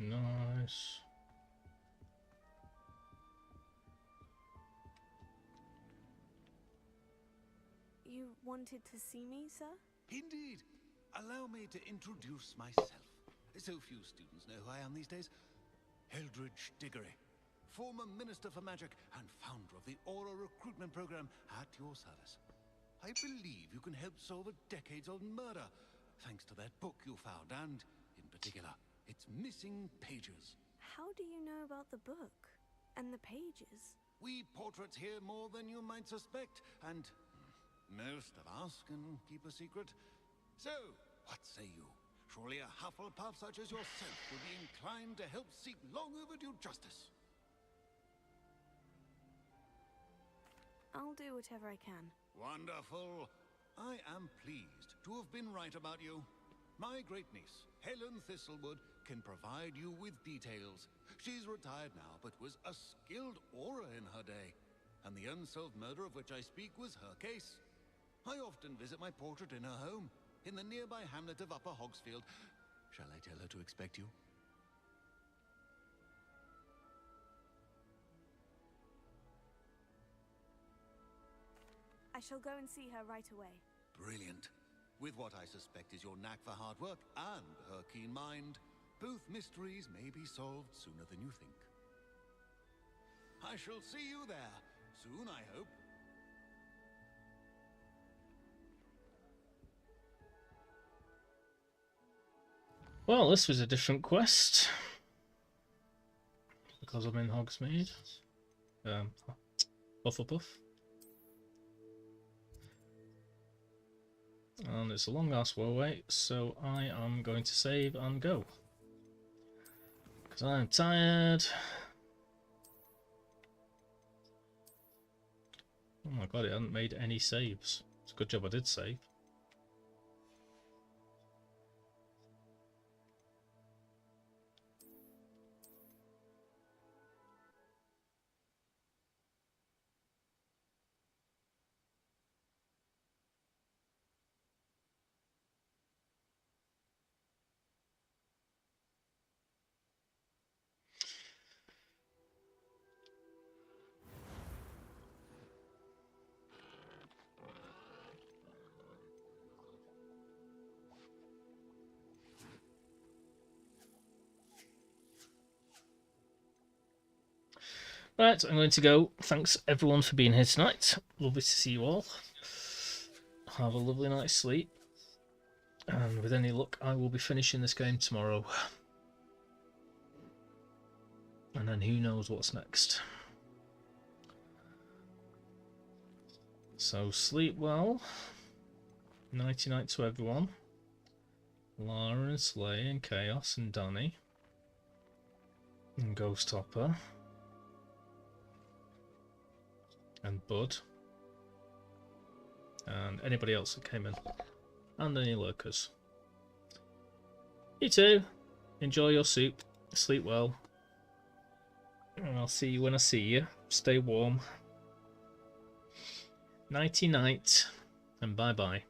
Speaker 1: Nice.
Speaker 14: You wanted to see me, sir?
Speaker 9: Indeed. Allow me to introduce myself. So few students know who I am these days. Eldritch Diggory, former Minister for Magic and founder of the Aura recruitment program at your service. I believe you can help solve a decades-old murder, thanks to that book you found, and, in particular, its missing pages.
Speaker 14: How do you know about the book? And the pages?
Speaker 9: We portraits hear more than you might suspect, and most of us can keep a secret. So, what say you? Surely a Hufflepuff such as yourself would be inclined to help seek long overdue justice.
Speaker 12: I'll do whatever I can.
Speaker 9: Wonderful. I am pleased to have been right about you. My great niece, Helen Thistlewood, can provide you with details. She's retired now, but was a skilled aura in her day. And the unsolved murder of which I speak was her case. I often visit my portrait in her home, in the nearby hamlet of Upper Hogsfield. Shall I tell her to expect you?
Speaker 12: I shall go and see her right away.
Speaker 9: Brilliant. With what I suspect is your knack for hard work and her keen mind, both mysteries may be solved sooner than you think. I shall see you there soon, I hope.
Speaker 1: Well, this was a different quest. Because I'm in Hogsmeade. Hufflepuff. And it's a long ass wait, so I am going to save and go. Because I'm tired. Oh my god, it hadn't made any saves. It's a good job I did save. Right, I'm going to go. Thanks everyone for being here tonight. Lovely to see you all. Have a lovely night's sleep. And with any luck, I will be finishing this game tomorrow. And then who knows what's next. So sleep well. Nighty night to everyone. Lara and Slay and Chaos and Danny. And Ghost Hopper. And Bud. And anybody else that came in. And any lurkers. You too. Enjoy your soup. Sleep well. And I'll see you when I see you. Stay warm. Nighty night. And bye bye.